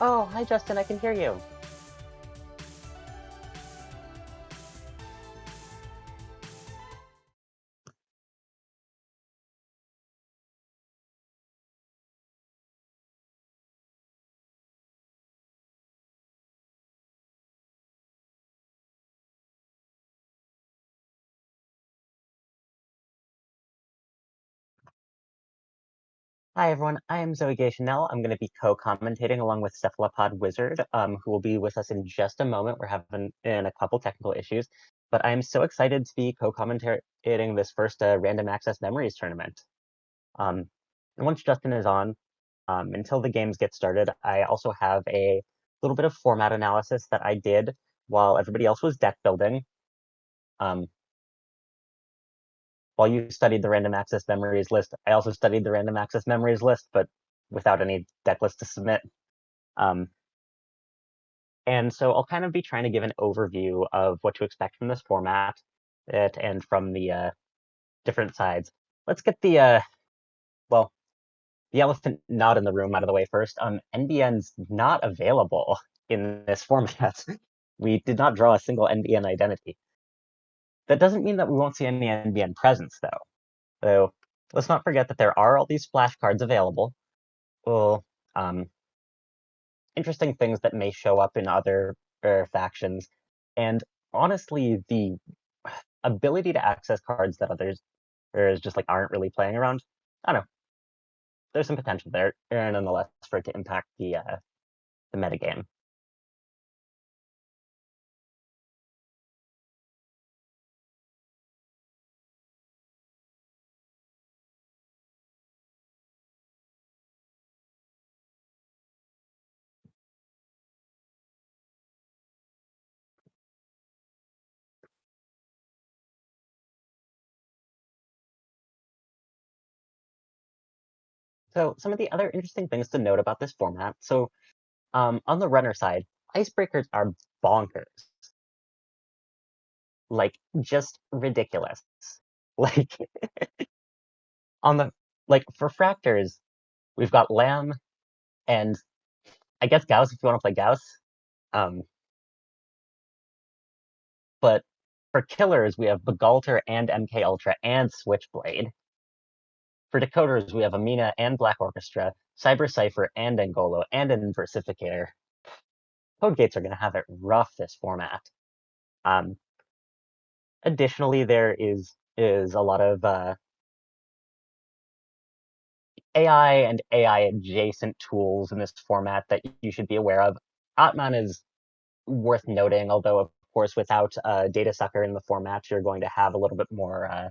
Oh, hi Justin, I can hear you. Hi everyone, I am Zoe Gay Chanel. I'm going to be co-commentating along with Cephalopod Wizard, who will be with us in just a moment. We're having in a couple technical issues, but I am so excited to be co-commentating this first Random Access Memories tournament. And once Justin is on, until the games get started, I also have a little bit of format analysis that I did while everybody else was deck building. Um, while you studied the random access memories list, I also studied the random access memories list, but without any deck list to submit. Um, and so I'll kind of be trying to give an overview of what to expect from this format and from the different sides. Let's get well, the elephant not in the room out of the way first. NBN's not available in this format. We did not draw a single NBN identity. That doesn't mean that we won't see any NBN presence, though. So let's not forget that there are all these splash cards available. Well, um, interesting things that may show up in other factions, and honestly, the ability to access cards that others just like aren't really playing around. I don't know. There's some potential there, nonetheless, for it to impact the metagame. So some of the other interesting things to note about this format. So on the runner side, icebreakers are bonkers, like just ridiculous. Like on the like for fractors, we've got Lamb and I guess Gauss if you want to play Gauss. Um, but for killers, we have Begalter and MK Ultra and Switchblade. For decoders, we have Amina and Black Orchestra, Cyber Cypher and Angolo, and an Inversificator. Code Gates are going to have it rough this format. Um, Additionally, there is a lot of AI and AI adjacent tools in this format that you should be aware of. Atman is worth noting, although of course without Data Sucker in the format, you're going to have a little bit more.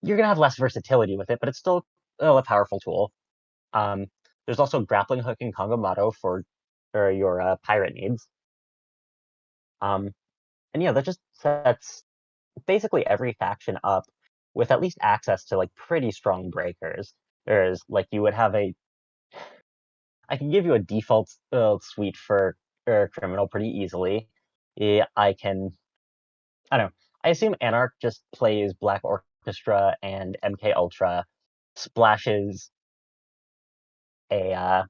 You're going to have less versatility with it, but it's still a powerful tool. Um, there's also Grappling Hook and Kongomato for your pirate needs. Um, and yeah, that just sets basically every faction up with at least access to like pretty strong breakers. There's like you would have a I can give you a default suite for criminal pretty easily. I can I don't know. I assume Anarch just plays Black Orchestra and MK Ultra, splashes a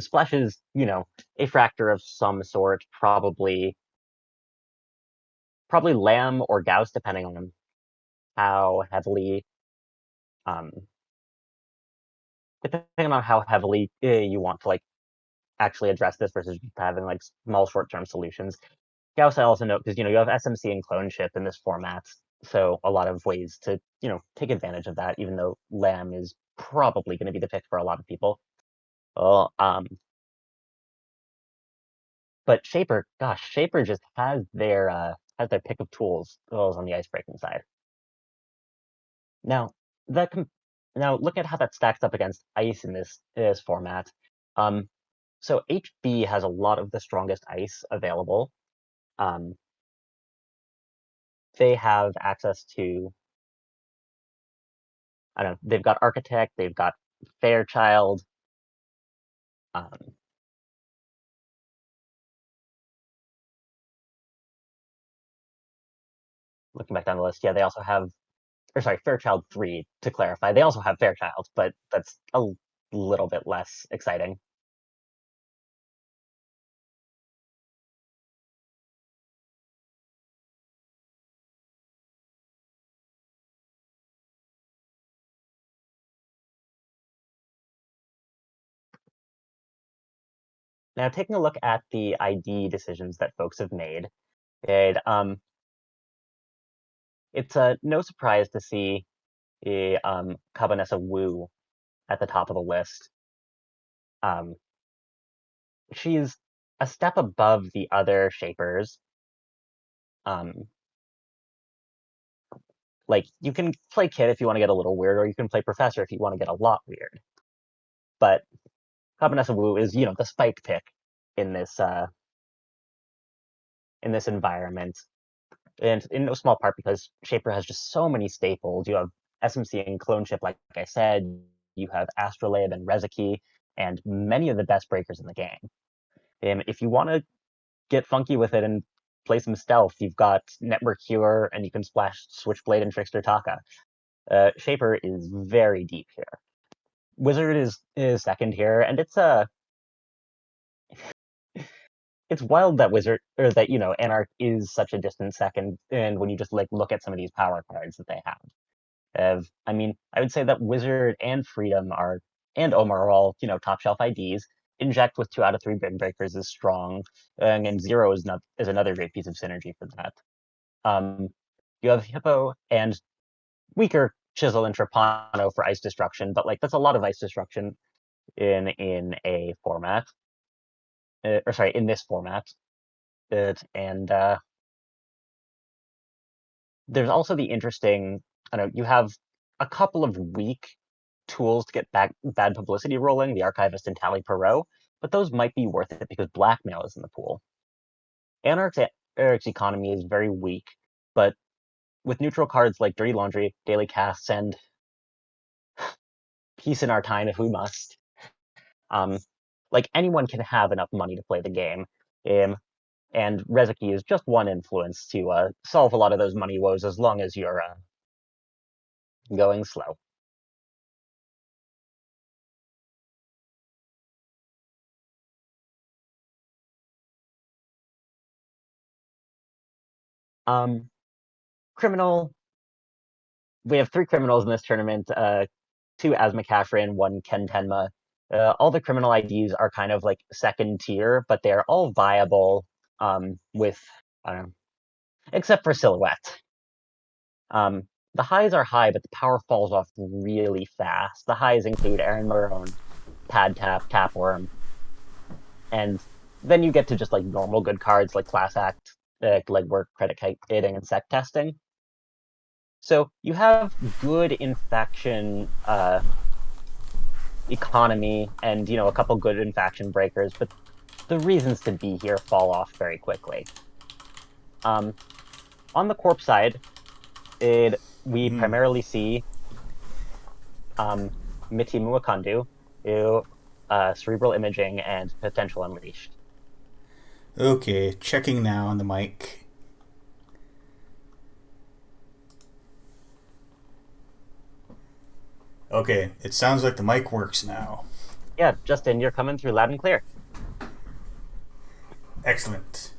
splashes, a fractor of some sort, probably Lamb or Gauss, depending on how heavily um you want to like actually address this versus having like small short-term solutions. Gauss I also note because you have SMC and clone ship in this format, so a lot of ways to take advantage of that. Even though Lamb is probably going to be the pick for a lot of people. Well, but Shaper, gosh, Shaper just has their pick of tools on the ice breaking side. Now, that com- now look at how that stacks up against ice in this format. Um, so HB has a lot of the strongest ice available. Um, they have access to, I don't know, they've got Architect, they've got Fairchild. Um, Looking back down the list, yeah, they also have or sorry, Fairchild 3 to clarify. They also have Fairchild, but that's a little bit less exciting. Now, taking a look at the ID decisions that folks have made, it's no surprise to see Cabanessa Wu at the top of the list. Um, she's a step above the other shapers. Um, like, you can play Kid if you want to get a little weird, or you can play Professor if you want to get a lot weird. But Cabanessa Wu is, the spike pick in this environment, and in no small part because Shaper has just so many staples. You have SMC and Cloneship, like I said. You have Astrolabe and Rezeki, and many of the best breakers in the game. And if you want to get funky with it and play some stealth, you've got Network Cure, and you can splash Switchblade and Trickster Taka. Shaper is very deep here. Wizard is second here, and it's wild that Wizard, or that Anarch is such a distant second, and when you just look at some of these power cards that they have. I mean, I would say that Wizard and Freedom and Omar are all top shelf IDs. Inject with 2 out of 3 Brim Breakers is strong, and Zero is another great piece of synergy for that. You have Hippo and weaker Chisel and Trapano for Ice Destruction, but that's a lot of Ice Destruction in a format, or sorry, in this format. And there's also the interesting, you have a couple of weak tools to get bad publicity rolling, the Archivist and Tally Perot, but those might be worth it because blackmail is in the pool. Anarch's economy is very weak, but with neutral cards like Dirty Laundry, Daily Casts, and Peace in Our Time if we must, anyone can have enough money to play the game. And Rezeki is just one influence to solve a lot of those money woes as long as you're going slow. Criminal. We have 3 criminals in this tournament, 2 Asmakashra and 1 Ken Tenma. All the criminal IDs are kind of second tier, but they're all viable with, I don't know, except for Silhouette. The highs are high, but the power falls off really fast. The highs include Aaron Marone, Pad Tap, Tapworm, and then you get to just normal good cards like Class Act, Legwork, Credit Kiting, and Sec Testing. So you have good infection economy and a couple good infection breakers, but the reasons to be here fall off very quickly. On the corp side, we primarily see Miti Muakandu, Cerebral Imaging, and Potential Unleashed. Okay, checking now on the mic. Okay, it sounds like the mic works now. Yeah, Justin, you're coming through loud and clear. Excellent.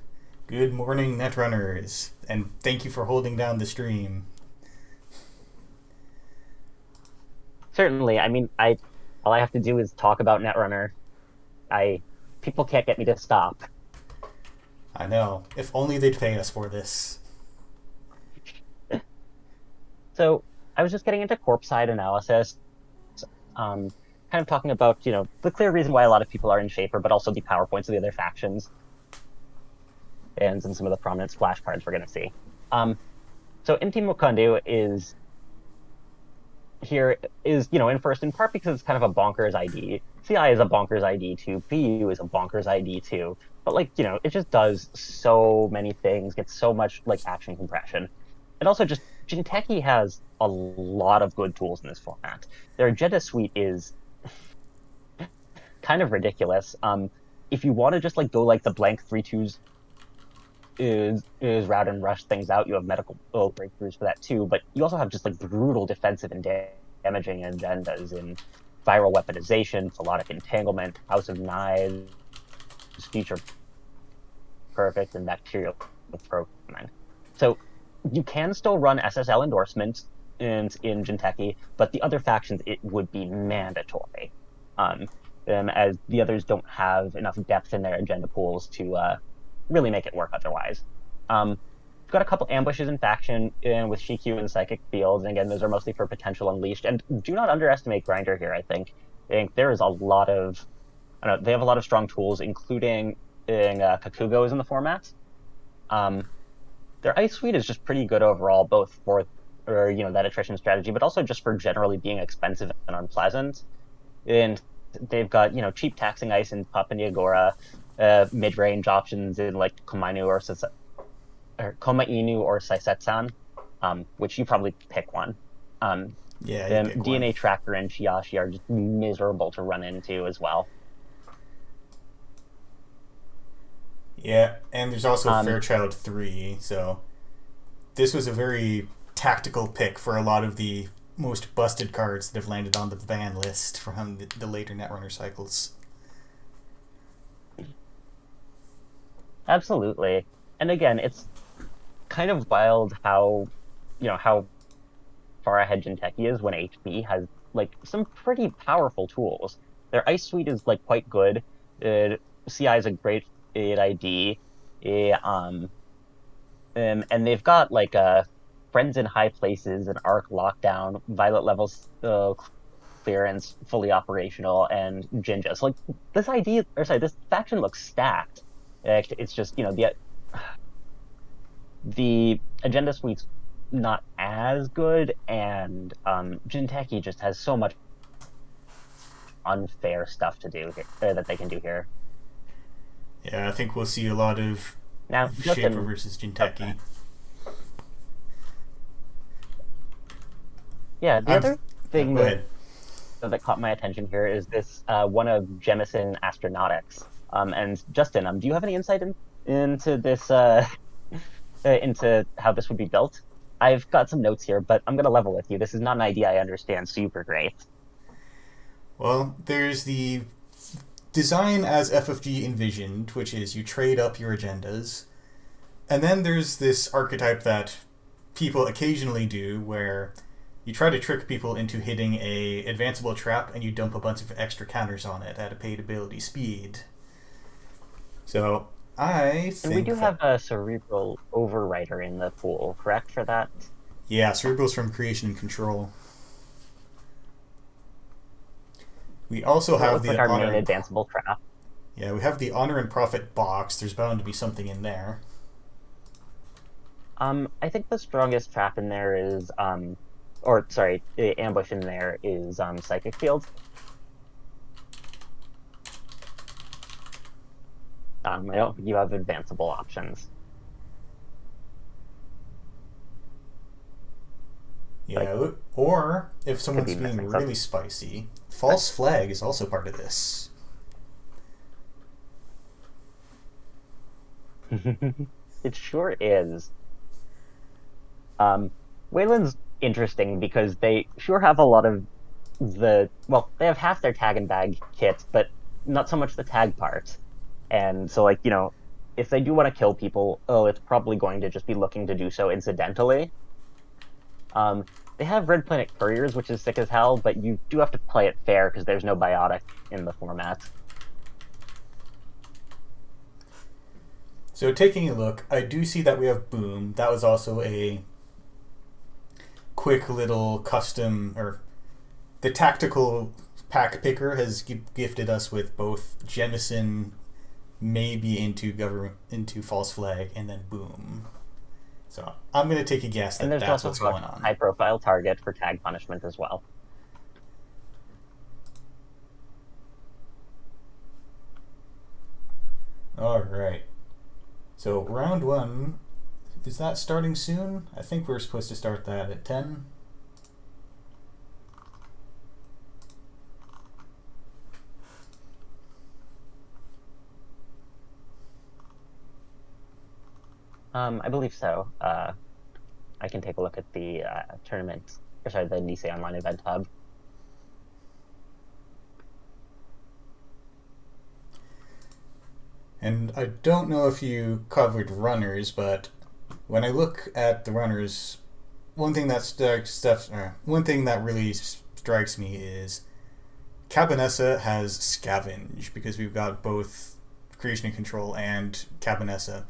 Good morning, Netrunners, and thank you for holding down the stream. Certainly. I mean, all I have to do is talk about Netrunner. People can't get me to stop. I know. If only they'd pay us for this. So I was just getting into corp side analysis, kind of talking about the clear reason why a lot of people are in Shaper, but also the PowerPoints of the other factions, and some of the prominent splash cards we're going to see. So Inti Mukundu is in first in part because it's kind of a bonkers ID. CI is a bonkers ID too. PU is a bonkers ID too. But it just does so many things, gets so much action compression. And also just Jinteki has a lot of good tools in this format. Their Jeddah suite is kind of ridiculous. If you want to just go the blank 3/2s is route and rush things out. You have medical breakthroughs for that too, but you also have just like brutal defensive and damaging agendas in viral weaponization, Philotic entanglement, House of Knives, Future Perfect, and bacterial programming. So you can still run SSL endorsements in Jinteki, but the other factions it would be mandatory, um, as the others don't have enough depth in their agenda pools to really make it work otherwise. We've got a couple ambushes in faction with Shikyu and Psychic Fields, and again, those are mostly for potential unleashed. And do not underestimate Grinder here. I think there is a lot of, I don't know, they have a lot of strong tools, including Kakugo is in the format. Their ice suite is just pretty good overall, both for that attrition strategy, but also just for generally being expensive and unpleasant. And they've got cheap taxing ice in Papa Niagora, mid range options in like Komainu or Saisetsan, which you probably pick one. Yeah, you pick one. DNA Tracker and Shiashi are just miserable to run into as well. Yeah, and there's also Um, Fairchild 3, so this was a very tactical pick for a lot of the most busted cards that have landed on the ban list from the later Netrunner cycles. Absolutely. And again, it's kind of wild how far ahead Jinteki is when HP has like some pretty powerful tools. Their ice suite is like quite good. CI is a great ID. eh, um, and they've got like friends in high places, an arc lockdown, violet levels clearance, fully operational, and Jinja. So like this faction looks stacked. It's just the agenda suite's not as good, and Jinteki just has so much unfair stuff to do here that they can do here. Yeah, I think we'll see a lot of Now, Shaper Justin, versus uh, Jinteki. yeah, the I'm. other No, thing go ahead. that caught my attention here is this one of Jemison Astronautics. And Justin, do you have any insight into this into how this would be built? I've got some notes here, but I'm gonna level with you. This is not an idea I understand super great. Well, there's the design as FFG envisioned, which is you trade up your agendas. And then there's this archetype that people occasionally do where you try to trick people into hitting a advanceable trap and you dump a bunch of extra counters on it at a paid ability speed. So I And we do think have that, a cerebral overwriter in the pool, correct for that? yeah, Cerebrals from Creation and Control. We also So it have looks the like our honor main and advanceable trap. yeah, we have the honor and profit box. There's bound to be something in there. I think the strongest trap in there is or sorry, the ambush in there is Psychic Field. I don't think you have advanceable options. But Yeah, or if I could someone's be being missing something. really spicy, false flag is also part of this. It sure is. Um, Wayland's interesting because they sure have a lot of they have half their tag and bag kit, but not so much the tag part. And so, like, if they do want to kill people, it's probably going to just be looking to do so incidentally. They have Red Planet Couriers, which is sick as hell, but you do have to play it fair because there's no biotic in the format. So taking a look, I do see that we have Boom. That was also a quick little custom, or the tactical pack picker has gifted us with both Jemison, maybe into government, into false flag, and then Boom. So I'm gonna take a guess And that there's that's also what's a going on. high profile target for tag punishment as well. All right. So round one, is that starting soon? I think we're supposed to start that at 10. I believe so. I can take a look at the tournament, or sorry, the Nisei Online Event Hub. And I don't know if you covered runners, but when I look at the runners, one thing that really strikes me is Cabanessa has Scavenge because we've got both Creation and Control and Cabanessa,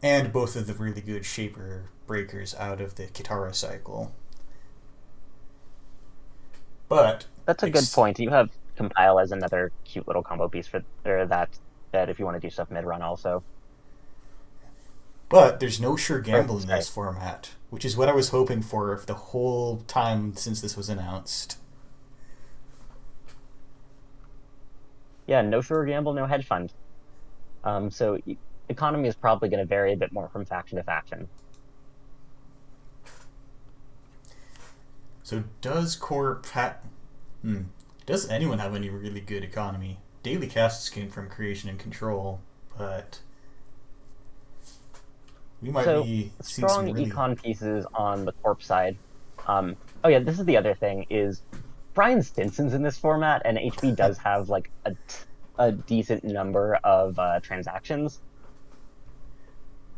and both of the really good Shaper breakers out of the Kitara cycle. But That's a good ex- point. You have Compile as another cute little combo piece for or that if you want to do stuff mid run also. but there's no sure Or gamble in sorry, this format, which is what I was hoping for the whole time since this was announced. yeah, no sure gamble, no hedge fund. So economy is probably going to vary a bit more from faction to faction. So hmm, does anyone have any really good economy? Daily casts came from Creation and Control, but we might So be seeing some strong really. econ pieces on the corp side. Oh yeah, this is the other thing is Brian Stinson's in this format, and HB does have like a decent number of transactions.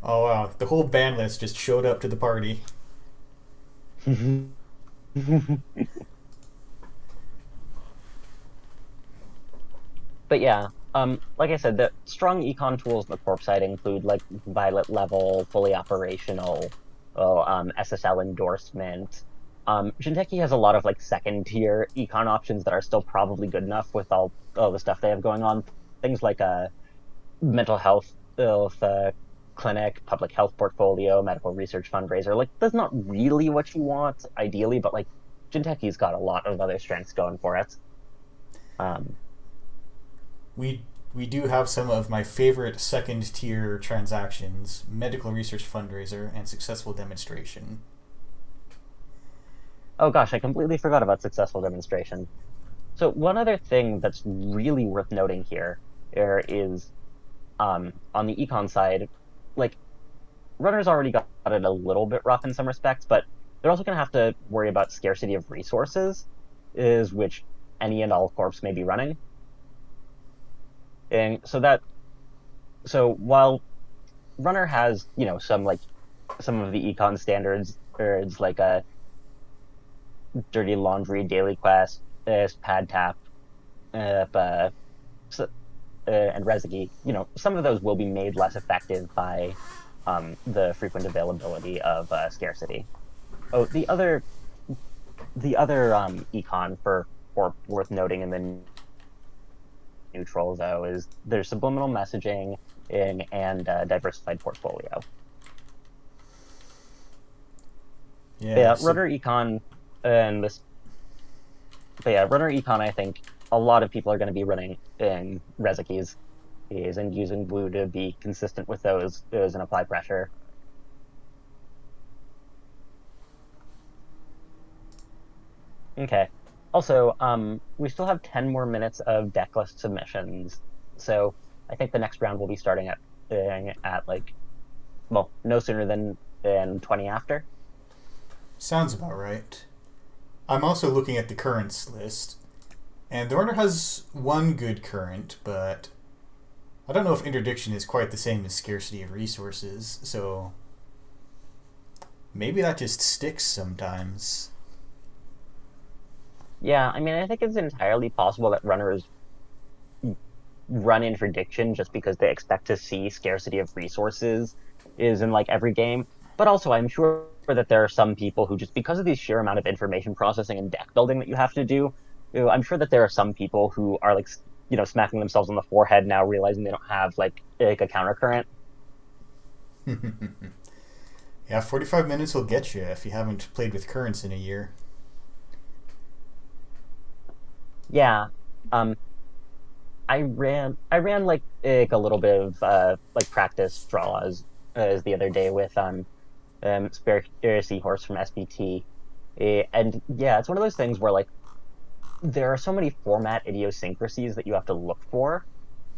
Oh wow, the whole ban list just showed up to the party. But yeah, like I said, the strong econ tools in the corp side include like Violet level, fully operational, SSL endorsement. Jinteki has a lot of like second tier econ options that are still probably good enough with all the stuff they have going on. Things like mental health clinic, public health portfolio, medical research fundraiser. Like that's not really what you want ideally, but like Jinteki's got a lot of other strengths going for it. Um, We we do have some of my favorite second tier transactions: medical research fundraiser and successful demonstration. Oh gosh, I completely forgot about successful demonstration. So one other thing that's really worth noting here is on the econ side, like runners already got it a little bit rough in some respects, but they're also going to have to worry about scarcity of resources, is which any and all corps may be running. And so while runner has some of the econ standards, or it's like a dirty laundry, daily quest, pad tap, uh, so, and Rezagy, some of those will be made less effective by the frequent availability of scarcity. Oh, the other econ for worth noting in the neutral though is there's subliminal messaging and diversified portfolio. Yeah, Yeah, so runner econ and this. But yeah, runner econ. I think a lot of people are going to be running in Rezakis and using Woo to be consistent with those and apply pressure. Okay. Also, we still have 10 more minutes of deck list submissions. So I think the next round will be starting at like, well, no sooner than 20 after. sounds about right. I'm also looking at the currents list, and the runner has one good current, but I don't know if interdiction is quite the same as scarcity of resources, so maybe that just sticks sometimes. Yeah, I mean, I think it's entirely possible that runners run interdiction just because they expect to see scarcity of resources is in like every game. But also, I'm sure that there are some people who just because of the sheer amount of information processing and deck building that you have to do, I'm sure that there are some people who are like smacking themselves on the forehead now, realizing they don't have like a counter current. Yeah, 45 minutes will get you if you haven't played with currents in a year. Yeah. Um, I ran like a little bit of like practice draws as the other day with Spare Seahorse from SBT. And yeah, it's one of those things where like there are so many format idiosyncrasies that you have to look for,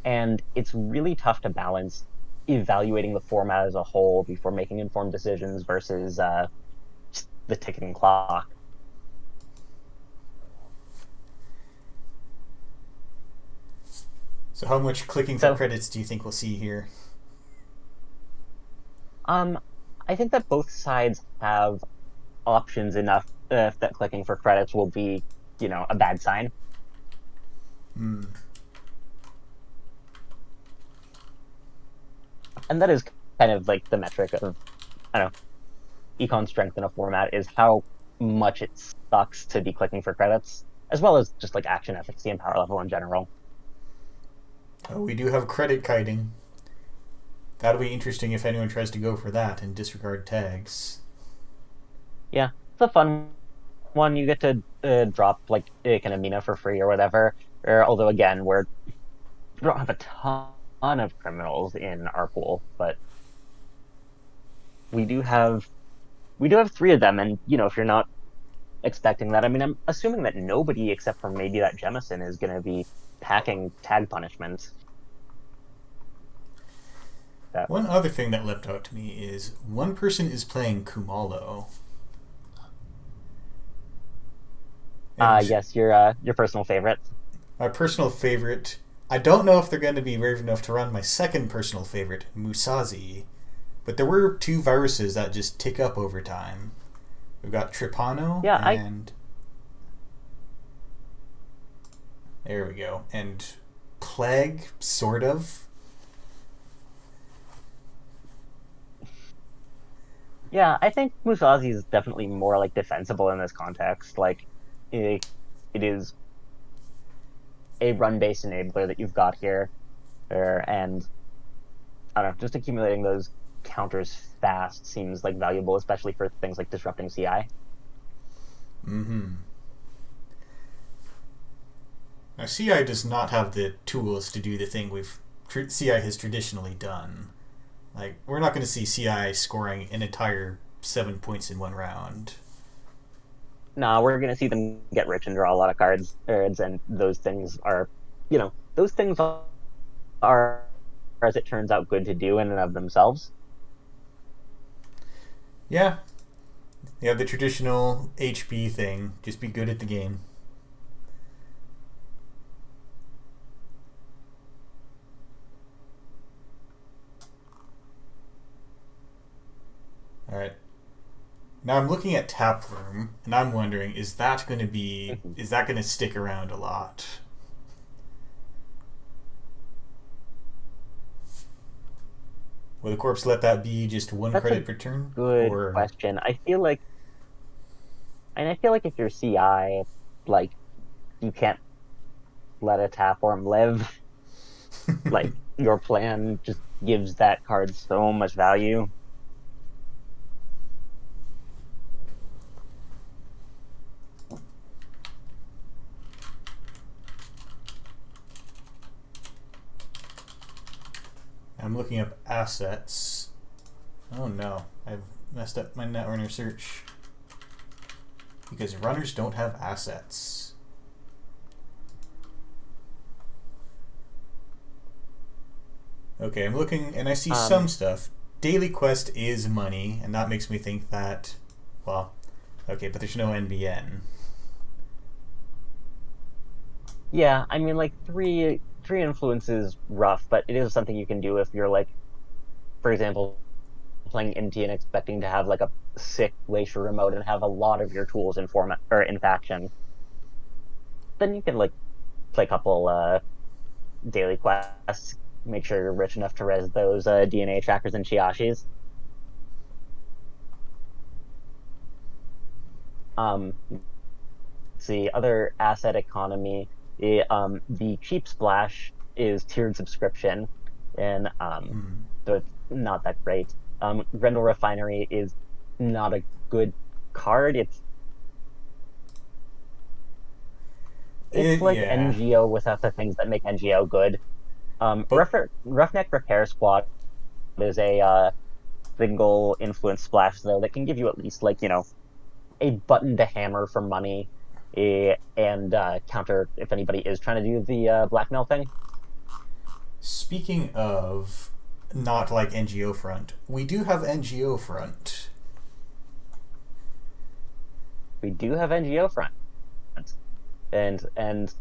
and it's really tough to balance evaluating the format as a whole before making informed decisions versus just the ticking clock. So how much clicking for So, credits do you think we'll see here? um, I think that both sides have options enough that clicking for credits will be, a bad sign. Hmm. And that is kind of like the metric of, I don't know, econ strength in a format is how much it sucks to be clicking for credits, as well as just like action efficacy and power level in general. Oh, we do have credit kiting. That'll be interesting if anyone tries to go for that and disregard tags. Yeah, it's a fun one. You get to drop like kind of Mina for free or whatever. Although again, we don't have a ton of criminals in our pool, but we do have three of them. And if you're not expecting that, I mean, I'm assuming that nobody except for maybe that Jemison is going to be packing tag punishments. That One other thing that leapt out to me is one person is playing Kumalo. And yes, your personal favorite. my personal favorite, I don't know if they're going to be brave enough to run my second personal favorite, Musazi, but there were two viruses that just tick up over time. We've got Tripano Yeah, I and there we go. And Plague, sort of. yeah, I think Musazi is definitely more like defensible in this context. Like it, it is a run-based enabler that you've got here, and I don't know, just accumulating those counters fast seems like valuable, especially for things like disrupting CI. Mm-hmm. Now, CI does not have the tools to do the thing CI has traditionally done. Like, we're not going to see CI scoring an entire 7 points in one round. Nah, we're gonna see them get rich and draw a lot of cards, and those things are, those things are, as it turns out, good to do in and of themselves. Yeah, you have the traditional HB thing. Just be good at the game. All right. Now I'm looking at Taproom, and I'm wondering, is that going to stick around a lot? Will the corpse let that be just one That's a credit per turn, good or question. I feel like if you're CI, like you can't let a Taform live. Like your plan just gives that card so much value. I'm looking up assets. Oh no, I've messed up my Netrunner search because runners don't have assets. Okay, I'm looking and I see some Um, stuff. Daily Quest is money, and that makes me think that, well, okay, but there's no NBN. yeah, I mean, like three influences rough, but it is something you can do if you're like, for example, playing MT and expecting to have like a sick glacier remote and have a lot of your tools in format or in faction. Then you can like play a couple daily quests, make sure you're rich enough to res those DNA trackers and Chiashis. See, other asset economy. The cheap splash is tiered subscription, and Hmm. so it's not that great. Grendel Refinery is not a good card. It's like Yeah, NGO without the things that make NGO good. but Roughneck Repair Squad is a single influence splash though that can give you at least like a button to hammer for money, and counter if anybody is trying to do the blackmail thing. speaking of, not like NGO Front. We do have NGO Front. We do have NGO front, and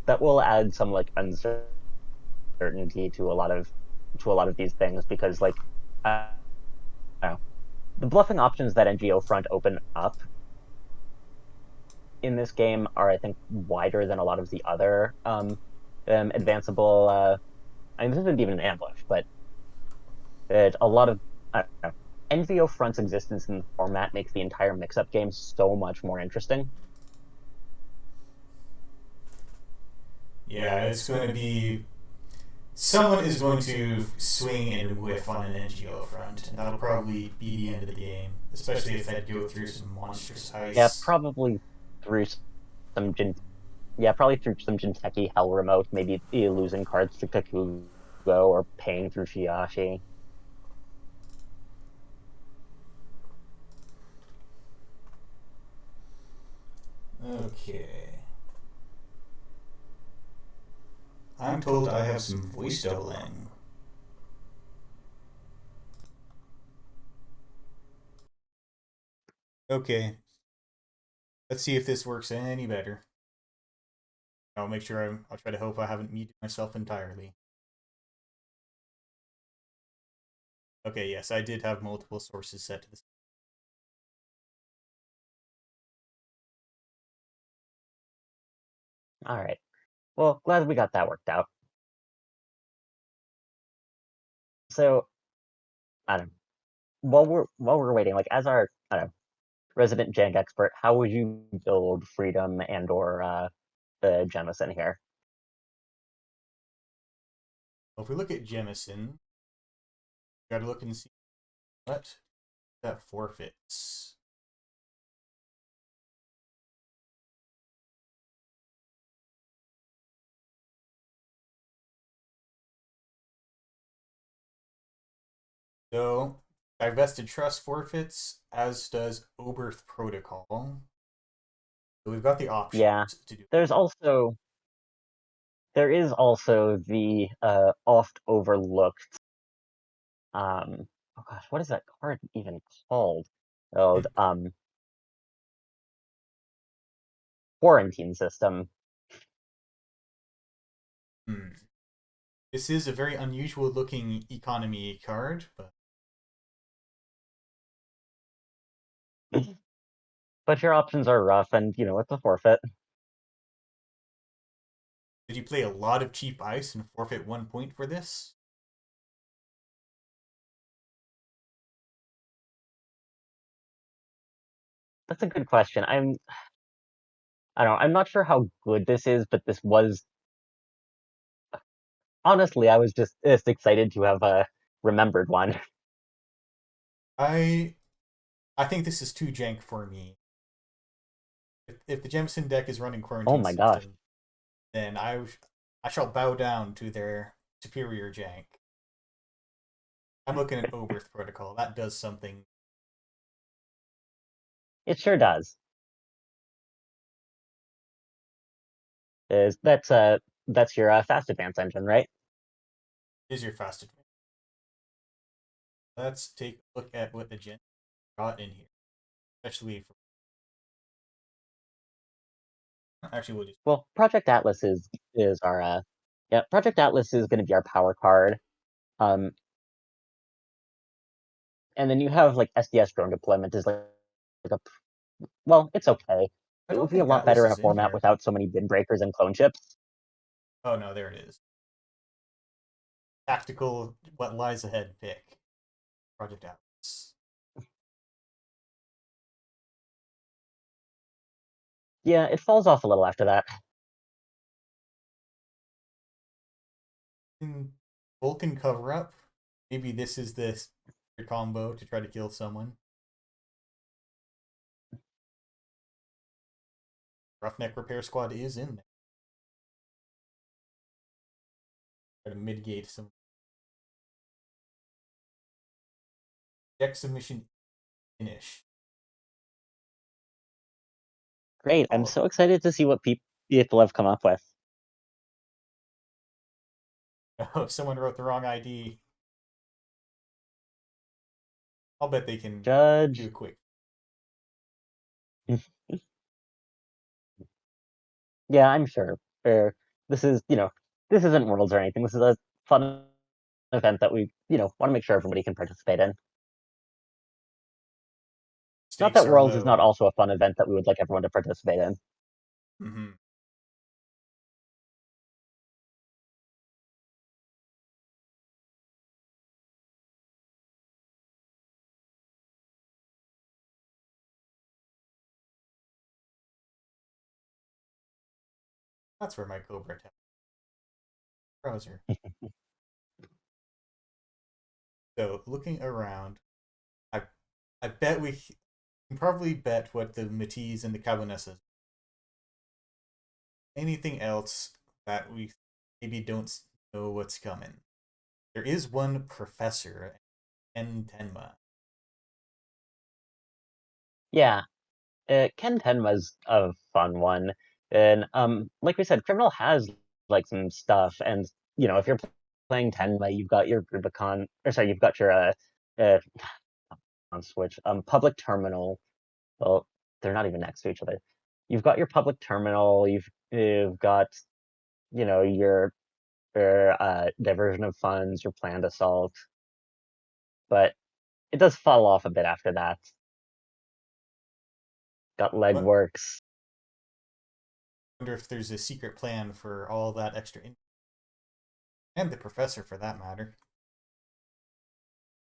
that will add some like uncertainty to a lot of these things because like I don't know, the bluffing options that NGO front open up in this game are I think wider than a lot of the other advanceable. I mean, this isn't even an ambush, but a lot of I don't know, NVO front's existence in the format makes the entire mix-up game so much more interesting. Yeah, it's going to be. Someone is going to swing and whiff on an NGO Front, and that'll probably be the end of the game, especially if they go through some monstrous Yeah, heists. probably through some yeah, probably through some Jinteki Hell Remote, maybe losing cards to Kakugo or paying through Shiashi. Okay. I'm told I have some voice doubling. Okay. Let's see if this works any better. I'll make sure I'll try to hope I haven't muted myself entirely. Okay, yes, I did have multiple sources set to this. All right. Well, glad we got that worked out. So, I don't know. While we're waiting, like as our I don't know, resident jank expert, how would you build Freedom and or the Jemison here? Well, if we look at Jemison, we gotta look and see what that forfeits. So, divested trust forfeits, as does Oberth Protocol. So we've got the options Yeah, to do. there's also there is also the oft overlooked oh gosh, what is that card even called? Oh, quarantine system. Hmm. This is a very unusual looking economy card, but But your options are rough, and you know it's a forfeit. did you play a lot of cheap ice and forfeit 1 point for this? That's a good question. I don't know. I'm not sure how good this is, but this was honestly, I was just excited to have remembered one. I I think this is too jank for me. If the Jemison deck is running Oh quarantine my gosh. system, then I shall bow down to their superior jank. I'm looking at Oberth Protocol. That does something. It sure does. Is that's your fast advance engine, right? Is your fast advance. Let's take a look at what the gen got in here, especially for. Actually, we'll just. Well, Project Atlas is our yeah, Project Atlas is going to be our power card. Um, and then you have like SDS drone deployment is like a well, it's okay. I It would don't be a think lot Atlas better in a is in format here. without so many bin breakers and clone chips. Oh no, there it is. Tactical, what lies ahead pick. Project Atlas. Yeah, it falls off a little after that. Vulcan cover up. Maybe this is the combo to try to kill someone. Roughneck Repair Squad is in there. Try to mitigate some deck submission finish. Great. I'm Oh, so excited to see what people have come up with. oh, someone wrote the wrong ID. I'll bet they can do Judge. it quick. Yeah, I'm sure. This is, this isn't Worlds or anything. This is a fun event that we, want to make sure everybody can participate in. Not Stakes that are Worlds is not low. also a fun event that we would like everyone to participate in. Hmm. That's where my Cobra browser. So looking around, I I bet we can probably bet what the Matisse and the Cabonessas. Anything else that we maybe don't know what's coming? There is one professor, Ken Tenma. Yeah, Ken Tenma's a fun one, and like we said, Criminal has like some stuff, and if you're playing Tenma, you've got your Rubicon, or sorry, you've got your uh on Switch, public terminal. Well, they're not even next to each other. You've got your public terminal. You've got your diversion of funds, your planned assault, but it does fall off a bit after that. Got But legworks. I wonder if there's a secret plan for all that extra and the professor for that matter.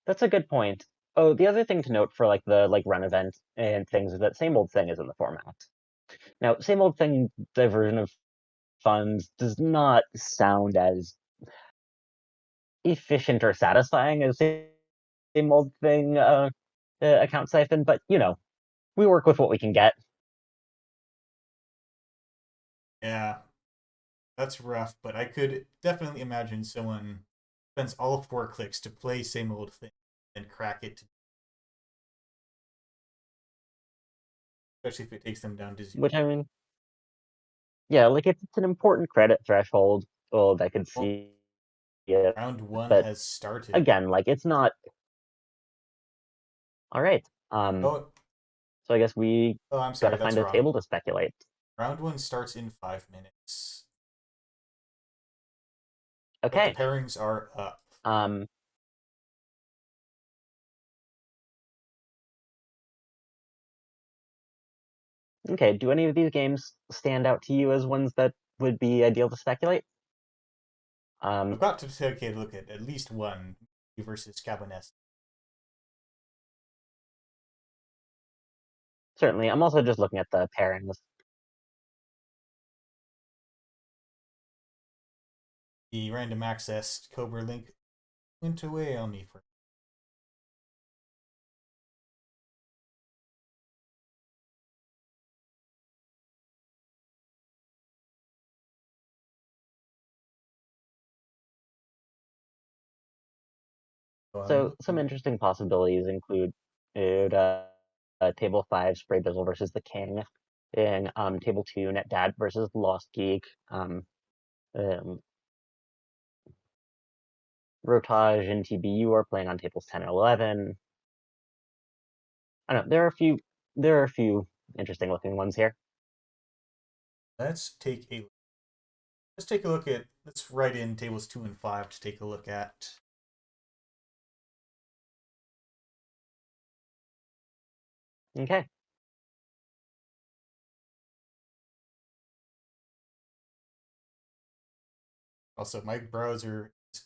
That's a good point. Oh, the other thing to note for like the run event and things is that same old thing is in the format. Now, same old thing diversion of funds does not sound as efficient or satisfying as same old thing account siphon, but we work with what we can get. Yeah, that's rough, but I could definitely imagine someone spends all 4 clicks to play same old thing and crack it, especially if it takes them down to zero. Which I mean, yeah, like if it's an important credit threshold, well, I could Well, see it. round one But has started. again, like it's not all right. Oh, So I guess we oh, I'm got sorry, to that's find a wrong. table to speculate. Round one starts in 5 minutes, but the Okay. pairings are up. Um, okay. Do any of these games stand out to you as ones that would be ideal to speculate? I've got to take a look at least one versus Caboness. Certainly. I'm also just looking at the pairings. The random access Cobra link went away on me for. So I'm So some looking. interesting possibilities include Table 5 Spray Bizzle versus the King, in Table 2 Net Dad versus Lost Geek, um, Rotage and TBU are playing on tables 10 and 11. I don't know. There are a few interesting looking ones here. Let's take a let's take a look at let's write in tables 2 and 5 to take a look at. Okay. Also, my browser is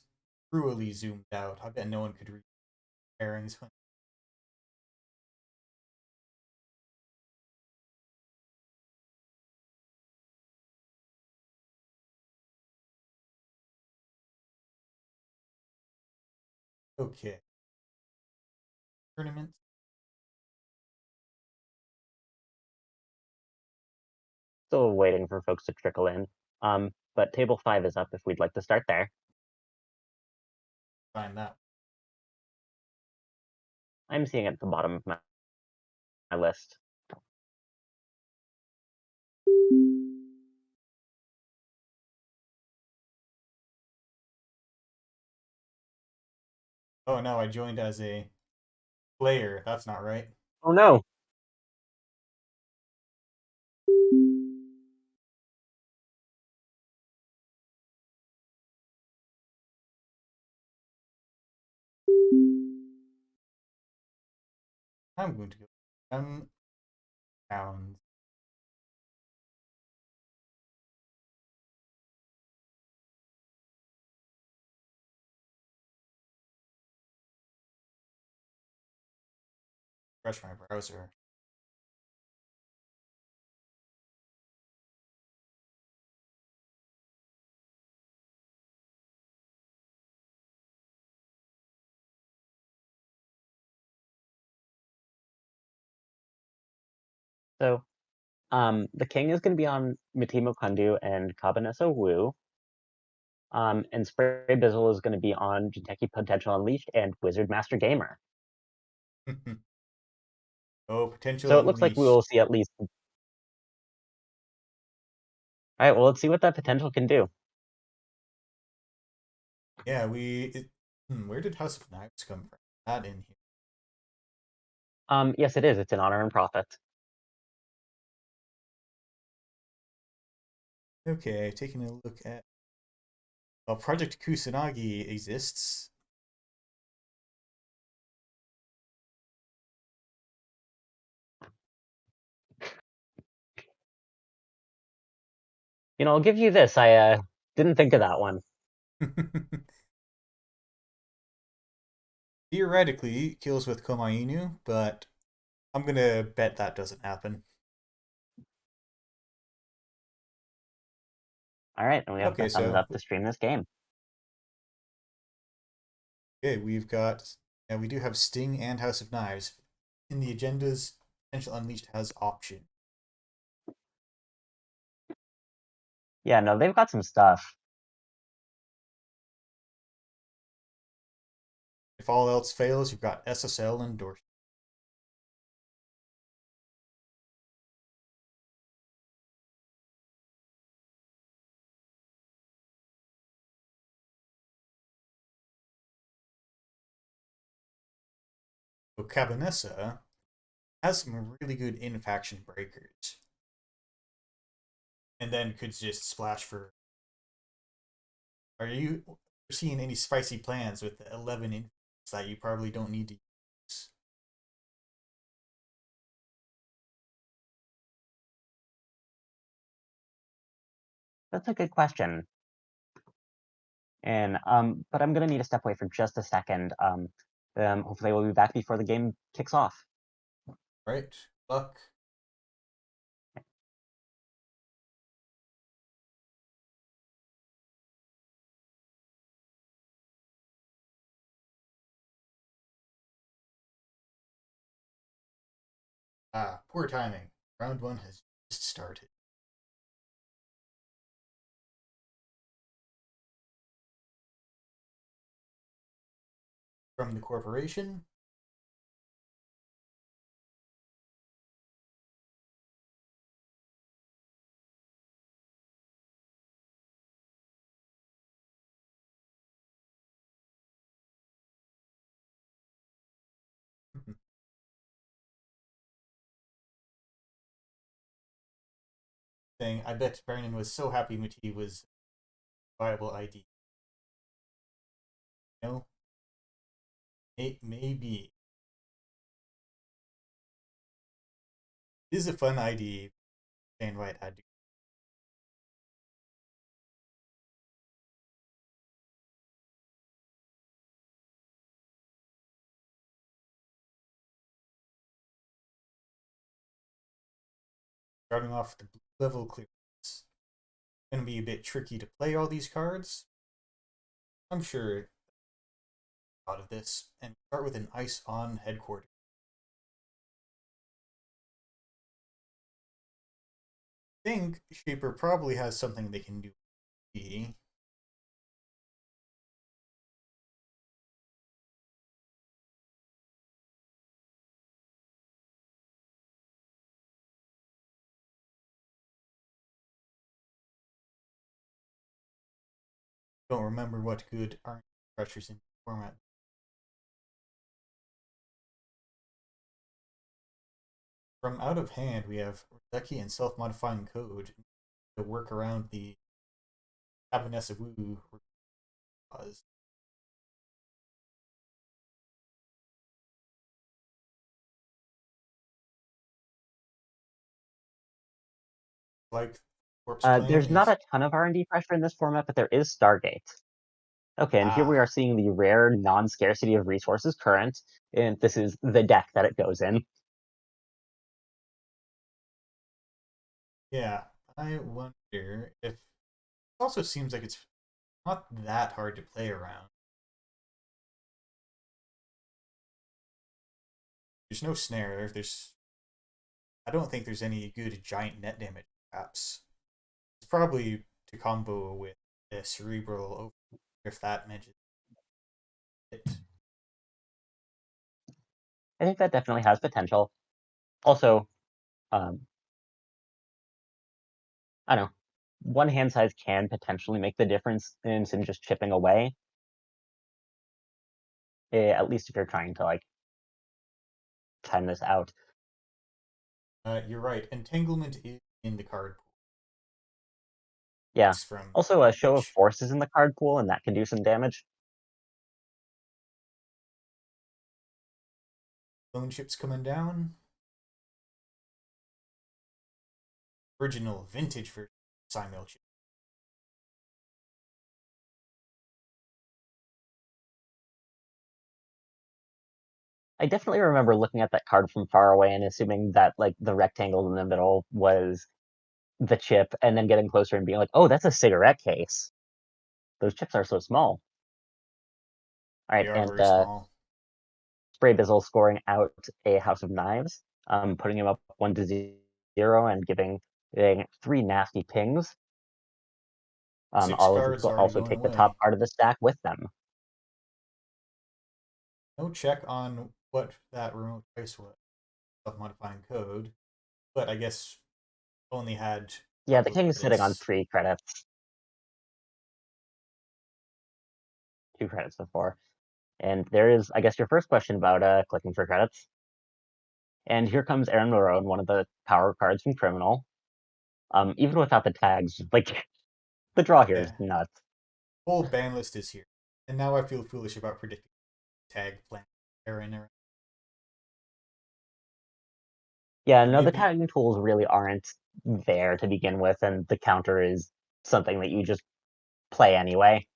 cruelly zoomed out. I bet no one could read pairings. Okay, tournament. Still waiting for folks to trickle in. But table 5 is up if we'd like to start there. Find that. I'm seeing it at the bottom of my list. Oh no, I joined as a Player, that's not right. Oh no. I'm going to go pounds. Refresh my browser. So, the king is going to be on Mitimo Kundu and Kabaneso Wu. And Spray Bizzle is going to be on Jinteki Potential Unleashed and Wizard Master Gamer. Oh, potential So it looks like we unleashed. will see at least. All right, well, let's see what that potential can do. Yeah, where did House of Knives come from? Not in here. Yes, it is. It's an honor and profit. Okay, taking a look at. Well, Project Kusanagi exists. I'll give you this. I didn't think of that one. Theoretically, kills with Komainu, but I'm gonna bet that doesn't happen. All right, and we have the Okay, thumbs so up to stream this game. okay, we've got yeah, we do have Sting and House of Knives. In the agendas, Potential Unleashed has option. Yeah, no, they've got some stuff. If all else fails, you've got SSL and Dorset. So Cabanessa has some really good in-faction breakers. And then could just splash for. Are you seeing any spicy plans with the 11 infants that you probably don't need to use? That's a good question. And but I'm gonna need to step away for just a second. Hopefully we'll be back before the game kicks off. Right? Luck. Ah, poor timing. Round one has just started. From the corporation. Saying, I bet Brennan was so happy Mati was a viable ID. No? It may be. It is a fun ID. Shane White had to. Starting off with the blue level clearance. Gonna be a bit tricky to play all these cards. I'm sure out of this. And start with an ice on headquarters. I think Shaper probably has something they can do. Don't remember what good aren't pressures in format. From out of hand, we have Rozeki and self-modifying code to work around the Avanessa Wu clause. Like Corpse Clan There's not is a ton of R&D pressure in this format, but there is Stargate. Okay, and here we ah are seeing the rare non-scarcity of resources current, and this is the deck that it goes in. yeah. I wonder if it also seems like it's not that hard to play around. There's no snare. There's I don't think there's any good giant net damage traps. It's probably to combo with a cerebral over if that manages it. I think that definitely has potential. Also, um, I don't know, one hand size can potentially make the difference in some just chipping away. At least if you're trying to like time this out. You're right. Entanglement is in the card pool. Yeah. It's from Also, a show of H. force is in the card pool, and that can do some damage. Clone ships coming down. Original vintage version Simul ship. I definitely remember looking at that card from far away and assuming that like the rectangle in the middle was the chip, and then getting closer and being like, "Oh, that's a cigarette case." Those chips are so small. All They right, are and very small. Spray Bizzle scoring out a House of Knives, putting him up 1-0 and giving 3 nasty pings. Six All of which cards will already also going take the top away. part of the stack with them. No check on what that remote price was of modifying code, but I guess only had a Yeah, the couple of king is sitting on credits. 3 credits, 2 credits before. And there is, I guess, your first question about clicking for credits. And here comes Aaron Marone, one of the power cards from Criminal. Even without the tags, like the draw here is Yeah, nuts. whole ban list is here, and now I feel foolish about predicting tag plan error. Yeah, no, the Maybe tagging tools really aren't there to begin with, and the counter is something that you just play anyway.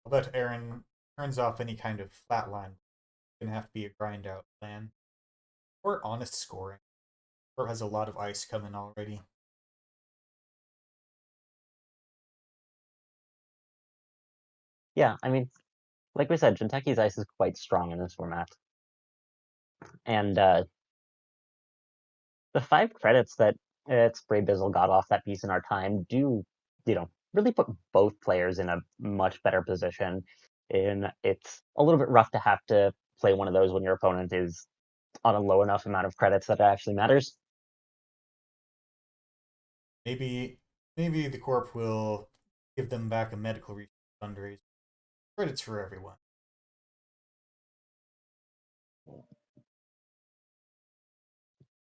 I'll bet Aaron turns off any kind of flat line. It's gonna have to be a grind out plan or honest scoring, or has a lot of ice coming already. Yeah, I mean, like we said, Jinteki's Ice is quite strong in this format. And the 5 credits that Spray Bizzle got off that piece in our time do, really put both players in a much better position. And it's a little bit rough to have to play one of those when your opponent is on a low enough amount of credits that it actually matters. Maybe the corp will give them back a medical research fundraiser. Credits for everyone.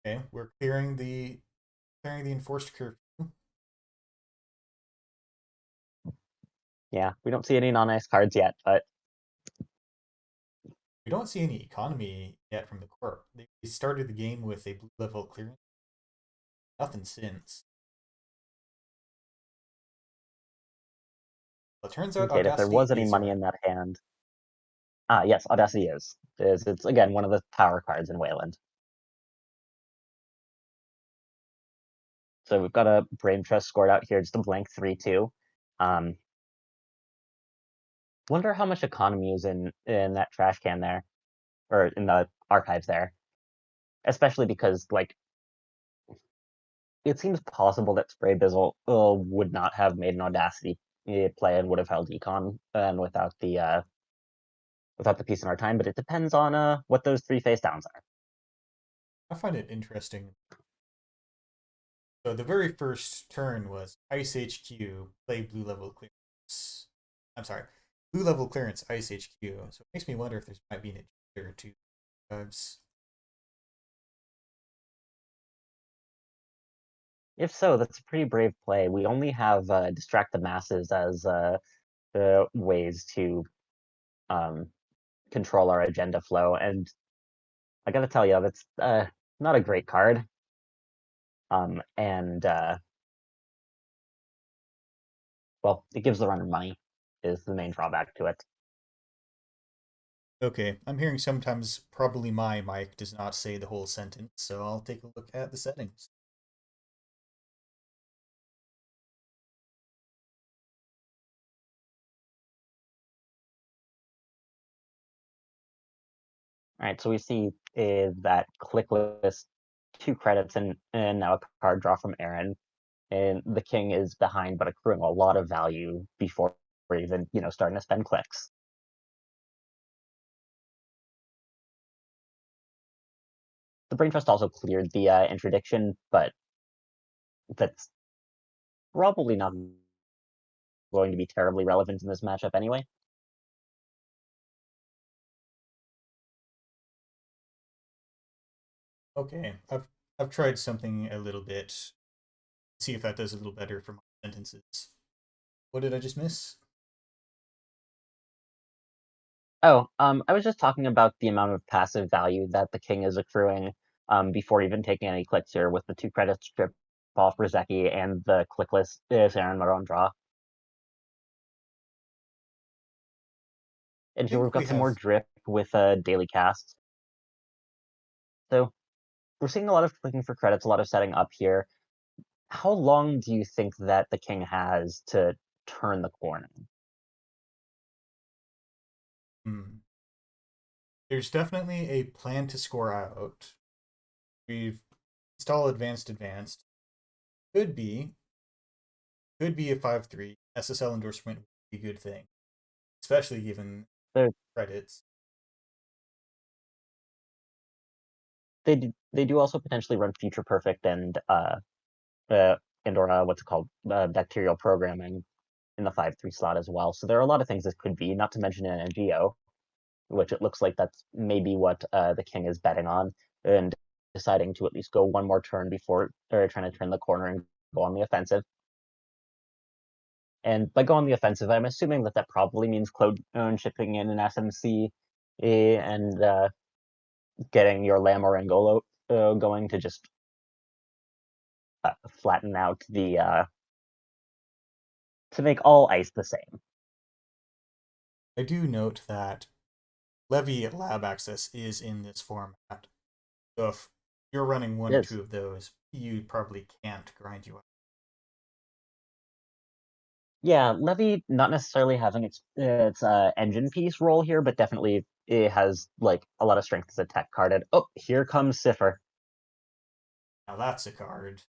Okay, we're clearing the enforced curfew. Yeah, we don't see any non-ice cards yet, but We don't see any economy yet from the corp. They started the game with a blue level clearance. Nothing since. Well, it turns out okay, if there Audacity was any is money around. in that hand. Yes, Audacity is. It's again one of the power cards in Wayland. So we've got a Brain Trust scored out here, just a blank 3-2. Wonder how much economy is in that trash can there, or in the archives there. Especially because like it seems possible that Spray Bizzle would not have made an Audacity play and would have held econ and without the piece in our time. But it depends on what those 3 face downs are. I find it interesting. So the very first turn was Ice HQ, play blue level clearance. I'm sorry. blue level clearance Ice HQ. So it makes me wonder if there's might be an agenda or two. If so, that's a pretty brave play. We only have distract the masses as ways to um, control our agenda flow, and I gotta tell you, that's not a great card. And well, it gives the runner money, is the main drawback to it. Okay, I'm hearing sometimes probably my mic does not say the whole sentence, so I'll take a look at the settings. All right, so we see that click list, 2 credits, and now a card draw from Aaron, and the king is behind, but accruing a lot of value before even starting to spend clicks. The Brain Trust also cleared the interdiction, but that's probably not going to be terribly relevant in this matchup anyway. Okay, I've tried something a little bit. See if that does a little better for my sentences. What did I just miss? Oh, I was just talking about the amount of passive value that the king is accruing before even taking any clicks here with the 2 credits strip off Rizeki and the clickless Aaron Maron draw. I And here think we've we got some more have. drip with a daily cast. So we're seeing a lot of clicking for credits, a lot of setting up here. How long do you think that the king has to turn the corner? Hmm. There's definitely a plan to score out. We've installed advanced. Could be a 5-3 SSL endorsement would be a good thing, especially given They're, credits. they do also potentially run Future Perfect and or what's it called, bacterial programming in the 5-3 slot as well. So there are a lot of things this could be, not to mention an NGO, which it looks like that's maybe what the king is betting on, and deciding to at least go one more turn before or trying to turn the corner and go on the offensive. And by going on the offensive, I'm assuming that that probably means clone shipping in an SMC and getting your Lamb or Angolo going to just flatten out the to make all ice the same. I do note that Levy Lab Access is in this format. So if you're running one It or is. two of those, you probably can't grind you out. Yeah, Levy not necessarily having its engine piece role here, but definitely it has like a lot of strength as a tech card. And oh, here comes Cipher. Now that's a card.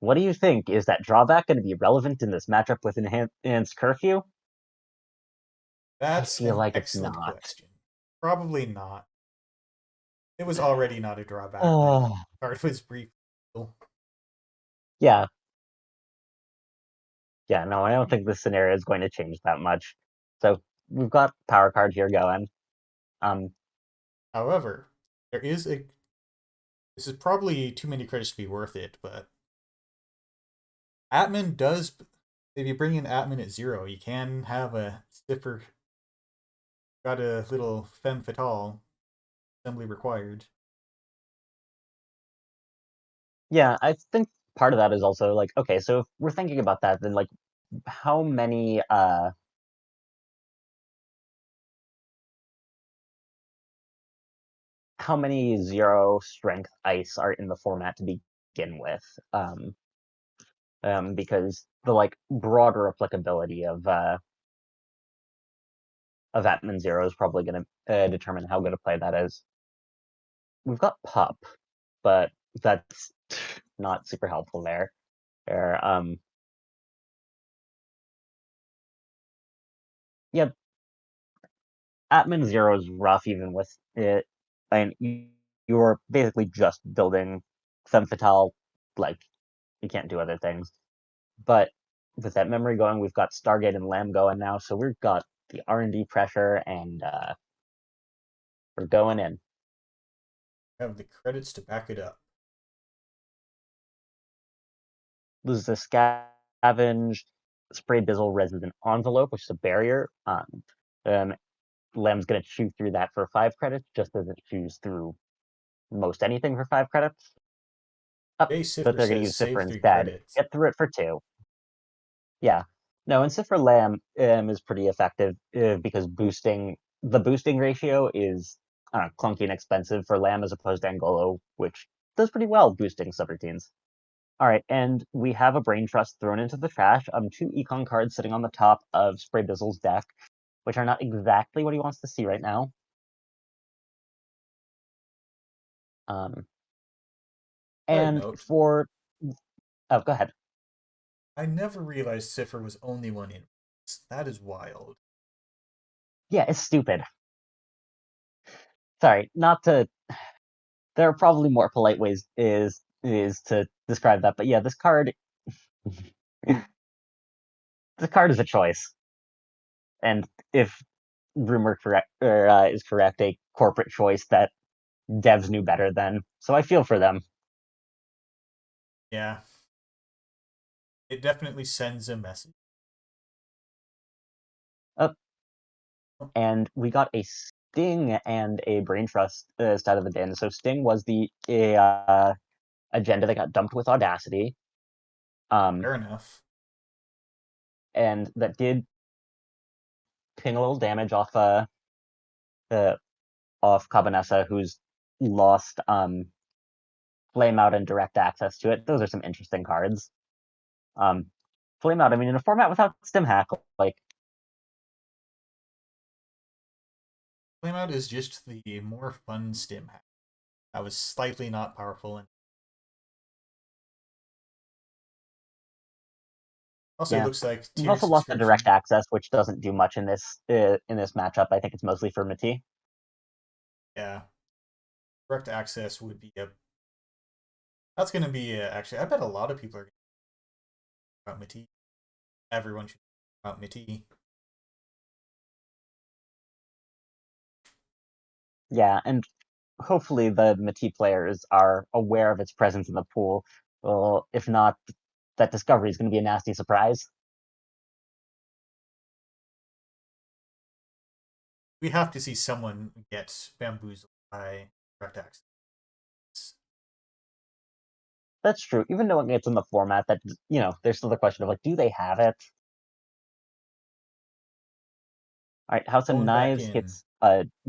What do you think? Is that drawback going to be relevant in this matchup with enhanced curfew? I That's feel an like it's excellent not. question. Probably not. It was already not a drawback when the Oh, card was brief. yeah, yeah. No, I don't think this scenario is going to change that much. So we've got power card here going. Um, However, there is a. This is probably too many credits to be worth it, but Atman does. If you bring in Atman at 0, you can have a stiffer. Got a little femme fatale assembly required. yeah, I think part of that is also like, okay, so if we're thinking about that, then like how many zero strength ice are in the format to begin with? Because the like broader applicability of Atman Zero is probably going to determine how good a play that is. We've got Pup, but that's not super helpful there. There, yeah, Atman Zero is rough even with it. And you're basically just building Femme Fatale, like you can't do other things. But with that memory going, we've got Stargate and Lamb going now, so we've got the R&D pressure, and we're going in. Have the credits to back it up. Loses the scavenge, spray bizzle resident envelope, which is a barrier. Lamb's gonna chew through that for 5 credits, just as it chews through most anything for 5 credits. Up, Jay but Cipher they're gonna says use Cipher save 3 instead. credits. Get through it for 2. Yeah. No, and Cipher Lamb is pretty effective because the boosting ratio is clunky and expensive for Lamb as opposed to Angolo, which does pretty well boosting subroutines. All right, and we have a Brain Trust thrown into the trash. 2 econ cards sitting on the top of Spray Bizzle's deck, which are not exactly what he wants to see right now. Side And note, for go ahead. I never realized Cipher was only one in. That is wild. Yeah, it's stupid. Sorry, not to. There are probably more polite ways is to describe that, but yeah, this card, this card is a choice, and if rumor correct is correct, a corporate choice that devs knew better than. So I feel for them. Yeah. It definitely sends a message. Uh, and we got a Sting and a Brain Trust instead of agenda. So Sting was the agenda that got dumped with Audacity. Fair enough. And that did ping a little damage uh off Cabanessa, who's lost Flame Out and direct access to it. Those are some interesting cards. Flame Out, I mean, in a format without Stim Hack, like Flameout is just the more fun stim hack. That was slightly not powerful, and also yeah. looks like We've tiered also lost the direct subscription. access, which doesn't do much in this matchup. I think it's mostly for Mati. Yeah, direct access would be a. That's going to be actually. I bet a lot of people are going to about Mati. Everyone should about Mati. Yeah, and hopefully the Mati players are aware of its presence in the pool. Well, if not, that discovery is going to be a nasty surprise. We have to see someone get bamboozled by direct access. That's true. Even knowing it's in the format, that there's still the question of like, do they have it? All right, House of Going back Knives in hits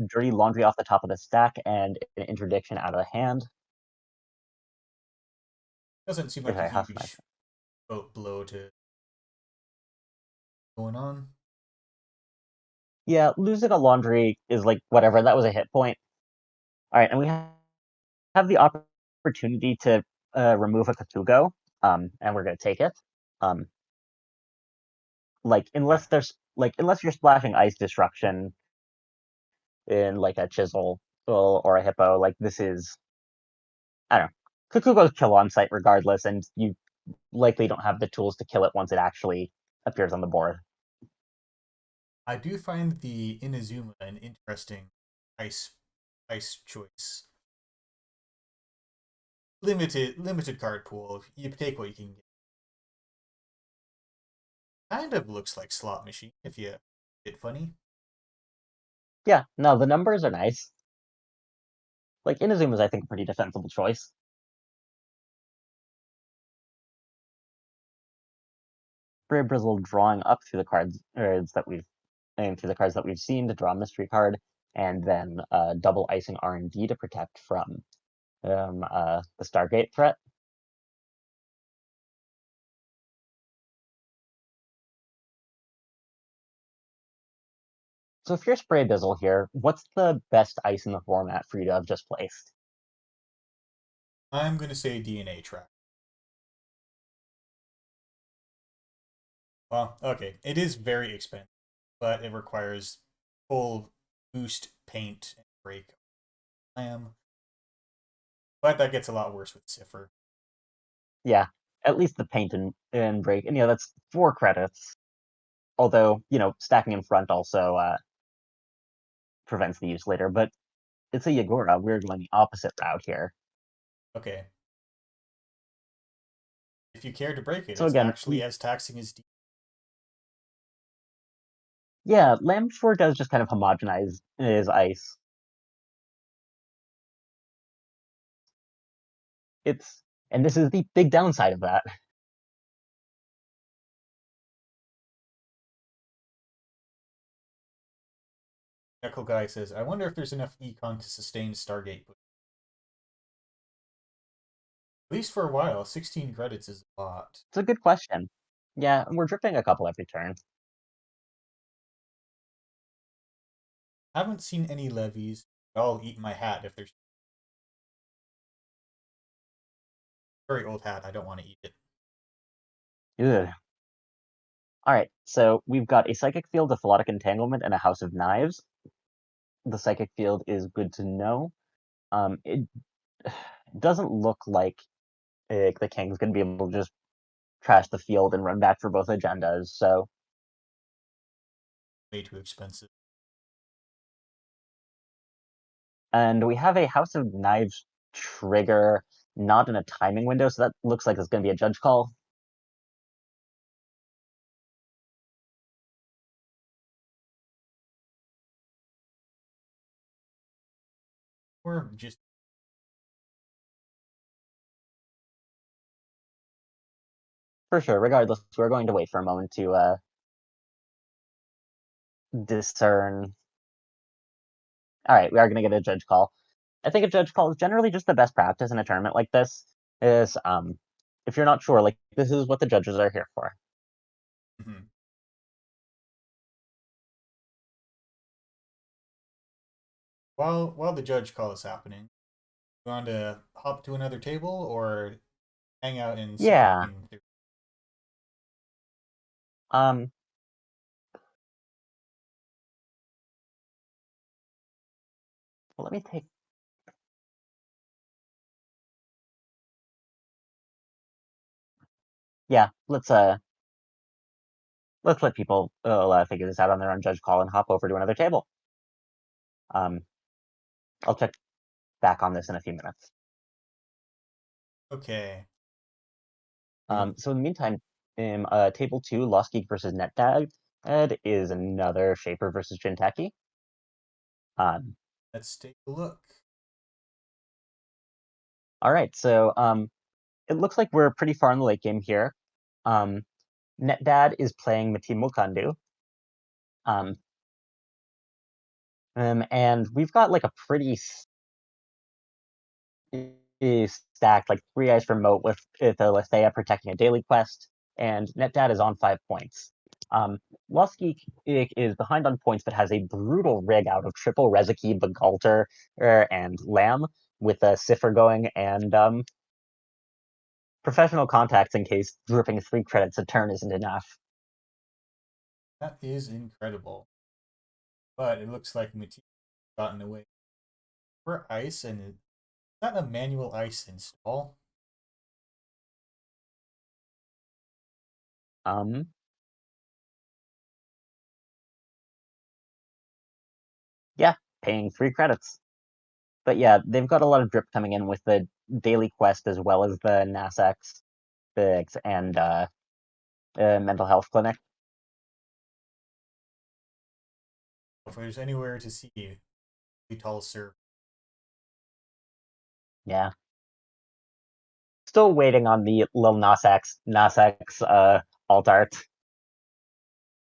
Dirty Laundry off the top of the stack and an interdiction out of the hand. doesn't seem like a Okay, House of Knives. huge blow to going on. Yeah, losing a Laundry is like whatever. That was a hit point. All right, and we have the opportunity to remove a Katugo, and we're gonna take it. Um, like Yeah, unless you're splashing Ice Destruction in like a Chisel or a Hippo, like this is I don't know. Kakugo's kill on site regardless, and you likely don't have the tools to kill it once it actually appears on the board. I do find the Inazuma an interesting ice ice choice. Limited card pool. You take what you can get. Kind of looks like slot machine if you get funny. Yeah, no, the numbers are nice. Like Inazuma is, I think, a pretty defensible choice. Brave Brizzle drawing up through the cards through the cards that we've seen to draw a mystery card, and then double icing R&D to protect from the Stargate threat. So if you're Spray Bizzle here, what's the best ice in the format for you to have just placed? I'm gonna say DNA track. Well, okay, it is very expensive, but it requires full boost, paint, and break. Lamb. But that gets a lot worse with Cipher. Yeah, at least the paint and break, and that's 4 credits. Although stacking in front also prevents the use later. But it's a Yagura. We're going the opposite route here. Okay. If you care to break it, So it's again, actually as taxing as yeah, Lamshore does just kind of homogenize his ice. And this is the big downside of that. Echo Guy says, I wonder if there's enough econ to sustain Stargate. At least for a while, 16 credits is a lot. It's a good question. Yeah, we're dripping a couple every turn. Haven't seen any levies. I'll eat my hat if there's very old hat. I don't want to eat it. Ugh. All right, so we've got a Psychic Field, a Philotic Entanglement, and a House of Knives. The Psychic Field is good to know. It doesn't look like the King's going to be able to just trash the field and run back for both agendas, so... Way too expensive. And we have a House of Knives trigger, not in a timing window, so that looks like it's going to be a judge call. Or just For sure. Regardless, we're going to wait for a moment to discern. All right, we are going to get a judge call. I think a judge call is generally just the best practice in a tournament like this. Is if you're not sure, like, this is what the judges are here for. mm-hmm. While the judge call is happening, you want to hop to another table or hang out and see Yeah. if Um. Well, let me take. Yeah, let's let people figure this out on their own judge call and hop over to another table. I'll check back on this in a few minutes. Okay. So in the meantime, table 2, Lost Geek versus NetDad is another Shaper versus Jinteki. Let's take a look. All right, so it looks like we're pretty far in the late game here. NetDad is playing Matimo Kandu. And we've got like a pretty stacked, like 3 eyes from Moat with a Lethea protecting a daily quest, and NetDad is on 5 points. Lost Geek is behind on points, but has a brutal rig out of triple Rezeki, Bagalter, and Lamb, with a Cipher going, and professional contacts in case dripping 3 credits a turn isn't enough. That is incredible. But it looks like Matisse gotten away. For ice, and is that a manual ice install? Um, yeah, paying 3 credits. But yeah, they've got a lot of drip coming in with the daily quest as well as the NASX and mental health clinic. If there's anywhere to see Vital serve. Yeah. Still waiting on the Lil Nas X alt art.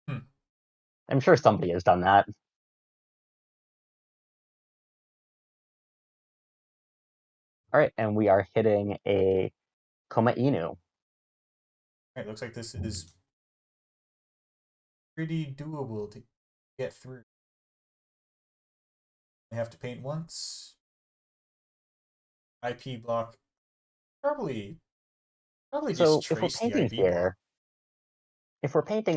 Hmm. I'm sure somebody has done that. All right, and we are hitting a Koma Inu. Right, looks like this is pretty doable to get through. I have to paint once. IP block. Probably just So if we're trace the painting IP block.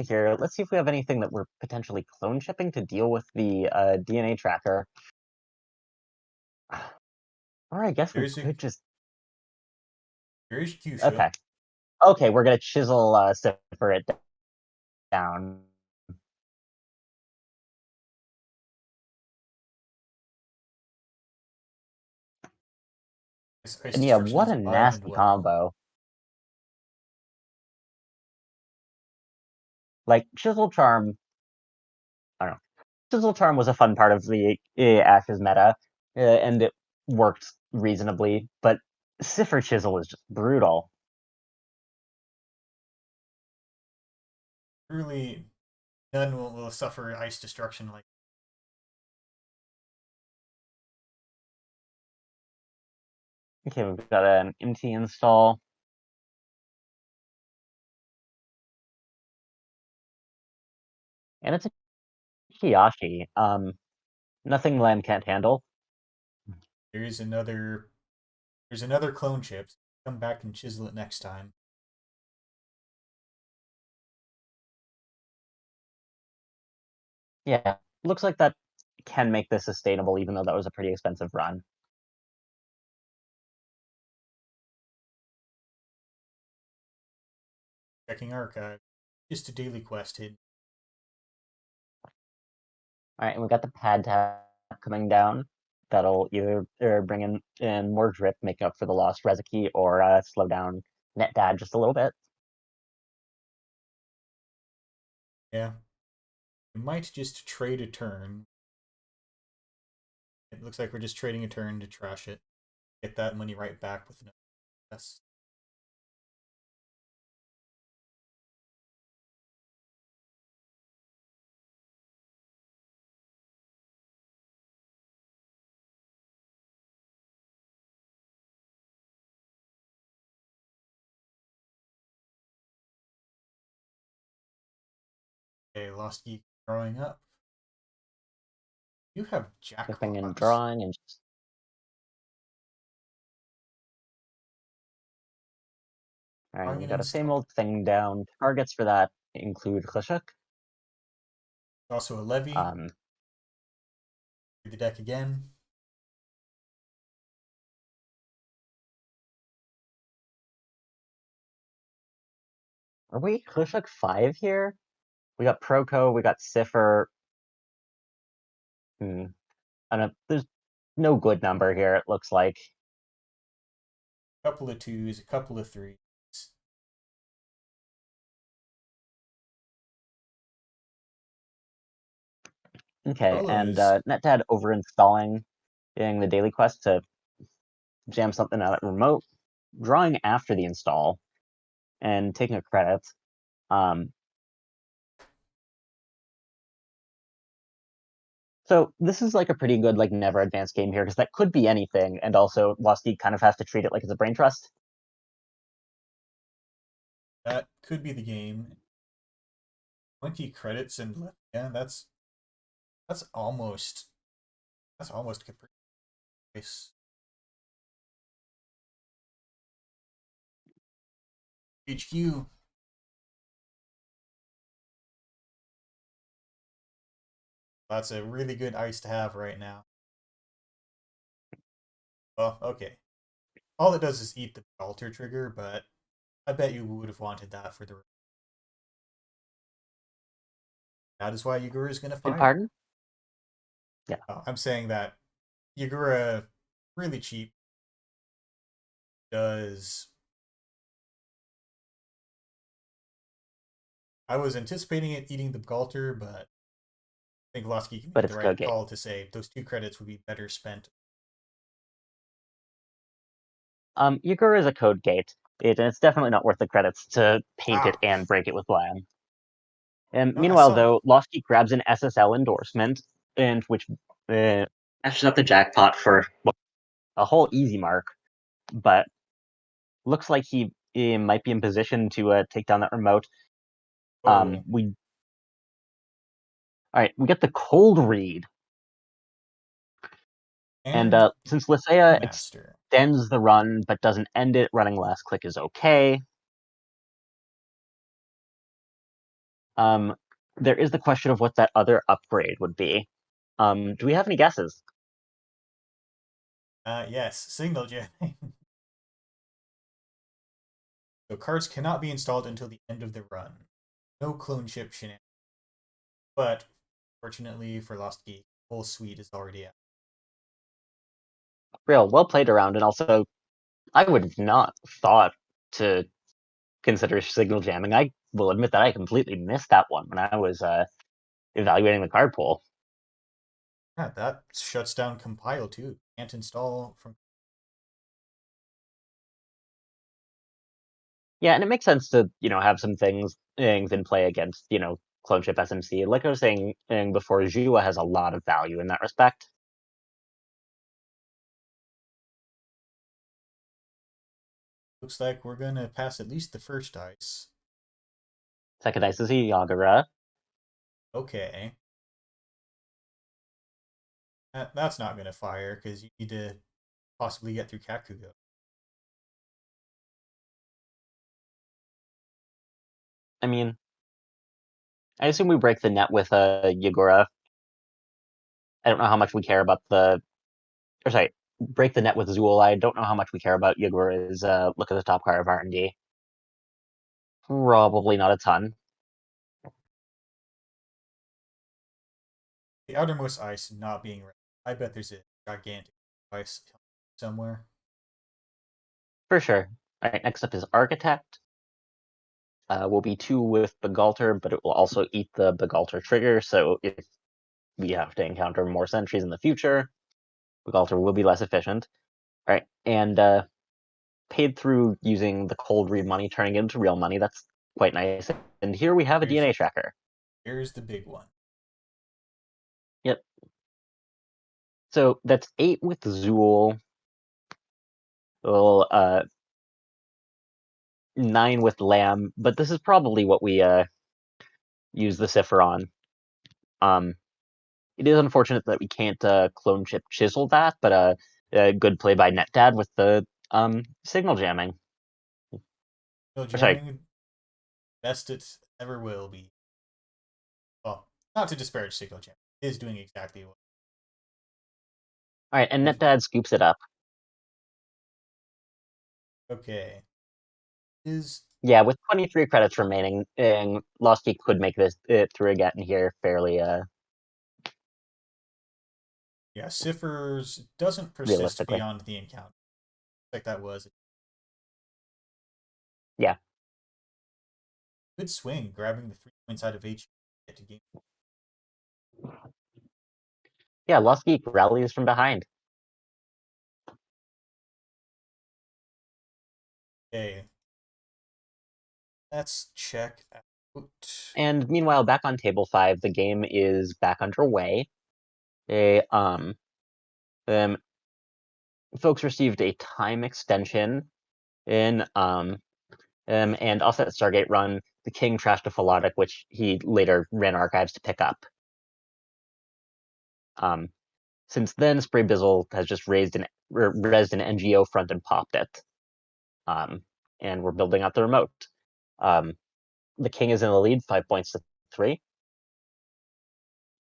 here, let's see if we have anything that we're potentially clone shipping to deal with the DNA tracker. Or I guess we There's could just... Fuchsia. Okay. Okay, we're gonna chisel Cipher it down. Ice And yeah, Destruction what is a alive and nasty well. combo. Like Chisel Charm, I don't know. Chisel Charm was a fun part of the Ashes meta, and it worked reasonably, but Cipher Chisel is just brutal. Truly, none will suffer ice destruction like. Okay, we've got an MT install. And it's a Kiyashi. Nothing Lamb can't handle. There's another clone chip. Come back and chisel it next time. Yeah, looks like that can make this sustainable, even though that was a pretty expensive run. Checking archive. Just a daily quest hidden. All right, and we got the pad tap coming down. That'll either bring in more drip, make up for the lost Rezuki, or slow down NetDad just a little bit. Yeah. We might just trade a turn. It looks like we're just trading a turn to trash it. Get that money right back with no less. Okay, Lost Geek growing up. You have Skipping and jackpot. drawing, and just all right, Drawing we and got a same old install. thing down. Targets for that include Khashuk. Also a levy. Um, The deck again. are we Khashuk 5 here? We got Proco, we got Cipher. Hmm. I don't know. There's no good number here, it looks like. A couple of twos, a couple of threes. Okay, and Solos. NetDad overinstalling getting the daily quest to jam something out at remote, drawing after the install, and taking a credit. Um, so this is like a pretty good like never advanced game here because that could be anything, and also Lusty kind of has to treat it like it's a brain trust. That could be the game. 20 credits and yeah, that's almost Caprice. HQ. That's a really good ice to have right now. Well, okay. All it does is eat the alter trigger, but I bet you would have wanted that for the. That is why Yagura is going to Big fire. pardon? Yeah. I'm saying that Yagura, really cheap, does. I was anticipating it eating the Galter, but I think Lasky can But make the it's right code game. call to say those 2 credits would be better spent. Yagura is a code gate. And it's definitely not worth the credits to paint it Ah, and break it with Blam. And no, I meanwhile, saw. though, Losky grabs an SSL endorsement, and which meshes up the jackpot for a whole easy mark. But looks like he might be in position to take down that remote. Oh, We all right. We get the cold read, and and since Lisea Master. extends the run but doesn't end it, running last click is okay. Um, there is the question of what that other upgrade would be. Do we have any guesses? Yes, signal jamming. So cards cannot be installed until the end of the run. No clone ship shenanigans. But fortunately for Lost Geek, the whole suite is already out. Real well played around, and also I would have not thought to consider signal jamming. I will admit that I completely missed that one when I was evaluating the card pool. Yeah, that shuts down compile too. Can't install from. Yeah, and it makes sense to have some things in play against clone ship SMC. Like I was saying before, Jua has a lot of value in that respect. Looks like we're gonna pass at least the first dice. Second dice is a Yagura. Okay. That's not gonna fire because you need to possibly get through Kakugo. I mean, I assume we break the net with a Yagura. I don't know how much we care about or sorry, break the net with Zool. I don't know how much we care about Yagura's look at the top card of R&D. Probably not a ton. The outermost ice not being ready. I bet there's a gigantic ice somewhere. For sure. All right, next up is Architect. Will be 2 with Begalter, but it will also eat the Begalter trigger, so if we have to encounter more sentries in the future, Begalter will be less efficient. All right, and paid through using the cold read money, turning it into real money. That's quite nice. And here we have a DNA tracker. Here's the big one. Yep. So that's 8 with Zool. Well, 9 with Lamb, but this is probably what we use the Cipher on. It is unfortunate that we can't clone chip chisel that, but good play by NetDad with the signal jamming. No Or, sorry. jamming, best it ever will be. Well, not to disparage Signal Jam. It is doing exactly what. All right, and NetDad scoops it up. Okay. Is Yeah, with 23 credits remaining, Lost Geek could make this through again here fairly yeah, Ciphers doesn't persist realistically. beyond the encounter. Like that was. Yeah. Good swing, grabbing the 3 points out of H. Get to game. Yeah, Lost Geek rallies from behind. Okay. Let's check out. And meanwhile, back on table 5, the game is back underway. They, folks received a time extension in and also at Stargate Run, the King trashed a Philotic, which he later ran archives to pick up. Since then, Spray Bizzle has just raised an NGO front and popped it. And we're building out the remote. The King is in the lead, 5 points to 3.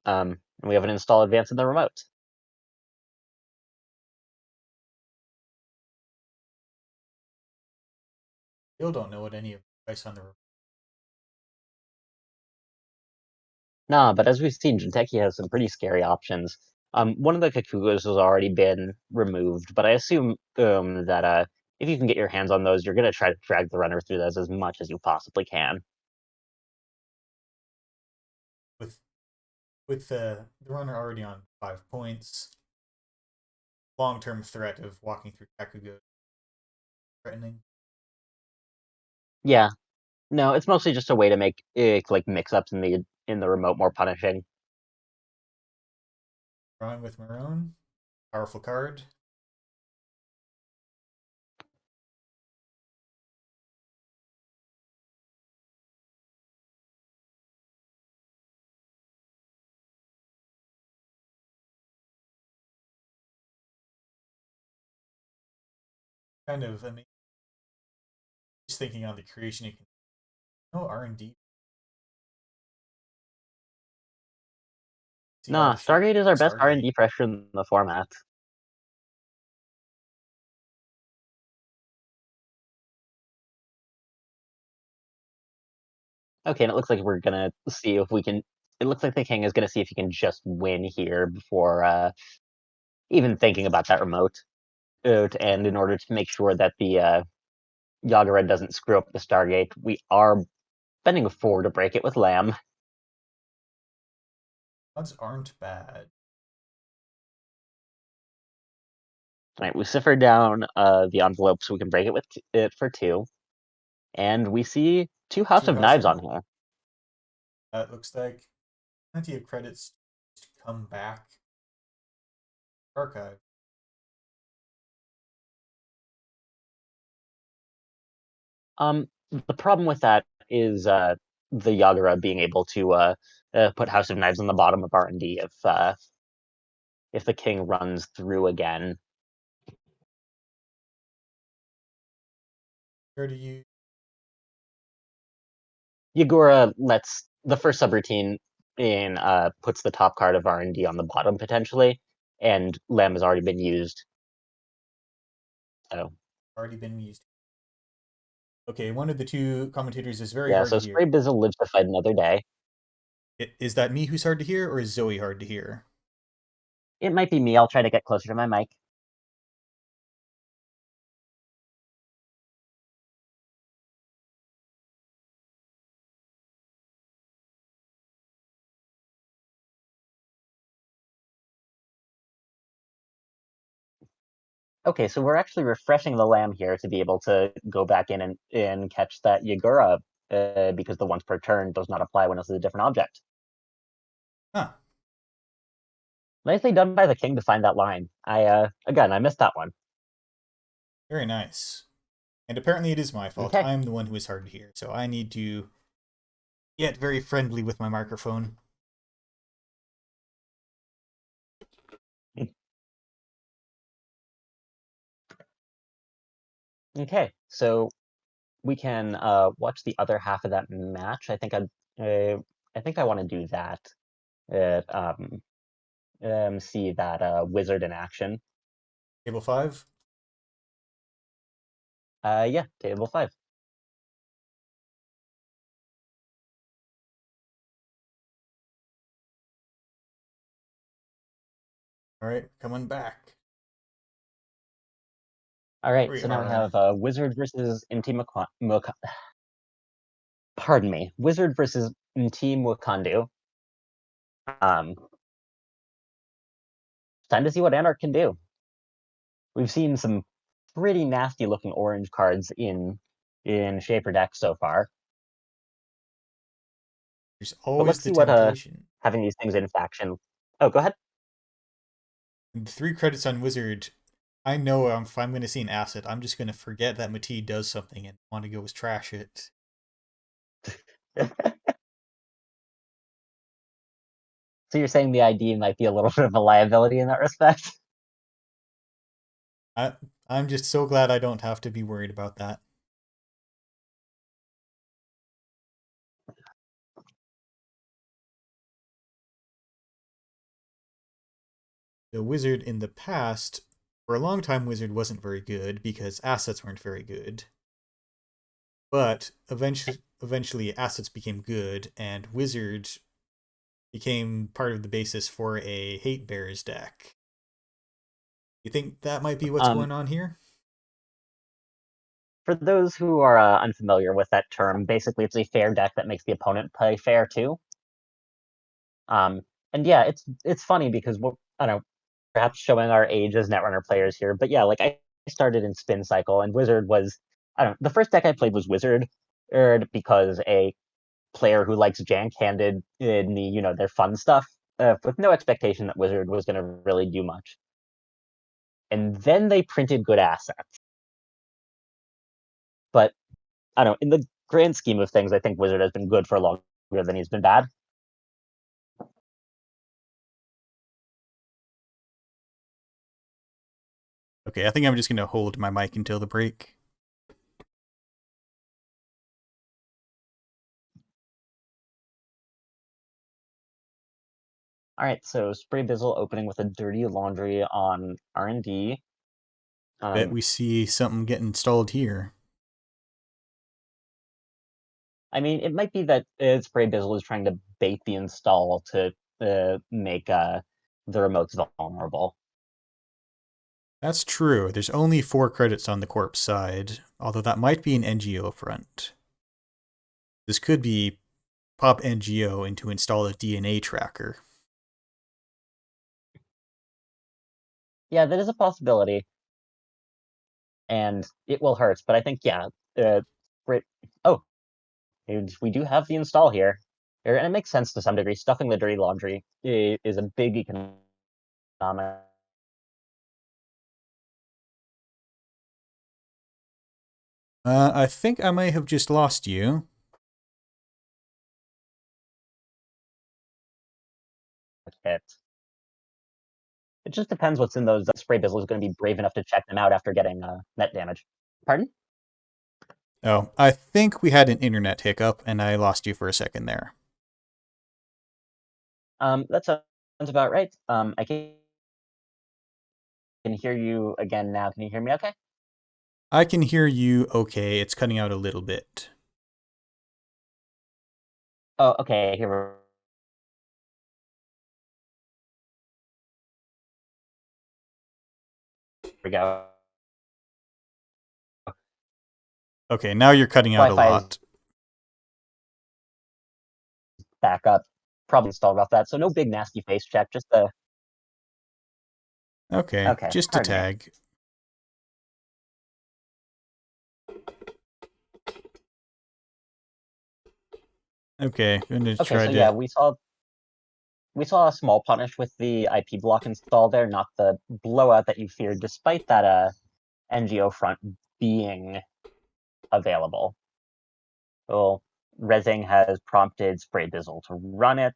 And we have an install advance in the remote. Still don't know what any of the dice on the. Nah, but as we've seen, Jinteki has some pretty scary options. One of the Kakugos has already been removed, but I assume that if you can get your hands on those, you're going to try to drag the runner through those as much as you possibly can. With the runner already on 5 points, long-term threat of walking through Kakugo threatening. Yeah, no, it's mostly just a way to make like mix-ups in the remote more punishing. Drawing with Marone, powerful card. Kind of amazing. Just thinking on the creation, you can no R&D. See Nah, Battleship Stargate is our best Stargate. R&D pressure in the format. Okay, and it looks like we're gonna see if we can. It looks like the king is gonna see if he can just win here before even thinking about that remote. And in order to make sure that the Yagura doesn't screw up the Stargate, we are spending a 4 to break it with Lamb. Odds aren't bad. Right, we cipher down the envelope so we can break it with it for 2, and we see 2 House Two of House Knives of on Knives. here. That looks like plenty of credits to come back. Archive. The problem with that is the Yagura being able to put House of Knives on the bottom of R&D if the king runs through again. Where do you? Yagura lets the first subroutine in puts the top card of R&D on the bottom potentially, and Lem has already been used. So Already been used. Okay, one of the two commentators is very yeah, hard so to hear. Spray Bizzle lives to fight another day. Is that me who's hard to hear, or is Zoe hard to hear? It might be me. I'll try to get closer to my mic. Okay, so we're actually refreshing the Lamb here to be able to go back in and catch that Yagura because the once per turn does not apply when it's a different object. Huh. Nicely done by the king to find that line. I missed that one. Very nice. And apparently it is my fault. Okay. I'm the one who is hard to hear, so I need to get very friendly with my microphone. Okay, so we can watch the other half of that match. I think I want to do that. Uh, See that wizard in action. Table 5. Yeah, table 5. Alright, coming back. All right, We so now we are have wizard versus pardon me, wizard versus Team Wakandu. Um, Time to see what Anarch can do. We've seen some pretty nasty looking orange cards in Shaper decks so far, there's but let's always the see what temptation. having these things in faction. Oh, go ahead. And 3 credits on Wizard. I know if I'm going to see an asset, I'm just going to forget that Mati does something and want to go as trash it. So you're saying the ID might be a little bit of a liability in that respect? I, I'm just so glad I don't have to be worried about that. The Wizard in the past, for a long time, Wizard wasn't very good because assets weren't very good. But eventually assets became good, and Wizard became part of the basis for a Hate Bears deck. You think that might be what's Um, going on here? for those who are unfamiliar with that term, basically it's a fair deck that makes the opponent play fair too. Um, and yeah, it's funny because I don't know, perhaps showing our age as Netrunner players here, but yeah, like I started in Spin Cycle, and Wizard was I don't know, the first deck I played was Wizard, because a player who likes jank handed in the their fun stuff with no expectation that Wizard was going to really do much, and then they printed good assets. But I don't know, in the grand scheme of things, I think Wizard has been good for longer than he's been bad. Okay, I think I'm just going to hold my mic until the break. All right, so Spray Bizzle opening with a Dirty Laundry on R&D. Bet we see something get installed here. I mean, it might be that Spray Bizzle is trying to bait the install to make the remotes vulnerable. That's true. There's only 4 credits on the corpse side, although that might be an NGO front. This could be pop NGO and to install a DNA tracker. Yeah, that is a possibility, and it will hurt. But I think, yeah, Spray. Oh, and we do have the install here, and it makes sense to some degree. Stuffing the dirty laundry is a big economic. I think I may have just lost you. Hit. It just depends what's in those. Spray Bizzle is going to be brave enough to check them out after getting net damage. Pardon? Oh, I think we had an internet hiccup and I lost you for a second there. That sounds about right. I can hear you again now. Can you hear me okay? I can hear you okay. It's cutting out a little bit. Oh, okay. Here we go. Okay, now you're cutting out a Wi-Fi is lot. back up. Probably installed off that. So no big nasty face check. Just a Okay, okay. just a Pardon me. tag. Okay, I'm gonna Okay, try so yeah, to. we saw a small punish with the IP block install there, not the blowout that you feared, despite that NGO front being available. Well, Resing has prompted Spray Bizzle to run it.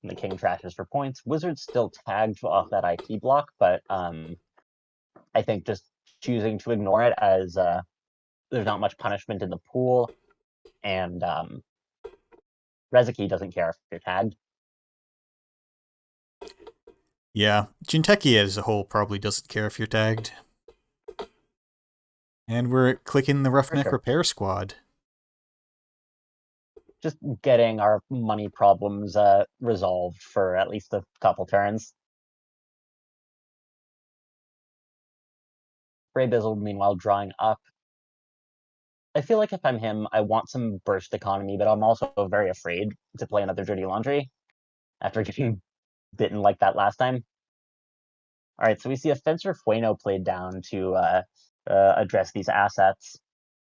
The king trashes for points. Wizard's still tagged off that IP block, but I think just choosing to ignore it as there's not much punishment in the pool, and Rezeki doesn't care if you're tagged. Yeah, Jinteki as a whole probably doesn't care if you're tagged. And we're clicking the For Roughneck sure. Repair Squad. Just getting our money problems resolved for at least a couple turns. Spray Bizzle, meanwhile, drawing up. I feel like if I'm him, I want some burst economy, but I'm also very afraid to play another Dirty Laundry after getting bitten like that last time. All right, so we see a Fencer Fueno played down to address these assets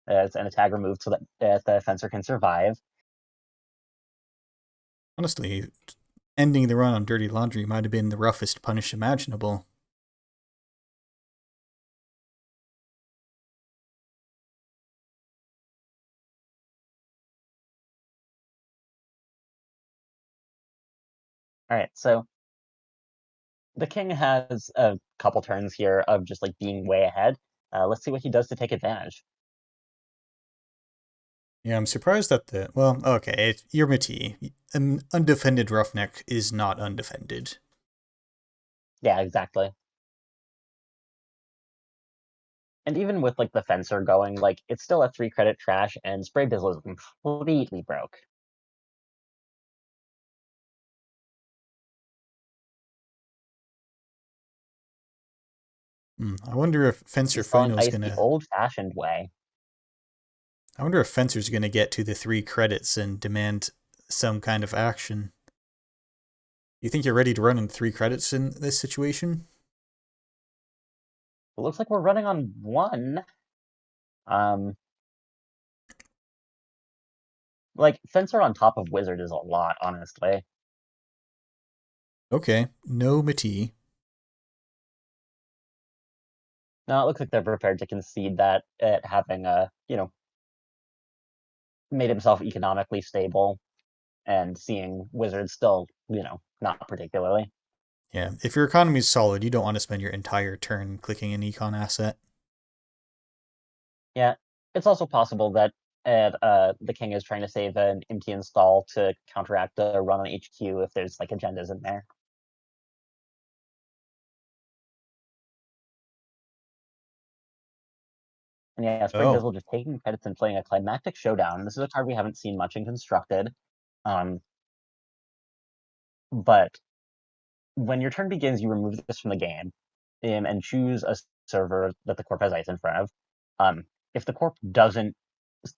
as an attack removed so that the Fencer can survive. Honestly, ending the run on Dirty Laundry might have been the roughest punish imaginable. All right, so the king has a couple turns here of just like being way ahead. Let's see what he does to take advantage. Yeah, I'm surprised that the. Well, okay, you're Mati. An undefended Roughneck is not undefended. Yeah, exactly. And even with like the Fencer going, like it's still a 3 credit trash, and Spray Bizzle is completely broke. I wonder if Fencer He's selling Fueno's ice the gonna. old-fashioned way. I wonder if Fencer's gonna get to the 3 credits and demand some kind of action. You think you're ready to run in 3 credits in this situation? It looks like we're running on 1. Um, like Fencer on top of Wizard is a lot, honestly. Okay, no Mati. Now it looks like they're prepared to concede that at having made himself economically stable and seeing Wizard still, not particularly. Yeah, if your economy is solid, you don't want to spend your entire turn clicking an econ asset. Yeah, it's also possible that the king is trying to save an empty install to counteract a run on HQ if there's like agendas in there. And yeah, Spray Oh, Bizzle just taking credits and playing a Climactic Showdown. This is a card we haven't seen much in Constructed. But when your turn begins, you remove this from the game and choose a server that the corp has ice in front of. If the corp doesn't,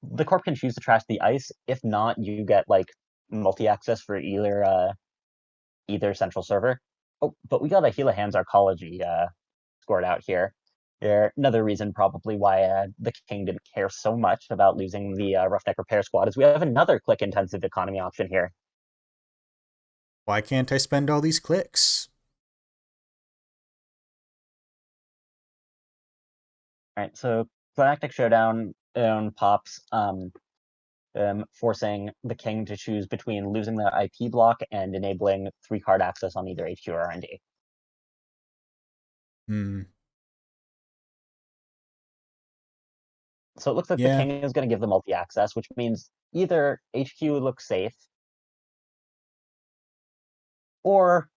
the corp can choose to trash the ice. If not, you get like multi-access for either central server. Oh, but we got a Gila Hands Arcology scored out here. Another reason probably why the king didn't care so much about losing the Roughneck Repair Squad is we have another click-intensive economy option here. why can't I spend all these clicks? All right, so Climactic Showdown pops, forcing the king to choose between losing the IP block and enabling 3-card access on either HQ or R&D. So it looks like the Yeah, king is going to give the multi-access, which means either HQ looks safe, or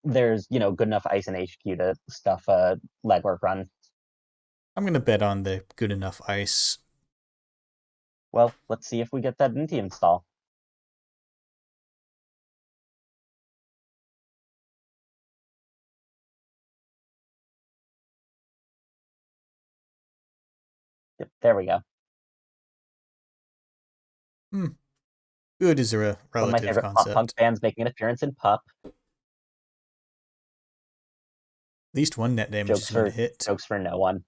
there's good enough ice in HQ to stuff a legwork run. I'm gonna bet on the good enough ice. Well, let's see if we get that Inti install. Yep, there we go. Good is a One of my relative favorite pop punk concept. bands making an appearance in Pup. At least one net damage is Jokes going to for hit. jokes for no one.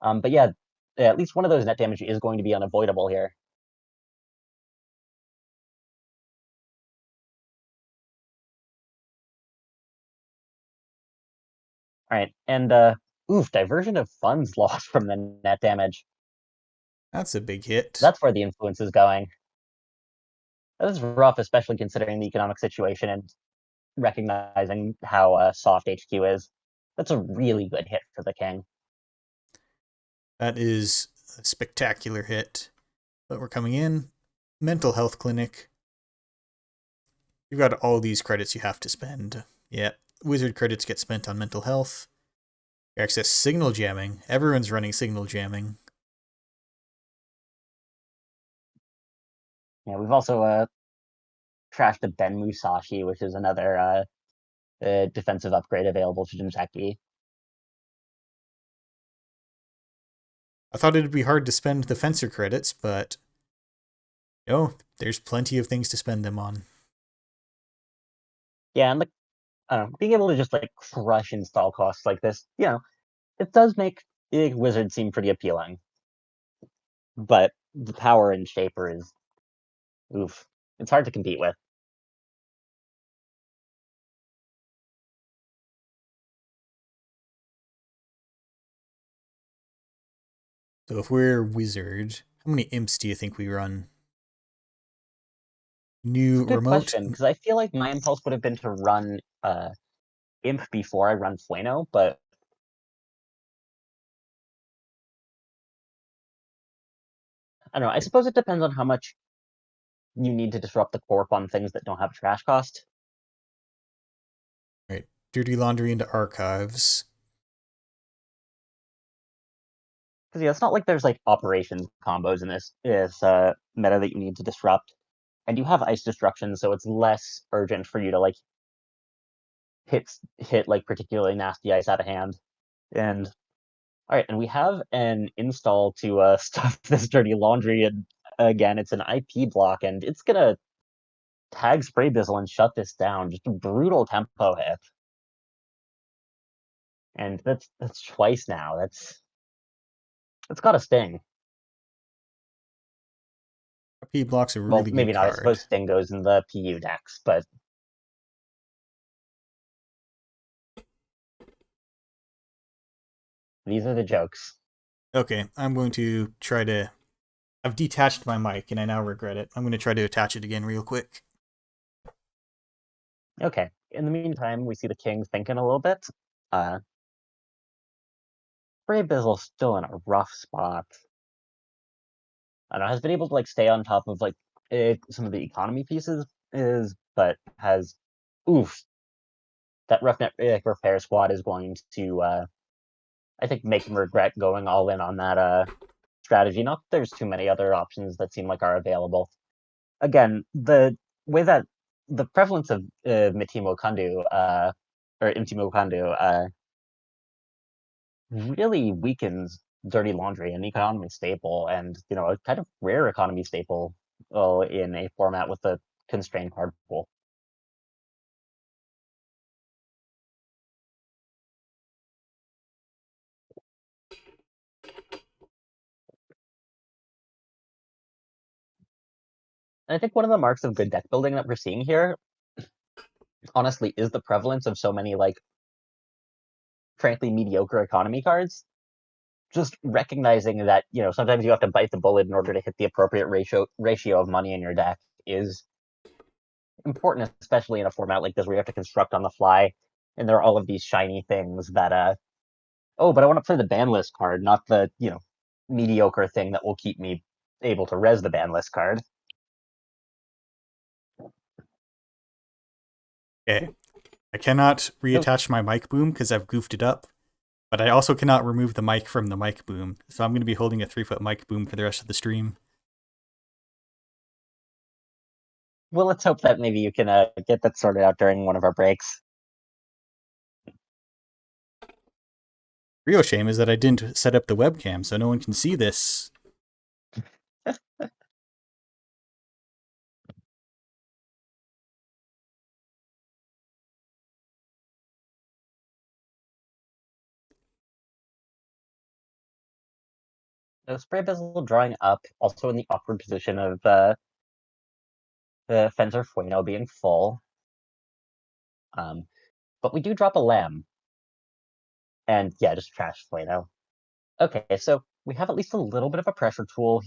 But yeah, at least one of those net damage is going to be unavoidable here. All right, and diversion of funds lost from the net damage. That's a big hit. That's where the influence is going. That is rough, especially considering the economic situation and recognizing how soft HQ is. That's a really good hit for the king. That is a spectacular hit. But we're coming in. Mental health clinic. You've got all these credits you have to spend. Yeah, wizard credits get spent on mental health. Access signal jamming. Everyone's running signal jamming. Yeah, we've also trashed a Ben Musashi, which is another defensive upgrade available to Jimseki. I thought it'd be hard to spend the fencer credits, but no, there's plenty of things to spend them on. Yeah, and being able to just like crush install costs like this, it does make Wizard seem pretty appealing. But the power in Shaper is oof. It's hard to compete with. So if we're wizard, how many imps do you think we run? It's New a good remote? question, because I feel like my impulse would have been to run Imp before I run Fueno, but I don't know. I suppose it depends on how much you need to disrupt the corp on things that don't have a trash cost. Right. Dirty laundry into archives. Because it's not like there's like operations combos in this meta that you need to disrupt, and you have ice destruction, so it's less urgent for you to like hit like particularly nasty ice out of hand. And all right, and we have an install to stuff this dirty laundry, and again, it's an IP block, and it's gonna tag Spray Bizzle and shut this down. Just a brutal tempo hit, and that's twice now. That's got to sting. P block's a Well, really good maybe not. I card. suppose sting goes in the PU decks, but these are the jokes. Okay, I'm going to try to. I've detached my mic and I now regret it. I'm going to try to attach it again real quick. Okay. In the meantime, we see the king thinking a little bit. Spray Bizzle's still in a rough spot. I don't know, has been able to like stay on top of like some of the economy pieces but has oof, that roughneck repair squad is going to I think make him regret going all in on that strategy. Not that there's too many other options that seem like are available. Again, the way that the prevalence of Mitimo Kandu or Intimo Kandu really weakens dirty laundry, an economy staple, and a kind of rare economy staple in a format with a constrained card pool. And I think one of the marks of good deck building that we're seeing here, honestly, is the prevalence of so many like frankly mediocre economy cards. Just recognizing that sometimes you have to bite the bullet in order to hit the appropriate ratio of money in your deck is important, especially in a format like this where you have to construct on the fly, and there are all of these shiny things that oh, but I want to play the ban list card, not the mediocre thing that will keep me able to res the ban list card. Okay. I cannot So, reattach my mic boom because I've goofed it up, but I also cannot remove the mic from the mic boom. So I'm going to be holding a 3-foot mic boom for the rest of the stream. well, let's hope that maybe you can get that sorted out during one of our breaks. Real shame is that I didn't set up the webcam so no one can see this. So Spray Bizzle drawing up, also in the awkward position of the Fencer Fueno being full. But we do drop a Lamb. And yeah, just trash Fueno. Okay, so we have at least a little bit of a pressure tool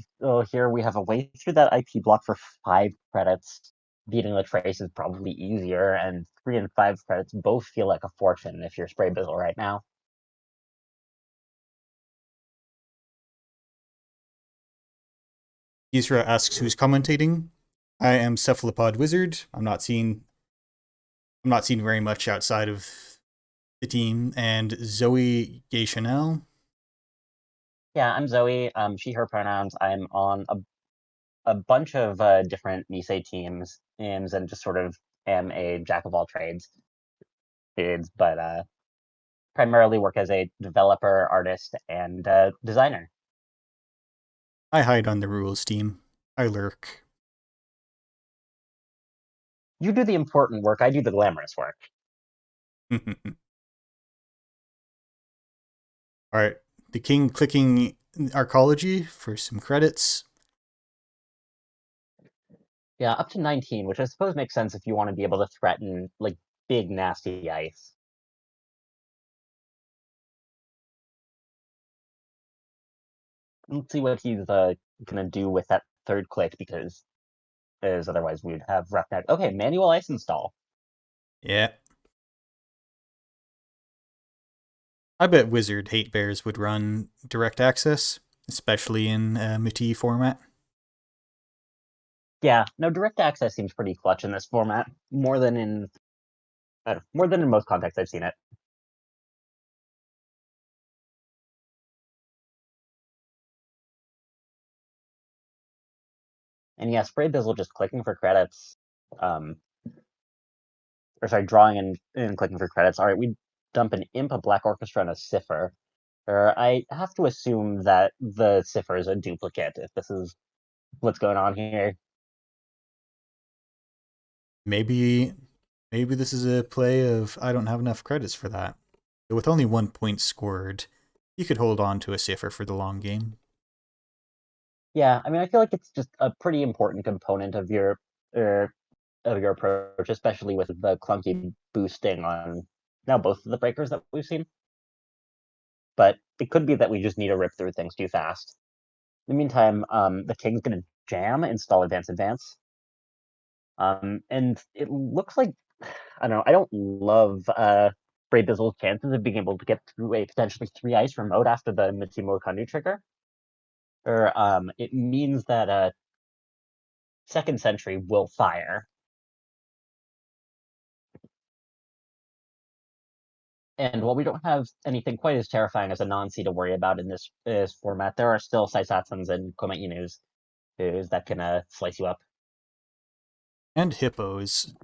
here. We have a way through that IP block for 5 credits. Beating the trace is probably easier, and 3 and 5 credits both feel like a fortune if you're Spray Bizzle right now. Isra asks who's commentating. I am Cephalopod Wizard. I'm not seen very much outside of the team, and Zoe Gay Chanel. Yeah, I'm Zoe. She, her pronouns. I'm on a bunch of different Nisei teams, and just sort of am a jack of all trades, but primarily work as a developer, artist, and designer. I hide on the rules team. I lurk. You do the important work. I do the glamorous work. All right, the king clicking Arcology for some credits. Yeah, up to 19, which I suppose makes sense if you want to be able to threaten like big nasty ice. Let's see what he's gonna do with that third click, because as otherwise we'd have roughneck. Okay, manual ice install. Yeah. I bet Wizard Hate Bears would run direct access, especially in Muti format. Yeah, no, direct access seems pretty clutch in this format, more than in most contexts I've seen it. And yeah, Spray Bizzle just clicking for credits. Or sorry, drawing and clicking for credits. All right, we dump an Imp, a Black Orchestra, and a Cipher. Or I have to assume that the Cipher is a duplicate if this is what's going on here. Maybe this is a play of I don't have enough credits for that. But with only 1 point scored, you could hold on to a Cipher for the long game. Yeah, I mean, I feel like it's just a pretty important component er, of your approach, especially with the clunky boosting on now both of the breakers that we've seen. But it could be that we just need to rip through things too fast. In the meantime, the king's gonna jam, install advance advance. And it looks like I don't know. I don't love Brave Bizzle's chances of being able to get through a potentially 3 ice remote after the Mitsimo Kandu trigger. Or it means that Second Century will fire. And while we don't have anything quite as terrifying as a non-C to worry about in this format, there are still Saisatsans and Komet Inus that can slice you up. And hippos,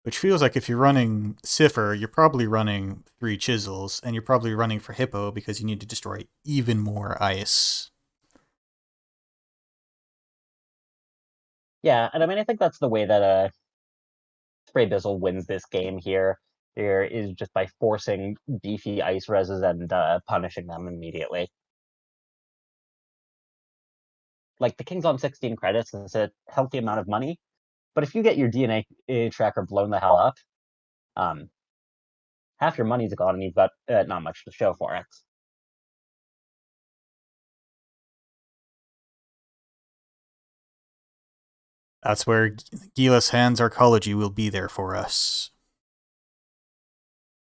which feels like if you're running Cipher, you're probably running 3 chisels, and you're probably running for hippo because you need to destroy even more ice. Yeah, and I mean I think that's the way that Spray Bizzle wins this game here. Here is just by forcing beefy ice reses and punishing them immediately. Like the King's on 16 credits is a healthy amount of money, but if you get your DNA tracker blown the hell up, um, half your money's gone and you've got not much to show for it. That's where Gila's Hand's Arcology will be there for us.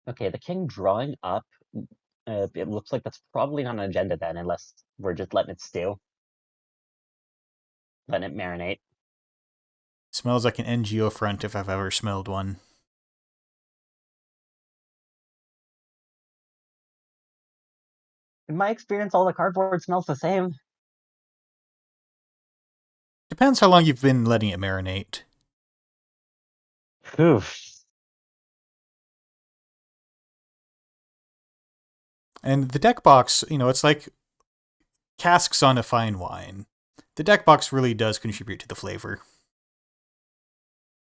Okay, the King drawing up. It looks like that's probably not an agenda then, unless we're just letting it stew, letting it marinate. Smells like an NGO front if I've ever smelled one. In my experience, all the cardboard smells the same. Depends how long you've been letting it marinate. Oof. And the deck box, it's like casks on a fine wine. The deck box really does contribute to the flavor.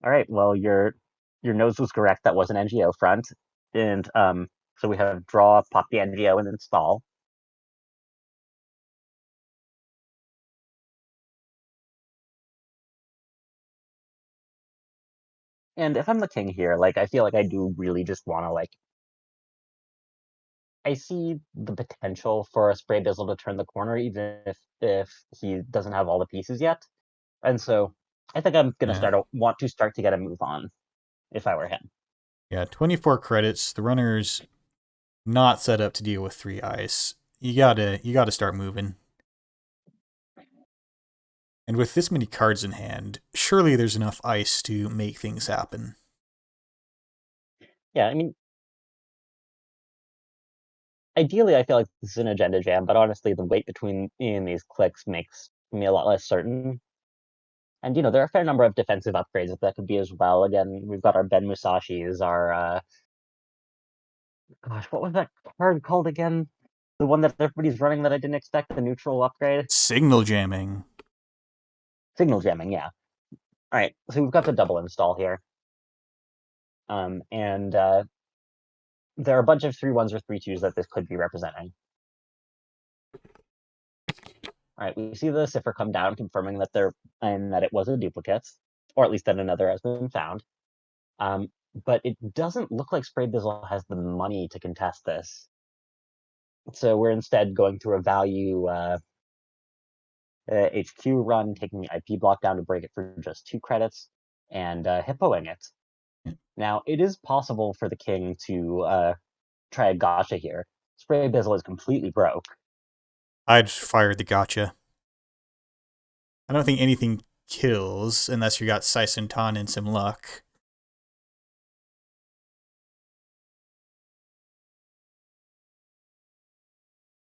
All right. Well, your nose was correct. That was an NGO front, and so we have draw, pop the NGO, and install. And if I'm the king here, like I feel like I do really just want to like. I see the potential for a Spray Bizzle to turn the corner, even if he doesn't have all the pieces yet. And so I think I'm gonna Yeah. want to start to get a move on if I were him. Yeah, 24 credits. The runner's not set up to deal with 3 ice. You gotta start moving. And with this many cards in hand, surely there's enough ice to make things happen. Yeah, I mean, ideally, I feel like this is an agenda jam, but honestly, the wait between in these clicks makes me a lot less certain. And there are a fair number of defensive upgrades that could be as well. Again, we've got our Ben Musashi's, our gosh, what was that card called again? The one that everybody's running that I didn't expect, the neutral upgrade. Signal jamming. Signal jamming, yeah. All right, so we've got the double install here. And there are a bunch of 3-1s or 3-2s that this could be representing. All right, we see the cipher come down, confirming that it was a duplicate, or at least that another has been found. But it doesn't look like Spray Bizzle has the money to contest this. So we're instead going through a value HQ run, taking the IP block down to break it for just 2 credits, and hippoing it. Now, it is possible for the king to try a gotcha here. Spray Bizzle is completely broke. I'd fire the gotcha. I don't think anything kills unless you got Saisentan and some luck.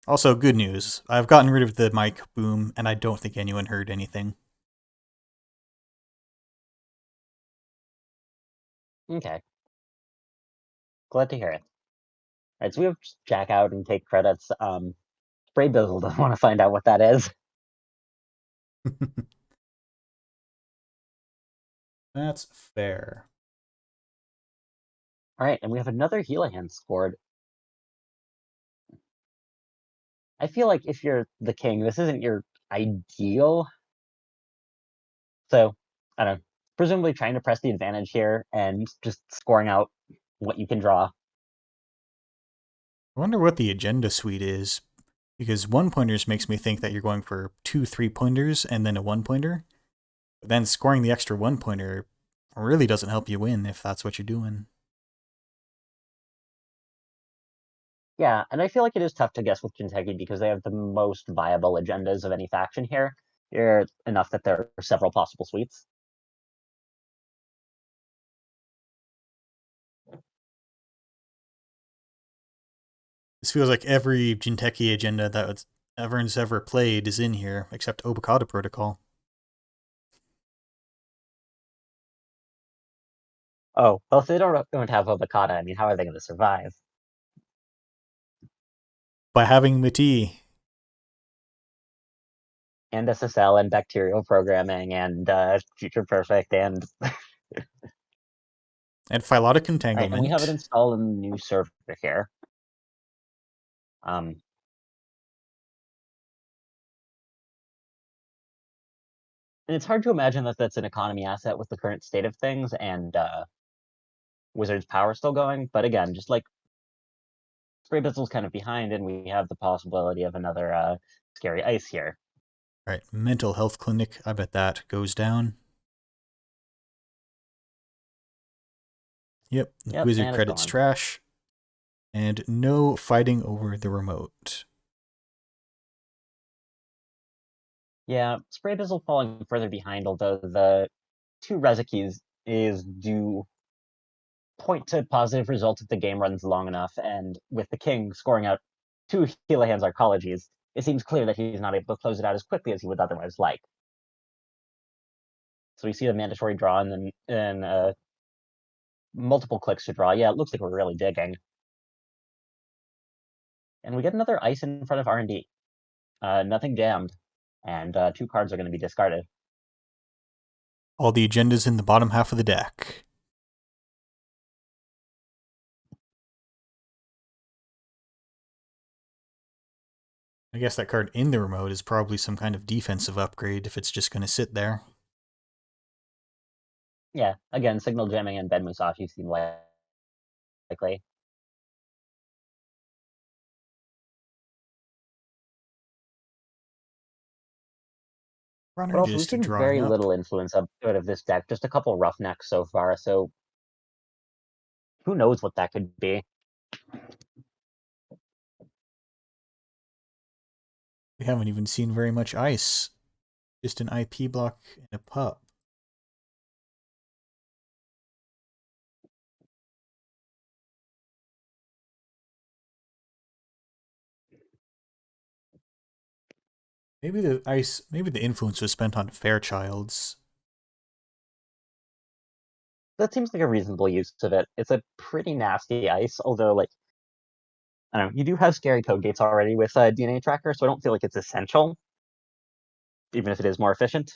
Also, good news. I've gotten rid of the mic boom, and I don't think anyone heard anything. Okay, glad to hear it. All right, so we have Jack out and take credits. Spray Bizzle doesn't want to find out what that is. That's fair. All right, and we have another Helahan scored. I feel like if you're the king, this isn't your ideal. So, I don't know. Presumably trying to press the advantage here and just scoring out what you can draw. I wonder what the agenda suite is, because 1-pointers makes me think that you're going for 2 3-pointers and then a 1-pointer. But then scoring the extra 1-pointer really doesn't help you win if that's what you're doing. Yeah, and I feel like it is tough to guess with Kentucky because they have the most viable agendas of any faction here. Here enough that there are several possible suites. This feels like every Jinteki agenda that everyone's ever played is in here, except Obokata Protocol. Oh, well, if they don't have Obokata, I mean, how are they going to survive? By having Mati. And SSL and bacterial programming and Future Perfect and And Phylotic right, and we have it Entanglement. installed in the new server here. Um, and it's hard to imagine that that's an economy asset with the current state of things and Wizard's power still going. But again, just like Spray Bizzle's kind of behind, and we have the possibility of another scary ice here. Right, Mental Health Clinic. I bet that goes down. Yep, Yep, Wizard and it's credits gone. trash. And no fighting over the remote. Yeah, Spray Bizzle falling further behind, although the two Rezekis do point to positive results if the game runs long enough, and with the King scoring out two Helahan's Arcologies, it seems clear that he's not able to close it out as quickly as he would otherwise like. So we see the mandatory draw and then multiple clicks to draw. Yeah, it looks like we're really digging. And we get another ice in front of R&D. Nothing jammed, and two cards are going to be discarded. All the agendas in the bottom half of the deck. I guess that card in the remote is probably some kind of defensive upgrade if it's just going to sit there. Yeah, again, signal jamming and Ben Musashi seem likely. Runner But also, we've just seen drawing very up. little influence out of this deck. Just a couple roughnecks so far, so who knows what that could be. We haven't even seen very much ice. Just an IP block and a pup. Maybe the influence was spent on Fairchild's. That seems like a reasonable use of it. It's a pretty nasty ice, although, like, I don't know, you do have scary code gates already with DNA Tracker, so I don't feel like it's essential, even if it is more efficient.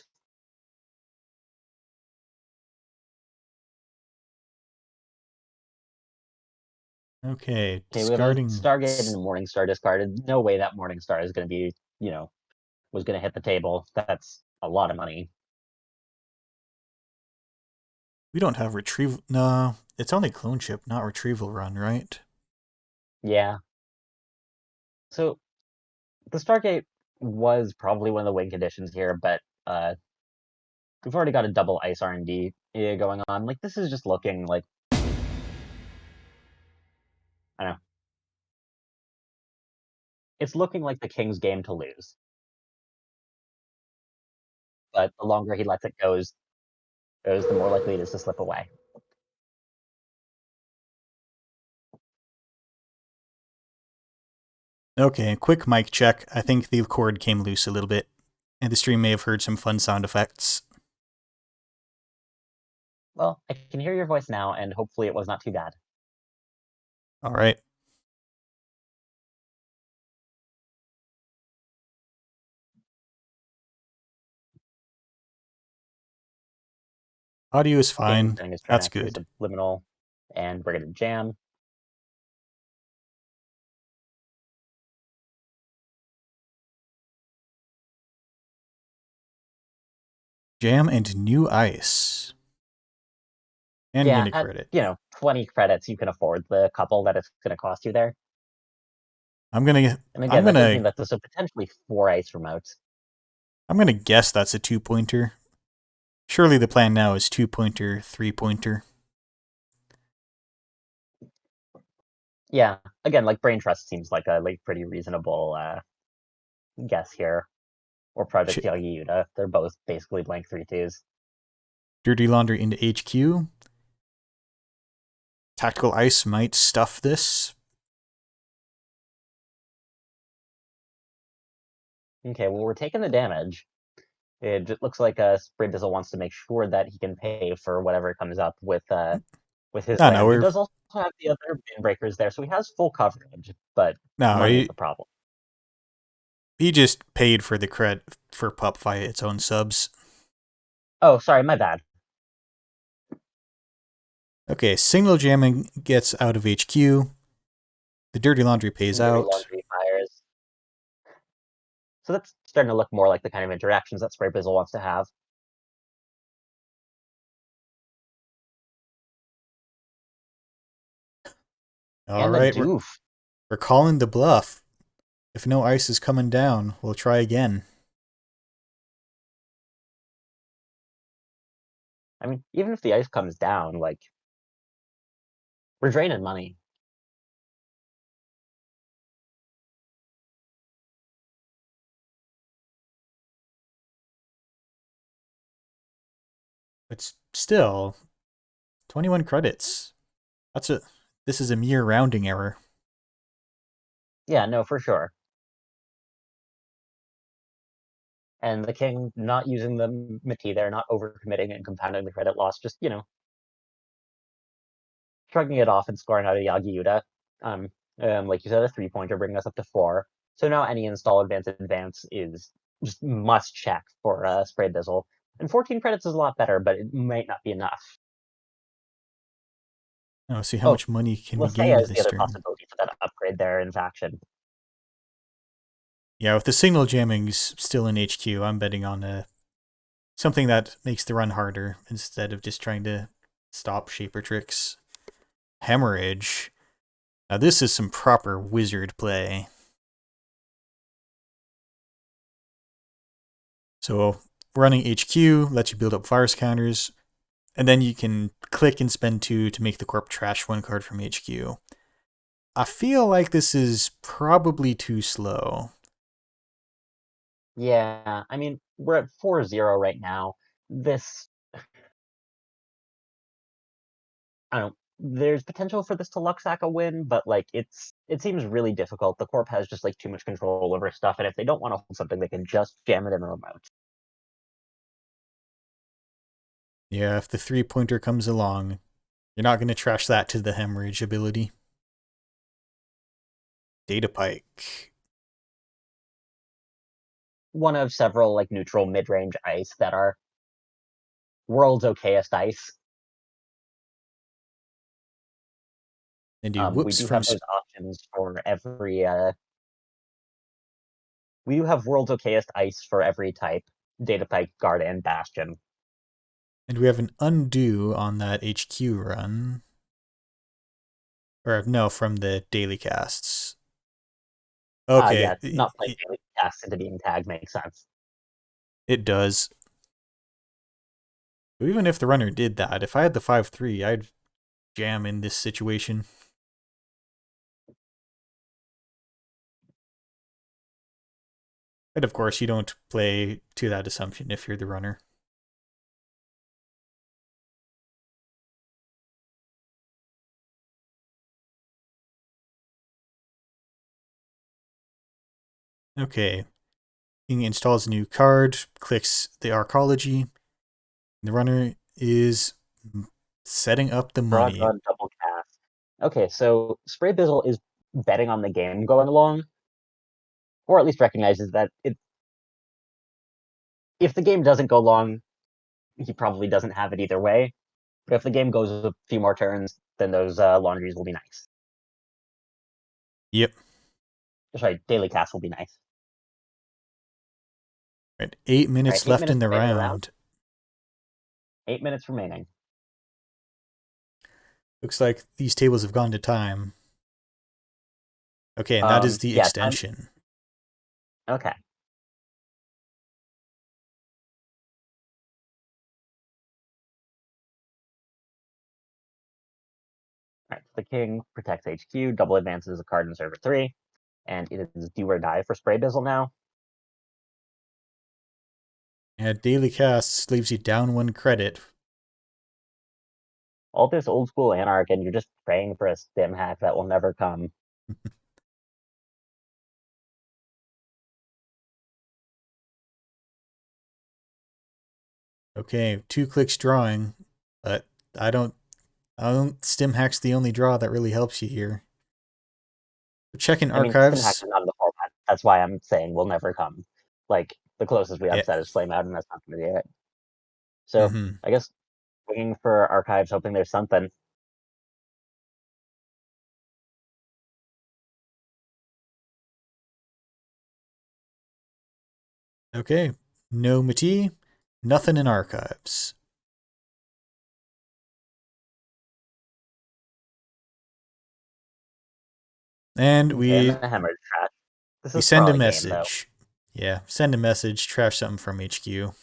Okay, Okay, we have a discarding. Stargate and a Morningstar discarded. No way that Morningstar is going to be, was going to hit the table. That's a lot of money. We don't have retrieval. No, it's only clone chip, not retrieval run, right? Yeah. So the Stargate was probably one of the win conditions here, but we've already got a double ice R&D going on. Like, this is just looking like, I don't know, it's looking like the King's game to lose. But the longer he lets it goes, the more likely it is to slip away. Okay, quick mic check. I think the cord came loose a little bit, and the stream may have heard some fun sound effects. Well, I can hear your voice now, and hopefully it was not too bad. All right. Audio is King fine. doing his turn That's after good. Subliminal, and we're going to jam. Jam and new ice. And Yeah, Mini at, credit. 20 credits, you can afford the couple that it's going to cost you there. I'm gonna And I'm again, that does gonna mean that there's a potentially 4 ice remotes. I'm gonna guess that's a 2-pointer. Surely the plan now is 2-pointer, 3-pointer. Yeah, again, like Brain Trust seems like a pretty reasonable guess here. Or Project Yagi-Yuta. They're both basically blank 3/2s. Dirty Laundry into HQ. Tactical Ice might stuff this. Okay, well, we're taking the damage. It just looks like Spray Bizzle wants to make sure that he can pay for whatever comes up with his No, no, land. He we're does also have the other windbreakers there, so he has full coverage, but no. money is the problem. He just paid for the cred for Pup via its own subs. Oh, sorry, my bad. Okay, signal jamming gets out of HQ. The dirty laundry pays Dirty out. Laundry fires. So that's starting to look more like the kind of interactions that Spray Bizzle wants to have. All And the right, doof. we're calling the bluff. If no ice is coming down, we'll try again. I mean, even if the ice comes down, like, we're draining money. But still, 21 credits. This is a mere rounding error. Yeah, no, for sure. And the king not using the Mati there, not overcommitting and compounding the credit loss, just, shrugging it off and scoring out a Yagi like you said, a 3-pointer, bringing us up to 4. So now any install advance is just must check for Spray Bizzle. And 14 credits is a lot better, but it might not be enough. Now, see how Oh, much money can be Lethea gained is the this other turn. possibility for that upgrade there in faction. Yeah, with the signal jammings still in HQ, I'm betting on something that makes the run harder instead of just trying to stop Shaper Tricks. Hemorrhage. Now this is some proper wizard play. So running HQ lets you build up virus counters, and then you can click and spend 2 to make the corp trash 1 card from HQ. I feel like this is probably too slow. Yeah, I mean, we're at 4-0 right now. I don't there's potential for this to Luxac a win, but like it seems really difficult. The Corp has just like too much control over stuff, and if they don't want to hold something, they can just jam it in a remote. Yeah, if the 3-pointer comes along, you're not going to trash that to the hemorrhage ability. Data Pike. One of several like neutral mid-range ice that are world's okayest ice. And do We whoops do from... have those options for every. We do have world's okayest ice for every type: Data Pike, Guard, and Bastion. And we have an undo on that HQ run. Or no, from the daily casts. Okay, Yeah, not playing daily casts into being tagged makes sense. it does. Even if the runner did that, if I had the 5-3, I'd jam in this situation. And of course, you don't play to that assumption if you're the runner. Okay. King installs a new card, clicks the Arcology. The runner is setting up the Broad money. run double cast. Okay, so Spray Bizzle is betting on the game going along, or at least recognizes that if the game doesn't go long, he probably doesn't have it either way. But if the game goes a few more turns, then those laundries will be nice. Yep. Sorry, daily cast will be nice. Right. 8 All right, minutes 8 left in minutes the remaining around. round. 8 minutes remaining. Looks like these tables have gone to time. Okay, and that is the Yeah, time. extension. Okay. All right, the king protects HQ, double advances a card in server 3, and it is do or die for Spray Bizzle now. And daily casts leaves you down 1 credit. All this old school Anarch, and you're just praying for a stim hack that will never come. Okay, 2 clicks drawing, but I don't. Stim hack's the only draw that really helps you here. Checking I mean, Stim Hack archives. is not in the format. That's why I'm saying we'll never come. Like, the closest we Yeah. upset is Flame Out, and that's not going to be it. So, Mm-hmm. I guess looking for archives, hoping there's something. Okay. No Mati. Nothing in archives. And Okay, and we the Hemorrhage Trash. This we is send a probably game, though. message. Yeah, send a message. Trash something from HQ.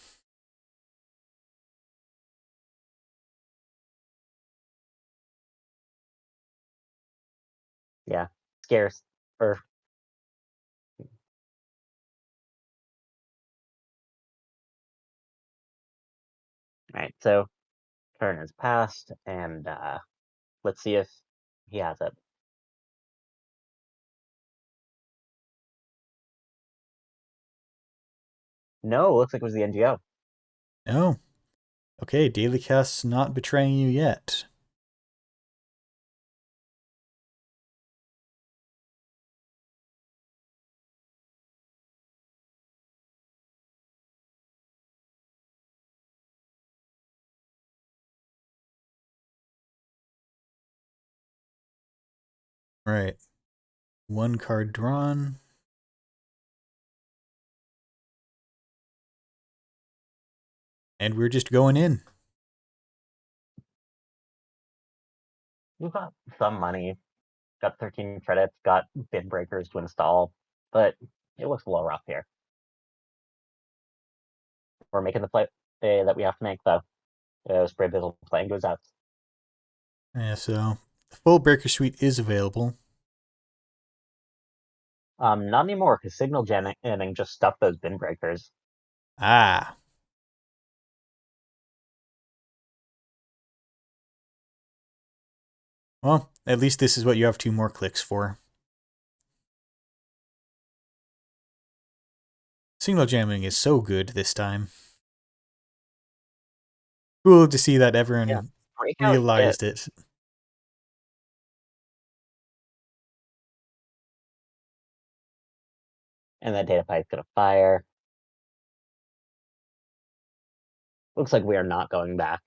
Yeah, scarce. Or, right, so turn is passed, and let's see if he has it. No, looks like it was the NGO. No. Okay, Dailycast's not betraying you yet. Right. 1 card drawn. And we're just going in. We've got some money, got 13 credits, got bid breakers to install, but it looks a little rough here. We're making the play that we have to make, though. Spray Bizzle playing goes out. Yeah, so the full breaker suite is available. Not anymore, because Signal Jamming just stuffed those bin breakers. Ah. Well, at least this is what you have 2 more clicks for. Signal jamming is so good this time. Cool to see that Yeah, everyone breakout hit, realized it. and that data pipe's gonna fire. Looks like we are not going back.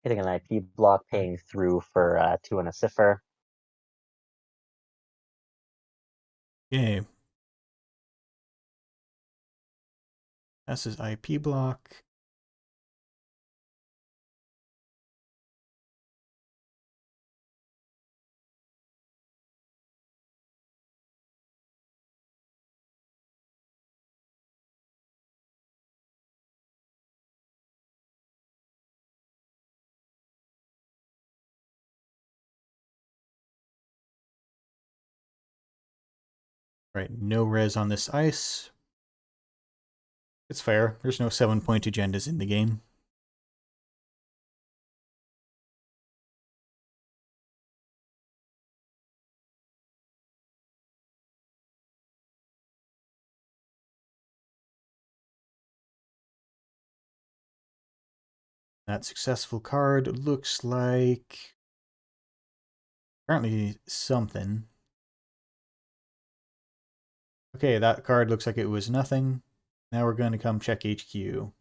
Hitting an IP block, paying through for 2 and a cipher. Okay. That's his IP block. Right, no res on this ice. It's fair. There's no 7-point agendas in the game. That successful card looks like apparently something. Okay, that card looks like it was nothing. Now we're going to come check HQ.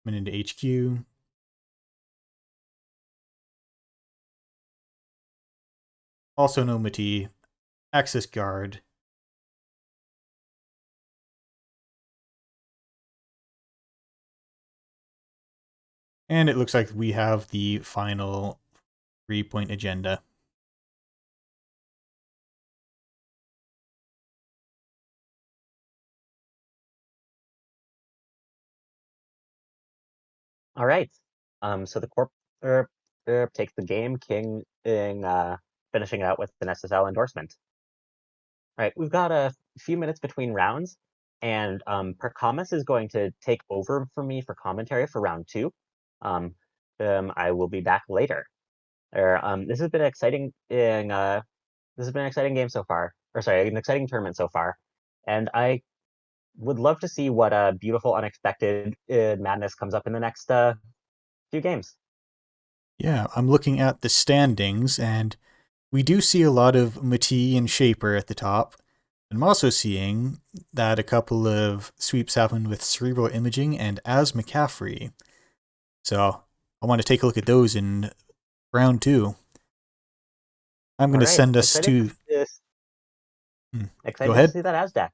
Went into HQ. Also no Mati. Access guard. And it looks like we have the final 3-point agenda. All right. So the Corp takes the game, King finishing out with an SSL endorsement. All right, we've got a few minutes between rounds, and Perkamas is going to take over for me for commentary for round two. I will be back later. This has been exciting. This has been an exciting game so far, or sorry, an exciting tournament so far, and I would love to see what beautiful, unexpected madness comes up in the next few games. Yeah, I'm looking at the standings, and we do see a lot of Matee and Shaper at the top. I'm also seeing that a couple of sweeps happened with Cerebral Imaging and As McCaffrey. So I want to take a look at those in round two. I'm going All to right, send us excited to to. see this. Go Excited to ahead. see that as deck.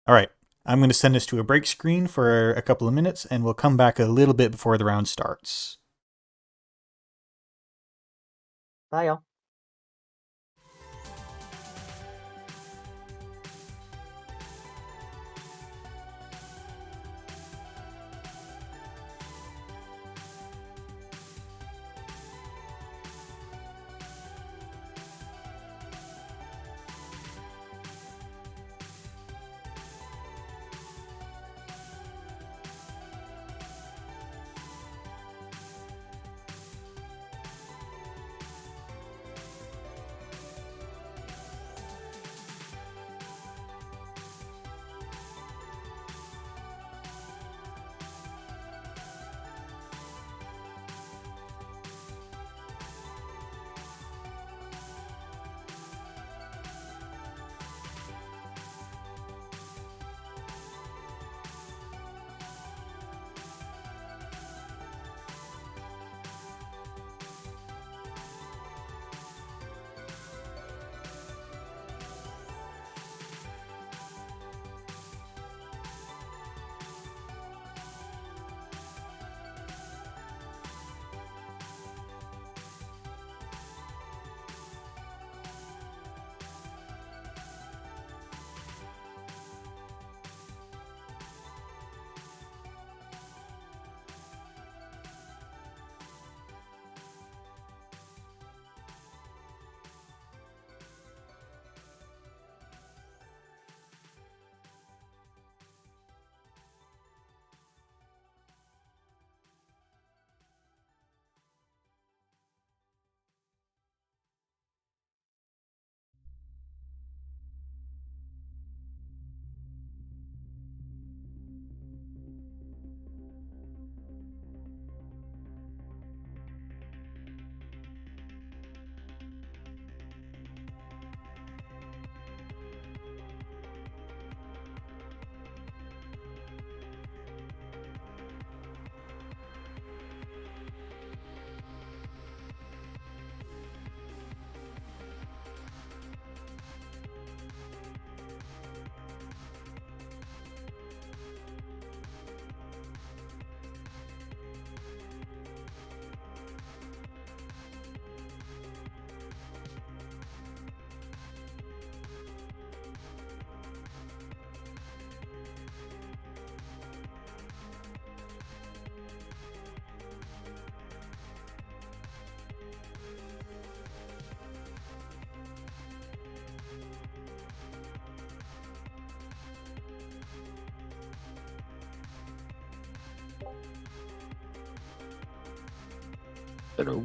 All right. I'm going to send us to a break screen for a couple of minutes, and we'll come back a little bit before the round starts. Bye, y'all. Hello.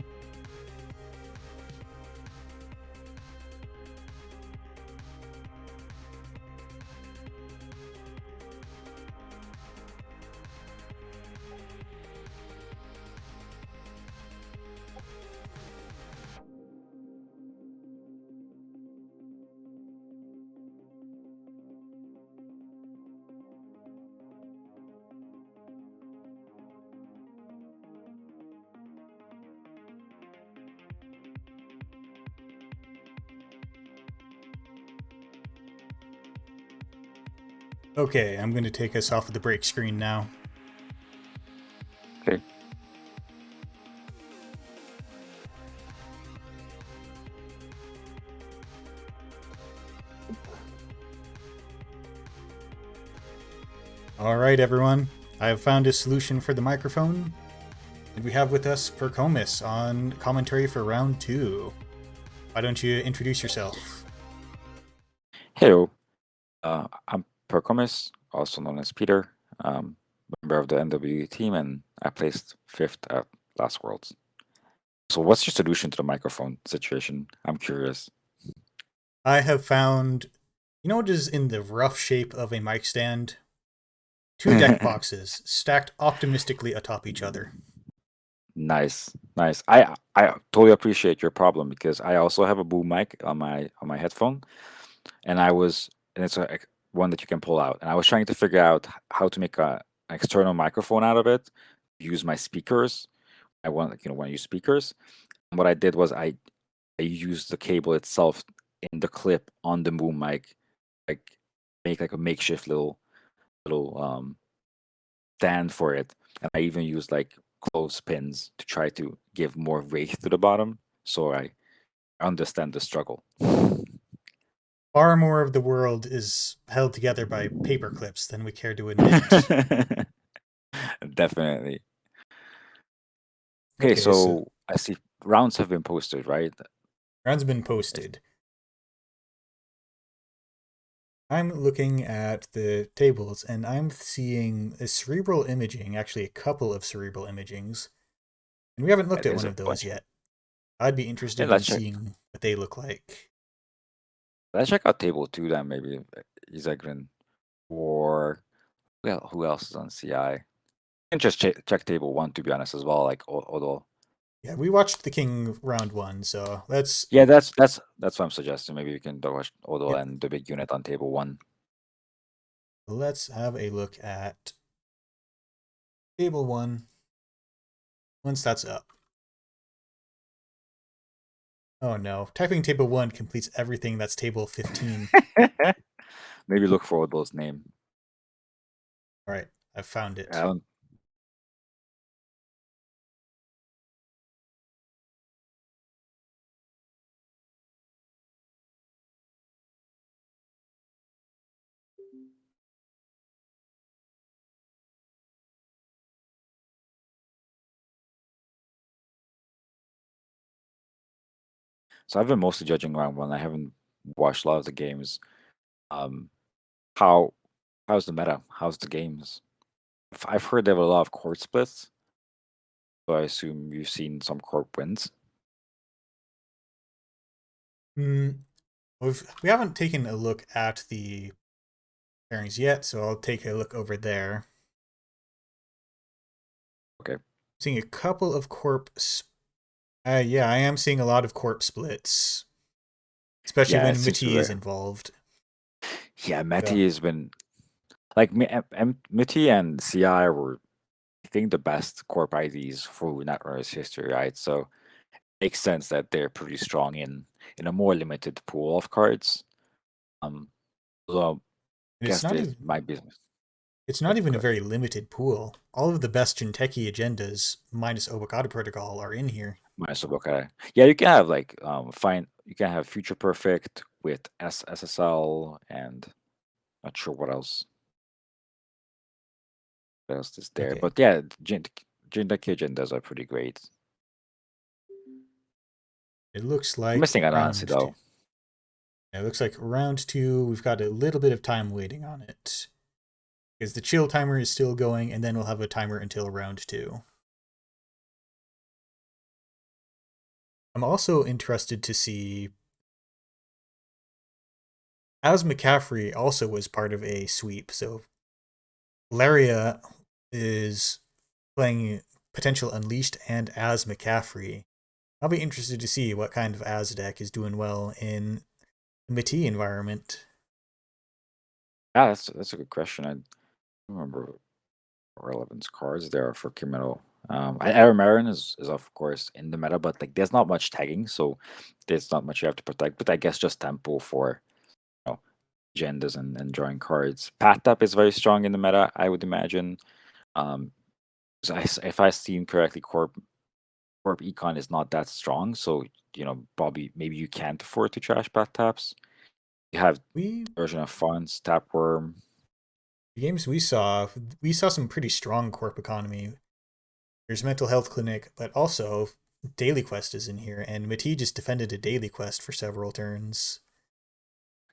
Okay, I'm going to take us off of the break screen now. Okay. All right, everyone. I have found a solution for the microphone, and we have with us Perkamas on commentary for round two. Why don't you introduce yourself? Hello, I'm Percomis, also known as Peter, member of the NWE team, and I placed fifth at Last Worlds. So, what's your solution to the microphone situation? I'm curious. I have found, you know what is in the rough shape of a mic stand? Two deck boxes stacked optimistically atop each other. Nice, nice. I totally appreciate your problem because I also have a boom mic on my headphone, and it's one that you can pull out. And I was trying to figure out how to make an external microphone out of it. Use my speakers. I want when I use speakers. And what I did was I used the cable itself in the clip on the boom mic, like make like a makeshift little stand for it. And I even used like clothespins to try to give more weight to the bottom. So I understand the struggle. Far more of the world is held together by paper clips than we care to admit. Definitely. Okay, Okay, so so I see rounds have been posted, right? round's been posted. I'm looking at the tables and I'm seeing a cerebral imaging, actually a couple of cerebral imagings, and we haven't looked at There's one a of those bunch. yet. I'd be Yeah, interested in seeing what they look like. let's check out table two then maybe. Isegrin or well, who else is on CI? You can just check table one to be honest as well. Like although Yeah, we watched the King round one, so yeah, that's what I'm suggesting. Maybe we can watch Odo yeah, and the big unit on table one. let's have a look at table one once that's up. Oh no, typing table one completes everything that's table 15. Maybe look for Odo's name. All right, I've found I it. don't, so I've been mostly judging round one. I haven't watched a lot of the games. Um, how how's the meta? How's the games? I've heard there were a lot of court splits, so I assume you've seen some court wins. Mm, we haven't taken a look at the pairings yet, so I'll take a look over there. Okay. Seeing a couple of yeah, I am seeing a lot of corp splits, especially Yeah, it when seems to be Mati is rare. involved. Yeah, So Meti has been like Meti and CI were I think the best corp IDs for NetRunner's history, right? So it makes sense that they're pretty strong in a more limited pool of cards. Um, so I it's guess not this even my business. it's Oh, not even a good. very limited pool. All of the best Jinteki agendas, minus Obokata Protocol, are in here. Minus Obokata. Yeah, you can have like you can have Future Perfect with SSL and not sure what else is there. Okay, But yeah, Jindaki agendas are pretty great. it looks I'm like missing an answer round two. though. It looks like round two. We've got a little bit of time waiting on it because the chill timer is still going, and then we'll have a timer until round two. I'm also interested to see, as McCaffrey also was part of a sweep, so Laria is playing potential Unleashed and as McCaffrey. I'll be interested to see what kind of as deck is doing well in the Mati environment. Yeah, that's a good question. I don't remember relevance cards there are for criminal. Aramaren is of course in the meta, but like there's not much tagging, so there's not much you have to protect. But I guess just tempo for you know agendas and drawing cards. Path Tap is very strong in the meta, I would imagine. Um, so if I seen correctly, Corp Econ is not that strong, so probably maybe you can't afford to trash Path Taps. You have We version of funds, Tapworm. the games we saw some pretty strong corp economy. There's mental health clinic, but also daily quest is in here, and Mati just defended a daily quest for several turns.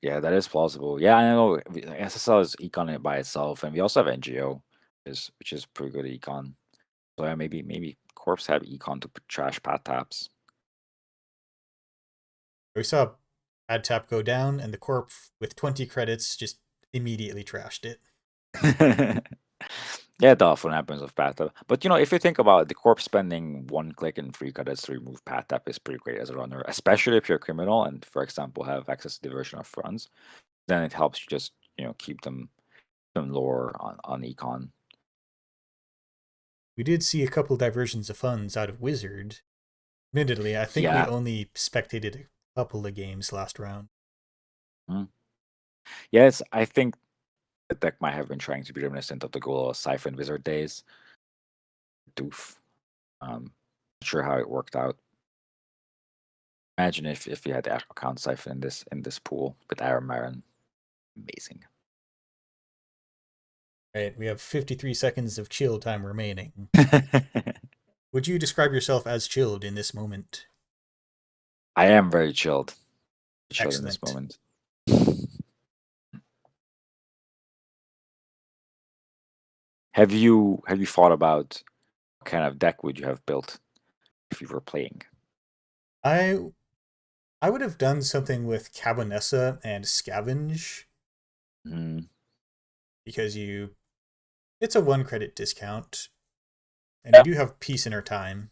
Yeah, that is plausible. Yeah, I know SSL is econ it by itself, and we also have NGO, which is pretty good econ. So yeah, maybe corps have econ to trash path taps. We saw Ad Tap go down, and the Corp with 20 credits just immediately trashed it. Yeah, it often happens with path tap. But if you think about it, the corp spending 1 click and 3 credits to remove path tap is pretty great as a runner, especially if you're a criminal and, for example, have access to diversion of funds. Then it helps you just keep them lower on econ. We did see a couple diversions of funds out of Wizard. Admittedly, I think we Yeah. only spectated a couple of games last round. Yes, I think the deck might have been trying to be reminiscent of the Gola Siphon Wizard days. Doof. Not sure how it worked out. Imagine if you had the account Siphon in this pool with Aaron Marin. Amazing. Right, we have 53 seconds of chill time remaining. Would you describe yourself as chilled in this moment? I am very chilled. Chilled in this Excellent. moment. Have you thought about what kind of deck would you have built if you were playing? I would have done something with Cabonessa and Scavenge Mm. because it's a 1 credit discount, and Yeah. you do have peace in our time.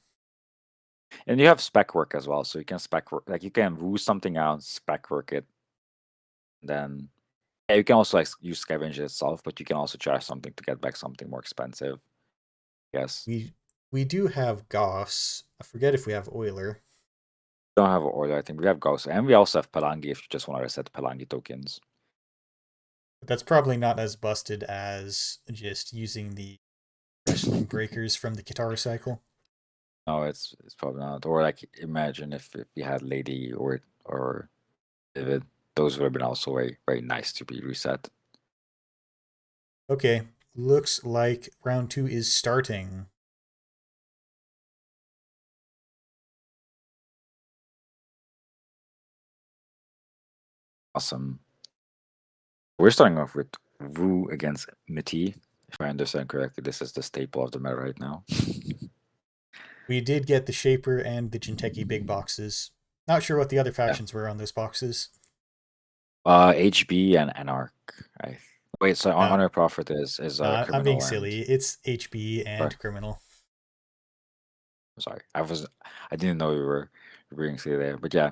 And you have spec work as well, so you can spec work, like you can rule something out, spec work it, then you can also use scavenge itself, but you can also charge something to get back something more expensive. Yes. We do have Goss. I forget if we have Euler. We don't have order, I think we have Gauss, and we also have Palangi if you just want to reset Palangi tokens. But that's probably not as busted as just using the wrestling breakers from the guitar cycle. No, it's probably not. Or like imagine if you had Lady or Vivid. Those would have been also very, very nice to be reset. Okay, looks like round 2 is starting. Awesome. We're starting off with Wu against Miti. If I understand correctly, this is the staple of the meta right now. We did get the Shaper and the Jinteki big boxes. Not sure what the other factions were on those boxes. HB and Anarch. Wait, so Honor Prophet is criminal. I'm being silly. It's HB and Sorry. criminal. Sorry, I didn't know you were being silly there, but yeah.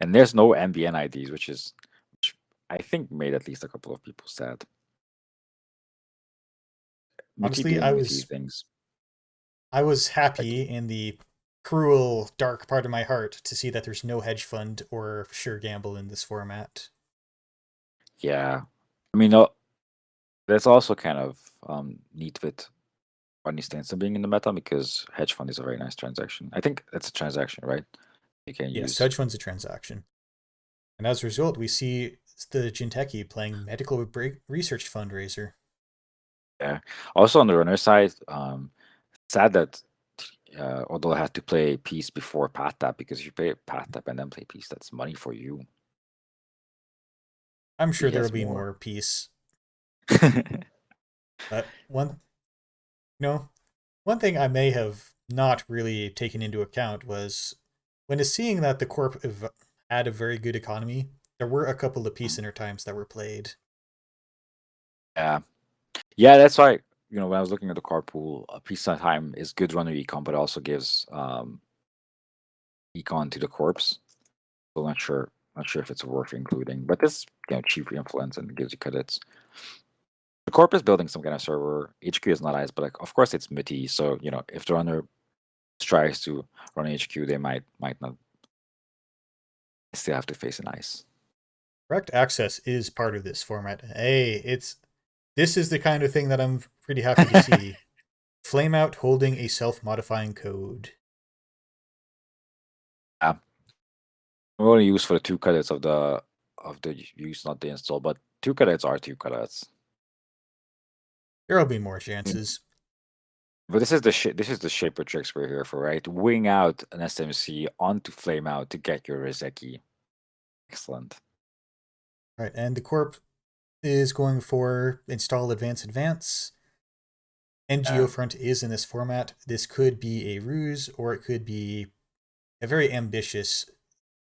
And there's no MBN IDs, which I think made at least a couple of people sad. Honestly, Things. I was happy in the cruel, dark part of my heart to see that there's no hedge fund or sure gamble in this format. Yeah, I mean, that's also kind of neat with Rodney Stanson being in the meta because hedge fund is a very nice transaction. I think it's a transaction, right? You can use. Hedge fund's a transaction. And as a result, we see the Jinteki playing Medical Research Fundraiser. Yeah. Also on the runner side, sad that Odell had to play Peace before Path Tap because if you play Path Tap and then play Peace, that's money for you. I'm sure there will be more Peace. But one thing I may have not really taken into account was when seeing that the Corp had a very good economy, there were a couple of Peace Inner times that were played. Yeah. Yeah, that's why, when I was looking at the card pool, Peace Time is good runner econ, but also gives econ to the corpse. So not sure if it's worth including, but this cheap influence and gives you credits. The corp is building some kind of server. HQ is not ice, but like of course it's MITI. So if the runner tries to run HQ, they might not still have to face an ice. Direct access is part of this format. Hey, this is the kind of thing that I'm pretty happy to see. Flameout holding a self-modifying code. Yeah. I'm only use for the 2 credits of the use, not the install, but 2 credits are 2 credits. There'll be more chances. But this is the Shaper tricks we're here for, right? Wing out an SMC onto Flameout to get your Rizeki. Excellent. All right, and the corp is going for install advance. NGO front is in this format. This could be a ruse, or it could be a very ambitious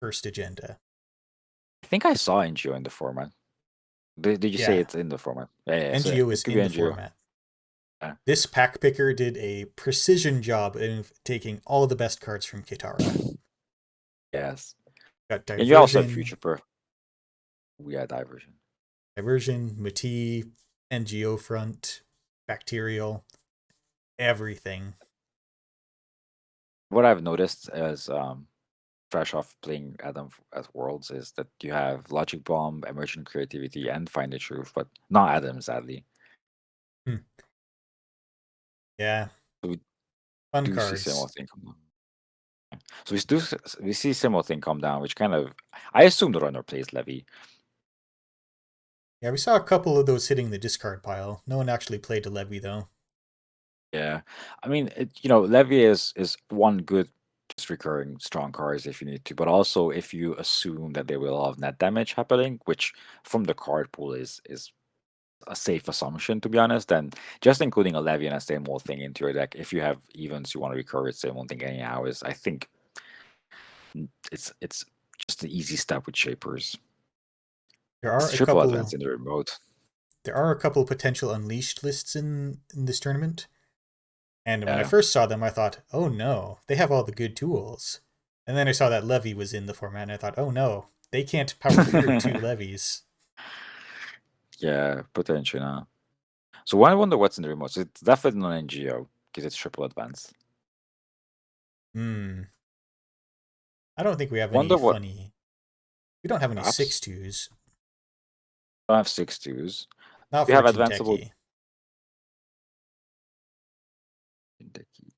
first agenda. I think I saw NGO in the format. Did you say Yeah. it's in the format? Yeah, so NGO it is could be in the NGO. format. Yeah. This pack picker did a precision job in taking all the best cards from Kitara. Yes. Got And you also have Diversion, Future Proof. Yeah, Diversion. Muti, NGO front, Bacterial, everything. What I've noticed as fresh off playing Adam as Worlds is that you have Logic Bomb, Emergent Creativity, and Find the Truth, but not Adam, sadly. Yeah. So we Fun do see cards. similar thing come down. So we see similar thing come down, which kind of I assume the runner plays Levy. Yeah, we saw a couple of those hitting the discard pile. No one actually played a Levy, though. Yeah, I mean, Levy is one good just recurring strong cards if you need to, but also if you assume that there will have net damage happening, which from the card pool is a safe assumption to be honest, then just including a Levy and a same old thing into your deck, if you have evens you want to recur it same old thing anyhow, is I think it's just an easy step with Shapers. There are It's a triple couple. advance in the remote. There are a couple potential unleashed lists in this tournament. And when I Yeah. first saw them, I thought, oh no, they have all the good tools. And then I saw that Levy was in the format, and I thought, oh no, they can't power through 2 levies. Yeah, potentially now. So I wonder what's in the remote. So it's definitely not NGO because it's triple advance. I don't think we have Wonder any what funny. We don't have any perhaps 6/2s. I have 6/2s. Not We for have advanceable. Jinteki.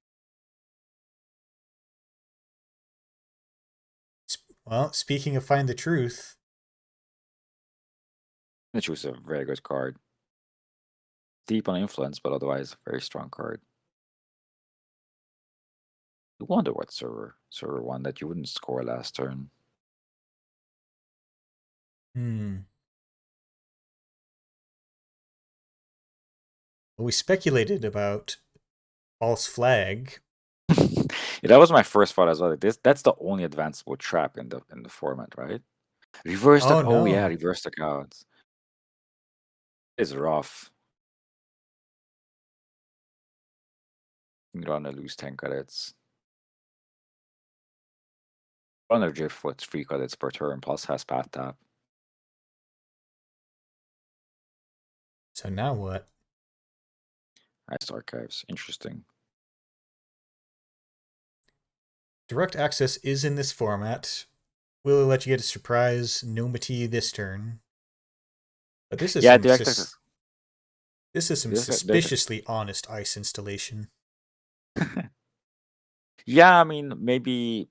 Well, speaking of Find the Truth, Which was a very good card. Deep on influence, but otherwise a very strong card. I wonder what server one that you wouldn't score last turn. Well, we speculated about False Flag. Yeah, that was my first thought as well. That's the only advanceable trap in the format, right? Reverse the Oh yeah, no. reverse the cards. It's rough. You're gonna lose 10 credits. Runner Driftfoot's 3 credits per turn plus has path tap. So now what? Nice archives. Interesting. Direct access is in this format. Will it let you get a surprise No Muti this turn? But this is Yeah, some direct access. this is some Direct- suspiciously honest ice installation. Yeah, I mean maybe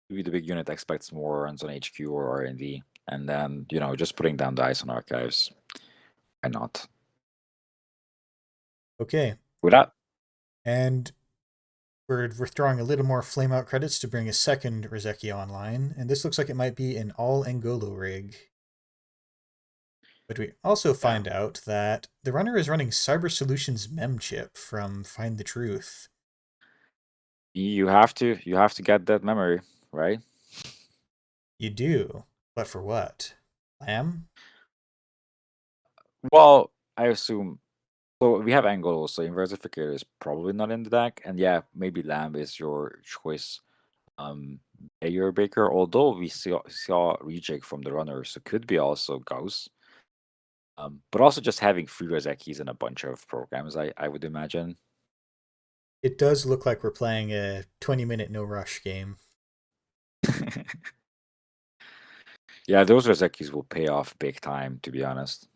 the big unit expects more runs on HQ or R&D, and then just putting down the ice on archives. Why not? Okay. Without And we're withdrawing a little more Flameout credits to bring a second Rizeki online, and this looks like it might be an all Angolo rig. But we also find out that the runner is running Cyber Solutions mem chip from Find the Truth. you have to get that memory, right? You do, but for what? Lamb? Well, I assume so. We have Angle, so Inversificator is probably not in the deck, and yeah, maybe Lamb is your choice. Bayer Baker, although we saw reject from the runner, so could be also Gauss. But also just having free Rezekis in a bunch of programs, I would imagine. It does look like we're playing a 20-minute no rush game. Yeah, those Rezekis will pay off big time, to be honest.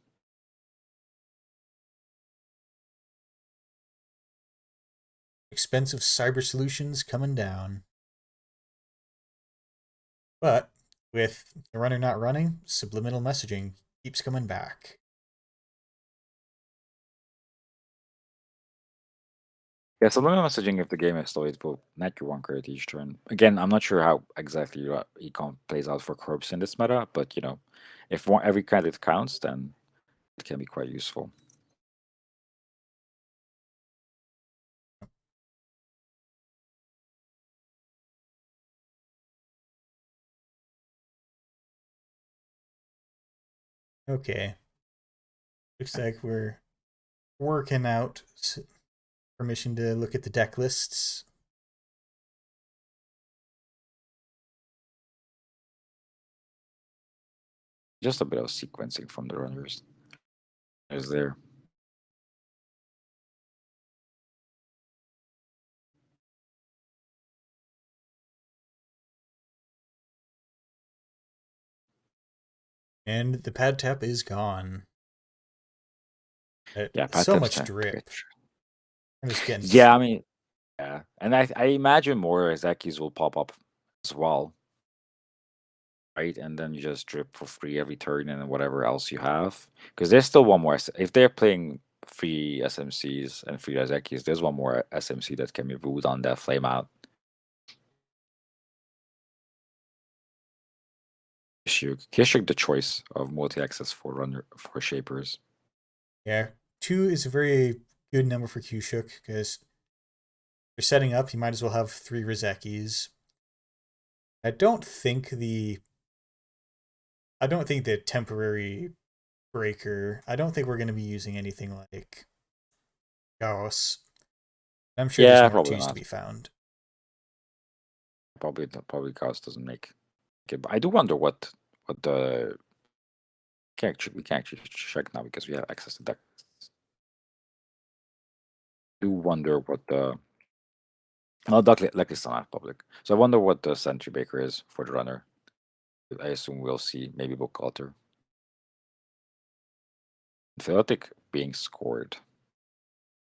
Expensive Cyber Solutions coming down. But with the runner not running, subliminal messaging keeps coming back. Yeah, so I'm messaging if the game is slow, it will net you 1 credit each turn. Again, I'm not sure how exactly econ plays out for corpse in this meta, but if every credit counts, then it can be quite useful. Okay. Looks like we're working out permission to look at the deck lists. Just a bit of sequencing from the runners is there. And the pad tap is gone. Yeah, So Patap's much drip. I'm just getting. Yeah, I mean, yeah, and I imagine more Zekis will pop up as well, right? And then you just drip for free every turn and whatever else you have. Because there's still one more. If they're playing free SMCs and free Zekis, there's one more SMC that can be ruled on that flame out. Kishuk the choice of multi-access for shapers. Yeah, 2 is a very good number for Kyushuk because you're setting up. You might as well have 3 Rizekis. I don't think the temporary breaker. I don't think we're going to be using anything like Gauss. I'm sure Yeah, there's more probably 2s to not. be found. Probably Chaos doesn't make it. But I do wonder what the we can actually check now because we have access to deck. I do wonder what the luckily it's not public. So I wonder what the Sentry Baker is for the runner. I assume we'll see maybe Book Alter. Philotic being scored.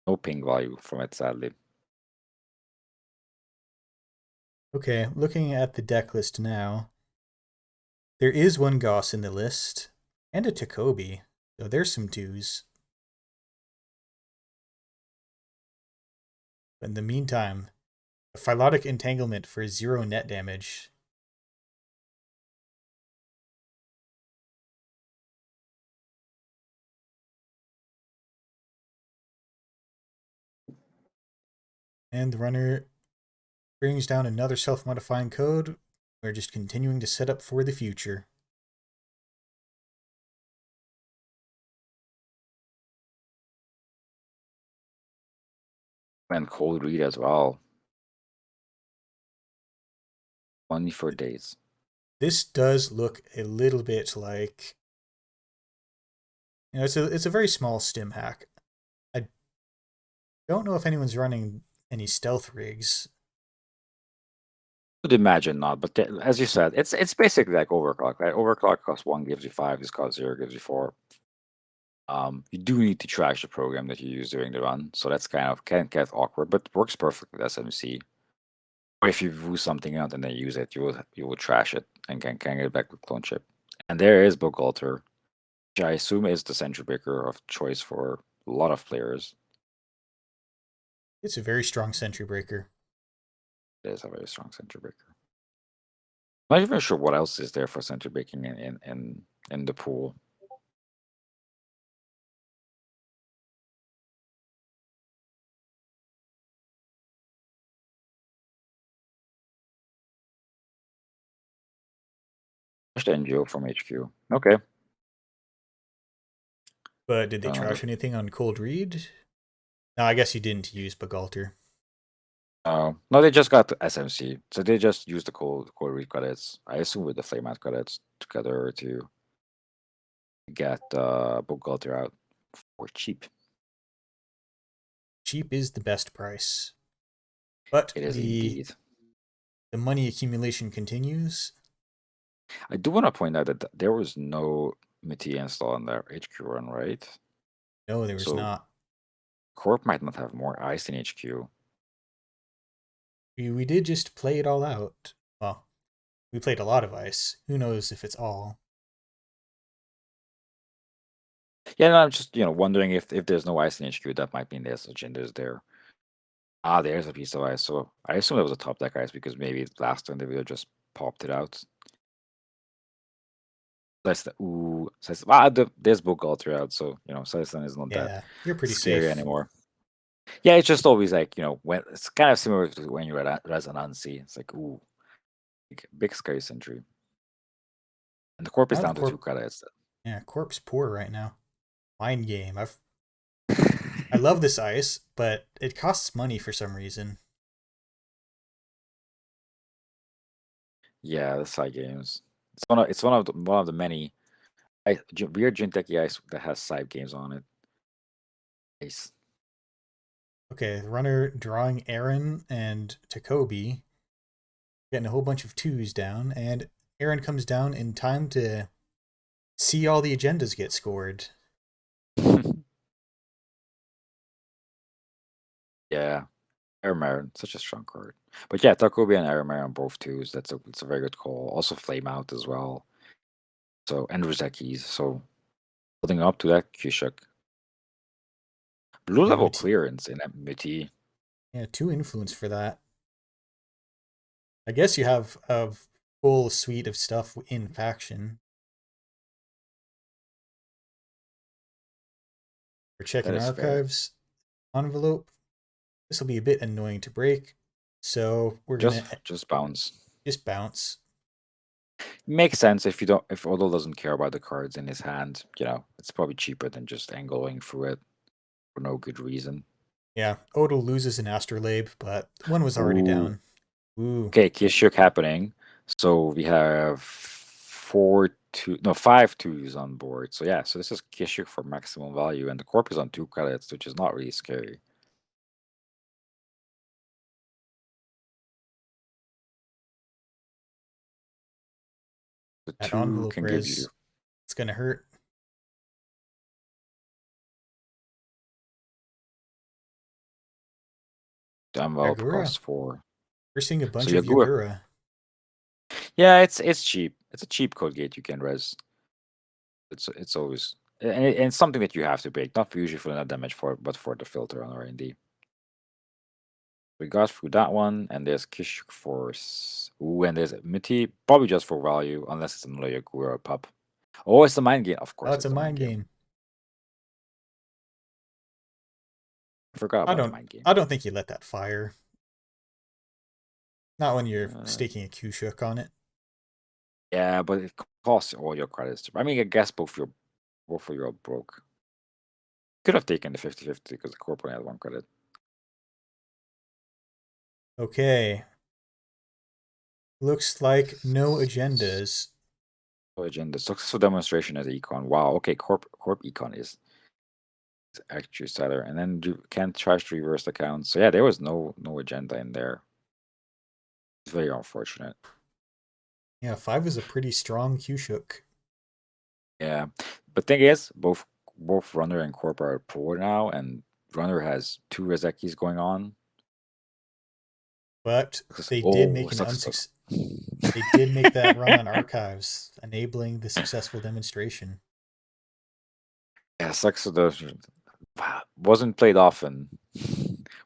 No ping value from it, sadly. Okay, looking at the deck list now, there is one Gauss in the list and a Takobi. So there's some 2s. In the meantime, a Philotic Entanglement for 0 net damage. And the runner brings down another self-modifying code. We're just continuing to set up for the future. And Cold Read as well. Money for days. This does look a little bit like, it's a very small stim hack. I don't know if anyone's running any stealth rigs. I would imagine not, but as you said, it's basically like overclock, right? Overclock costs 1, gives you 5. This costs 0, gives you 4. You do need to trash the program that you use during the run, so that's can get awkward, but works perfect with SMC. Or if you lose something out and then use it, you will trash it and can get it back with clone chip. And there is Book Alter, which I assume is the Sentry Breaker of choice for a lot of players. It's a very strong sentry breaker. It is a very strong Sentry Breaker. I'm not even sure what else is there for Sentry Breaking in the pool. Just NGO from HQ. Okay. But did they Another. trash anything on Cold Read? No, I guess you didn't use Bagalter. No, they just got the SMC, so they just used the cold read credits. I assume with the flame out credits together to get Book Alter out for cheap. Cheap is the best price. But It is indeed. The money accumulation continues. I do want to point out that there was no MIT install on their HQ run, right? No, there was So not. Corp might not have more ice in HQ. We did just play it all out. Well, we played a lot of ice. Who knows if it's all. Yeah, no, I'm just wondering if there's no ice in HQ, that might mean there's agendas there. Ah, there's a piece of ice. So I assume that was a top deck ice because maybe last time the video just popped it out. There's Bogal throughout, so Celestin is not that Yeah, you're pretty scary safe. anymore. Yeah, it's just always like, when it's kind of similar to when you're at Resonancy. It's like, ooh, big scary sentry. And the corp is Now the down to 2 corp, credits. yeah, corp's poor right now. Mind game. I love this ice, but it costs money for some reason. Yeah, the side games. It's one of the many weird Jinteki ice that has side games on it. Nice. Okay, the runner drawing Aaron and Takobi, getting a whole bunch of twos down, and Aaron comes down in time to see all the agendas get scored. Yeah, Aramar, such a strong card. But yeah, Takobi and Aramar on both twos. That's a very good call. Also Flame Out as well. So and Rosecki's. So building up to that Kishuk. Blue Yeah, level clearance in MT. Yeah, 2 influence for that. I guess you have a full suite of stuff in faction. We're checking That is fair. archives envelope. This will be a bit annoying to break, so we're gonna Just bounce. just bounce. Makes sense if Odo doesn't care about the cards in his hand, it's probably cheaper than just angling through it for no good reason. Yeah, Odo loses an Astrolabe, but one was already Ooh. down. Ooh. Okay, Kishuk happening. So we have 5 twos on board. So yeah, so this is Kishuk for maximum value, and the corp is on 2 credits, which is not really scary. The That 2 envelope can give you it's gonna hurt. the envelope Yagura. cost 4. We're seeing a bunch So of Yagura. Yagura. Yeah, it's cheap. It's a cheap code gate you can res. It's always and it's something that you have to break, not usually for the net damage but for the filter on R&D. We got through that one, and there's Kishuk Force. Ooh, and there's Miti, probably just for value, unless it's another Yagura or Pup. Oh, it's a mind game. Of course, Oh, it's a mind game. I forgot about the mind game. I don't think you let that fire. Not when you're staking a Q-Shook on it. Yeah, but it costs all your credits. I mean, I guess both of you are broke. Could have taken the 50-50 because the corp only had 1 credit. Okay. Looks like no agendas. No agenda. Successful demonstration as econ. Wow. Okay, corp econ is actually seller, and then you can't charge to reverse accounts. So yeah, there was no agenda in there. It's very unfortunate. Yeah, 5 is a pretty strong Q-Shook. Yeah, but thing is, both runner and corp are poor now, and runner has 2 Rezekis going on. But they did make they did make that run on archives, enabling the successful demonstration. Yeah, wasn't played often.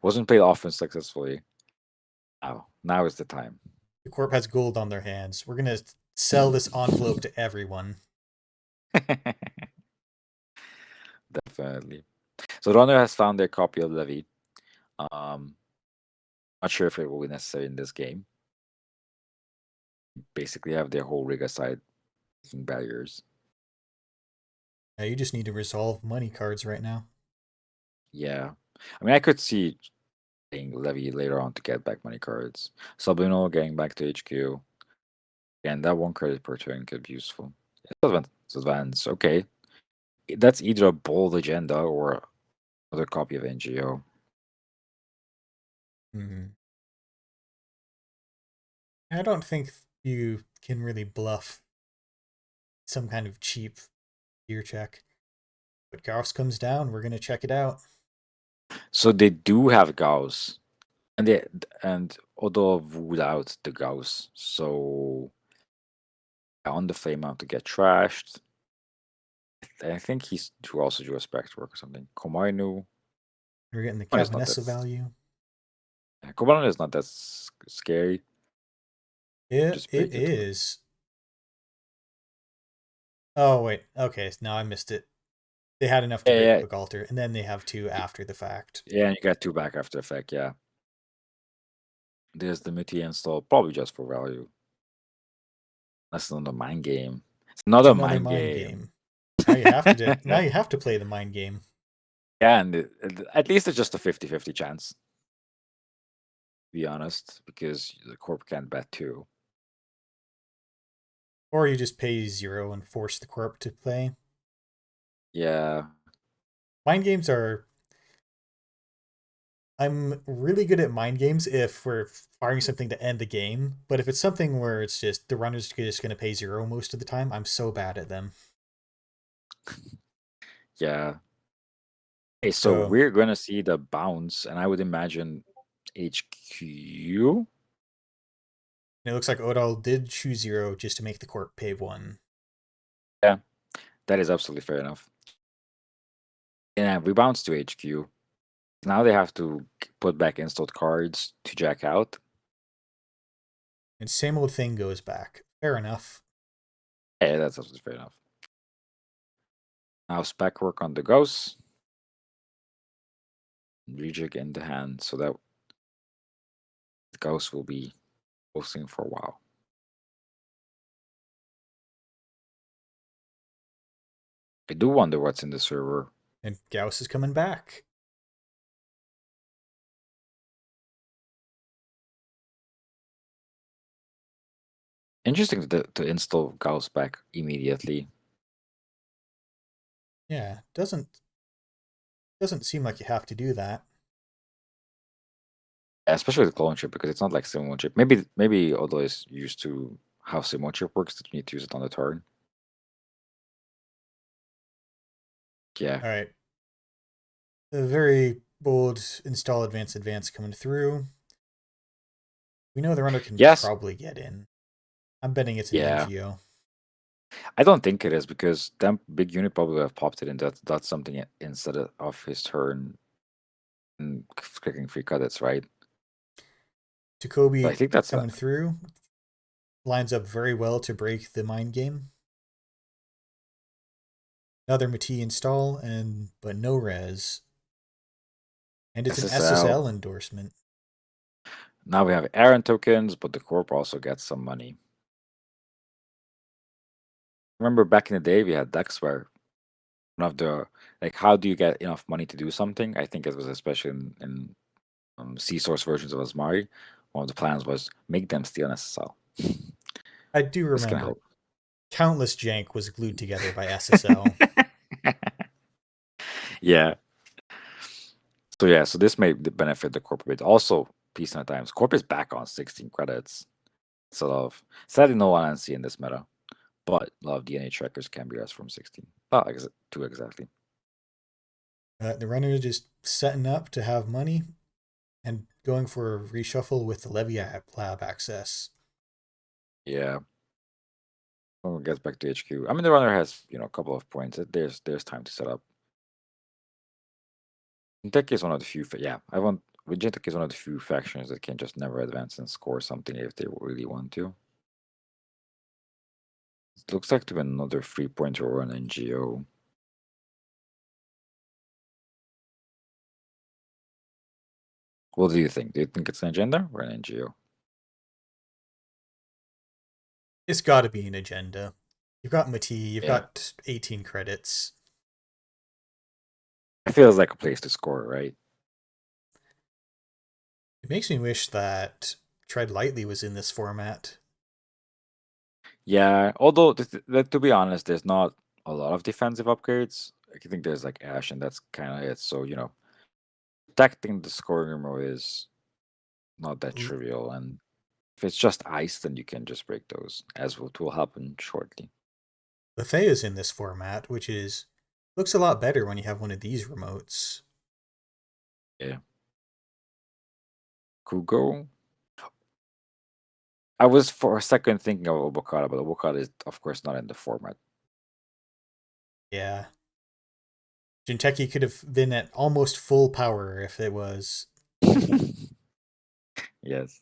Wasn't played often successfully. Now is the time. The corp has gold on their hands. We're gonna sell this envelope to everyone. Definitely. So runner has found their copy of Levy. Not sure if it will be necessary in this game. Basically have their whole rig aside, making barriers. Yeah, you just need to resolve money cards right now. Yeah. I mean, I could see playing Levy later on to get back money cards. Subliminal getting back to HQ. And that 1 credit per turn could be useful. It's advanced. Okay. That's either a bold agenda or another copy of NGO. Mm-hmm. I don't think you can really bluff some kind of cheap gear check. But Gauss comes down, we're gonna check it out. So they do have Gauss. And Odo ruled out the Gauss. So on the flame out to get trashed. I think he's to also do a spectre work or something. Komainu. We're getting the One is not Cavanessa that. value. Kobaman is not that scary. It Just break it. is. Oh wait, okay. Now I missed it. They had enough to Yeah, break yeah, Quick Alter, and then they have two after the fact. yeah. And you got 2 back after effect. Yeah. There's the Muti install, probably just for value. That's another mind game. It's It's another another mind mind game. game. Now you have to. Now you have to play the mind game. Yeah, and at least it's just a 50-50 chance. To be honest, because the corp can't bet too. Or you just pay 0 and force the corp to play. Yeah. Mind games are. I'm really good at mind games if we're firing something to end the game, but if it's something where it's just the runner's just going to pay 0 most of the time, I'm so bad at them. Yeah. Hey, so So we're gonna see the bounce, and I would imagine HQ. it looks like Odal did choose 0 just to make the corp pay 1. Yeah, that is absolutely fair enough. And we bounce to HQ. Now they have to put back installed cards to jack out. And same old thing goes back. Fair enough. Yeah, that's absolutely fair enough. Now spec work on the ghosts. Rejig in the hand, so that the ghost will be hosting for a while. I do wonder what's in the server. And Gauss is coming back. Interesting to install Gauss back immediately. Yeah, doesn't seem like you have to do that. Especially with clone chip, because it's not like Simon chip. Maybe although it's used to how Simon chip works, that you need to use it on the turn. Yeah. All right. A very bold install advance coming through. We know the runner can Yes. probably get in. I'm betting it's an Yeah. NGO. I don't think it is, because that big unit probably have popped it in that's something instead of his turn and clicking free credits, right? Jacoby But I think that's coming through. Lines up very well to break the mind game. Another Mati install, but no res. And it's an SSL endorsement. Now we have Aaron tokens, but the corp also gets some money. Remember back in the day we had decks where one of the how do you get enough money to do something? I think it was especially in C-source versions of Asmari. One of the plans was make them steal an SSL. I do This can remember. help. Countless jank was glued together by SSL. Yeah. So this may benefit the corp a bit. Also, Peace and Times. Corp is back on 16 credits. Sadly no NC in this meta, but a lot of DNA trackers can be us from 16. Oh, 2 exactly. The runner is just setting up to have money and going for a reshuffle with the Levy lab access. Yeah. When we get back to HQ, I mean the runner has a couple of points. There's time to set up. Jintek is one of the few. Jintek is one of the few factions that can just never advance and score something if they really want to. It looks like to be another 3-pointer or an NGO. What do you think? Do you think it's an agenda or an NGO? It's got to be an agenda. You've got Mati, you've Yeah. got 18 credits. It feels like a place to score, right? It makes me wish that Tread Lightly was in this format. Yeah, although to be honest, there's not a lot of defensive upgrades. I think there's like Ash, and that's kind of it. So protecting the scoring remote is not that trivial, and if it's just ice, then you can just break those, as will happen shortly. Lethea's in this format, which looks a lot better when you have one of these remotes. Yeah. Kugo. I was for a second thinking of Obokata, but Obokata is of course not in the format. Yeah. Jinteki could have been at almost full power if it was. Yes.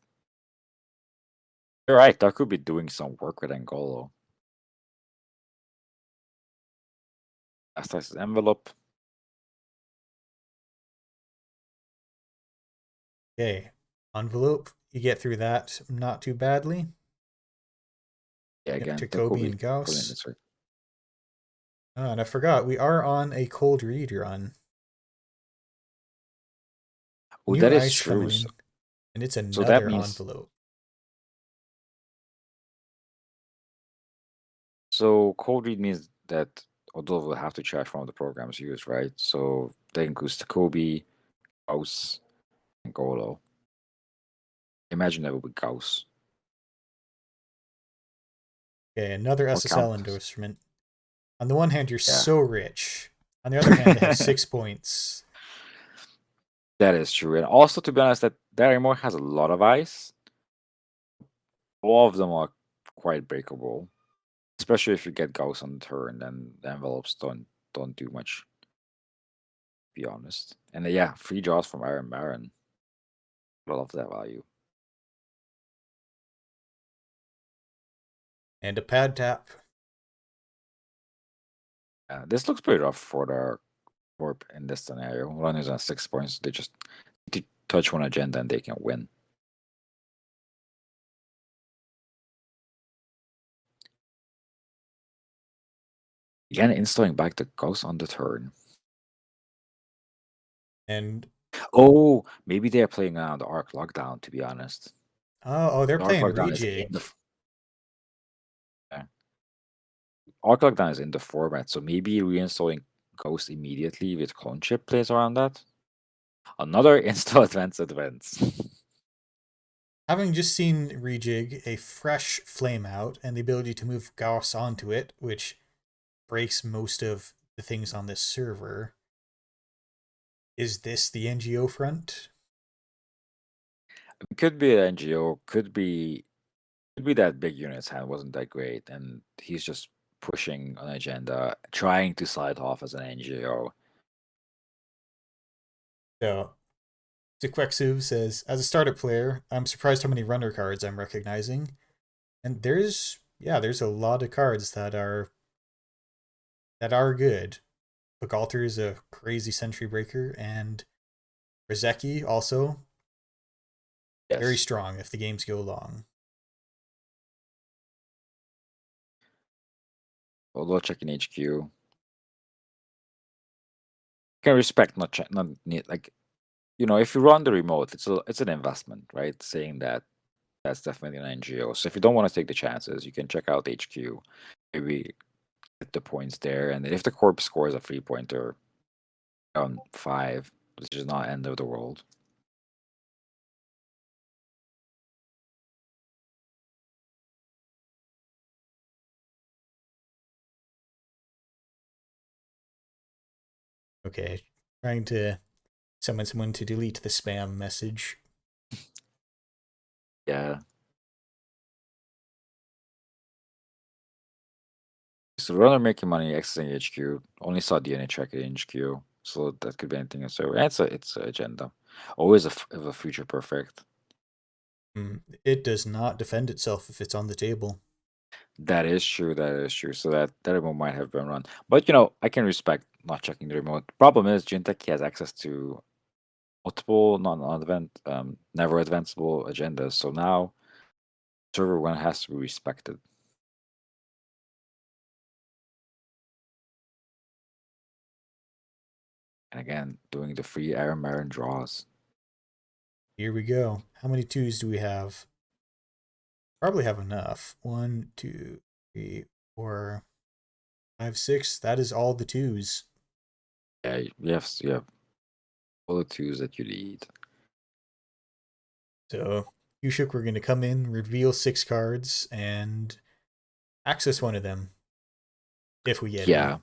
You're right. That could be doing some work with Angolo. That's his envelope. Okay, envelope. You get through that not too badly. Yeah, Get again, Jacoby and Takobi pulling Gauss. this right. Oh, and I forgot, we are on a cold read run. Oh, New that is ice true. coming in, and it's So that another means envelope. so cold read means that Odova will have to charge one of the programs used, right? So then goes Takobi, Gauss, and Golo. Imagine that with Gauss. Okay, another Or SSL Countess. endorsement. On the one hand, you're Yeah. so rich. On the other hand, they have 6 points. That is true. And also, to be honest, that Darimore has a lot of ice. All of them are quite breakable. Especially if you get Gauss on the turn, then the envelopes don't do much. To be honest. And yeah, free draws from Iron Baron. I love that value. And a pad tap. Yeah, this looks pretty rough for the Corp in this scenario. Runners on 6 points. They just need to touch one agenda and they can win. Again, installing back the Gauss on the turn. And Oh, maybe they're playing around the Arc Lockdown, to be honest. they're The Arc playing Lockdown is in rejig. the Arc Lockdown is in the format, so maybe reinstalling Ghost immediately with Clone Chip plays around that. Another install advance. Having just seen rejig, a fresh flame out, and the ability to move Gauss onto it, which breaks most of the things on this server. Is this the NGO front? Could be an NGO, could be that big unit's hand wasn't that great, and he's just pushing an agenda, trying to slide off as an NGO. So, Dequexive says, as a startup player, I'm surprised how many runner cards I'm recognizing. And there's a lot of cards that are good. Bagalter is a crazy sentry breaker, and Rizeki also very Yes. strong if the games go long. Although checking HQ. Can respect, not need, like, if you run the remote, it's an investment, right? Saying that that's definitely an NGO. So if you don't want to take the chances, you can check out HQ, maybe get the points there, and if the corp scores a 3-pointer on 5, which is not end of the world. Okay, trying to summon someone to delete the spam message. Yeah. So runner making money accessing HQ. Only saw DNA track at HQ. So that could be anything. So it's an agenda. Always a future perfect. It does not defend itself if it's on the table. That is true. That is true. So that remote might have been run. But I can respect not checking the remote. Problem is Jinteki has access to multiple never advanceable agendas. So now server one has to be respected. And again, doing the free Iron Baron draws. Here we go. How many 2s do we have? Probably have enough. 1, 2, 3, 4, 5, 6. That is all the 2s. Yeah, you have all the 2s that you need. So, Yushuk, we're going to come in, reveal 6 cards, and access one of them. If we get Yeah. in.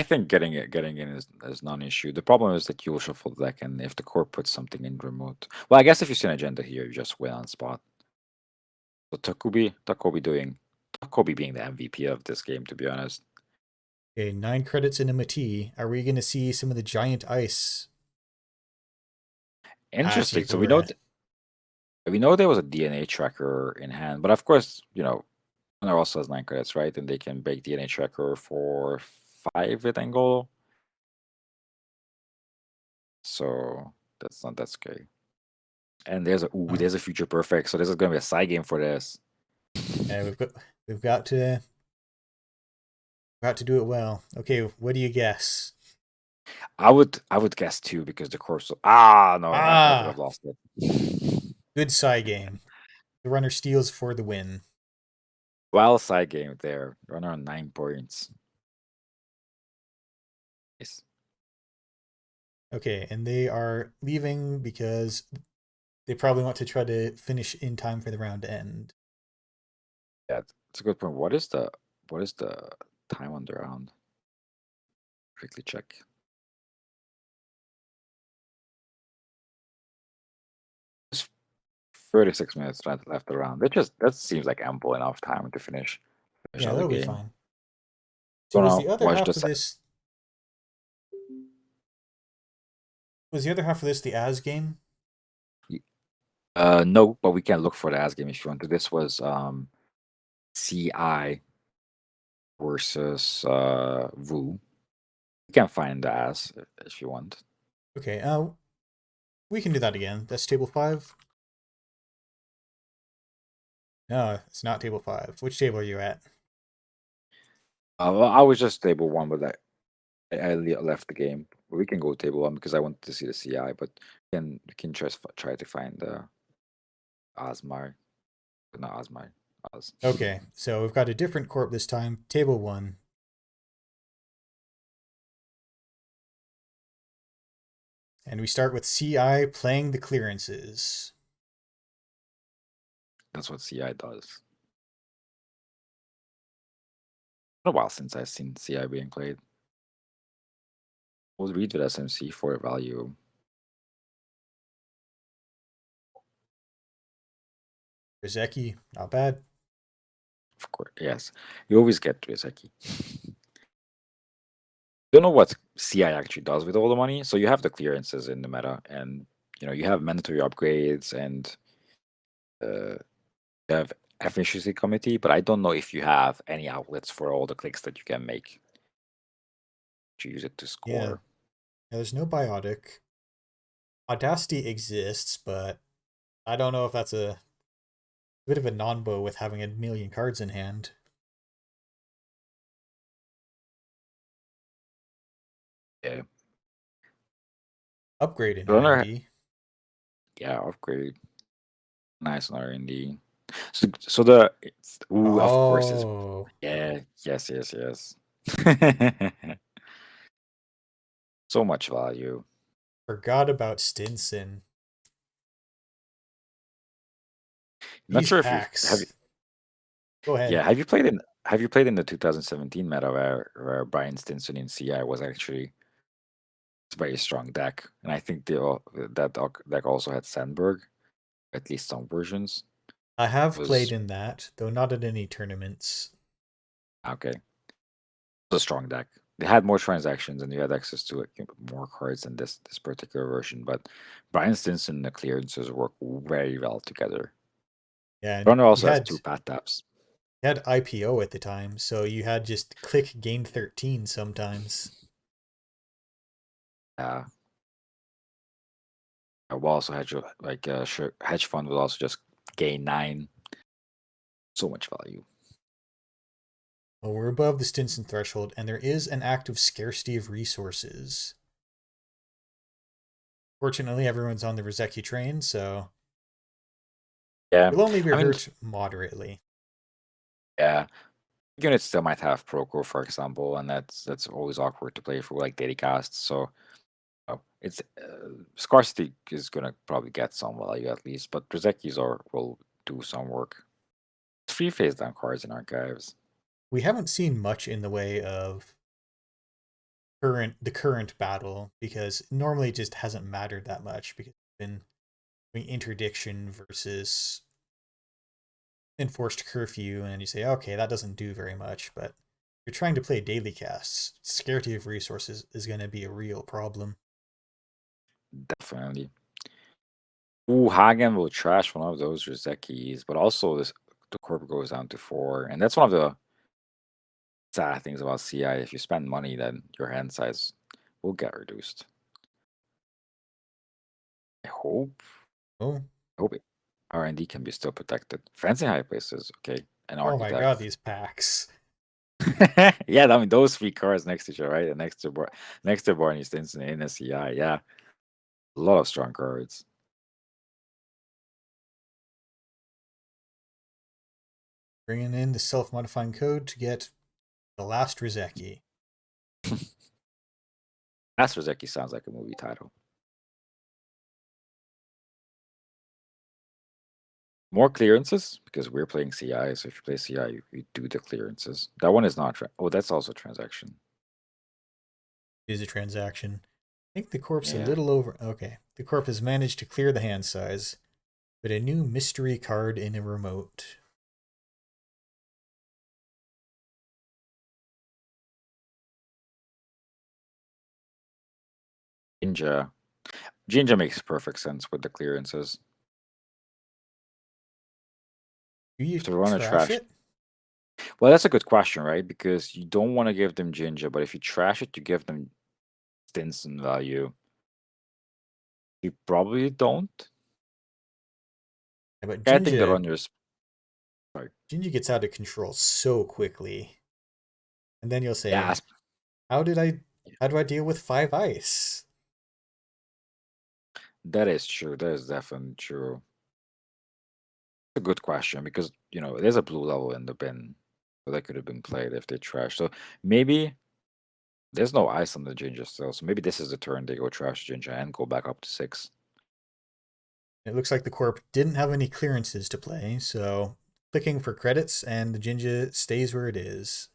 I think getting in is non-issue. The problem is that you will shuffle the deck, and if the core puts something in remote, well, I guess if you see an agenda here, you just win on spot. So Takobi being the MVP of this game, to be honest. Okay, 9 credits in Amati. Are we going to see some of the giant ice Interesting. So T4. we know there was a DNA tracker in hand, but of course, Runner also has 9 credits, right? And they can break DNA tracker for 5 with angle. So that's not that scary. And there's a future perfect. So this is gonna be a side game for this. Yeah, we've got to do it well. Okay, what do you guess? I would guess 2 because the course. No, I would Ah, have lost it. good side game. The runner steals for the win. Well, side game there. Runner on 9 points. Nice. Okay, and they are leaving because they probably want to try to finish in time for the round to end. Yeah, that's a good point. What is the time on the round? Quickly check. It's 36 minutes left around. That seems like ample enough time to finish Yeah, out the that'll be game. fine. So So was now the other watch half the of this? Was the other half of this the As game? No, but we can look for the As game if you want to. This was CI versus Wu. You can find the As if you want. Okay, we can do that again. That's table 5. No, it's not table 5. Which table are you at? Well, I was just table 1, but I left the game. We can go table 1 because I wanted to see the CI, but we can just try to find Osmar, but not Osmar. Oz. Okay, so we've got a different corp this time. Table 1. And we start with CI playing the clearances. That's what CI does. Been a while since I've seen CI being played. We'll read with SMC for a value. Rizeki, not bad. Of course, yes. You always get Rizeki. Don't know what CI actually does with all the money. So you have the clearances in the meta, and you have mandatory upgrades, and you have efficiency committee. But I don't know if you have any outlets for all the clicks that you can make to use it to Yeah. score. There's no biotic. Audacity exists, but I don't know if that's a bit of a non-bow with having a million cards in hand. Yeah. Upgrade in Runner, R&D. yeah, upgrade. Nice on R&D. So the of course is Oh, yes. So much value. forgot about Stinson. Not These sure if you've have packs. Go ahead. yeah, have you played in the 2017 meta where Brian Stinson in CI was actually a very strong deck, and I think deck also had Sandberg, at least some versions. I have played Was in that, though not at any tournaments. okay. It was a strong deck. They had more transactions and you had access to more cards than this particular version. But Brian Stinson and the clearances work very well together. Yeah, and Runner you also has had 2 path taps. IPO at the time, so you had just click gain 13 sometimes. Yeah. We also had hedge fund will also just gain 9. So much value. Well, we're above the Stinson threshold, and there is an active scarcity of resources. Fortunately, everyone's on the Rizeki train, so Yeah. you'll only be hurt moderately. Yeah. Units still might have Proco, for example, and that's always awkward to play for like daily casts. So it's scarcity is gonna probably get some value at least, but Rizekis will do some work. 3 phase down cards in archives. We haven't seen much in the way of the current battle because normally it just hasn't mattered that much because it's been doing interdiction versus enforced curfew, and you say, okay, that doesn't do very much, but if you're trying to play daily casts, scarcity of resources is going to be a real problem. Definitely. Ooh, Hagen will trash one of those Rizekis, but also the corp goes down to 4, and that's one of the sad things about CI. If you spend money, then your hand size will get reduced. I hope. Oh, Hope R&D can be still protected. Fancy high places, okay, and oh my god, architect. these packs. Yeah, I mean those 3 cards next to each other, right? And next to Barney Stinson in a CI, yeah, a lot of strong cards. Bringing in the self-modifying code to get the last Rizeki. Last Rizeki sounds like a movie title. More clearances because we're playing CI. So if you play CI, you do the clearances. That one is not. Oh, that's also a transaction. It is a transaction. I think the corp's a Yeah. little over. Okay. The corp has managed to clear the hand size, but a new mystery card in a remote. Jinja. Jinja makes perfect sense with the clearances. Do you To run a trash trash. it? Well, that's a good question, right? Because you don't want to give them Jinja, but if you trash it, you give them Stinson value. You probably don't. Yeah, but I think the Jinja, runners. Sorry. Jinja gets out of control so quickly. And then you'll Yeah, say, how do I deal with 5 ice? that is true. That is definitely true. A good question because there's a blue level in the bin, so that could have been played if they trash. So maybe there's no ice on the Ginger still. So maybe this is the turn they go trash Ginger and go back up to 6. It looks like the corp didn't have any clearances to play, so clicking for credits and the Jinja stays where it is.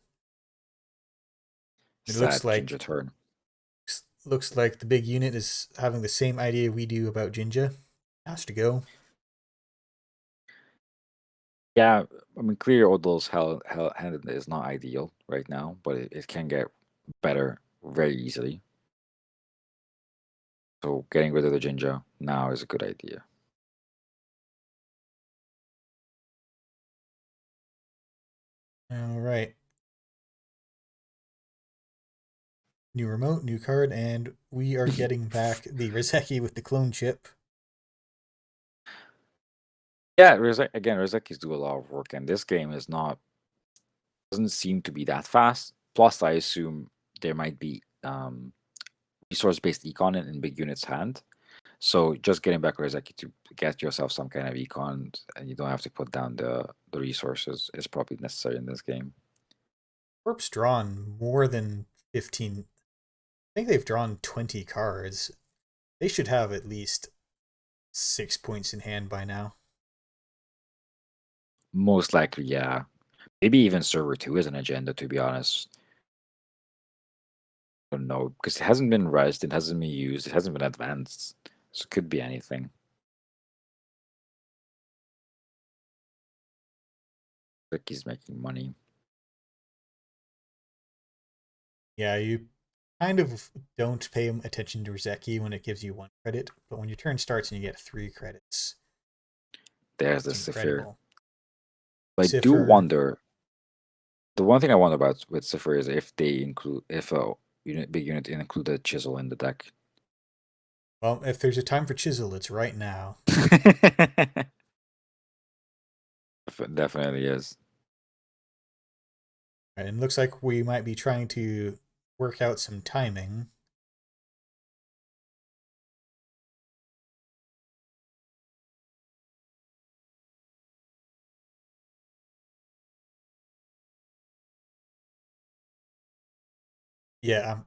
It Sad Ginger turn. looks like the big unit is having the same idea we do about Jinja. Has to go. Yeah, I mean clear Odal's handed is not ideal right now, but it can get better very easily. So getting rid of the Ginger now is a good idea. All right. New remote, new card, and we are getting back the Rizeki with the clone chip. Yeah, Rezeki's do a lot of work, and this game doesn't seem to be that fast. Plus, I assume there might be resource-based econ in big units hand. So just getting back Rezeki to get yourself some kind of econ, and you don't have to put down the resources is probably necessary in this game. Corp's drawn more than 15. I think they've drawn 20 cards. They should have at least 6 points in hand by now. Most likely, yeah. Maybe even server 2 is an agenda, to be honest. I don't know, because it hasn't been rezzed, it hasn't been used, it hasn't been advanced. So it could be anything. He's making money. Yeah, you kind of don't pay attention to Rizeki when it gives you 1 credit, but when your turn starts and you get 3 credits, There's the it's Sephir. incredible. But I do wonder. The one thing I wonder about with Sephir is if a big unit include a chisel in the deck. Well, if there's a time for chisel, it's right now. Definitely is. And it looks like we might be trying to work out some timing. Yeah.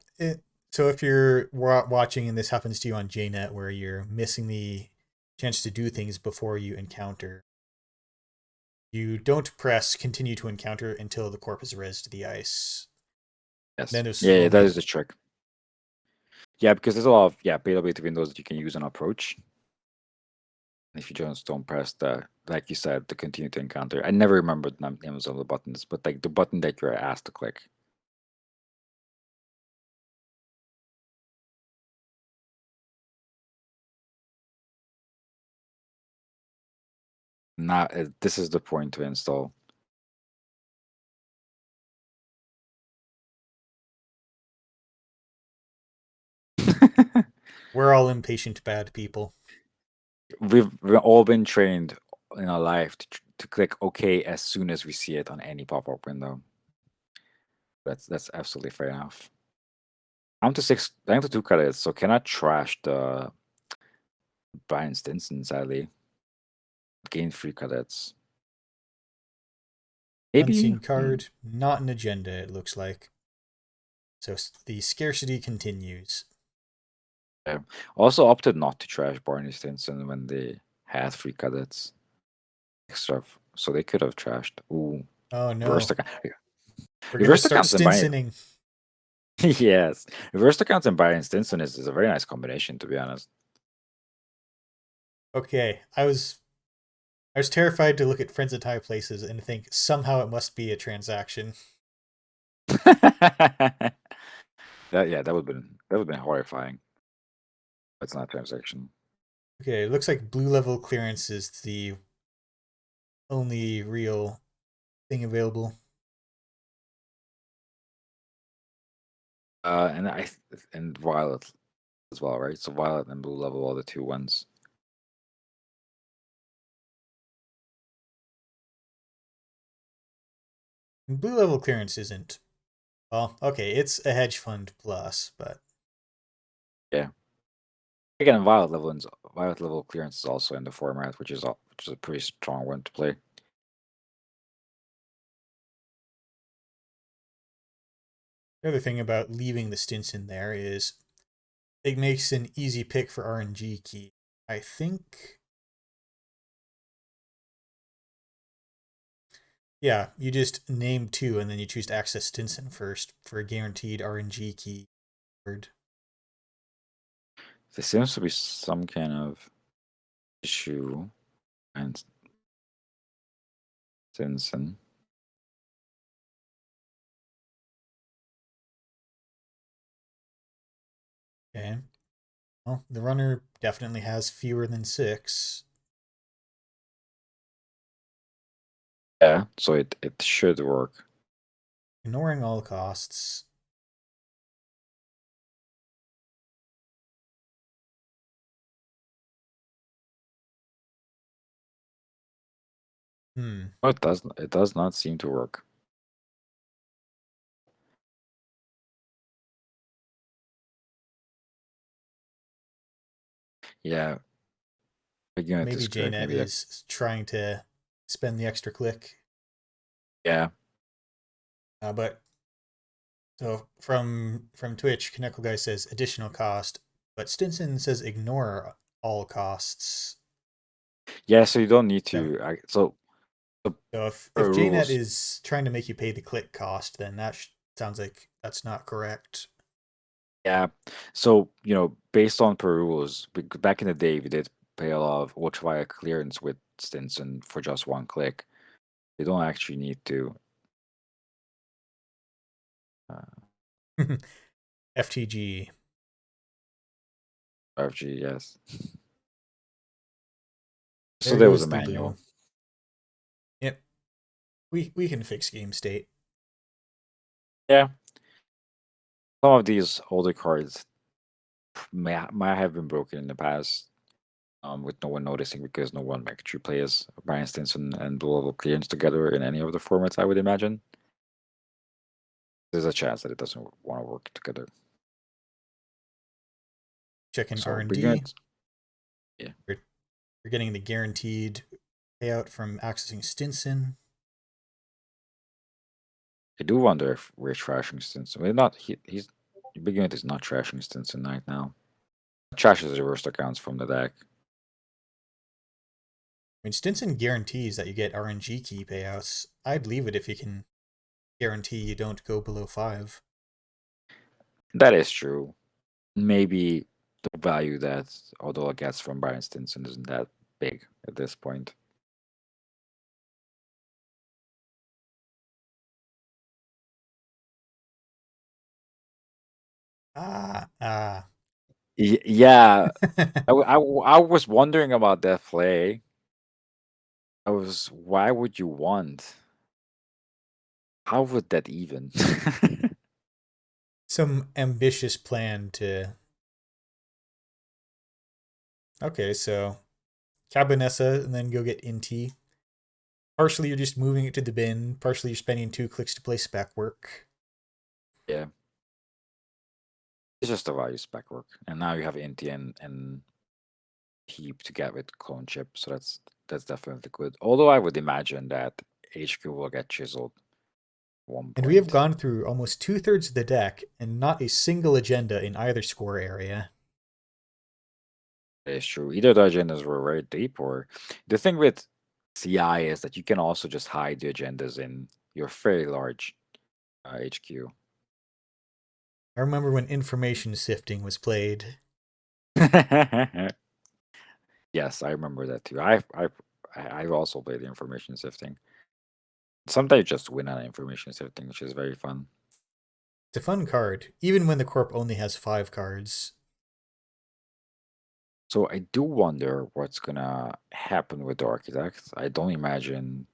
So if you're watching and this happens to you on JNet where you're missing the chance to do things before you encounter, you don't press continue to encounter until the corp is res to the ice. Yes. Then Yeah, that is the trick. Yeah, because there's a lot of beta windows that you can use on approach. If you just don't press like you said, the continue to encounter. I never remembered the names of the buttons, but like the button that you're asked to click. Not this is the point to install. We're all impatient bad people. We've all been trained in our life to click OK as soon as we see it on any pop-up window. That's absolutely fair enough. I'm to 2 credits, so cannot trash the Brian Stinson, sadly. Gain 3 credits. Maybe. Unseen card, not an agenda, it looks like. So the scarcity continues. Yeah. Also opted not to trash Barney Stinson when they had 3 credits. Extra, so they could have trashed. Ooh. Oh no. Reversed We're going to start Stinsoning. Yes. Reversed accounts and Brian Stinson is a very nice combination, to be honest. Okay, I was terrified to look at Friends at High Places and think somehow it must be a transaction. that would have been horrifying. It's not a transaction. Okay, it looks like blue level clearance is the only real thing available. And violet as well, right? So violet and blue level are the 2 ones. Blue level clearance isn't. Well, okay, it's a hedge fund plus, but yeah. Again, violet level clearance is also in the format, which is a pretty strong one to play. The other thing about leaving the Stinson there is it makes an easy pick for RNG key. I think. Yeah, you just name 2 and then you choose to access Stinson first for a guaranteed RNG key word. There seems to be some kind of issue and Stinson. Okay. Well, the runner definitely has fewer than 6. Yeah, so it should work. Ignoring all costs. Oh, it does not seem to work. Yeah. Maybe JNet is trying to spend the extra click. Yeah. But so from Twitch, Kaneko Guy says additional cost, but Stinson says ignore all costs. Yeah, so you don't need to. So if JNet is trying to make you pay the click cost, then that sounds like that's not correct. Yeah. So, based on per rules, back in the day, we did pay a lot of ultraviolet clearance with Stinson for just 1 click. You don't actually need to. FTG. FG, yes. So there was a manual. Blue. Yep. We can fix game state. Yeah. Some of these older cards might have been broken in the past, with no one noticing because no one actually plays Brian Stinson and blue level clearance together in any of the formats, I would imagine. There's a chance that it doesn't want to work together. Checking So R&D. Yeah. You're getting the guaranteed payout from accessing Stinson. I do wonder if we're trashing Stinson. We're not. He's Big Unit is not trashing Stinson right now. Trashes reversed accounts from the deck. I mean, Stinson guarantees that you get RNG key payouts. I'd leave it if you can guarantee you don't go below 5. That is true. Maybe the value that Odell gets from Brian Stinson isn't that big at this point. Yeah. I was wondering about that play. Why would you want? How would that even? Some ambitious plan to. Okay, so Cabinessa and then go get Inti. Partially you're just moving it to the bin, partially you're spending 2 clicks to play spec work. Yeah. It's just a value spec work. And now you have Inti and Heap to get with clone chip, so that's definitely good. Although I would imagine that HQ will get chiseled at one And we have point. gone through almost 2/3 of the deck and not a single agenda in either score area. It's true. Either the agendas were very deep, or the thing with CI is that you can also just hide the agendas in your very large HQ. I remember when information sifting was played. Yes, I remember that too. I've also played the information sifting. Sometimes you just win on information sifting, which is very fun. It's a fun card, even when the corp only has 5 cards. So I do wonder what's gonna happen with the architect. I don't imagine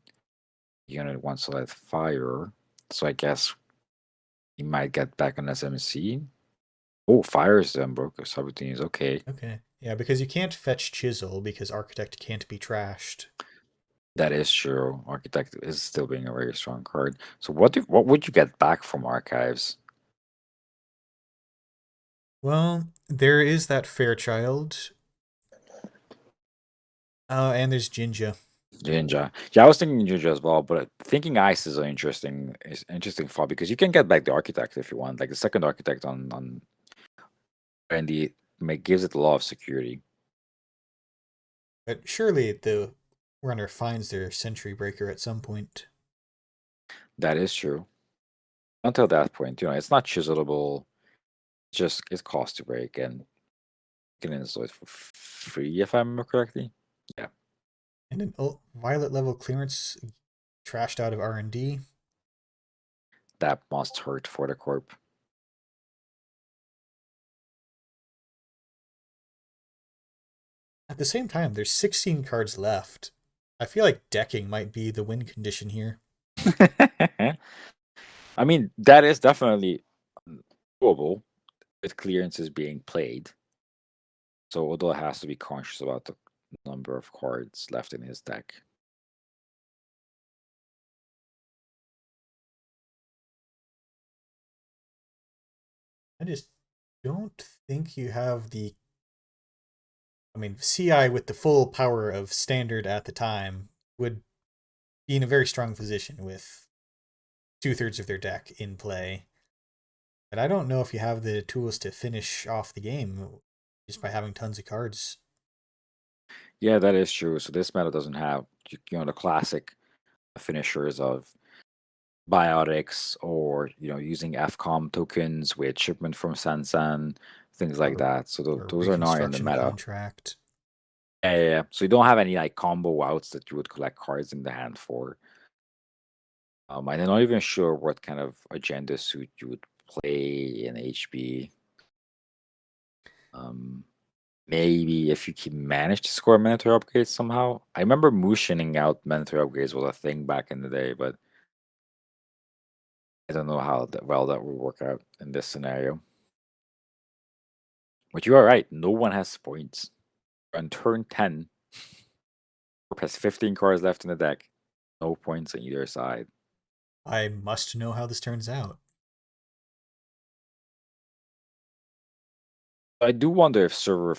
unit wants to let fire, so I guess he might get back on SMC. Oh, fires them, broke Sabatini is okay. Okay. Yeah, because you can't fetch Chisel because Architect can't be trashed. That is true. Architect is still being a very strong card. So what would you get back from archives? Well, there is that Fairchild. And there's Jinja. Jinja. Yeah, I was thinking Jinja as well, but thinking Ice is an interesting thought because you can get back the architect if you want, like the second architect on and gives it a lot of security. But surely the runner finds their Sentry Breaker at some point. That is true. Until that point, it's not chiselable. Just it costs to break, and you can install it for free if I remember correctly. Yeah. And an Violet level clearance trashed out of R&D. That must hurt for the corp. At the same time, there's 16 cards left. I feel like decking might be the win condition here. I mean, that is definitely doable with clearances being played. So Odo has to be conscious about the number of cards left in his deck. I just don't think you have the. I mean, CI with the full power of standard at the time would be in a very strong position with 2/3 of their deck in play. But I don't know if you have the tools to finish off the game just by having tons of cards. Yeah, that is true. So this meta doesn't have the classic finishers of biotics or using FCOM tokens with shipment from Sansan, things like that. So Or those are not in the reconstruction meta. contract. Yeah. So you don't have any like combo outs that you would collect cards in the hand for. And I'm not even sure what kind of agenda suit you would play in HB. Maybe if you can manage to score mandatory upgrades somehow. I remember motioning out mandatory upgrades was a thing back in the day, but I don't know how well that will work out in this scenario. But you are right. No one has points. On turn 10, has 15 cards left in the deck. No points on either side. I must know how this turns out. I do wonder if server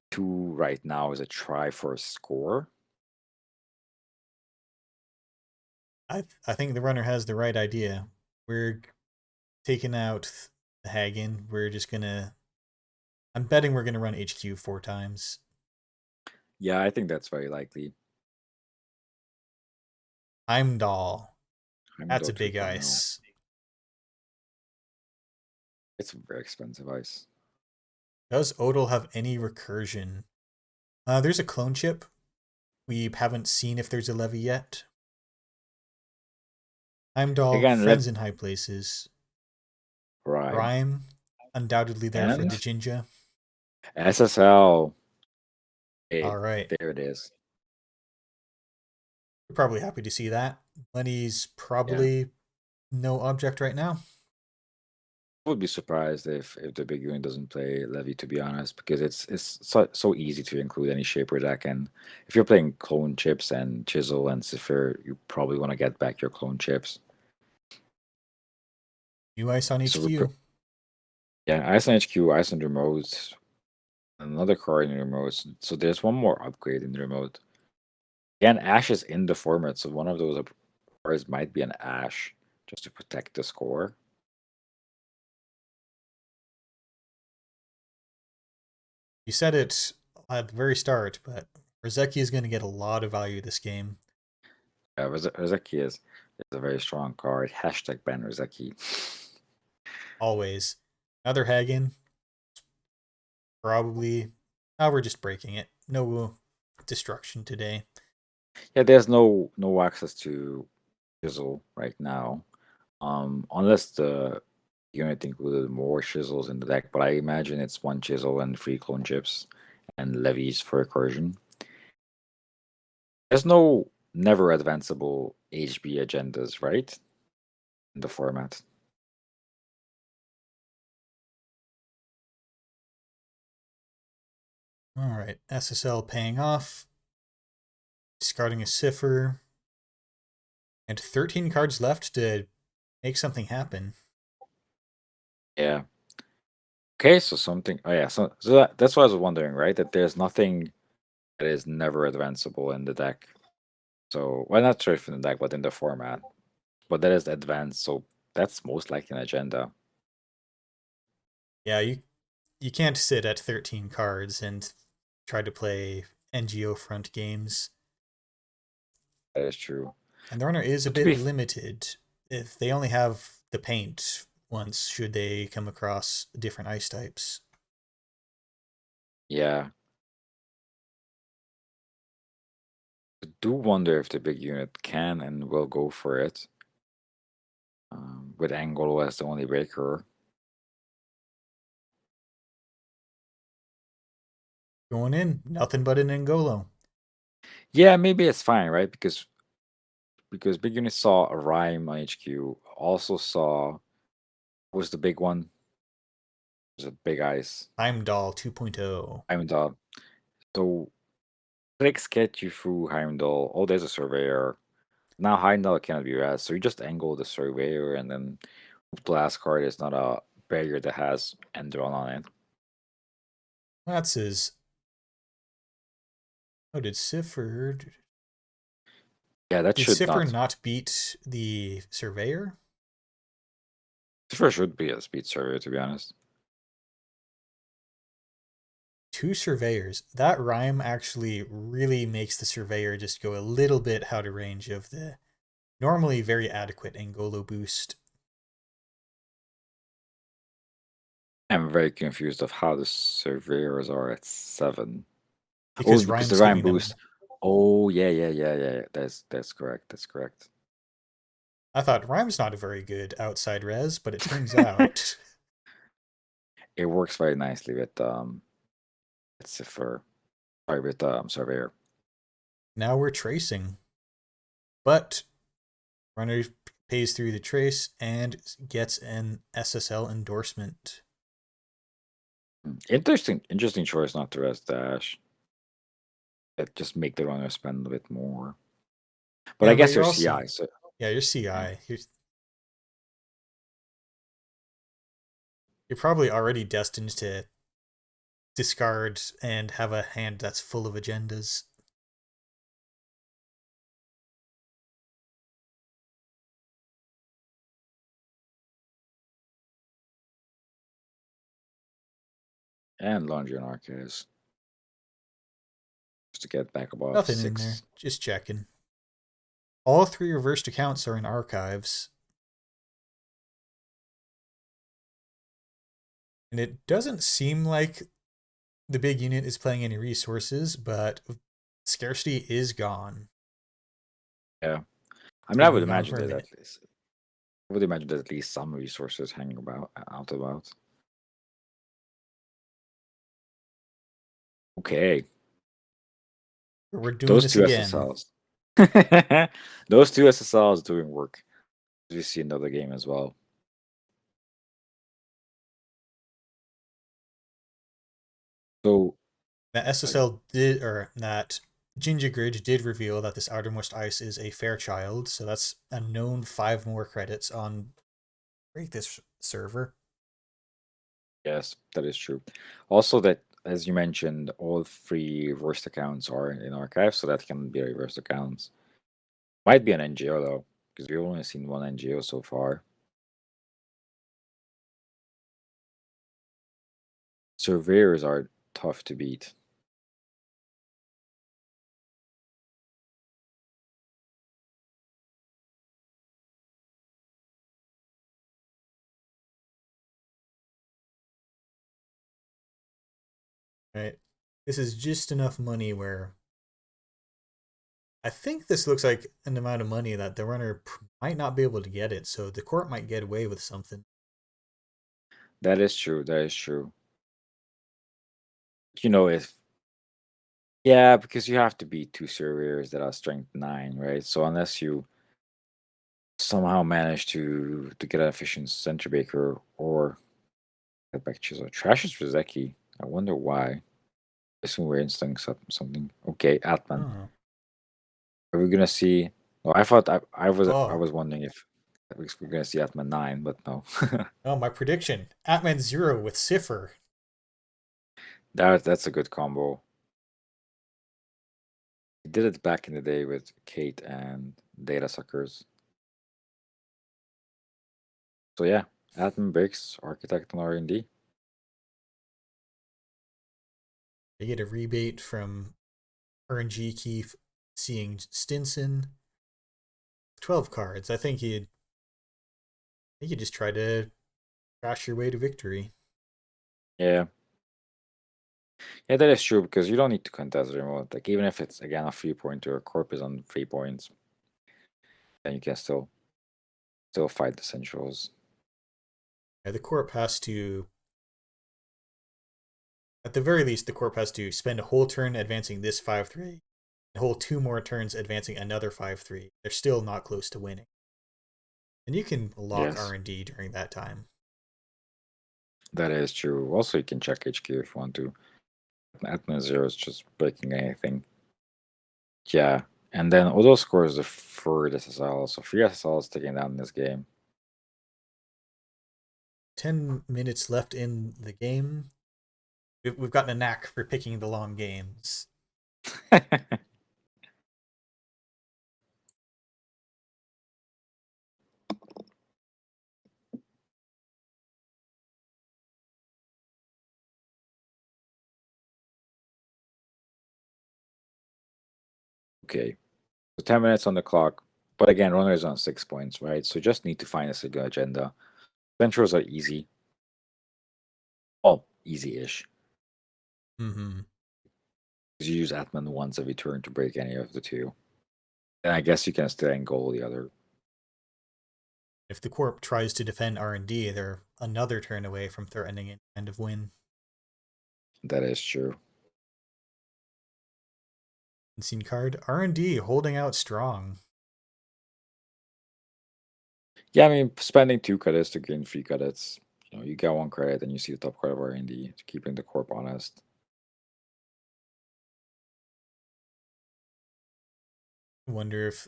2 right now is a try for a score. I think the runner has the right idea. We're taking out the Hagen. We're just gonna. I'm betting we're gonna run HQ 4 times. Yeah, I think that's very likely. Heimdall. That's a Heimdall big 2.0. ice. It's a very expensive ice. Does Odal have any recursion? There's a clone chip. We haven't seen if there's a levy yet. Heimdall, Again, friends in high places. Right. Rhyme, undoubtedly there for And the Jinja. SSL. Hey, All right. there it is. We're probably happy to see that. Lenny's probably no object right now. I would be surprised if the big unit doesn't play Levy, to be honest, because it's so easy to include any shaper deck, and if you're playing clone chips and chisel and Zephyr, you probably want to get back your clone chips. New ice on So HQ. yeah, ice on HQ, ice on the remote, another card in the remote. So there's one more upgrade in the remote. Again, Ash is in the format, so one of those cards might be an Ash just to protect the score. You said it at the very start, but Rozeki is going to get a lot of value this game. Yeah, Rozeki is a very strong card. Hashtag ban Rozeki. Always. Another Hagen. Probably. Oh, we're just breaking it. No destruction today. Yeah, there's no access to chisel right now, unless the unit included more chisels in the deck. But I imagine it's one chisel and 3 clone chips and levies for recursion. There's no never advanceable HB agendas, right? In the format. All right. SSL paying off. Discarding a Cipher. And 13 cards left to make something happen. Yeah. Okay, so something. Oh yeah, so that's what I was wondering, right? That there's nothing that is never advanceable in the deck. So, well, not sure if in the deck, but in the format. But that is advanced, so that's most likely an agenda. Yeah, you can't sit at 13 cards and try to play NGO front games. That is true. And the runner is a But to bit be limited. If they only have the paint once, should they come across different ice types. yeah, I do wonder if the big unit can and will go for it. With Angolo as the only breaker. Going in, nothing but an Angolo. Yeah, maybe it's fine, right? Because big unit saw a rhyme on HQ, also saw what was the big one? It was a big ice. Heimdall 2.0. Heimdall. So clicks get you through Heimdall. Oh, there's a surveyor. Now Heimdall cannot be read, so you just angle the surveyor, and then the last card is not a barrier that has Enderon on it. That's his. Oh, did Cipher. Yeah, that Did should Cipher not. not beat the Surveyor? Cipher should be a speed surveyor, to be honest. 2 Surveyors. That rhyme actually really makes the Surveyor just go a little bit out of range of the normally very adequate Angolo boost. I'm very confused of how the surveyors are at 7. Because Because the Rhyme's rhyme giving them. boost. Oh yeah. That's correct. That's correct. I thought Rhyme's not a very good outside res, but it turns out It works very nicely with Cipher. Sorry, with surveyor. now we're tracing. But runner pays through the trace and gets an SSL endorsement. Interesting choice not to res dash. That just make the runner spend a bit more. But Yeah, I guess you're your also, CI. So yeah, your CI. You're probably already destined to discard and have a hand that's full of agendas. and laundry and archives. Just to get back above Nothing in there. 6. Just checking. All 3 reversed accounts are in archives. And it doesn't seem like the big unit is playing any resources, but scarcity is gone. Yeah. I mean, I would Moving on imagine for a that minute. at least. I would imagine there's at least some resources hanging out about. Okay. We're doing Those this two again. SSLs. Those two SSLs doing work. We see another game as well. So That SSL did, or that Gingergrid did reveal that this Outermost Ice is a Fairchild, so that's a known 5 more credits on break this server. yes, that is true. Also, that as you mentioned, all 3 reversed accounts are in archive, so that can be reversed accounts. Might be an NGO though, because we've only seen one NGO so far. Surveyors are tough to beat. Right. This is just enough money where I think this looks like an amount of money that the runner might not be able to get it, so the court might get away with something. That is true. That is true. You know, if yeah, because you have to beat 2 surveyors that are strength 9, right? So unless you somehow manage to get an efficient center baker or get back Chisel. Trash is Rizeki. I wonder why. I assume we're installing something. Okay, Atman. Oh. Are we gonna see? Oh, I thought I Oh. was wondering if we're gonna see Atman 9, but no. Oh, my prediction. Atman 0 with Cipher. That's a good combo. He did it back in the day with Kate and Data Suckers. So yeah, Atman breaks Architect and R&D. They get a rebate from RNG Keith seeing Stinson. 12 cards. I think you just try to crash your way to victory. Yeah. Yeah, that is true because you don't need to contest the remote. Like even if it's again a 3-pointer, Corp is on 3 points, then you can still fight the centrals. Yeah, the corp has to, at the very least, the corp has to spend a whole turn advancing this 5-3, a whole 2 more turns advancing another 5-3. They're still not close to winning. And you can lock Yes, R&D during that time. that is true. Also, you can check HQ if you want to. Atman 0 is just breaking anything. Yeah, and then Odo scores the third SSL, so 3 SSLs taken down in this game. 10 minutes left in the game. We've gotten a knack for picking the long games. Okay, so 10 minutes on the clock, but again, runner is on 6 points, right? So just need to find a single agenda. Centrals are easy. Oh, easy-ish. Mm-hmm. Because you use Atman once every turn to break any of the 2. And I guess you can still angle the other. If the corp tries to defend R&D, they're another turn away from threatening an end of win. That is true. Unseen card. R&D holding out strong. Yeah, I mean, spending 2 credits to gain 3 credits. You know, you get 1 credit and you see the top card of R&D, keeping the corp honest. I wonder if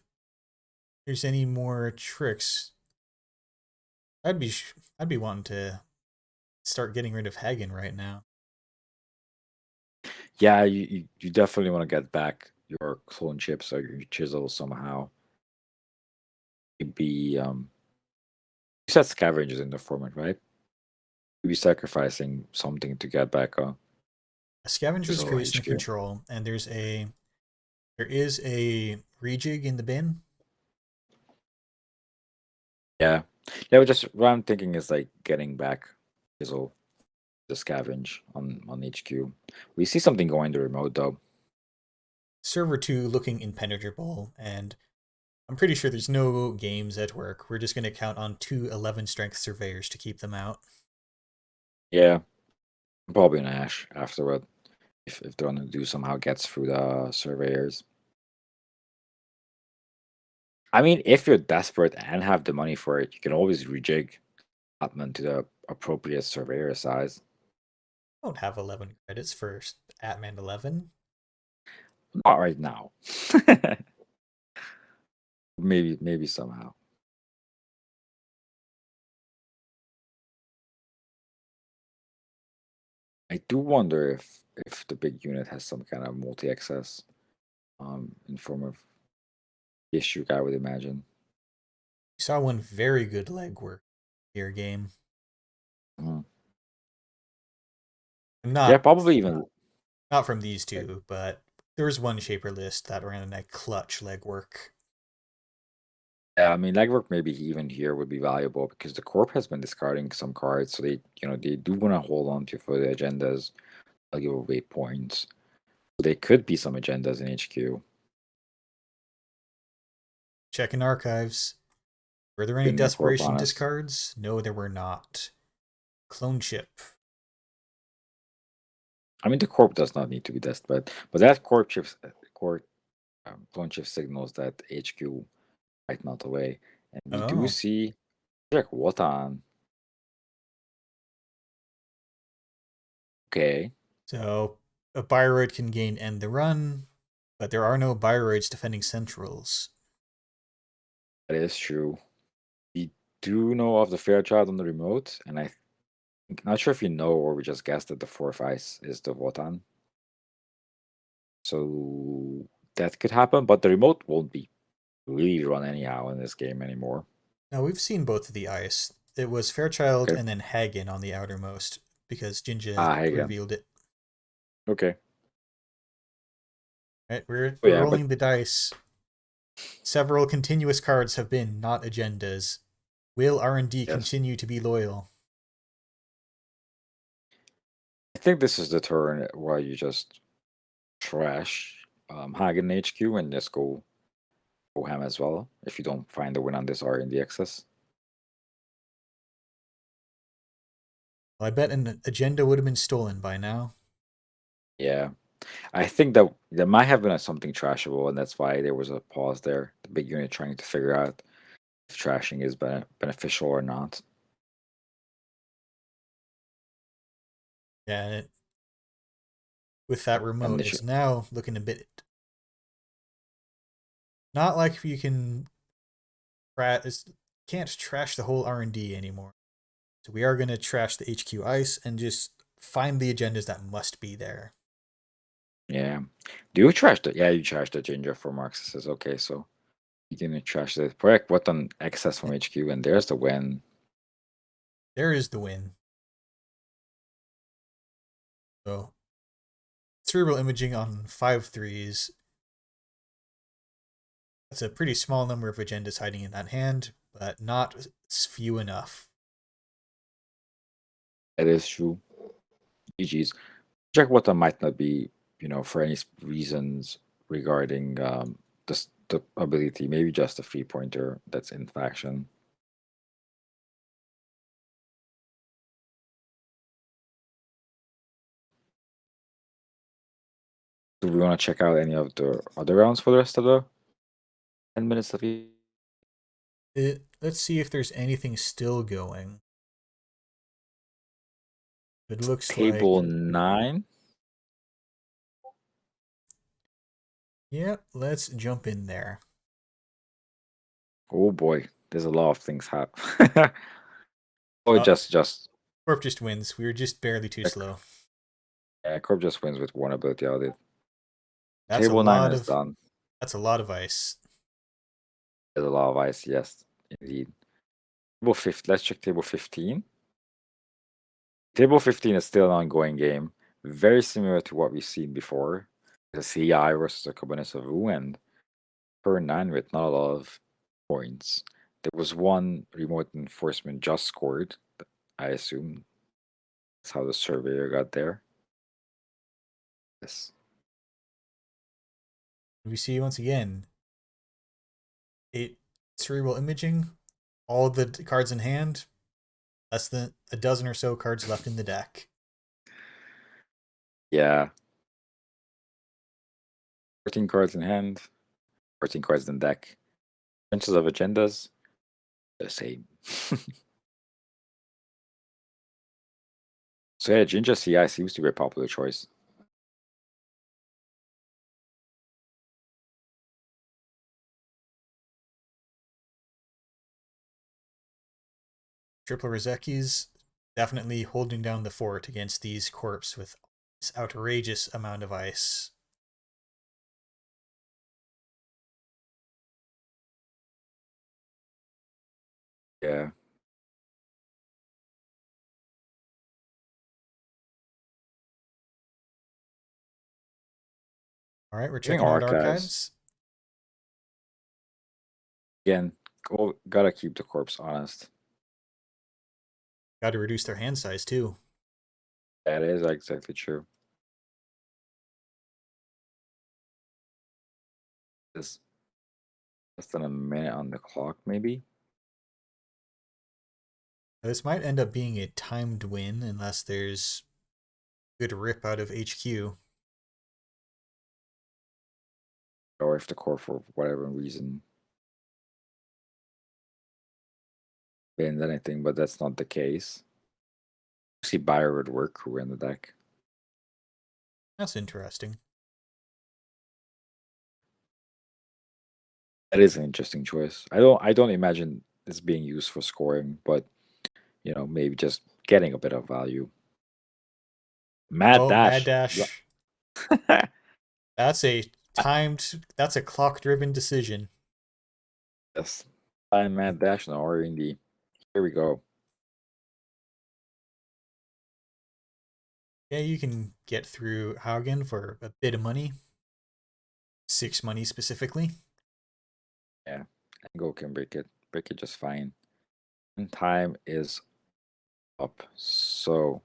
there's any more tricks. I'd be wanting to start getting rid of Hagen right now. Yeah, you definitely want to get back your clone chips or your chisel somehow. You'd be you said scavengers in the format, right? You'd be sacrificing something to get back a Scavenger's chisel or creation of HQ. control, and there is a rejig in the bin. Yeah. Yeah, but just what I'm thinking is like getting back chisel the scavenge on HQ. We see something going to remote though. Server 2 looking impenetrable, and I'm pretty sure there's no games at work. We're just going to count on 2 11 strength surveyors to keep them out. Yeah. Probably an Ash afterward. If the one to do somehow gets through the surveyors. I mean, if you're desperate and have the money for it, you can always rejig Atman to the appropriate surveyor size. I don't have 11 credits for Atman 11. Not right now. Maybe somehow. I do wonder if the big unit has some kind of multi-access in form of issue, I would imagine. You saw one very good legwork here game. Mhm. Not Yeah, probably even not from these two, but there was one Shaper list that ran a clutch legwork. yeah, I mean legwork maybe even here would be valuable because the corp has been discarding some cards, so they do want to hold on to for the agendas. I'll give away points. So they could be some agendas in HQ. Checking archives. Were there any Putting the corp desperation on us. discards? No, there were not. Clone chip. I mean the corp does not need to be desperate, but that corp clone chip signals that HQ might melt away. And we do Oh. see Jack Wotan. Okay. So a Bioroid can gain end the run, but there are no Bioroids defending centrals. That is true. We do know of the Fairchild on the remote, and I'm not sure if you know or we just guessed that the fourth ice is the Wotan. So that could happen, but the remote won't be really run anyhow in this game anymore. Now we've seen both of the ice. It was Fairchild Okay. and then Hagen on the outermost because Jinja Hagen. revealed it. Okay. Right, we're Oh, yeah, rolling the dice. Several continuous cards have been not agendas. Will R&D yes. continue to be loyal? I think this is the turn where you just trash Hagen HQ and just go ham as well if you don't find a win on this R in the excess. Well, I bet an agenda would have been stolen by now. Yeah. I think that there might have been something trashable, and that's why there was a pause there. The big unit trying to figure out if trashing is beneficial or not. Yeah, with that remote, it's now looking a bit not like you can't trash the whole R&D anymore. So we are going to trash the HQ ice and just find the agendas that must be there. Yeah. Do you trash the? Yeah, you trash the Ginger for Marxists. Okay, so you didn't trash the project. What on excess from HQ, and there's the win. There is the win. So cerebral imaging on 5/3s. That's a pretty small number of agendas hiding in that hand, but not few enough. That is true. GG's. Jack Water might not be, for any reasons regarding the ability, maybe just a 3-pointer that's in faction. Do we want to check out any of the other rounds for the rest of the 10 minutes of Let's see if there's anything still going. It looks Table like 9? yeah, let's jump in there. Oh boy, there's a lot of things happen. Oh, just Corp just wins. We were just barely too slow. Yeah, Corp just wins with one ability audit. That's Table 9 is done. That's a lot of ice. There's a lot of ice, yes, indeed. Table 15. Let's check table 15. Table 15 is still an ongoing game, very similar to what we've seen before. The CI versus the Cabernet Wu, and turn 9 with not a lot of points. There was one remote enforcement just scored. I assume that's how the surveyor got there. Yes. We see once again cerebral imaging, all the cards in hand, less than a dozen or so cards left in the deck. Yeah. 14 cards in hand, 14 cards in deck. Bunches of agendas, the same. So yeah, Jinja CI seems to be a popular choice. Triple Roseki's definitely holding down the fort against these corps with this outrageous amount of ice. Yeah. All right, we're Doing checking out archives. archives. Again, gotta keep the corpse honest. Got to reduce their hand size too. That is exactly true. It's less than a minute on the clock, maybe. This might end up being a timed win unless there's good rip out of HQ. Or if the core, for whatever reason, banned anything, but that's not the case. See, Buyer would work who in the deck. That's interesting. That is an interesting choice. I don't imagine this being used for scoring, but maybe just getting a bit of value. Mad Mad Dash. Dash. That's a that's a clock-driven decision. Yes. I'm Mad Dash now, or Indy. Here we go. Yeah, you can get through Haugen for a bit of money. 6 money specifically. Yeah. Ango can break it. Break it just fine. And time is up. So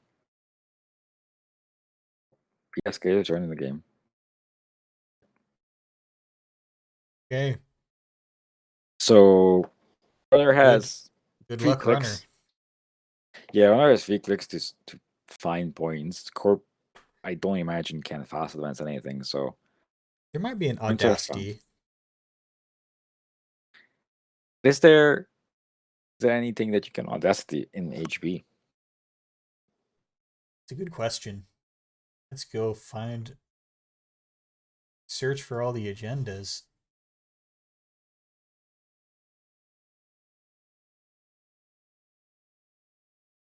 PSK is joining the game. Okay. So runner has Good 3 luck, clicks. runner. Yeah, runner has 3 clicks to find points. Corp, I don't imagine can fast advance anything, so There might be an points are audacity. is there anything that you can audacity in HB? It's a good question. Let's go search for all the agendas.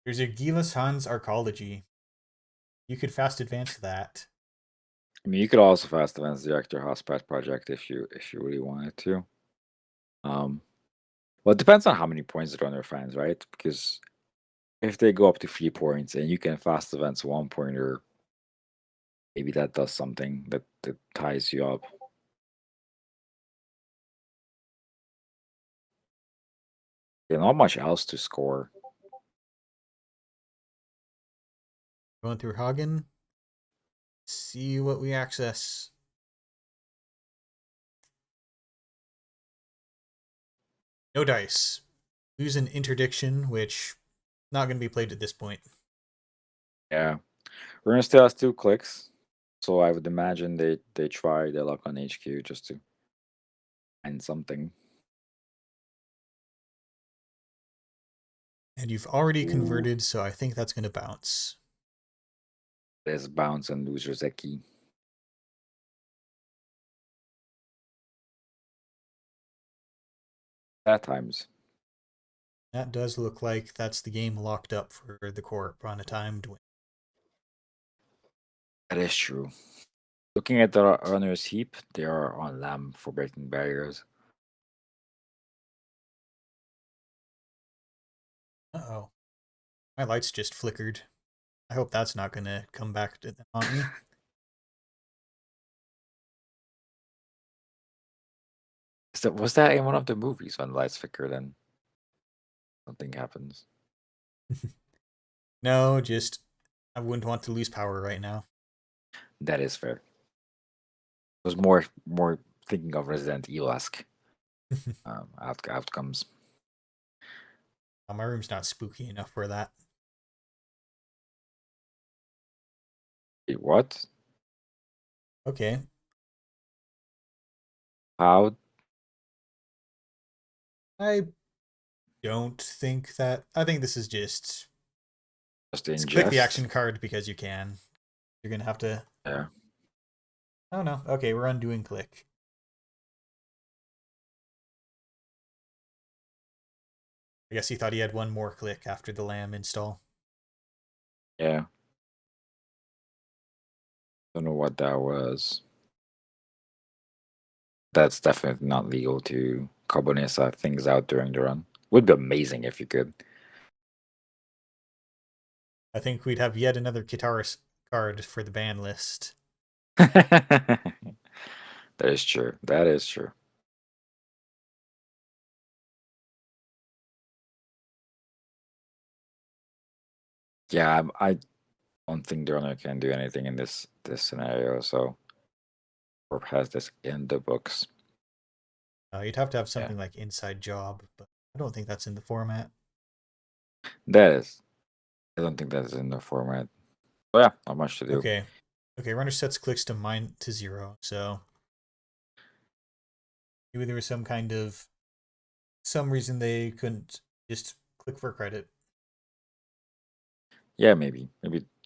There's a Gilas Hans Arcology. You could fast advance that. I mean, you could also fast advance the Director Hospital project if you really wanted to. Well, it depends on how many points the runner finds, right? Because if they go up to 3 points and you can fast advance 1 pointer, maybe that does something that ties you up. Yeah, not much else to score. Going through Hagen. See what we access. No dice. Lose an interdiction, which not going to be played at this point. Yeah. Runner still has 2 clicks. So I would imagine they try their luck on HQ just to find something. And you've already Ooh. converted, so I think that's going to bounce. There's bounce and loser Zeki. At times. That does look like that's the game locked up for the Corp on a timed win. That is true. Looking at the runner's heap, they are on lamb for breaking barriers. Uh-oh. My lights just flickered. I hope that's not going to come back to haunt me. Was that in one of the movies when lights flicker then something happens? No, just I wouldn't want to lose power right now. That is fair. I was more thinking of Resident Evil-esque outcomes. My room's not spooky enough for that. Wait, what? Okay. How I don't think that. I think this is just Just click the ingest. action card because you can. You're gonna have to. Yeah. Oh no. Okay, we're undoing click. I guess he thought he had one more click after the lamb install. Yeah. Don't know what that was. That's definitely not legal to Carbonessa things out during the run. Would be amazing if you could. I think we'd have yet another Kitaris card for the ban list. That is true. That is true. Yeah, I don't think the runner can do anything in this scenario. So, Corp has this in the books. You'd have to have something like Inside Job, but I don't think that's in the format. That is. I don't think that's in the format. But yeah, not much to do. Okay. Okay, runner sets clicks to -0. So maybe there was some reason they couldn't just click for credit. Yeah, maybe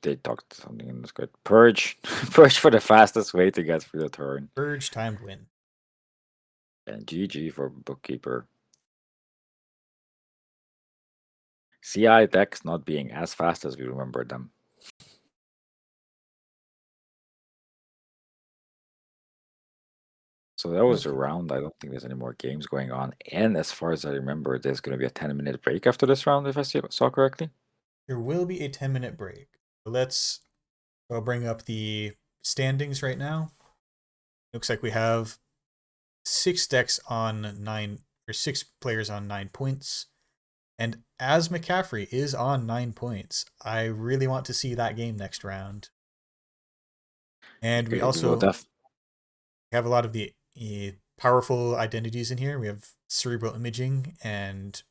they talked something in this good. Purge, purge for the fastest way to get through the turn. Purge timed win. And GG for Bookkeeper. CI decks not being as fast as we remember them. So that was a round. I don't think there's any more games going on. And as far as I remember, there's going to be a 10-minute break after this round, if I saw correctly. There will be a 10-minute break. So I'll bring up the standings right now. Looks like we have 6 decks on 9, or 6 players on 9 points. And as McCaffrey is on 9 points, I really want to see that game next round. And we also have a lot of the powerful identities in here. We have Cerebral Imaging and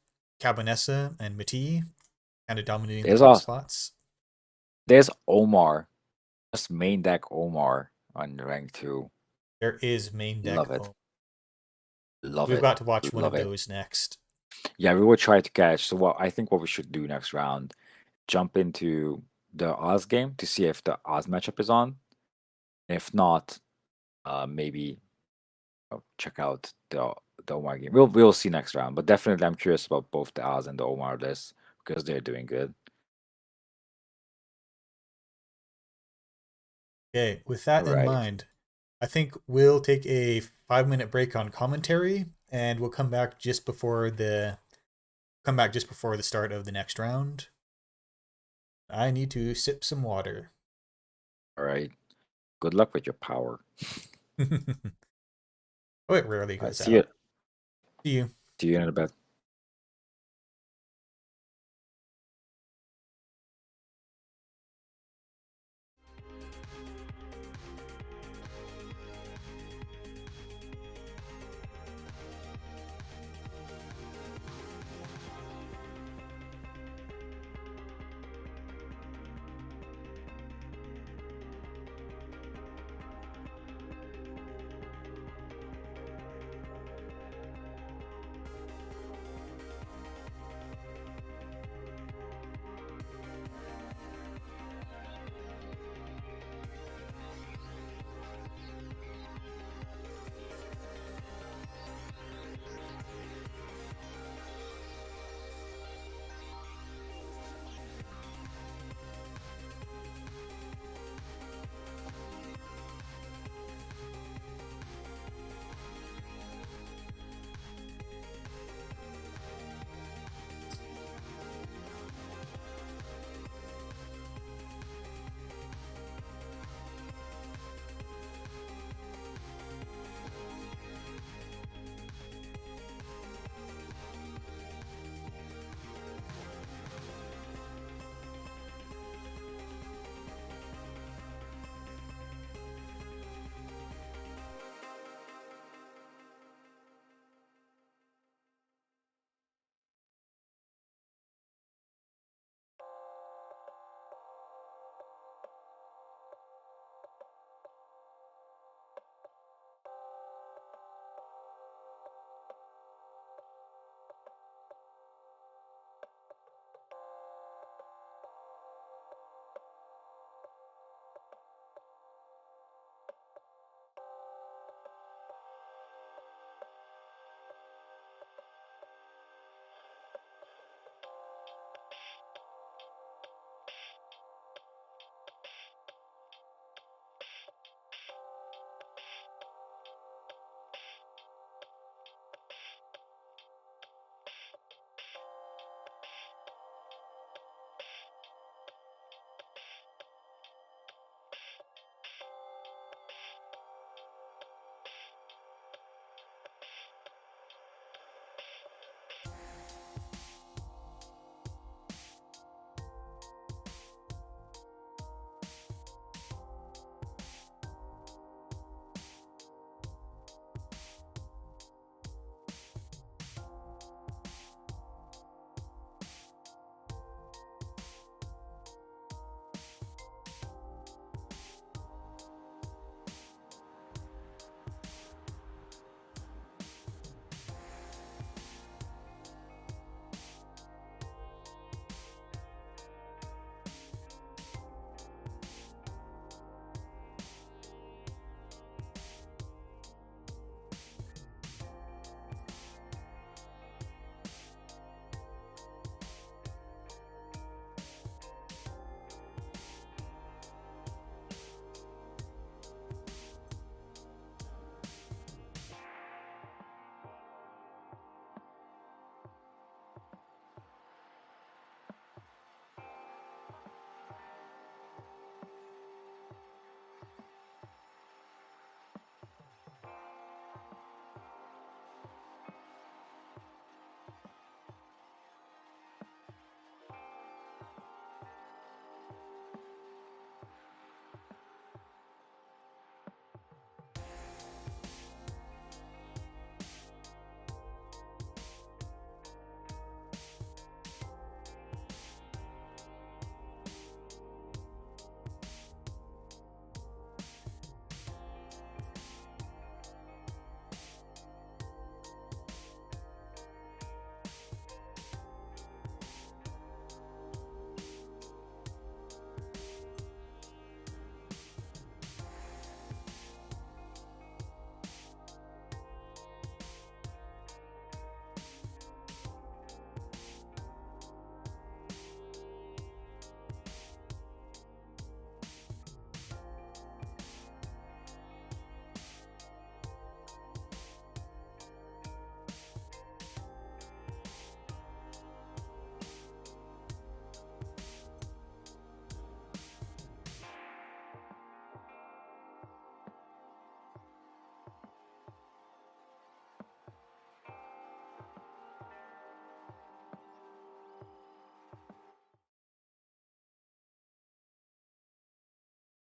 Carbonessa and Mati kind of dominating the top spots. There's Omar. Just main deck Omar on rank 2. There is main deck. Love it. Love it. We've got to watch one of those next. Yeah, we will try to catch. So I think what we should do next round, jump into the Oz game to see if the Oz matchup is on. If not, maybe check out the Omar game. We'll see next round. But definitely I'm curious about both the Oz and the Omar list because they're doing good. Okay, with that in mind, I think we'll take a 5-minute break on commentary, and we'll come back just before the start of the next round. I need to sip some water. All right. Good luck with your power. Oh, it rarely goes out. See you. See you. See you in a bit.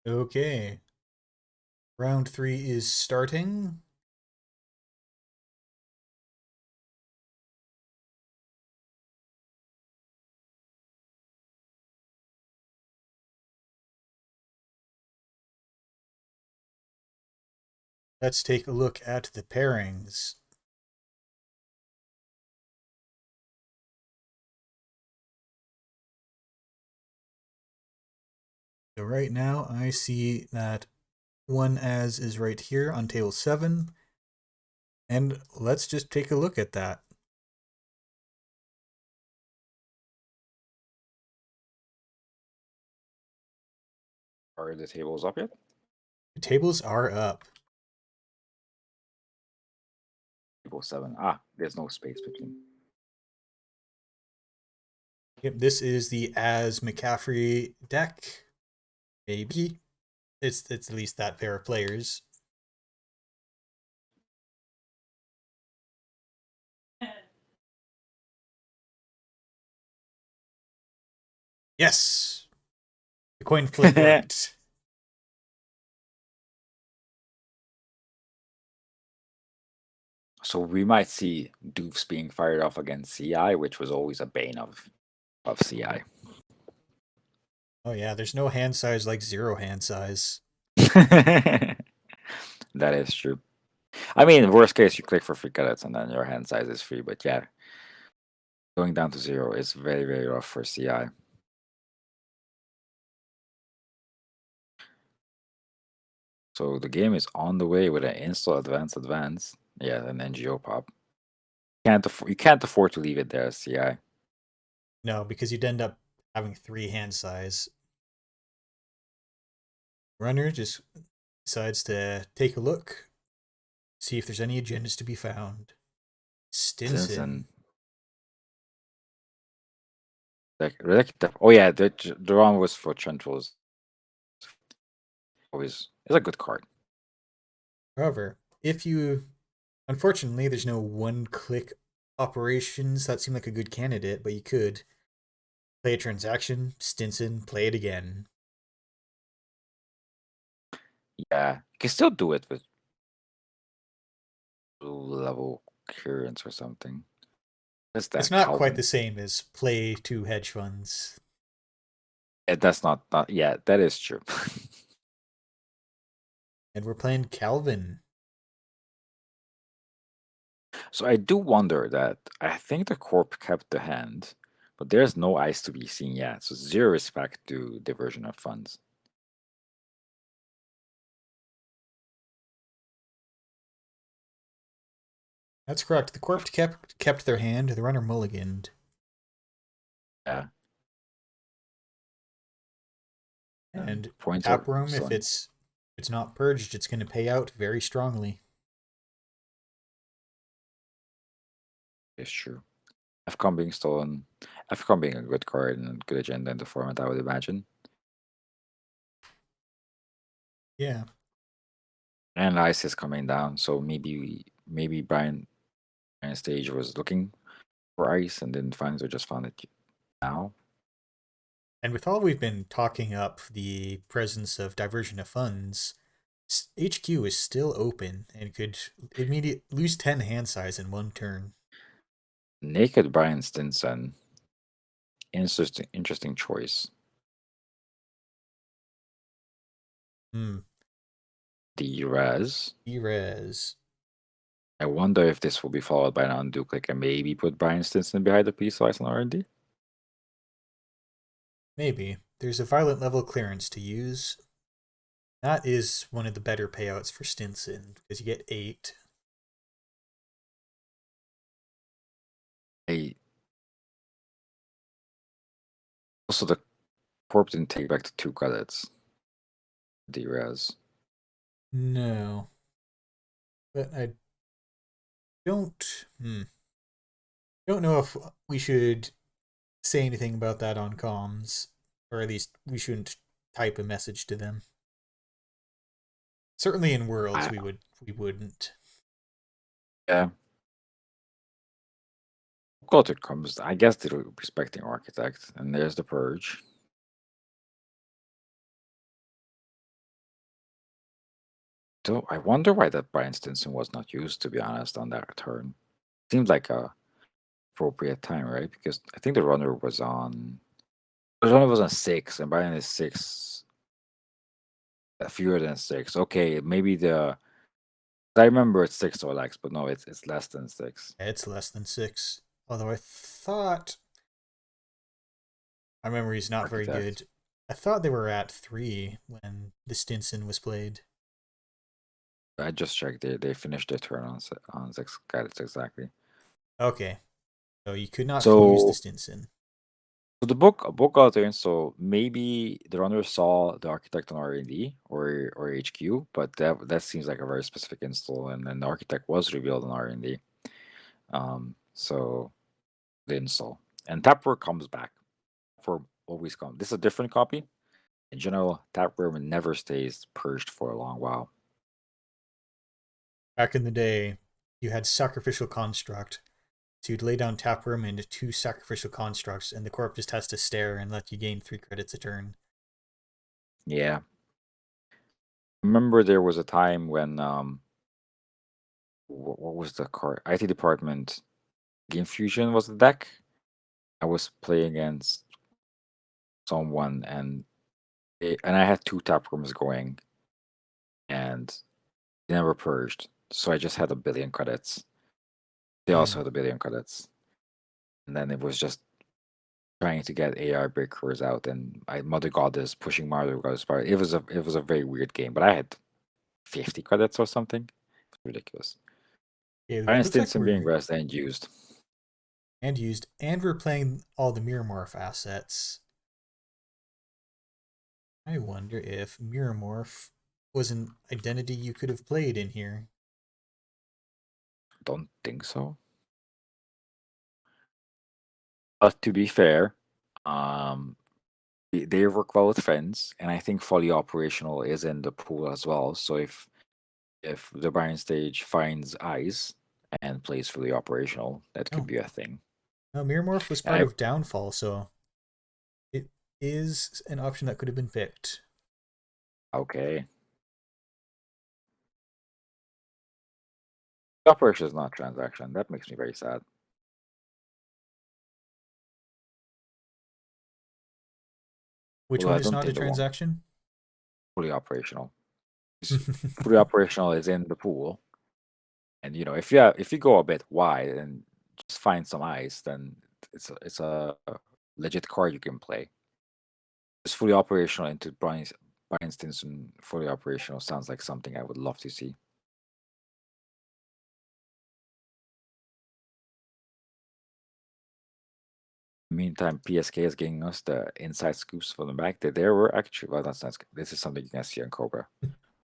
Okay. Round 3 is starting. Let's take a look at the pairings. So right now I see that one as is right here on table 7. And let's just take a look at that. Are the tables up yet? The tables are up. Table 7. Ah, there's no space between. Yep, this is the As McCaffrey deck. Maybe. It's at least that pair of players. Yes. The coin flip worked. So we might see Doofs being fired off against CI, which was always a bane of CI. Oh yeah, there's no hand size like 0 hand size. That is true. I mean, worst case, you click for free credits and then your hand size is free. But yeah, going down to 0 is very, very rough for CI. So the game is on the way with an install advance. Yeah, an NGO pop. You can't afford to leave it there as CI. No, because you'd end up having 3 hand size. Runner just decides to take a look, see if there's any agendas to be found. Stinson. Oh yeah, the one was for Centrals. Always is a good card. However, unfortunately, there's no one-click operations that seem like a good candidate, but you could play a transaction, Stinson, play it again. Yeah, you can still do it with level clearance or something. That's that It's not quite Calvin. the same as play 2 hedge funds. Yeah, that's not. Yeah, that is true. And we're playing Calvin. So I do wonder that I think the corp kept the hand, but there's no ice to be seen yet. So 0 respect to diversion of funds. That's correct. The corp kept their hand. The runner mulliganed. Yeah. And Points tap are room, still if it's not purged, it's going to pay out very strongly. It's true. FCOM being stolen. FCOM being a good card and a good agenda in the format, I would imagine. Yeah. And ice is coming down, so maybe Brian Stage was looking for ice and didn't find it, or just found it now. And with all we've been talking up the presence of diversion of funds, HQ is still open and could immediately lose 10 hand size in one turn. Naked Brian Stinson. Interesting choice. D-Res. D-Res. I wonder if this will be followed by an undo click and maybe put Brian Stinson behind the piece slice on R&D. Maybe. There's a violent level clearance to use. That is one of the better payouts for Stinson because you get 8. Also, the corp didn't take back the 2 credits. D-Res. No. But I don't know if we should say anything about that on comms, or at least we shouldn't type a message to them. Certainly in Worlds we wouldn't. Yeah. Culture comes, I guess, they're respecting Architect, and there's the Purge. I wonder why that Brian Stinson was not used, to be honest, on that turn. Seems like a appropriate time, right? Because I think the runner was on 6, and Brian is 6, fewer than 6. Okay, maybe I remember it's 6 or Lex, but no, it's less than 6. It's less than 6. Although I thought my memory's not very Architect. good. I thought they were at 3 when the Stinson was played. I just checked. They finished their turn on 6. Got it exactly. Okay. So you could not use the So Stinson. the book out there, so maybe the runner saw the architect on R&D or HQ, but that seems like a very specific install, and then the architect was revealed on R&D. So the install and Tapworm comes back for always come. This is a different copy. In general, Tapworm never stays purged for a long while. Back in the day, you had Sacrificial Construct. So you'd lay down Tapworm into 2 Sacrificial Constructs, and the corp just has to stare and let you gain 3 credits a turn. Yeah. Remember there was a time when what was the card? IT department Game Fusion was the deck. I was playing against someone and I had 2 Tapworms going and they never purged. So I just had a billion credits. They also had a billion credits. And then it was just trying to get AI breakers out, and Mother Goddess pushing Mother Goddess. It was a very weird game, but I had 50 credits or something. It's ridiculous. Yeah, For it looks like instance, in being we're rest and used. and we're playing all the Mirror Morph assets. I wonder if Mirror Morph was an identity you could have played in here. Don't think so. But to be fair, they work well with friends, and I think fully operational is in the pool as well. So if the Byron stage finds eyes and plays fully operational, that could Oh. be a thing. No, Mirror Morph was And part of Downfall, so it is an option that could have been picked. Okay. Operation is not transaction. That makes me very sad. Which Although I one is don't not a think the one transaction? fully operational. Fully operational is in the pool, and if you go a bit wide and just find some ice, then it's a legit card you can play. Just fully operational into Brian Stinson fully operational sounds like something I would love to see. Meantime, PSK is giving us the inside scoops from the back that there were actually, well, that's not, this is something you can see on Cobra.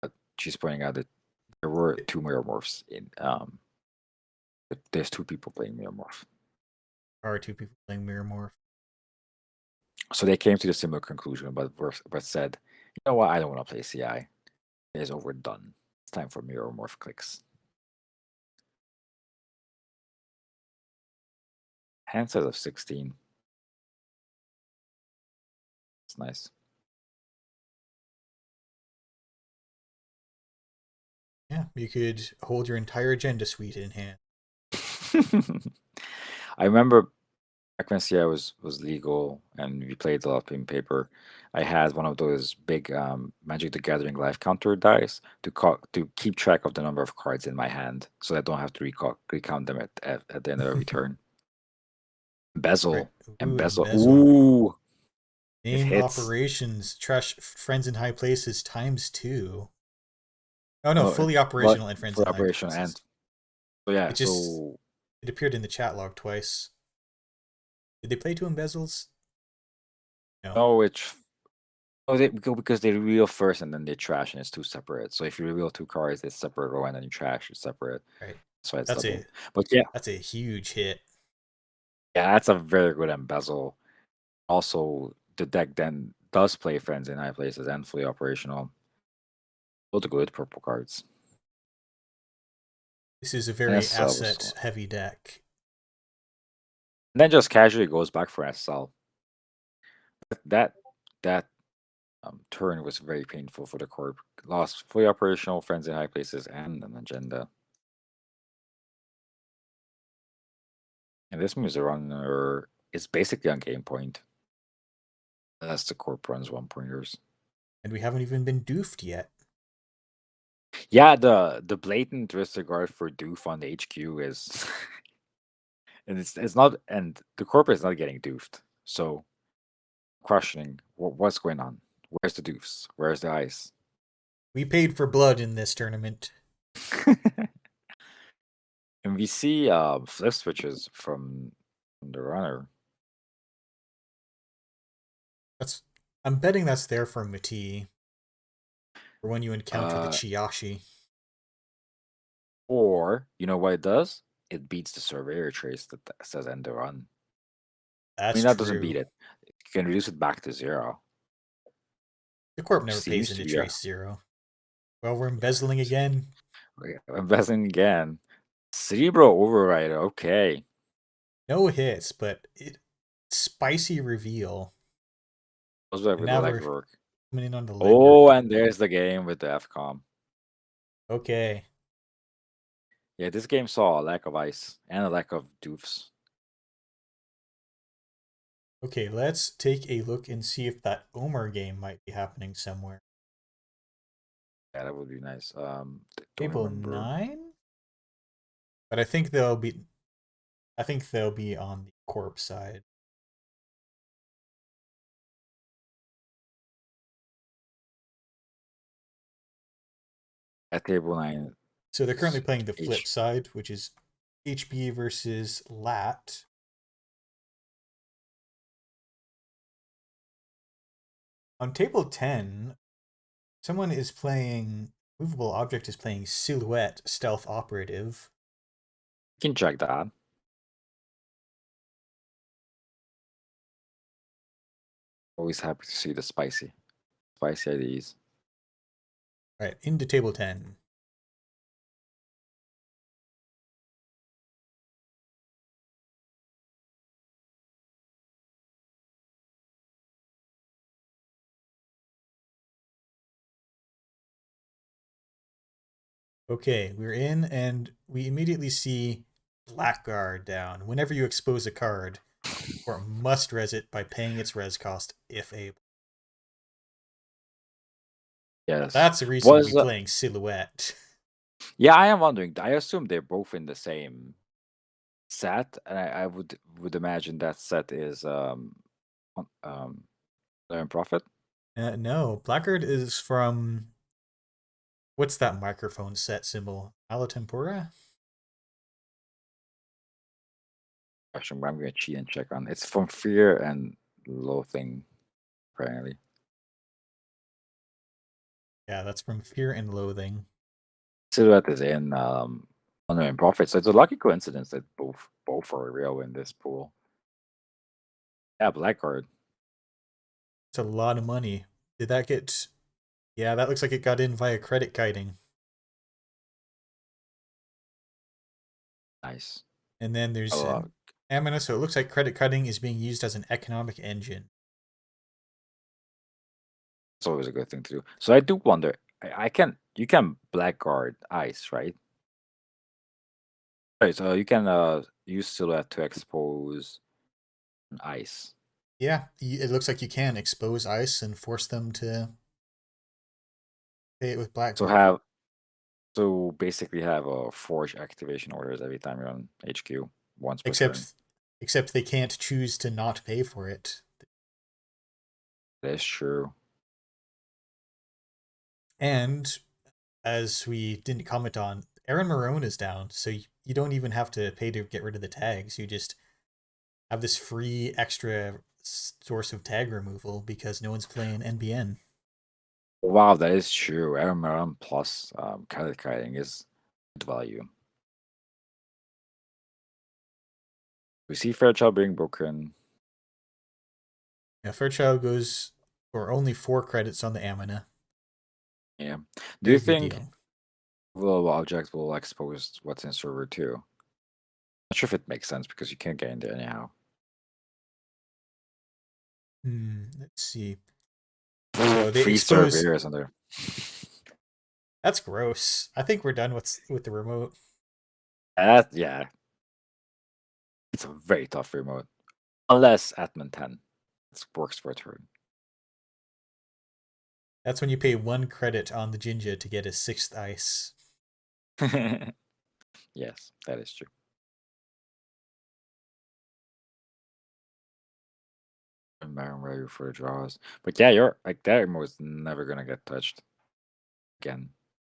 But she's pointing out that there were 2 mirror morphs in there's 2 people playing mirror morph. There are 2 people playing Mirror Morph. So they came to the similar conclusion, but said, you know what, I don't want to play CI. It is overdone. It's time for mirror morph clicks. Hand size of 16. It's nice. Yeah, you could hold your entire agenda suite in hand. I remember back when CI was legal and we played a lot in paper. I had one of those big Magic the Gathering life counter dice to keep track of the number of cards in my hand, so I don't have to recount them at the end of every turn. Embezzle, Right. embezzle. Embezzle. Ooh, it Name hits. operations, trash friends in high places ×2. Oh no, No, fully operational and friends for in high operation places. and so yeah. It appeared in the chat log twice. Did they play 2 embezzles? No, because they reveal first and then they trash, and it's 2 separate. So if you reveal 2 cards, it's separate row, and then you trash, it's separate. Right. So it's That's double. But yeah, that's a huge hit. yeah, that's a very good embezzle. Also, the deck then does play friends in high places and fully operational. Both are good purple cards. This is a very asset heavy deck. And then just casually goes back for SL. That turn was very painful for the corp. Lost fully operational friends in high places and an agenda. And this means the runner is basically on game point. Unless the corp runs 1-pointers. And we haven't even been doofed yet. Yeah, the blatant disregard for doof on the HQ is and it's not, and the corp is not getting doofed. So questioning what's going on. Where's the doofs? Where's the ice? We paid for blood in this tournament. And we see flip switches from the runner. I'm betting that's there for Mati. For when you encounter the Uh, Chiyashi. Or, you know what it does? It beats the surveyor trace that says end the run. I That's mean, that true. doesn't beat it. You can reduce it back to 0. The corp never Seems pays to into be a- trace 0. Well, we're embezzling again. Investing again. Cerebro override. Okay. No hits, but spicy reveal. Those were with the Now we're legwork. coming in on the legwork. Oh, and there's the game with the FCOM. Okay. Yeah, this game saw a lack of ice and a lack of doofs. Okay, let's take a look and see if that Omer game might be happening somewhere. Yeah, that would be nice. Don't Table remember. 9? But I think they'll be on the corp side. At table 9. So they're currently playing the H- flip side, which is HB versus Lat. On table 10, someone is playing movable object is playing Silhouette Stealth Operative. You can check that. Always happy to see the spicy IDs. Right, into table 10. Okay, we're in and we immediately see Blackguard down. Whenever you expose a card, or must res it by paying its res cost if able. Yes. That's the reason to be playing Silhouette. Yeah, I am wondering. I assume they're both in the same set, and I would imagine that set is Learn Profit. No, Blackguard is from what's that microphone set symbol? Alotempora? Actually, I'm gonna cheat and check on. It's from Fear and Loathing, apparently. Yeah, that's from Fear and Loathing. Silhouette is in Honor and Profit, so it's a lucky coincidence that both are real in this pool. Yeah, Blackguard. It's a lot of money. Did that get... Yeah, that looks like it got in via credit kiting. Nice. And then there's Amina, so it looks like credit cutting is being used as an economic engine. It's always a good thing to do. So I do wonder. You can Blackguard ice, right? Right. So you can use Silhouette to expose an ice. Yeah, it looks like you can expose ice and force them to pay it with Blackguard. So basically have a forge activation orders every time you're on HQ once per turn. Except they can't choose to not pay for it. That's true. And as we didn't comment on, Aaron Marone is down, so you don't even have to pay to get rid of the tags. You just have this free extra source of tag removal because no one's playing NBN. Wow, that is true. Aaron Marone plus credit kiting is good value. We see Fairchild being broken. Yeah, Fairchild goes for only 4 credits on the Amina. Yeah. Do you think Global Object will expose what's in server 2? Not sure if it makes sense because you can't get in there anyhow. Let's see. no, they 3 expose. surveyors on there. That's gross. I think we're done with the remote. Yeah. It's a very tough remote. Unless Atman 10. It works for a turn. That's when you pay 1 credit on the Jinja to get a 6th ice. Yes, that is true. And I'm ready for draws. But yeah, you're like that remote is never gonna get touched again.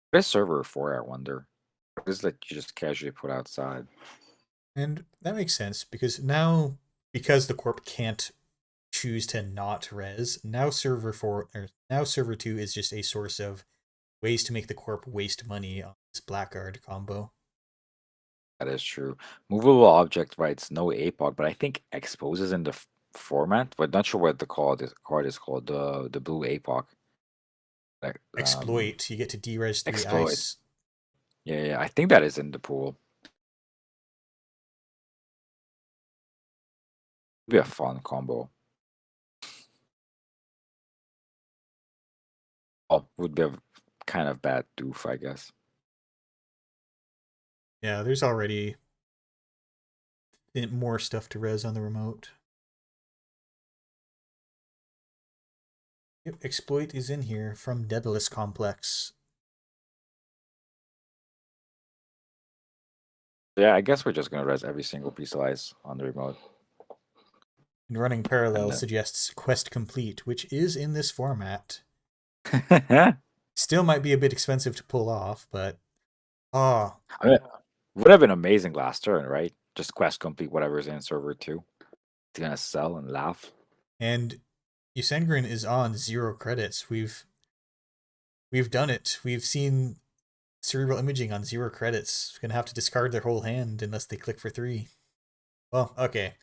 What is server for, I wonder? What is that you just casually put outside? And that makes sense because now, because the corp can't choose to not res, now server 2 is just a source of ways to make the corp waste money on this Blackguard combo. That is true. Movable object writes no APOC, but I think exposes in the format. But not sure what the card is called. The blue APOC. Like, Exploit, you get to de-res 3 exploit. ice. Yeah, I think that is in the pool. Be a fun combo. Oh, would be a kind of bad doof, I guess. Yeah, there's already more stuff to res on the remote. Yep, exploit is in here from Daedalus Complex. Yeah, I guess we're just gonna res every single piece of ice on the remote. And running parallel And, suggests quest complete, which is in this format. Still might be a bit expensive to pull off, but I mean, would have been amazing last turn, right? Just quest complete whatever's in server 2. It's gonna sell and laugh. And Ysengrin is on 0 credits. We've done it. We've seen cerebral imaging on 0 credits. Gonna have to discard their whole hand unless they click for 3. Well, okay.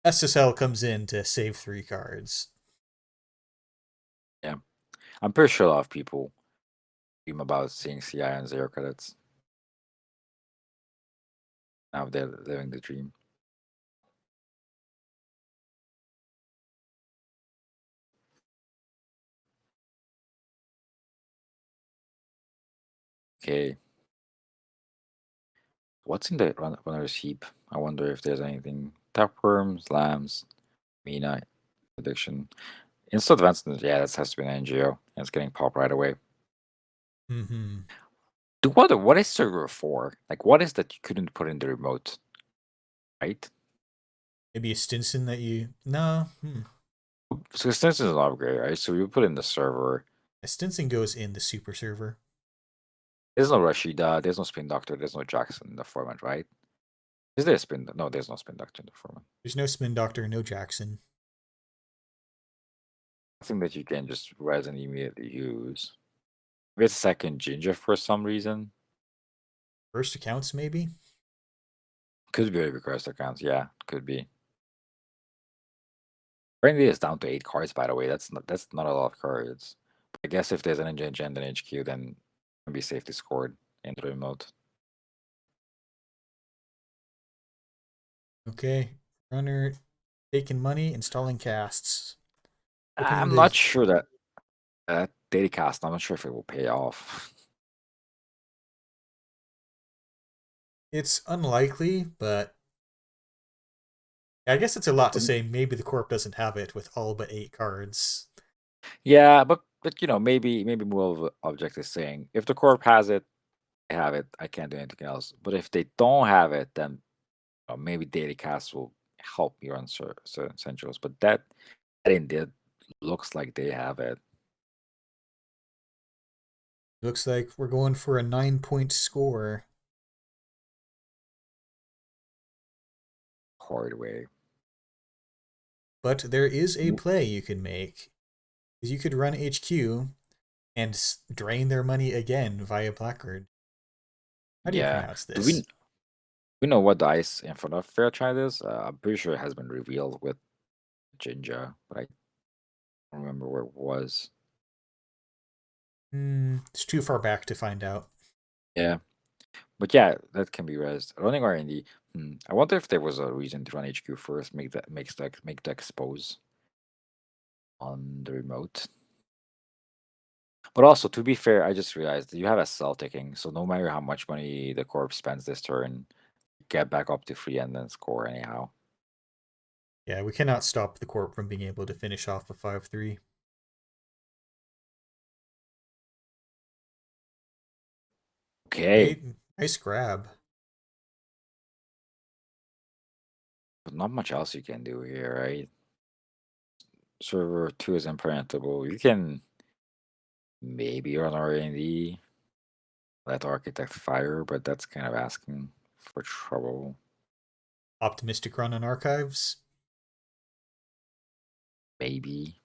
SSL comes in to save 3 cards. Yeah, I'm pretty sure a lot of people dream about seeing CI on 0 credits. Now they're living the dream. Okay. What's in the runner's heap? I wonder if there's anything. Tapeworms, lambs, Mina, addiction. Instant advancement, yeah, that has to be an NGO. And it's getting popped right away. Mm-hmm. What is server 4? Like, what is that you couldn't put in the remote? Right? Maybe a Stinson that you... No. So Stinson is an upgrade, right? So you put in the server. A Stinson goes in the super server. There's no Rashida, there's no Spin Doctor, there's no Jackson in the format, right? Is there a Spin? No, there's no Spin Doctor in the format. There's no Spin Doctor, no Jackson. I think that you can just res and immediately use. Maybe it's second Ginger for some reason. First accounts, maybe? Could be request accounts, yeah, could be. Currently it's down to 8 cards, by the way. That's not a lot of cards. I guess if there's an agenda in HQ, then it can be safely scored into the remote. Okay. Runner taking money, installing casts. I'm not sure that data cast, I'm not sure if it will pay off. It's unlikely, but I guess it's a lot to say maybe the corp doesn't have it with all but 8 cards. Yeah, but you know, maybe Move Object is saying if the corp has it, I have it, I can't do anything else. But if they don't have it, then maybe Datacast will help me run certain centrals. But that indeed looks like they have it. Looks like we're going for a 9-point score. Hard way. But there is a play you can make. You could run HQ and drain their money again via Blackguard. How do you pronounce this? Do we know what dice in front of Fairchild is? I'm pretty sure it has been revealed with Jinja, but I don't remember where it was. It's too far back to find out. Yeah. But yeah, that can be resed. Running R&D. I wonder if there was a reason to run HQ first, make the expose on the remote. But also, to be fair, I just realized you have a cell ticking, so no matter how much money the corp spends this turn, get back up to 3 and then score anyhow. Yeah, we cannot stop the corp from being able to finish off a 5-3. Okay, Hey, nice grab. but not much else you can do here, right? Server 2 is impenetrable. You can maybe run R&D, let Architect fire, but that's kind of asking for trouble. Optimistic run on archives. Maybe.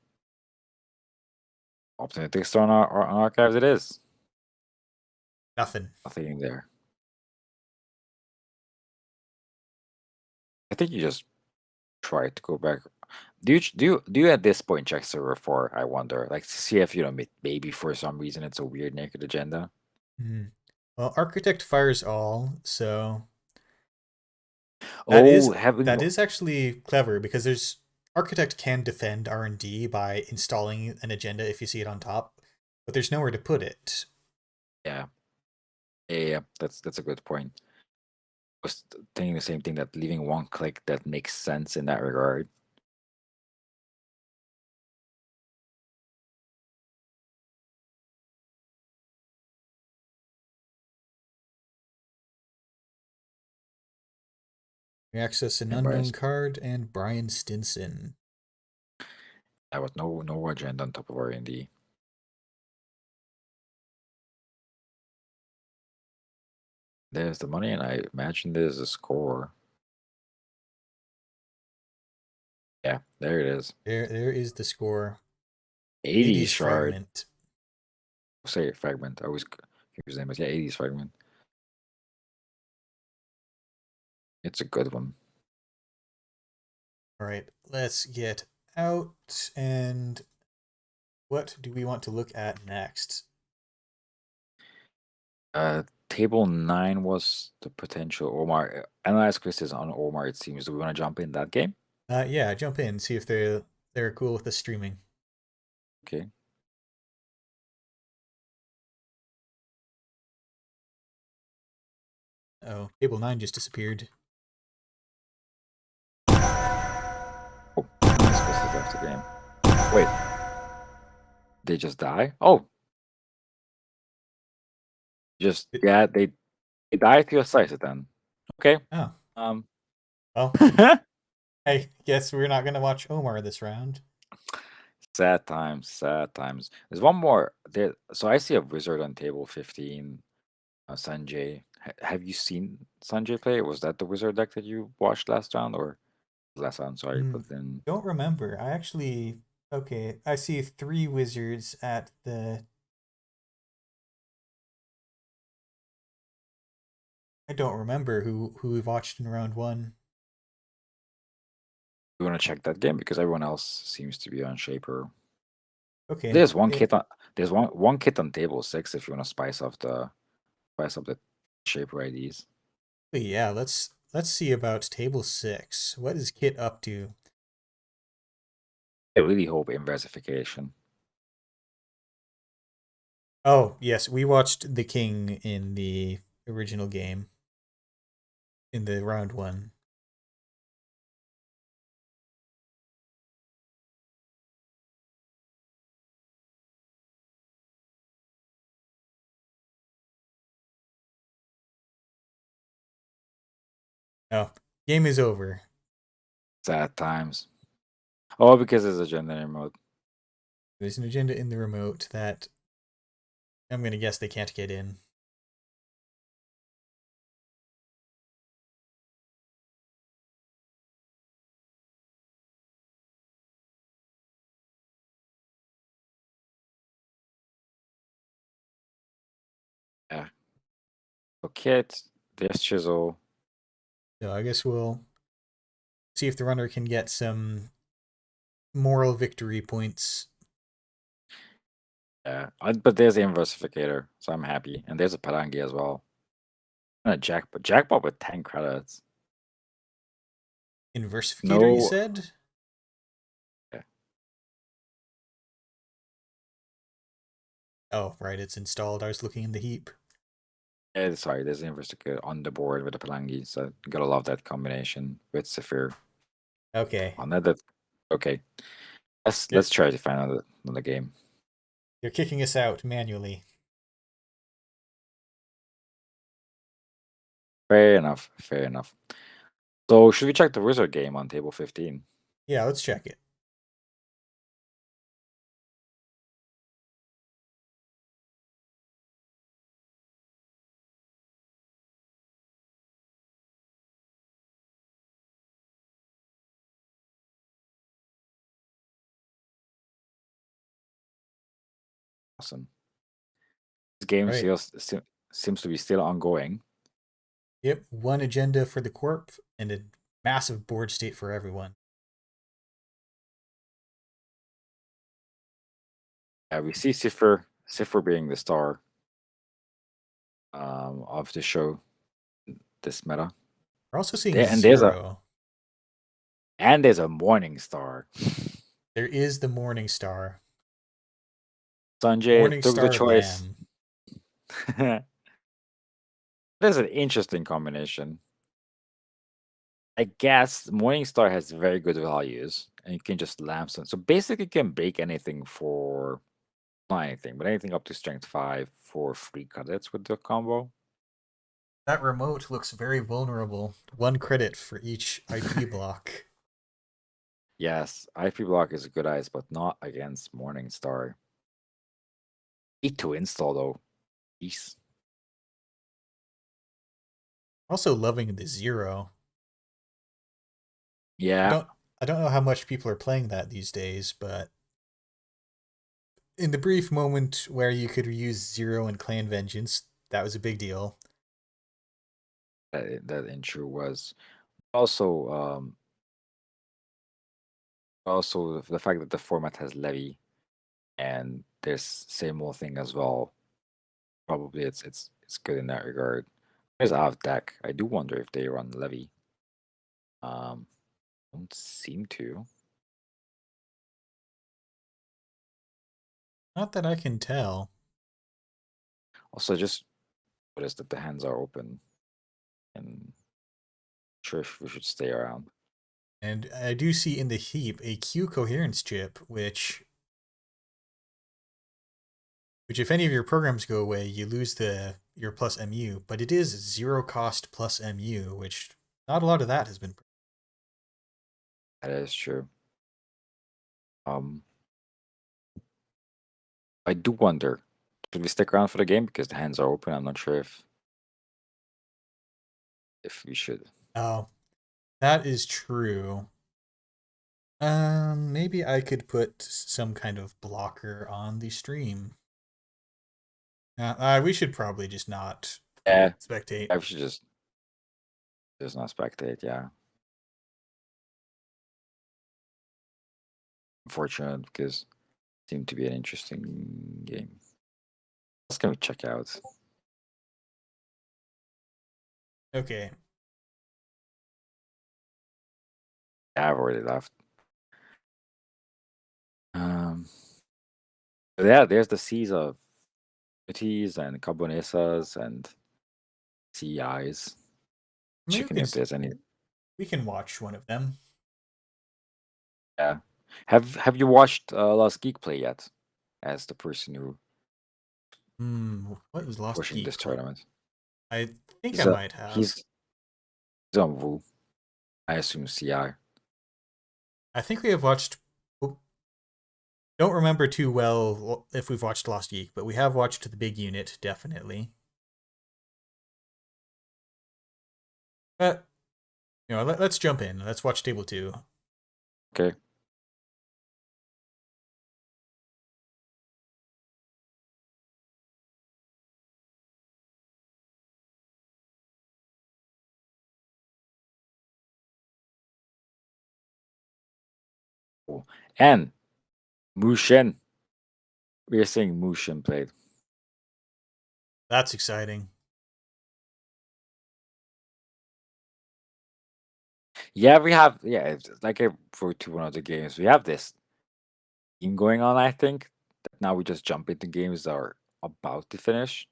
Optimistic on Archives it is. Nothing. Nothing there. I think you just try to go back. Do you at this point check server 4? I wonder, like, to see if maybe for some reason it's a weird naked agenda. Well, Architect fires all, so Oh, that is actually clever because there's Architect can defend R&D by installing an agenda if you see it on top, but there's nowhere to put it. yeah, yeah, that's a good point. I was thinking the same thing, that leaving one click that makes sense in that regard. We access an Yeah, unknown card and Brian Stinson. I was no agenda on top of R&D. There's the money, and I imagine there's a score. Yeah, there it is. There is the score. 80s shard. fragment. Say fragment. I always confuse them, but yeah, 80s fragment. It's a good one. All right, let's get out. And what do we want to look at next? Table 9 was the potential Omar. Analyze quizzes on Omar, it seems. Do we want to jump in that game? Yeah, jump in, see if they're cool with the streaming. Okay. Oh, table 9 just disappeared. Oh, analyze quizzes after game. Wait. They just die? Oh. Yeah, they die to your size then. Okay. Oh, Um. well, I guess we're not going to watch Omar this round. Sad times, sad times. There's one more there. So I see a wizard on table 15. Sanjay. Have you seen Sanjay play? Was that the wizard deck that you watched last round, or last round? Sorry, but then Don't remember. Okay, I see 3 wizards at the... I don't remember who we watched in round 1. you want to check that game because everyone else seems to be on Shaper. Okay. There's one kit on. There's one kit on table 6 if you want to spice up the Shaper IDs. Yeah, let's see about table 6. What is Kit up to? I really hope inversification. Oh, yes, we watched the king in the original game. In the round 1. Oh, game is over. Sad times. Oh, because there's agenda in remote. There's an agenda in the remote that I'm going to guess they can't get in. Yeah. So kit. There's chisel. So I guess we'll see if the runner can get some moral victory points. Yeah, but there's the inversificator, so I'm happy. And there's a Parangi as well. And a jackpot with 10 credits. Inversificator, you No. said? Yeah. Oh, right, it's installed. I was looking in the heap. Sorry, there's Inversticker on the board with the Pelangi, so you gotta love that combination with Zephyr Okay. on that. Okay, let's Good. try to find another game. You're kicking us out manually. Fair enough. Fair enough. So should we check the wizard game on table 15? Yeah, let's check it. Awesome. This game Right. seems to be still ongoing. Yep, one agenda for the corp and a massive board state for everyone. Yeah, we see Zephyr being the star of the show, this meta. We're also seeing There- and Zero. there's a morning star. There is the Morning Star. Sanjay Morning took the Star choice. Lamb. That's an interesting combination. I guess Morningstar has very good values, and you can just lamp some. So basically, you can bake anything for not anything, but anything up to strength 5 for free credits with the combo. That remote looks very vulnerable. 1 credit for each IP block. Yes, IP block is a good ice, but not against Morningstar. Need to install though. Jeez. Also loving the Zero. Yeah. I don't know how much people are playing that these days, but in the brief moment where you could use Zero and Clan Vengeance, that was a big deal. That intro was also also the fact that the format has levy and there's same old thing as well. Probably it's good in that regard. There's out of deck. I do wonder if they run levy. Don't seem to. Not that I can tell. Also, just notice that the hands are open, and sure if we should stay around. And I do see in the heap a Q coherence chip, which if any of your programs go away, you lose your plus MU, but it is 0 cost plus MU, which not a lot of that has been. That is true. I do wonder, should we stick around for the game because the hands are open? I'm not sure if we should. Oh, that is true. Maybe I could put some kind of blocker on the stream. We should probably just not spectate. I should just not spectate. Yeah. Unfortunate because it seemed to be an interesting game. Let's go check out. Okay. Yeah, I've already left. Yeah, there's the C's of Cities and Carbonesas and CIs. Checking if there's any. We can watch one of them. Yeah. Have you watched Lost Geek play yet? As the person who What was Lost pushing Geek this play? tournament. I think I might have. He's on Wu. I assume CI. I think we have watched. Don't remember too well if we've watched Lost Geek, but we have watched the big unit, definitely. But, let's jump in. Let's watch table 2. Okay. And Mushin. We are seeing Mushin played. That's exciting. Yeah, we have. Yeah, it's like for one of the games, we have this theme going on. I think that now we just jump into games that are about to finish.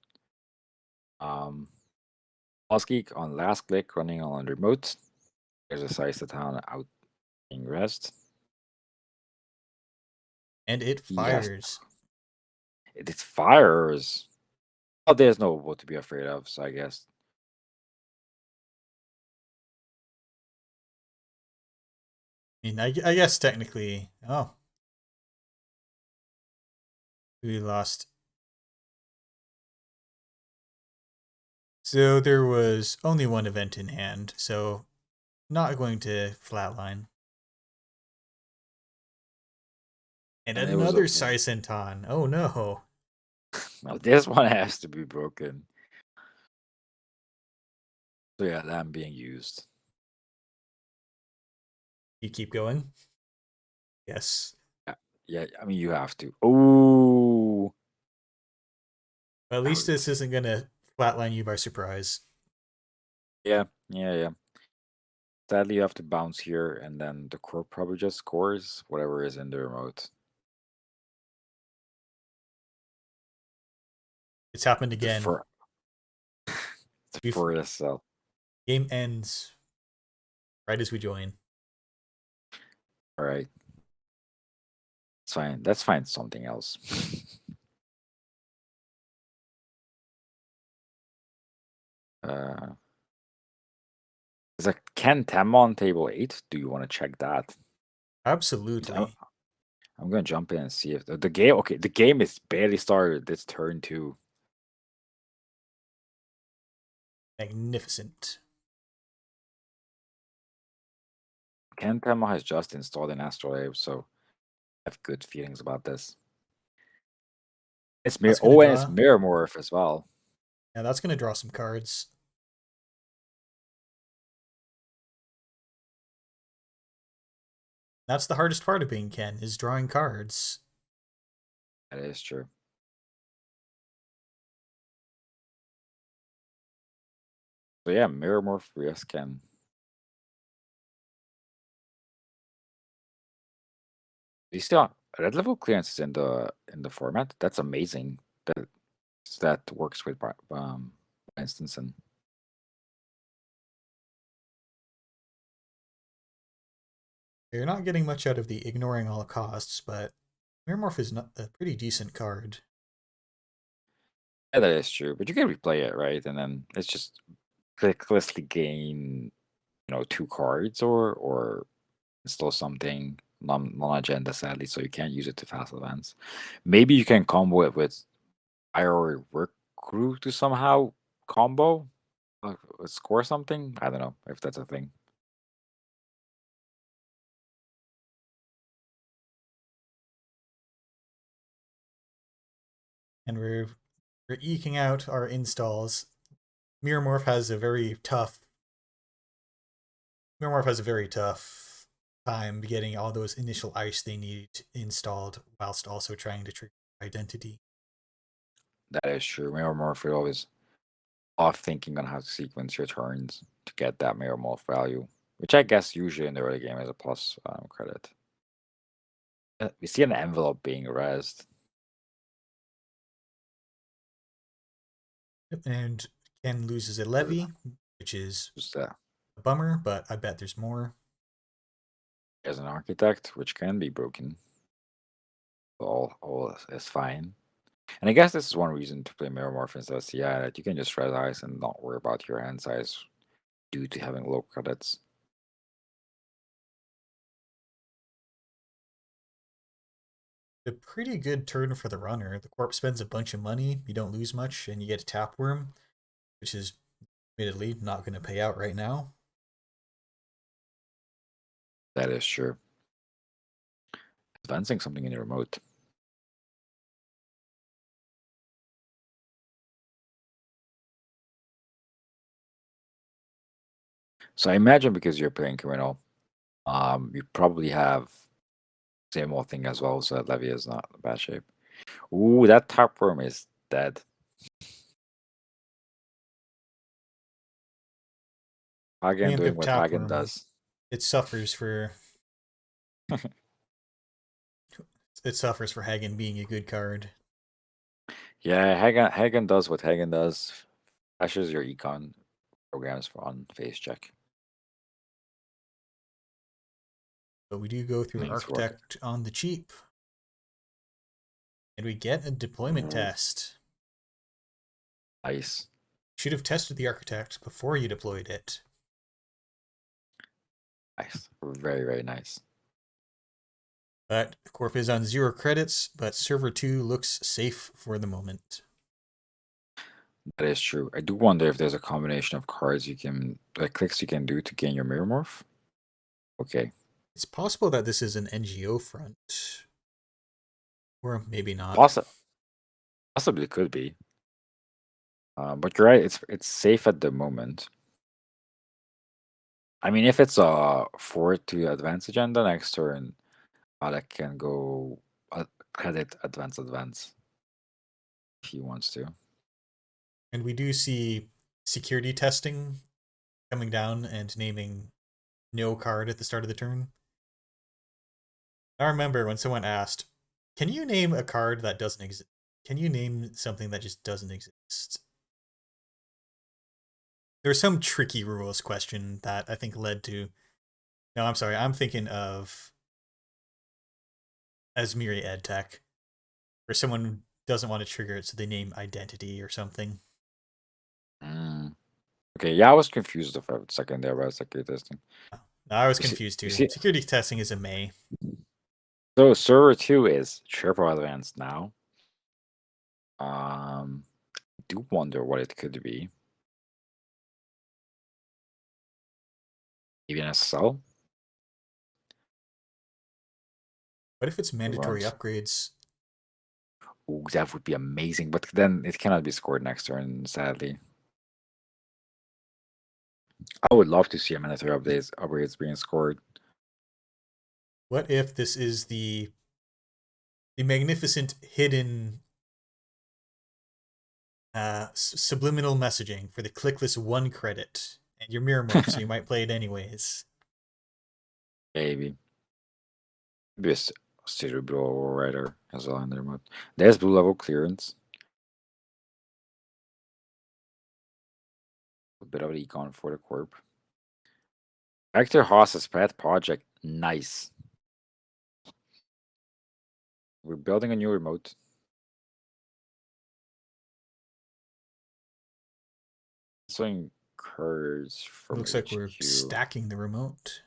Boss Geek on last click running on remote. There's a size the town out being rest. And it He has fires. it fires. Oh, there's no what to be afraid of, so I guess. I mean, I guess technically. Oh. We lost. So there was only one event in hand, so not going to flatline. And And it was another a Saisentan. Oh no. now this one has to be broken. So yeah, that being used. You keep going? Yes. Yeah, I mean you have to. Oh, Well, at least this hurts. isn't gonna flatline you by surprise. Yeah. Sadly, you have to bounce here, and then the core probably just scores whatever is in the remote. It's happened The again. fur, the furthest cell. Game ends right as we join. All right, it's fine. Let's find something else. Is a Ken Tem on table 8? Do you want to check that? Absolutely. I'm gonna jump in and see if the game. Okay, the game is barely started. It's turn 2. Magnificent. Ken Temo has just installed an Astrolabe, so I have good feelings about this. It's That's gonna and it's draw. Mirror Morph as well. Yeah, that's gonna draw some cards. That's the hardest part of being Ken, is drawing cards. That is true. So yeah, Mirror Morph yes Ken. You still red level clearance in the format. That's amazing. That works with instance and You're not getting much out of the ignoring all costs, but Mirrormorph is not a pretty decent card. yeah, that is true. But you can replay it, right? And then it's just clicklessly gain, 2 cards or install something non-agenda sadly, so you can't use it to fast advance. Maybe you can combo it with Irory Work Crew to somehow combo score something. I don't know if that's a thing. And we're eking out our installs. Mirrormorph has a very tough time getting all those initial ice they need installed whilst also trying to trigger identity. That is true. Mirror Morph is always off thinking on how to sequence your turns to get that Mirror Morph value, which I guess usually in the early game is a plus credit. We see an envelope being rezzed. And Ken loses a levy, which is a bummer, but I bet there's more. There's an architect, which can be broken. All is fine. And I guess this is one reason to play Mirror Morph instead of CI, that you can just red ice and not worry about your hand size due to having low credits. A pretty good turn for the runner. The corp spends a bunch of money, you don't lose much, and you get a Tapworm, which is admittedly not going to pay out right now. That is true. Advancing something in the remote. So I imagine because you're playing criminal, you probably have same old thing as well, so that Levy is not in bad shape. Ooh, that top worm is dead. Hagen Imp doing of what Hagen Tapworm, does. it suffers for Hagen being a good card. Yeah, Hagen does what Hagen does. Flashes your econ programs for on face check. But we do go through It's working. Architect on the cheap. And we get a deployment test. Nice. Should have tested the Architect before you deployed it. Nice. Very, very nice. But Corp is on 0 credits, but Server 2 looks safe for the moment. That is true. I do wonder if there's a combination of cards you can, like clicks you can do to gain your mirror morph. Okay. It's possible that this is an NGO front. Or maybe not. Possibly could be. But you're right, it's safe at the moment. I mean, if it's a 4 to advance agenda next turn, Alec can go credit advance if he wants to. And we do see security testing coming down and naming no card at the start of the turn. I remember when someone asked, can you name a card that doesn't exist? Can you name something that just doesn't exist? There's some tricky rules question that I think led to... No, I'm sorry. I'm thinking of Asmiri EdTech, where someone doesn't want to trigger it, so they name identity or something. Okay, yeah, I was confused for a second there about security testing. No, I was confused too. see- Security testing is a May. So server 2 is triple advanced now. I do wonder what it could be. Maybe an SSL? What if it's mandatory Right. upgrades? Ooh, that would be amazing, but then it cannot be scored next turn, sadly. I would love to see a mandatory upgrades being scored. What if this is the magnificent hidden subliminal messaging for the clickless 1 credit and your mirror morph, so you might play it anyways. Maybe. Maybe a cerebral writer as well in their mode. There's blue level clearance. A bit of an econ for the corp. Hector Haas's pet project. Nice. We're building a new remote. So curves from Looks like HQ. we're stacking the remote.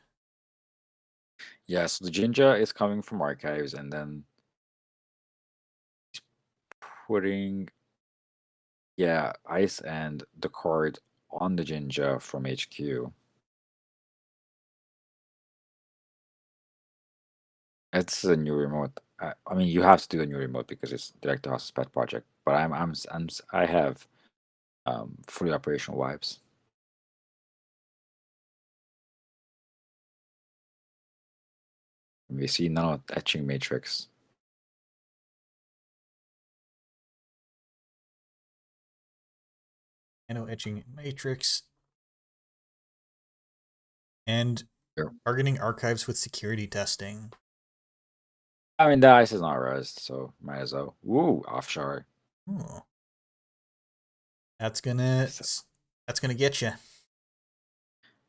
Yeah, so the Jinja is coming from archives, and then putting ice and the card on the Jinja from HQ. It's a new remote. I mean, you have to do a new remote because it's Director House's pet project. But I have fully operational vibes. We see nano etching matrix. Nano etching matrix. And Sure. targeting archives with security testing. I mean, the ice is not rezzed, so might as well. Woo, offshore. Oh. That's gonna get you.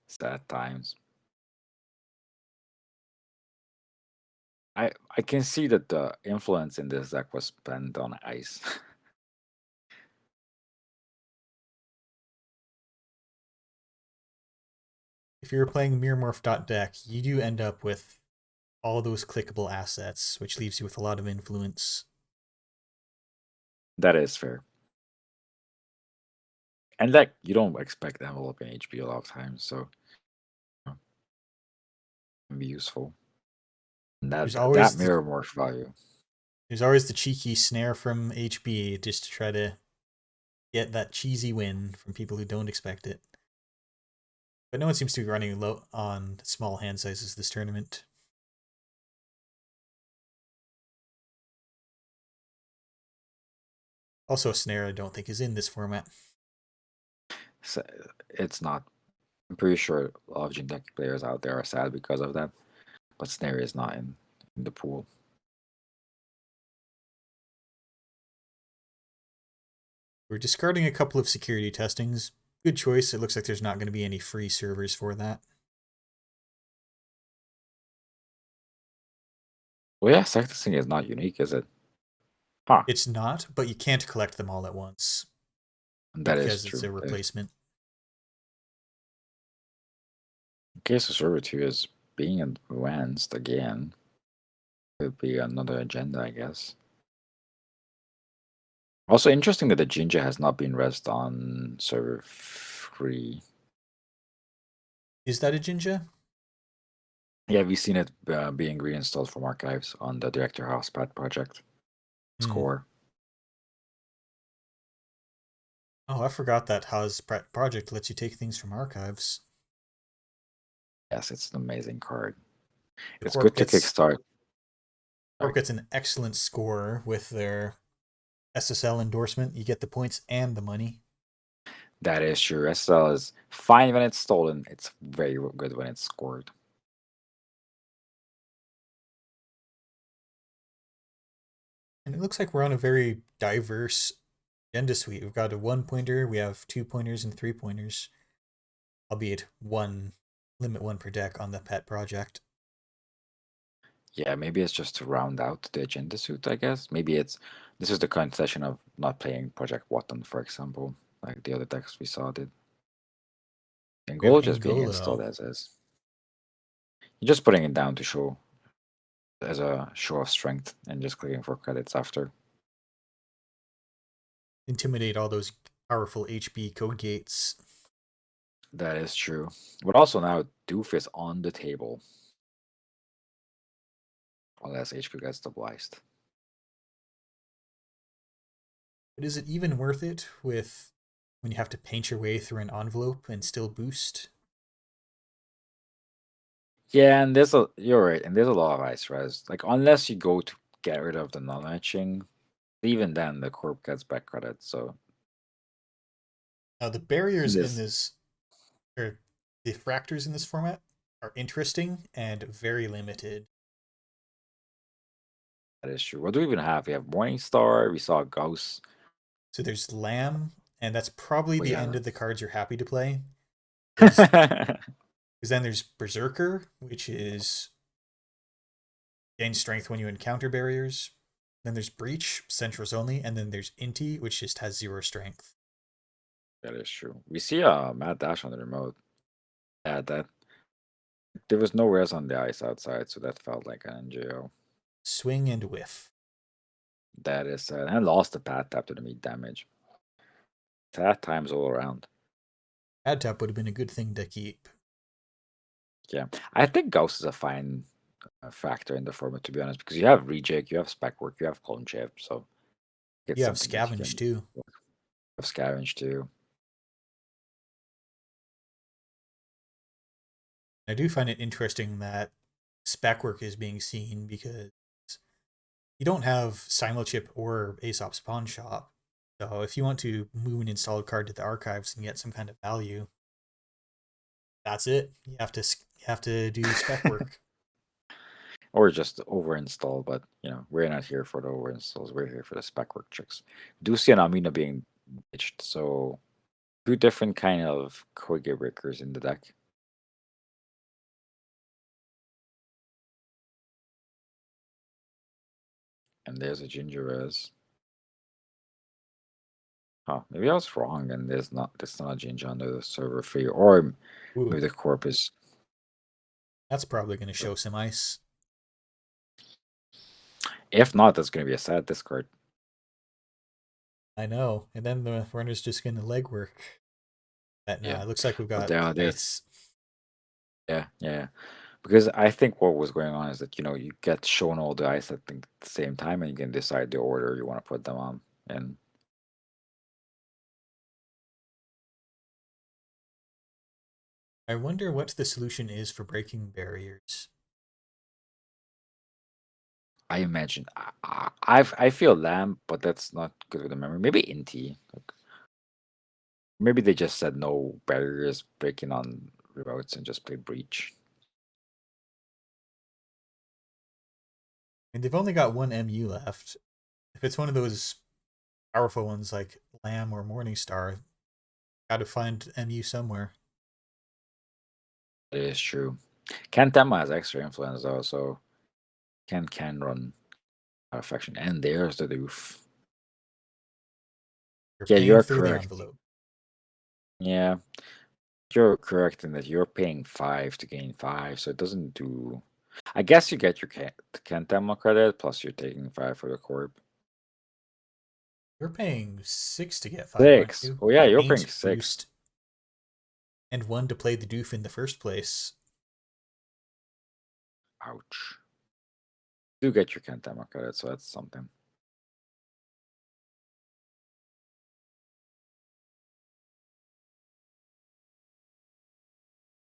Sad times. I can see that the influence in this deck was spent on ice. If you're playing Mirrormorph.deck, you do end up with all those clickable assets, which leaves you with a lot of influence. That is fair. And like you don't expect envelope in HP a lot of times, so can be useful. And There's that always mirror morph value. There's always the cheeky snare from HB just to try to get that cheesy win from people who don't expect it. But no one seems to be running low on small hand sizes this tournament. Also, a snare I don't think is in this format. So it's not. I'm pretty sure a lot of Jin deck players out there are sad because of that, but Snare is not in the pool. We're discarding a couple of security testings. Good choice. It looks like there's not going to be any free servers for that. Well, yeah, site testing is not unique, is it? Huh. It's not, but you can't collect them all at once That is because it's true. a replacement. Case of servitude is being advanced again. Could be another agenda, I guess. Also interesting that the Jinja has not been rezzed on server 3. Is that a Jinja? Yeah, we've seen it being reinstalled from archives on the Director House pad project. Score. Oh, I forgot that Haas project lets you take things from archives. Yes, it's an amazing card. The It's Corp good to gets, kickstart. Corp gets an excellent score with their SSL endorsement. You get the points and the money. That is true. SSL is fine when it's stolen. It's very good when it's scored. And it looks like we're on a very diverse agenda suite. We've got a 1-pointer, we have 2-pointers and 3-pointers, albeit limit 1 per deck on the pet project. Yeah, maybe it's just to round out the agenda suit, I guess. Maybe this is the concession of not playing Project Watan, for example, like the other decks we saw did. Angola just being installed as is. You're just putting it down to show as a show of strength and just clicking for credits after. Intimidate all those powerful HB code gates. That is true. But also now Doof is on the table. Unless HP gets stabilized. But is it even worth it with when you have to paint your way through an envelope and still boost? Yeah, and you're right, and there's a lot of ice res. Like unless you go to get rid of the non-etching, even then the corp gets back credit. So Now the barriers in this, or the fractors in this format, are interesting and very limited. That is true. What do we even have? We have Morningstar. We saw Gauss. So there's Lamb, and that's probably the end of the cards you're happy to play. Because then there's Berserker, which is gain strength when you encounter barriers. Then there's Breach, Centros only, and then there's Inti, which just has 0 strength. That is true. We see Mad Dash on the remote. Yeah, that there was no res on the ice outside, so that felt like an NGO. Swing and whiff. That is and lost the pad tap to the meat damage. Sad times all around. Pad tap would have been a good thing to keep. Yeah, I think Gauss is a fine factor in the format, to be honest, because you have Rejig, you have Spec Work, you have Clone Chip, so You have Scavenge too. You have Scavenge too. I do find it interesting that Spec Work is being seen because you don't have Simulochip or Aesop's Pawn Shop. So if you want to move an installed card to the archives and get some kind of value, that's it. You have to do Spec Work. Or just overinstall, but we're not here for the overinstalls. We're here for the Spec Work tricks. Do see an Amina being ditched, so 2 different kind of Koge breakers in the deck. And there's a Ginger Res. Oh, maybe I was wrong, and there's not a Ginger under the server free, or maybe the corp is. That's probably going to show some ice. If not, that's going to be a sad discard. I know. And then the runner's just going to legwork. That now it looks like we've got ice. Yeah. Because I think what was going on is that you get shown all the ice at the same time, and you can decide the order you want to put them on. And I wonder what the solution is for breaking barriers. I imagine I feel Lamb, but that's not good with the memory. Maybe Inti. Maybe they just said no barriers breaking on remotes and just play Breach. And they've only got 1 MU left. If it's one of those powerful ones like Slam or Morningstar. Got to find MU somewhere. It is true. Kentama has extra influence though, so can run affection. And there's the doof. You're Yeah, paying you're through the correct. envelope. Yeah, you're correct in that you're paying 5 to gain 5, so it doesn't do. I guess you get your Kentama credit plus you're taking 5 for the corp. You're paying 6 to get 5, aren't 6. you? Oh yeah, you're Paint paying 6. boost, and 1 to play the doof in the first place. Ouch. You do get your Kentama credit, so that's something.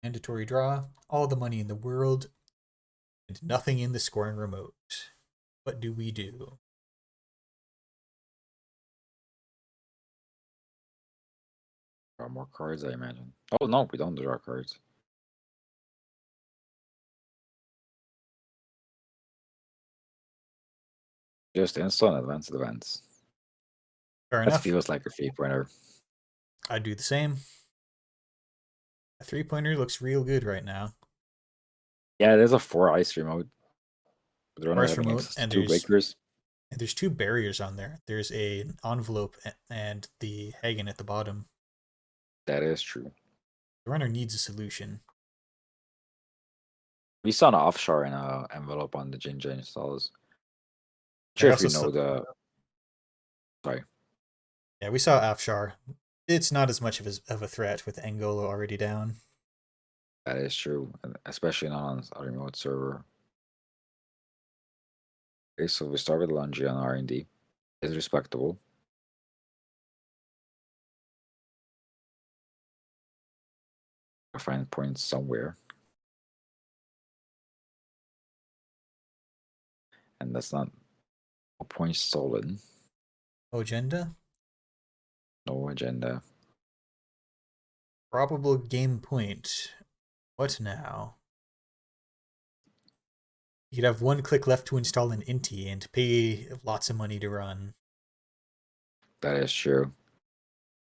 Mandatory draw, all the money in the world, and nothing in the scoring remote. What do we do? Draw more cards, I imagine. Oh no, we don't draw cards. Just install and advanced events. Fair That enough. feels like a 3-pointer. I'd do the same. A 3-pointer looks real good right now. Yeah, there's a 4 ice remote. With the runner Force having remote, access to and 2 breakers. there's 2 barriers on there. There's an envelope and the Hagen at the bottom. That is true. The runner needs a solution. We saw an offshore in a envelope on the Jinja installs. I Sure, if you also know saw- the. Sorry. Yeah, we saw Afshar. It's not as much of a threat with Angola already down. That is true, especially not on a remote server. Okay, so we start with Lungi on R&D. It's respectable. I find points somewhere. And that's not a point stolen. Agenda? No agenda. Probable game point. What now? You could have 1 click left to install an Inti and pay lots of money to run. That is true.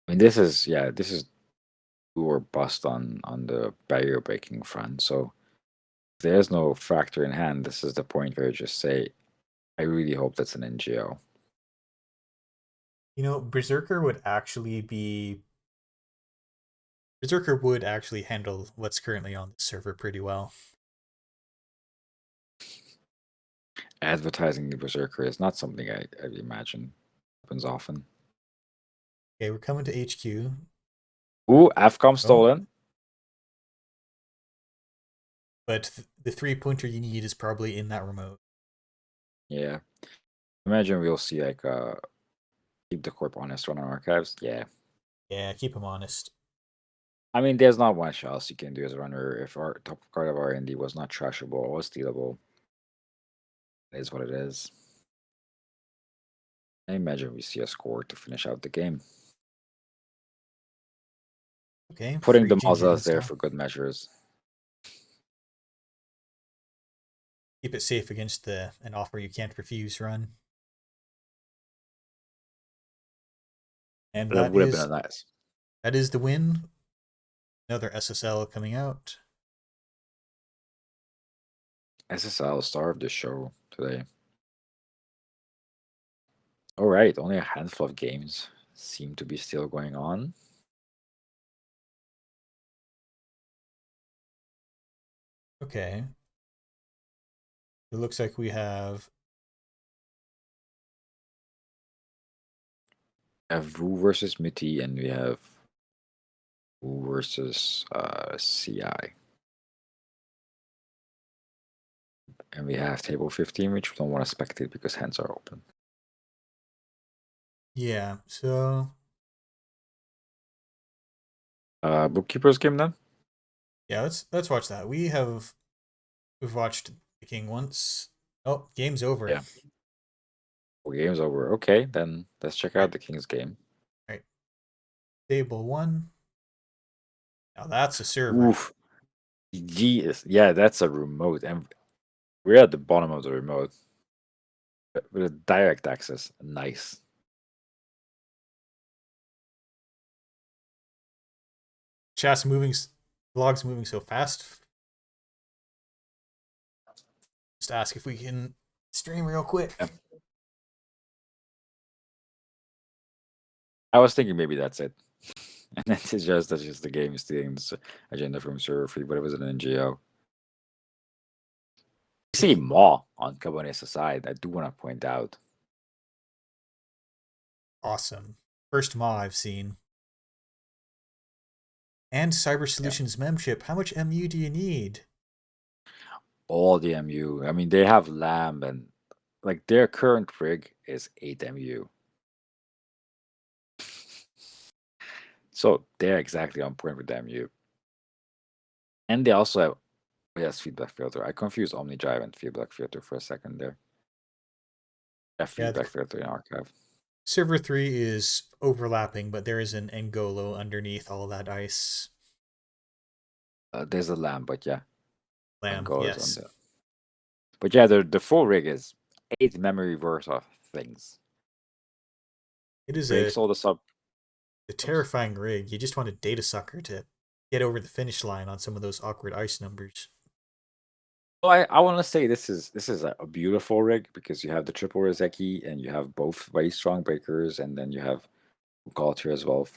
I mean, this is do or bust on the barrier breaking front. So if there's no factor in hand, this is the point where you just say, I really hope that's an NGO. You know, Berserker would actually handle what's currently on the server pretty well. Advertising the Berserker is not something I imagine happens often. Okay, we're coming to HQ. Ooh, AFCOM stolen. But the 3-pointer you need is probably in that remote. Yeah. Imagine we'll see like keep the corp honest run on archives. Yeah. Yeah, keep him honest. I mean, there's not much else you can do as a runner if our top card of R&D was not trashable or stealable. It is what it is. I imagine we see a score to finish out the game. Okay. Putting the free Jinja Mazas there install. for good measures. Keep it safe against an offer you can't refuse run. And That would have been nice. That is the win. Another SSL coming out. SSL star of the show today. All right, only a handful of games seem to be still going on. Okay. It looks like we have Vu versus Muti, and we have Vu versus CI. And we have table 15, which we don't want to spectate because hands are open. Yeah, so Bookkeeper's game then? yeah, let's watch that. We've watched the King once. Oh, game's over. Yeah. Well, game's over. Okay, then let's check out the King's game. Right. Table 1. Now that's a server. Oof. Yeah, that's a remote. And we're at the bottom of the remote. With a direct access. Nice. Chat's moving, vlog's moving so fast. Just ask if we can stream real quick. Yeah. I was thinking maybe that's it. And that's just the game stealing this agenda from server free, but it was an NGO. You see Maw on Cabanesa side, I do want to point out. Awesome. First MA I've seen. And Cyber Solutions membership. How much MU do you need? All the MU. I mean, they have Lamb and like their current rig is 8 MU. So they're exactly on point with the MU. And they also have, yes, feedback filter. I confused OmniDrive and feedback filter for a second there. Yeah, feedback filter in archive. Server 3 is overlapping, but there is an Ngolo underneath all that ice. There's a Lamb, but yeah. Lamb, Angola's yes. on there. But yeah, the full rig is 8 memory worth of things. It is Breaks all the a terrifying rig. You just want a data sucker to get over the finish line on some of those awkward ice numbers. Well, I want to say this is a beautiful rig because you have the triple Rozeki and you have both very strong breakers, and then you have Galtier as well.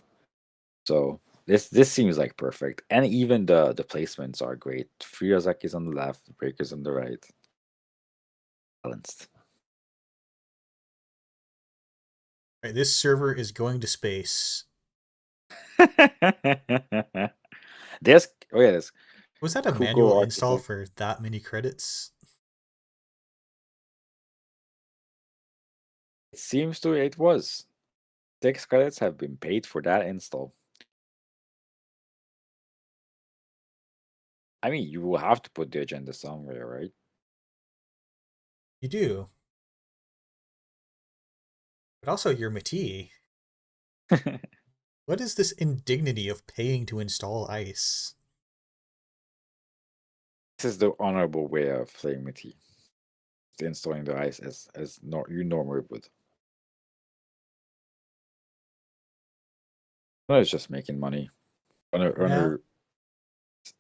So this seems like perfect, and even the placements are great. 3 Rozekis on the left, breakers on the right, balanced. Right, this server is going to space. There's there's Was that a Kuko manual install architect. for that many credits? It seems to it was 6 credits have been paid for that install. I mean, you will have to put the agenda somewhere, right? You do. But also you're Mati. What is this indignity of paying to install ice? This is the honorable way of playing Mati. Installing the ice as you normally would. No, it's just making money. Honor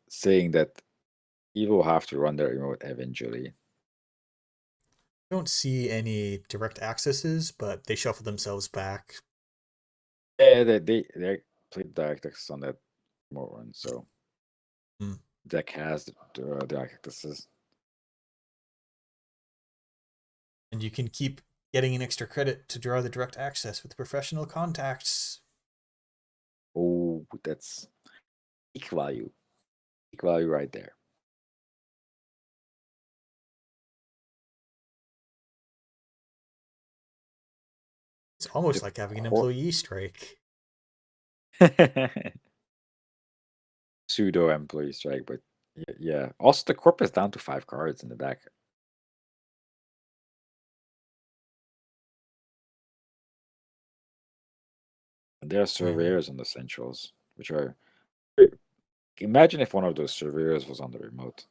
saying that you will have to run the remote eventually. Don't see any direct accesses, but they shuffle themselves back. Yeah, they played DirectX on that remote run, so deck has the DirectXs. And you can keep getting an extra credit to draw the direct access with professional contacts. Oh, that's peak value. Peak value right there. It's almost like having an employee strike. Pseudo employee strike, but yeah. Also, the corp is down to 5 cards in the deck. And there are surveyors on the centrals, which are. Imagine if one of those surveyors was on the remote.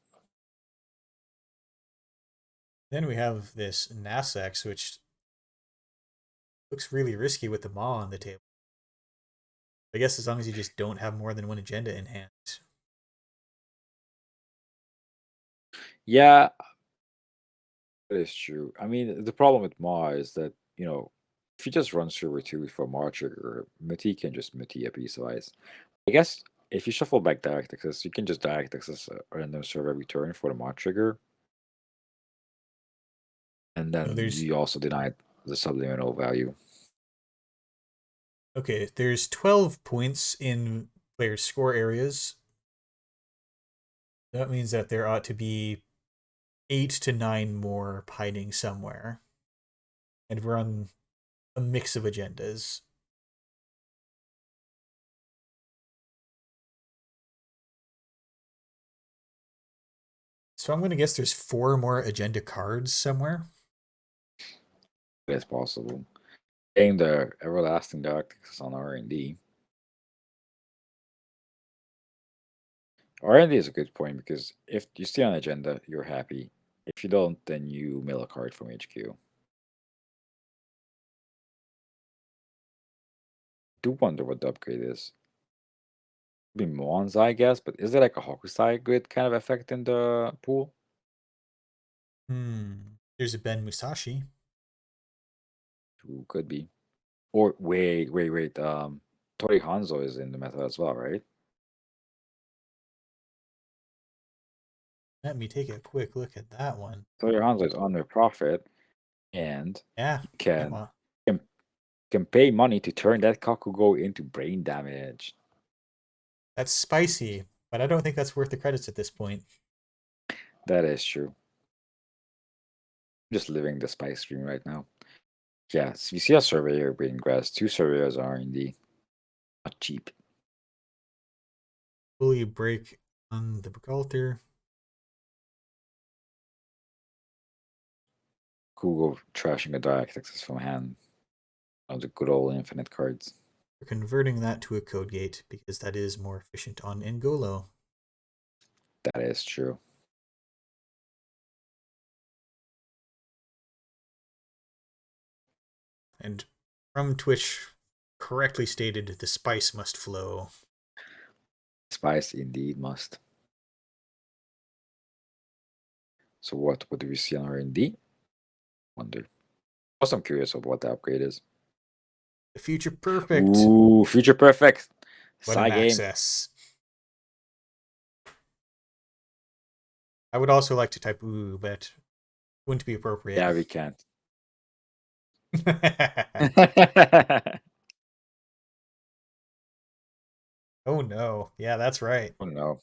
Then we have this Nasex, which looks really risky with the Maw on the table. I guess as long as you just don't have more than one agenda in hand. Yeah, that is true. I mean, the problem with Maw is that, if you just run server 2 for Maw trigger, Mati can just Mati a piece of ice. I guess if you shuffle back direct access, you can just direct access a random server every turn for the Maw trigger. And then you also denied the subliminal value. Okay, there's 12 points in players' score areas. That means that there ought to be 8 to 9 more hiding somewhere. And we're on a mix of agendas. So I'm going to guess there's 4 more agenda cards somewhere. That's possible. Getting the everlasting direct access on R&D. R&D is a good point because if you stay on agenda, you're happy. If you don't, then you mail a card from HQ. Do wonder what the upgrade is. Be Monza, I guess, but is there like a Hokusai grid kind of effect in the pool? There's a Ben Musashi. Ooh, could be. Or wait. Tori Hanzo is in the meta as well, right? Let me take a quick look at that one. Tori Hanzo is on their profit and Yeah, can can pay money to turn that Kakugo into brain damage. that's spicy, but I don't think that's worth the credits at this point. That is true. Just living the spice stream right now. Yes, you see a surveyor breeding grass. 2 surveyors are R&D. Not cheap. Will you break on the Bukalter? Kugo trashing a Dialectics from hand. Of the good old infinite cards. We're converting that to a code gate because that is more efficient on Ngolo. That is true. And from Twitch correctly stated, the spice must flow. Spice indeed must. So what do we see on R&D? Wonder. Also, I'm curious of what the upgrade is. The future perfect. Ooh, future perfect. What an Game. access. I would also like to type ooh, but wouldn't be appropriate. Yeah, we can't. Oh no. Yeah, that's right. Oh no.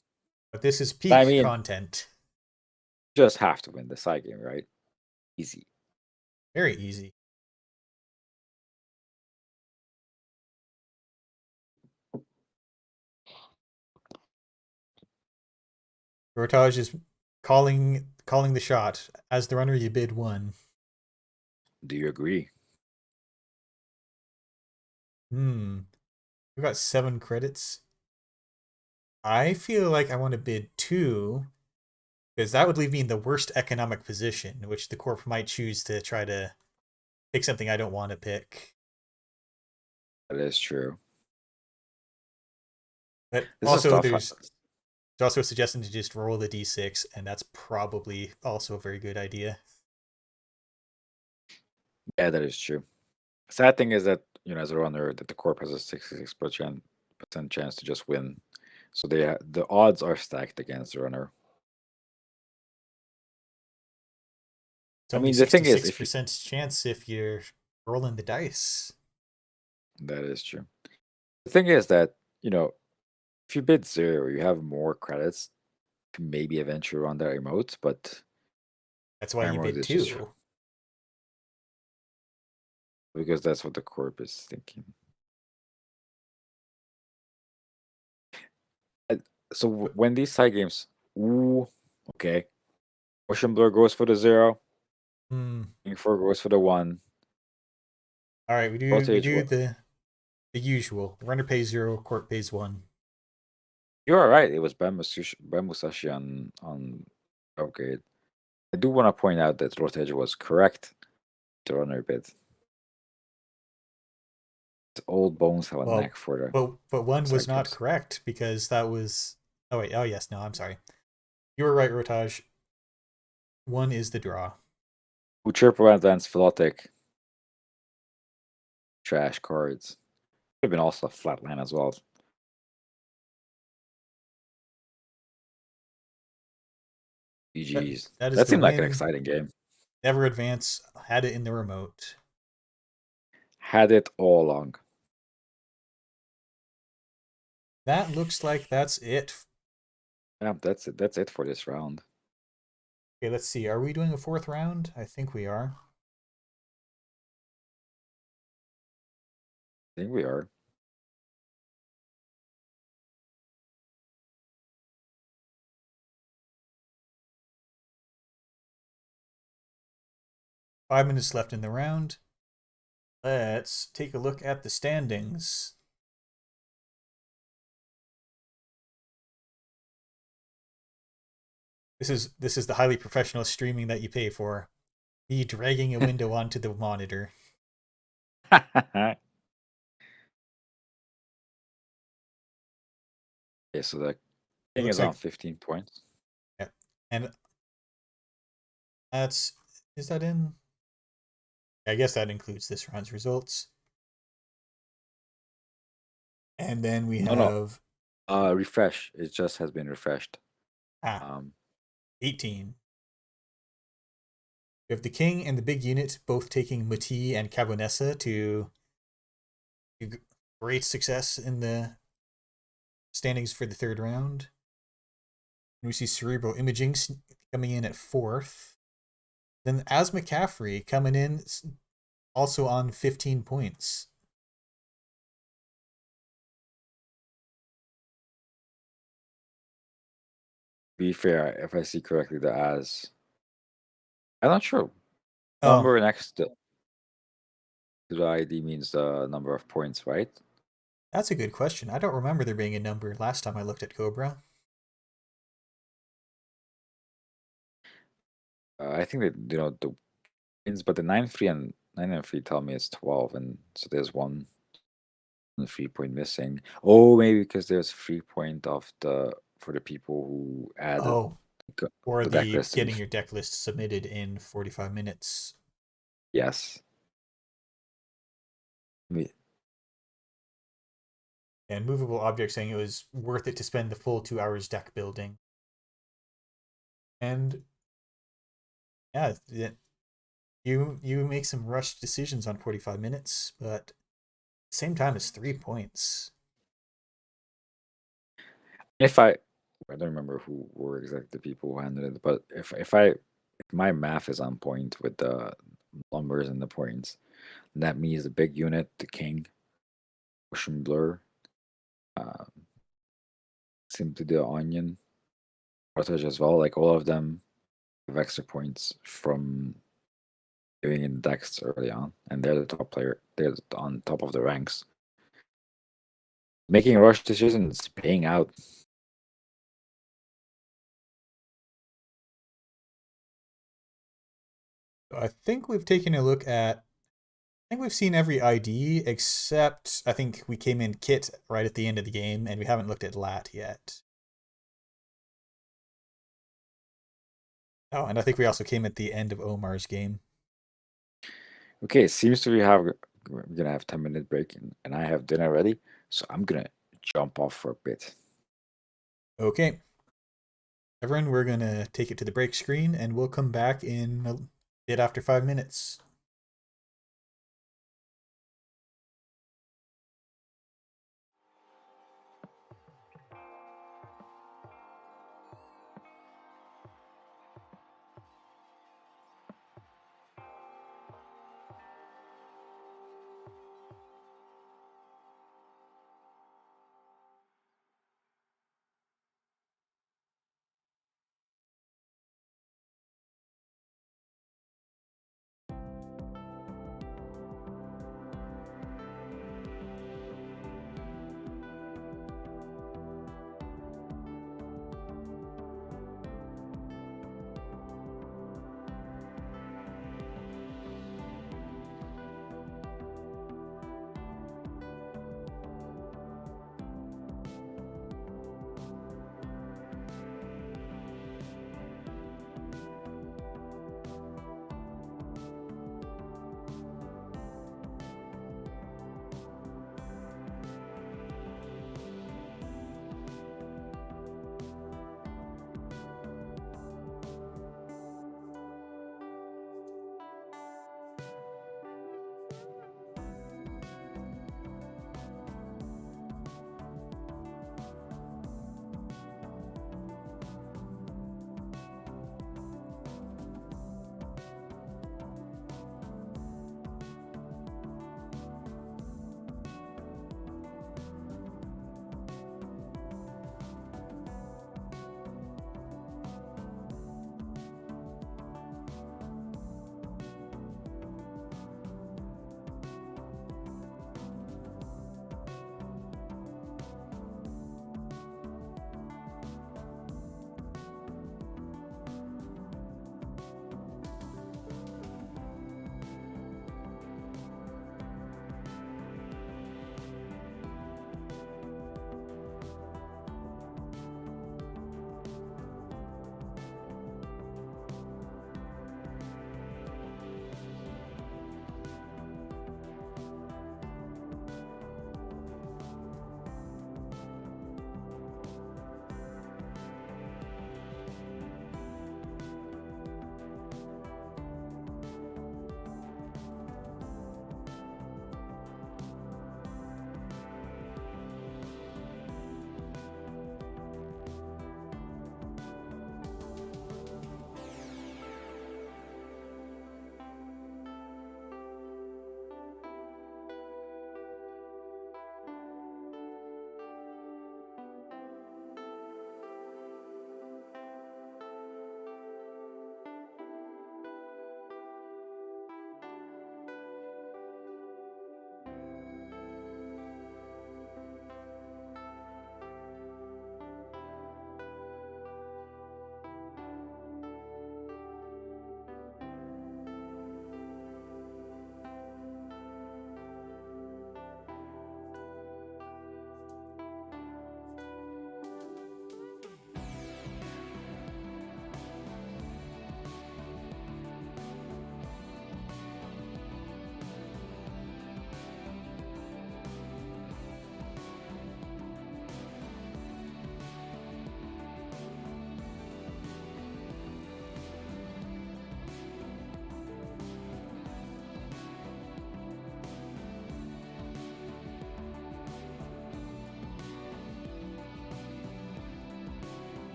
But this is peak content. Just have to win the side game, right? Easy. Very easy. Rotage is calling the shot. As the runner, you bid 1. Do you agree? We got 7 credits. I feel like I want to bid 2, because that would leave me in the worst economic position, which the corp might choose to try to pick something I don't want to pick. That is true. But also, there's also a suggestion to just roll the d6, and that's probably also a very good idea. Yeah, that is true. Sad thing is that, as a runner, that the corp has a 66% chance to just win. So the odds are stacked against the runner. It's only the thing is, 66% chance if you're rolling the dice. That is true. The thing is that, if you bid 0, you have more credits to maybe eventually run that remote, but that's why you bid 2. Because that's what the corp is thinking. So when these side games, okay. Ocean Blur goes for the 0. King 4 goes for the 1. All right, we do the usual. Runner pays 0, corp pays 1. You are right. It was Ben Musashi on upgrade. I do want to point out that Rotage was correct to runner bid. Old bones have a knack for the. But 1 was not correct because that was. Oh wait. Oh yes. No, I'm sorry. You were right, Rotage. 1 is the draw. Who triple advanced Philotic. Trash cards. Could have been also a flat line as well. GG's. That seemed like an exciting game. Never Advance had it in the remote. Had it all along. That looks like that's it. Yeah, that's it. That's it for this round. Okay, let's see. Are we doing a 4th round? I think we are. I think we are. Five minutes left in the round. Let's take a look at the standings. This is the highly professional streaming that you pay for. Me dragging a window onto the monitor. Okay, so the It king looks is on like 15 points. yeah, and that's is that in? I guess that includes this round's results. And then we No, no. have Refresh. It just has been refreshed. ah Um, 18. We have the king and the big unit both taking Muti and Cabonessa to great success in the standings for the third round. And we see Cerebral Imaging coming in at fourth. Then As McCaffrey coming in also on 15 points. be fair, if I see correctly, the as I'm not sure. Oh, Number next to the ID means the number of points, right? that's a good question. I don't remember there being a number last time I looked at Cobra. I think that the wins, but the 9-3 and 9-3 tell me it's 12, and so there's one 3 point missing. Oh, maybe because there's 3 point of the for the people who added Oh, or the deck the list. getting your deck list submitted in 45 minutes. Yes. And Movable Object saying it was worth it to spend the full 2 hours deck building. And yeah, you make some rushed decisions on 45 minutes, but same time as 3 points. If I don't remember who were exactly the people who handled it, but if my math is on point with the numbers and the points, that means the big unit, the king, ocean blur, um, simply the onion, Protege as well, like all of them have extra points from doing in decks early on, and they're the top player. They're on top of the ranks. Making rush decisions, paying out. I think we've taken a look at. I think we've seen every ID except I think we came in Kit right at the end of the game, and we haven't looked at Lat yet. Oh, and I think we also came at the end of Omar's game. Okay, it seems to be we're gonna have 10-minute break, and I have dinner ready, so I'm gonna jump off for a bit. Okay. Everyone, we're going to take it to the break screen, and we'll come back in a bit after 5 minutes.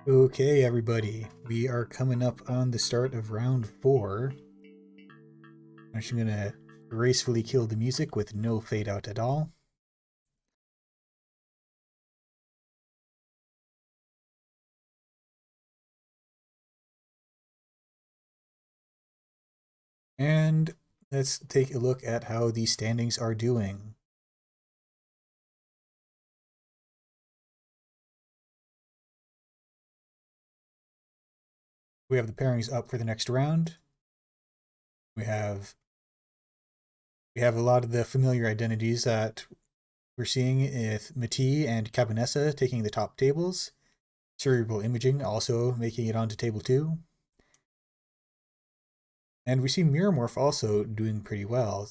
Okay, everybody, we are coming up on the start of round 4. I'm just gonna gracefully kill the music with no fade out at all. And let's take a look at how the standings are doing. We have the pairings up for the next round. We have a lot of the familiar identities that we're seeing with Mati and Cabanessa taking the top tables. Cerebral Imaging also making it onto table 2. And we see Miramorph also doing pretty well.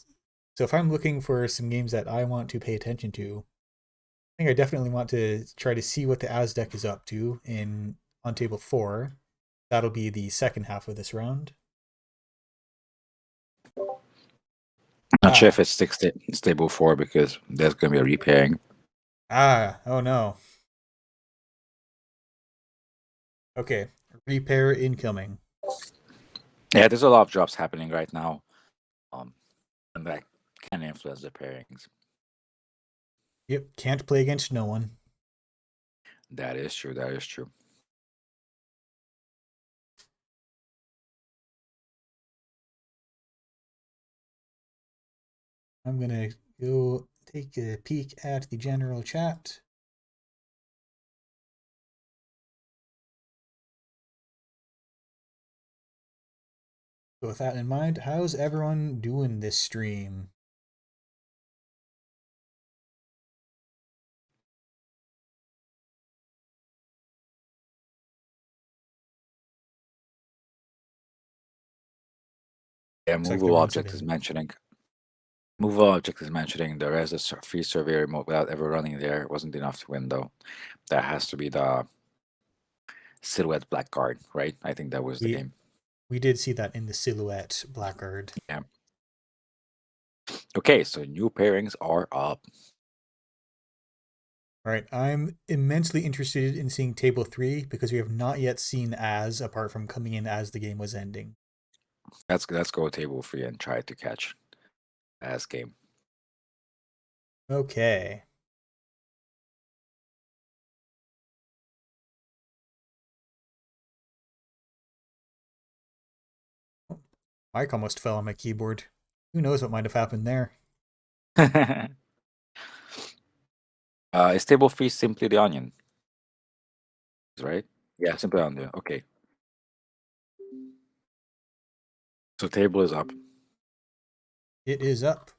So if I'm looking for some games that I want to pay attention to, I think I definitely want to try to see what the Aztec is up to on table 4. That'll be the second half of this round. Not sure if it's stable 4 because there's going to be a repairing. Oh no. Okay, repair incoming. Yeah, there's a lot of drops happening right now. And that can influence the pairings. Yep, can't play against no one. That is true. That is true. I'm gonna go take a peek at the general chat. So with that in mind, how's everyone doing this stream? Yeah, Looks like movable everyone's object is sitting. mentioning. Movable object is mentioning there is a free survey remote without ever running there. It wasn't enough to win though. That has to be the Silhouette Blackguard, right? I think that was the game. We did see that in the Silhouette Blackguard. Yeah. Okay, so new pairings are up. All right, I'm immensely interested in seeing table 3 because we have not yet seen Az apart from coming in as the game was ending. Let's go table 3 and try to catch Az game. Okay. Mike almost fell on my keyboard. Who knows what might have happened there? Is table 3 simply the onion? Right? Yeah, simply onion. Okay. So table is up. It is up.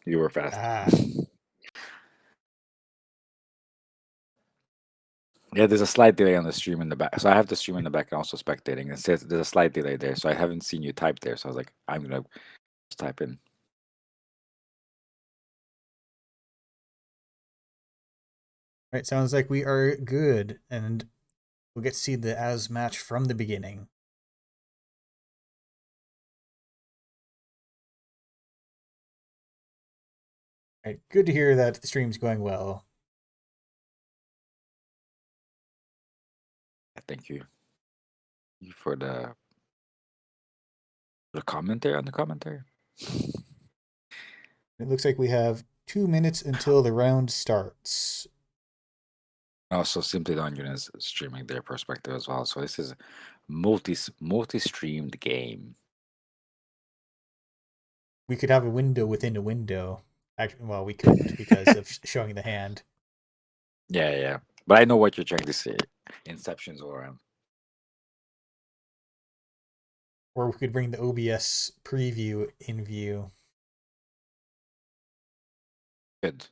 You were fast. Yeah, there's a slight delay on the stream in the back. So I have the stream in the back and also spectating. It says there's a slight delay there. So I haven't seen you type there. So I was like, I'm going to just type in. Right, sounds like we are good, and we'll get to see the Az match from the beginning. Right, good to hear that the stream's going well. Thank you for the commentary on the commentary. It looks like we have 2 minutes until the round starts. Also, Simply the Onion is streaming their perspective as well. So this is a multi-streamed game. We could have a window within a window. Actually, well, we couldn't because of showing the hand. Yeah. But I know what you're trying to say. Inception's all around. Or we could bring the OBS preview in view. Good.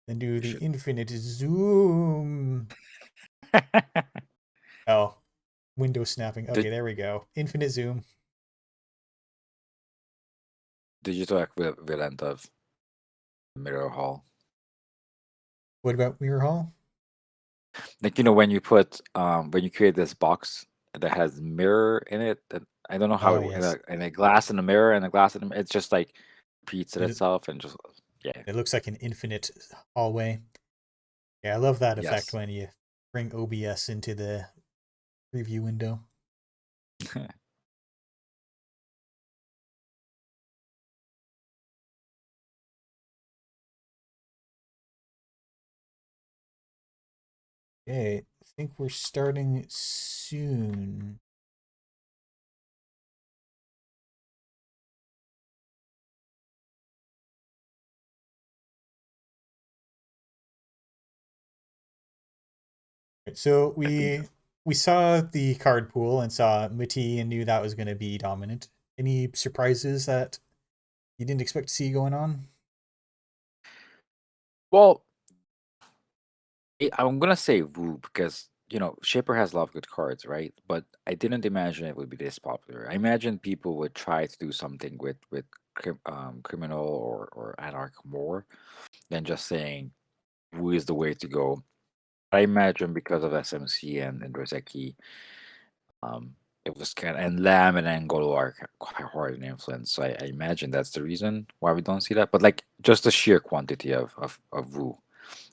Then do the infinite zoom. Oh, window snapping. Okay, there we go. Infinite zoom. Did you talk with Vilent of Mirror Hall? What about Mirror Hall? Like, you know, when you put when you create this box that has mirror in it, that I don't know how yes. and a glass in a mirror and a glass in it's just like repeats it It- itself and just yeah. It looks like an infinite hallway. Yeah, I love that effect Yes. when you bring OBS into the preview window. Okay, I think we're starting soon. Right, so we saw the card pool and saw Muti and knew that was going to be dominant. Any surprises that you didn't expect to see going on? Well, I'm gonna say Wu because Shaper has a lot of good cards, right? But I didn't imagine it would be this popular. I imagined people would try to do something with criminal or anarch more than just saying Wu is the way to go. I imagine because of SMC and Roseki, it was kind of, and Lamb and Angolo are quite hard in influence. So I imagine that's the reason why we don't see that. But like just the sheer quantity of Wu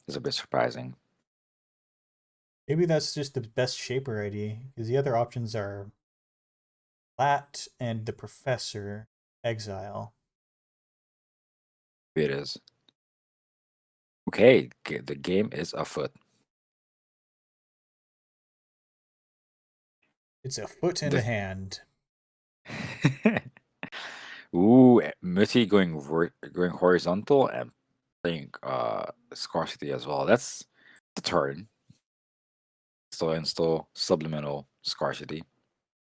is a bit surprising. Maybe that's just the best Shaper ID, because the other options are Lat and the Professor Exile. It is. Okay, the game is afoot. It's a foot and The- a hand. Ooh, Muti going horizontal and playing scarcity as well. That's the turn. So install subliminal scarcity.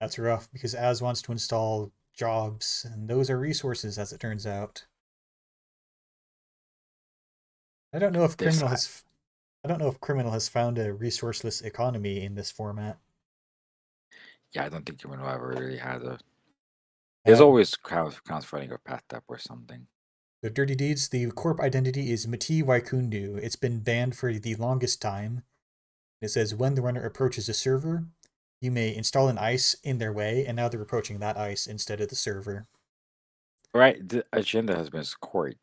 That's rough because Az wants to install jobs, and those are resources, as it turns out. I don't know if This criminal has. I don't know if criminal has found a resourceless economy in this format. Yeah, I don't think Criminal ever really had a. There's Uh, always crowds running or path tap or something. The Dirty Deeds, the corp identity is Mati Waikundu. It's been banned for the longest time. It says when the runner approaches a server, you may install an ice in their way, and now they're approaching that ice instead of the server. Right, the agenda has been scored.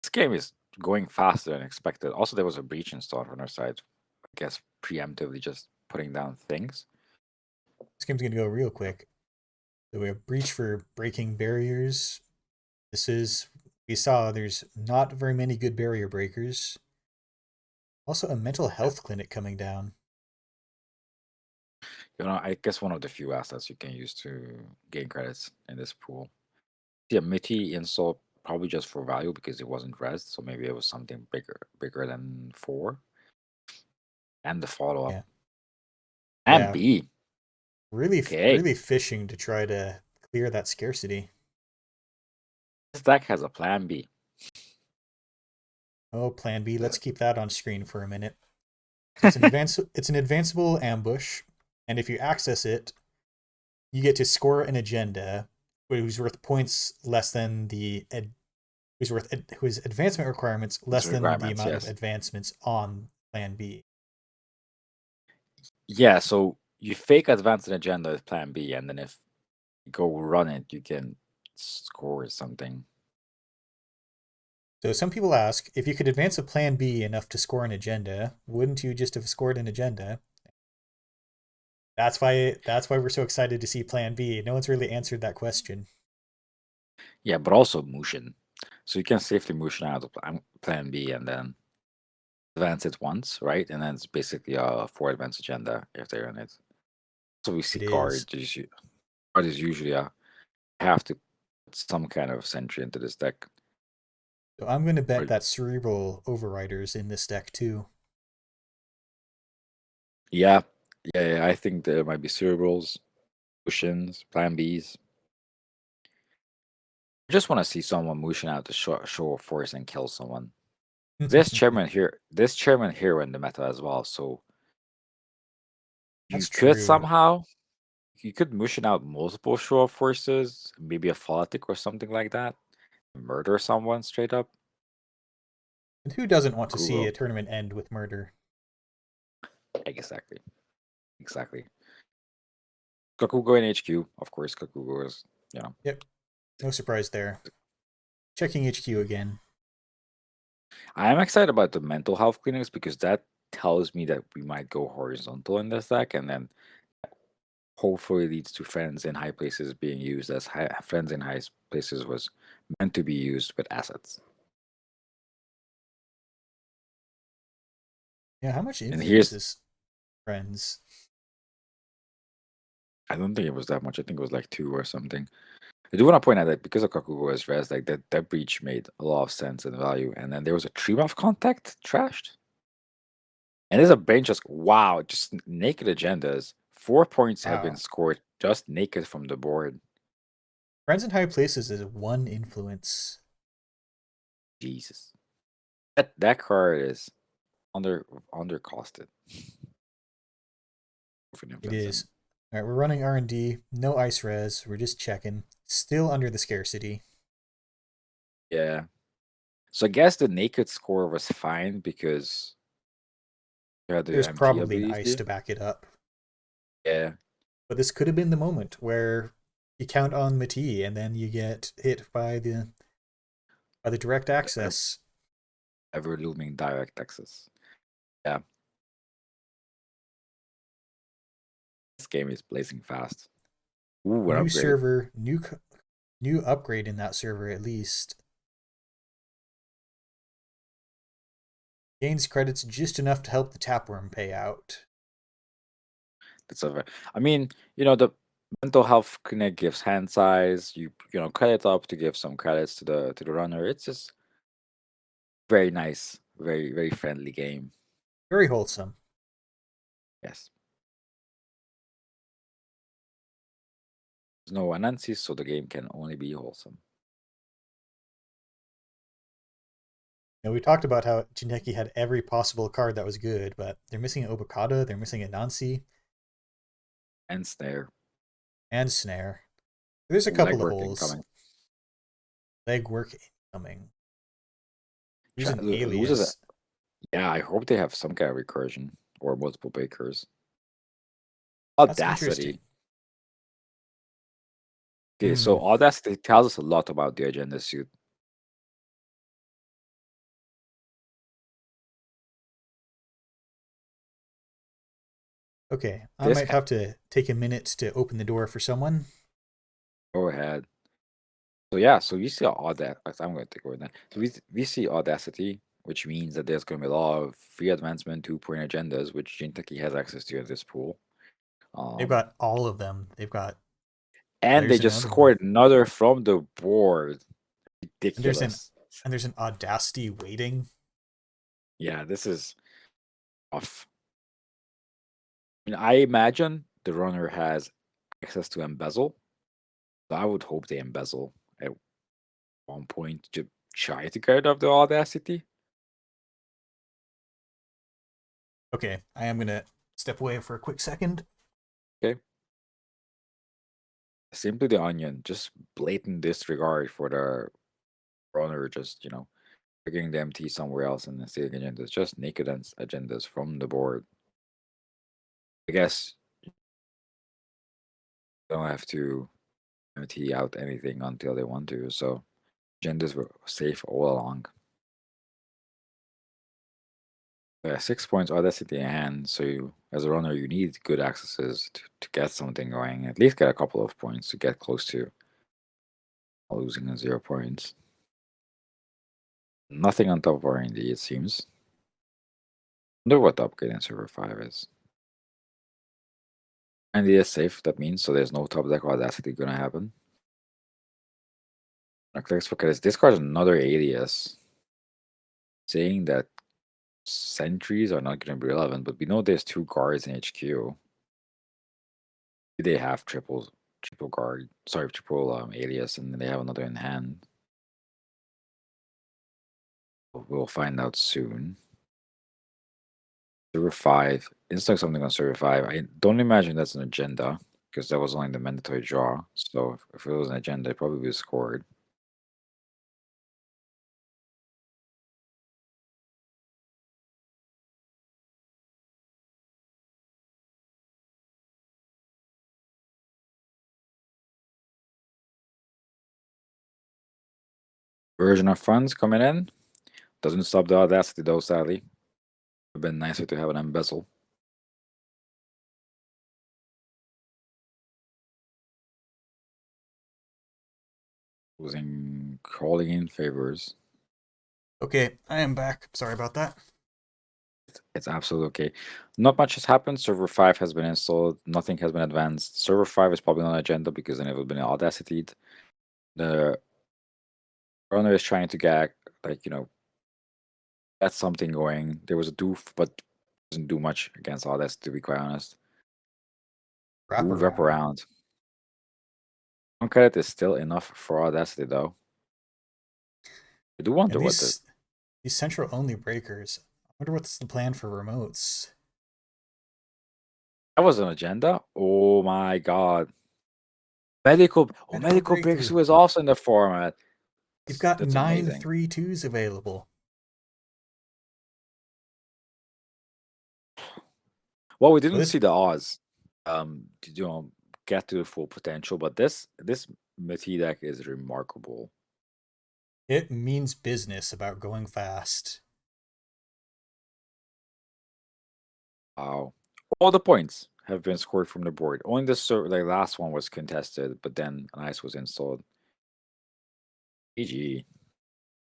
This game is going faster than expected. Also, there was a breach installed on our side. I guess preemptively just putting down things. This game's gonna go real quick. So we have breach for breaking barriers. We saw there's not very many good barrier breakers. Also, a mental health clinic coming down. I guess one of the few assets you can use to gain credits in this pool. Yeah, Mitty installed probably just for value because it wasn't res, so maybe it was something bigger than 4. And the follow-up. Yeah. And Yeah. B. Really, Okay. really fishing to try to clear that scarcity. This deck has a plan B. Oh, plan B. Let's keep that on screen for a minute. It's an advanceable ambush, and if you access it, you get to score an agenda whose worth points less than whose advancement requirements less than the requirements, amount yes. of advancements on plan B. Yeah, so you fake advance an agenda with plan B, and then if you go run it, you can score something. So some people ask, if you could advance a plan B enough to score an agenda, wouldn't you just have scored an agenda? That's why we're so excited to see plan B. No one's really answered that question. Yeah, but also motion. So you can safely motion out of plan B and then advance it once, right? And then it's basically a 4 advance agenda if they're in it. So we see It guard is. is usually have to put some kind of sentry into this deck. So I'm going to bet Right. that Cerebral Overriders in this deck too. Yeah, I think there might be cerebrals, motions, plan Bs. I just want to see someone motion out to show of force and kill someone. This chairman here in the meta as well, so you That's could true. somehow you could motion out multiple show of forces, maybe a politic or something like that, murder someone straight up. And who doesn't want to see Google. a tournament end with murder? Exactly. Kakugo in HQ, of course. Kakugo is, Yep. No surprise there. checking HQ again. I am excited about the mental health clinics because that tells me that we might go horizontal in this deck, and then hopefully leads to friends in high places being used as friends in high places was meant to be used with assets. Yeah, how much And influence here's is friends? I don't think it was that much. I think it was like 2 or something. I do want to point out that because of Kakugo as res, like that breach made a lot of sense and value. And then there was a Tremoth contact trashed. And there's a bench just wow, just naked agendas. 4 points have been Wow. scored just naked from the board. Friends in high places is 1 influence. Jesus. That card is undercosted. It is. All right, we're running R&D. No ice res. We're just checking. Still under the scarcity. Yeah. So I guess the naked score was fine because you had the There's MT probably an ice ability. to back it up. Yeah. But this could have been the moment where you count on Mati and then you get hit by the direct access. Ever looming direct access. Yeah. This game is blazing fast. Ooh, an New upgrade. server, new upgrade in that server at least. Gains credits just enough to help the tapeworm pay out. I mean, the mental health connect gives hand size. You credit up to give some credits to the runner. It's just very nice, very very friendly game. Very wholesome. Yes. There's no Anansi, so the game can only be wholesome. Now, we talked about how Jineki had every possible card that was good, but they're missing an Obokata, they're missing a Nancy, And snare. and Snare. There's a couple of Legwork holes. incoming. Legwork incoming. There's an Loses alias. Yeah, I hope they have some kind of recursion or multiple bakers. That's Audacity. interesting. Okay, so Audacity tells us a lot about the agenda suit. Okay, I This might have to take a minute to open the door for someone. Go ahead. So yeah, so we see Audacity. I'm going to take over that. So we see Audacity, which means that there's going to be a lot of free advancement 2-point agendas, which Jinteki has access to in this pool. They've got all of them. They've got, And they there's just another one. scored another from the board. and Ridiculous. there's an Audacity waiting. Yeah, this is tough. I mean, I imagine the runner has access to embezzle. So I would hope they embezzle at one point to try to get off the Audacity. Okay, I am gonna step away for a quick second. Okay. Simply the Onion, just blatant disregard for the runner, just, figuring the MT somewhere else and then stealing agendas, just naked agendas from the board. I guess you don't have to MT out anything until they want to, so agendas were safe all along. 6 points Audacity in hand, so as a runner, you need good accesses to get something going, at least get a couple of points to get close to losing 0 points. Nothing on top of R&D, it seems. Wonder what the upgrade in server 5 is. And it is safe, that means, so there's no top deck Audacity gonna happen. Let's look at this. This card is another alias, saying that sentries are not gonna be relevant, but we know there's 2 guards in HQ. They have triple guard, sorry, triple alias, and then they have another in hand. We'll find out soon. Server 5. Instant something on server 5. I don't imagine that's an agenda, because that was only the mandatory draw. So if it was an agenda, it probably would have scored. Version of funds coming in. Doesn't stop the Audacity though, sadly. Would have been nicer to have an embezzle. Using calling in favors. Okay, I am back. Sorry about that. It's absolutely okay. Not much has happened. Server 5 has been installed. Nothing has been advanced. Server 5 is probably on the agenda because they never been Audacity. The runner is trying to get, like, get something going. There was a doof, but doesn't do much against Audacity, to be quite honest. Ooh, wraparound. One credit is still enough for Audacity, though. I do wonder And what the... these central only breakers. I wonder what's the plan for remotes. That was an agenda. Oh my god. Medical Breakthrough. breakthrough is also in the format. You've got That's 9 amazing. 3-2s available. Well, we didn't this- see the odds to get to the full potential, but this Meti deck is remarkable. It means business about going fast. Wow. All the points have been scored from the board. Only the last one was contested, but then an ice was installed. GG.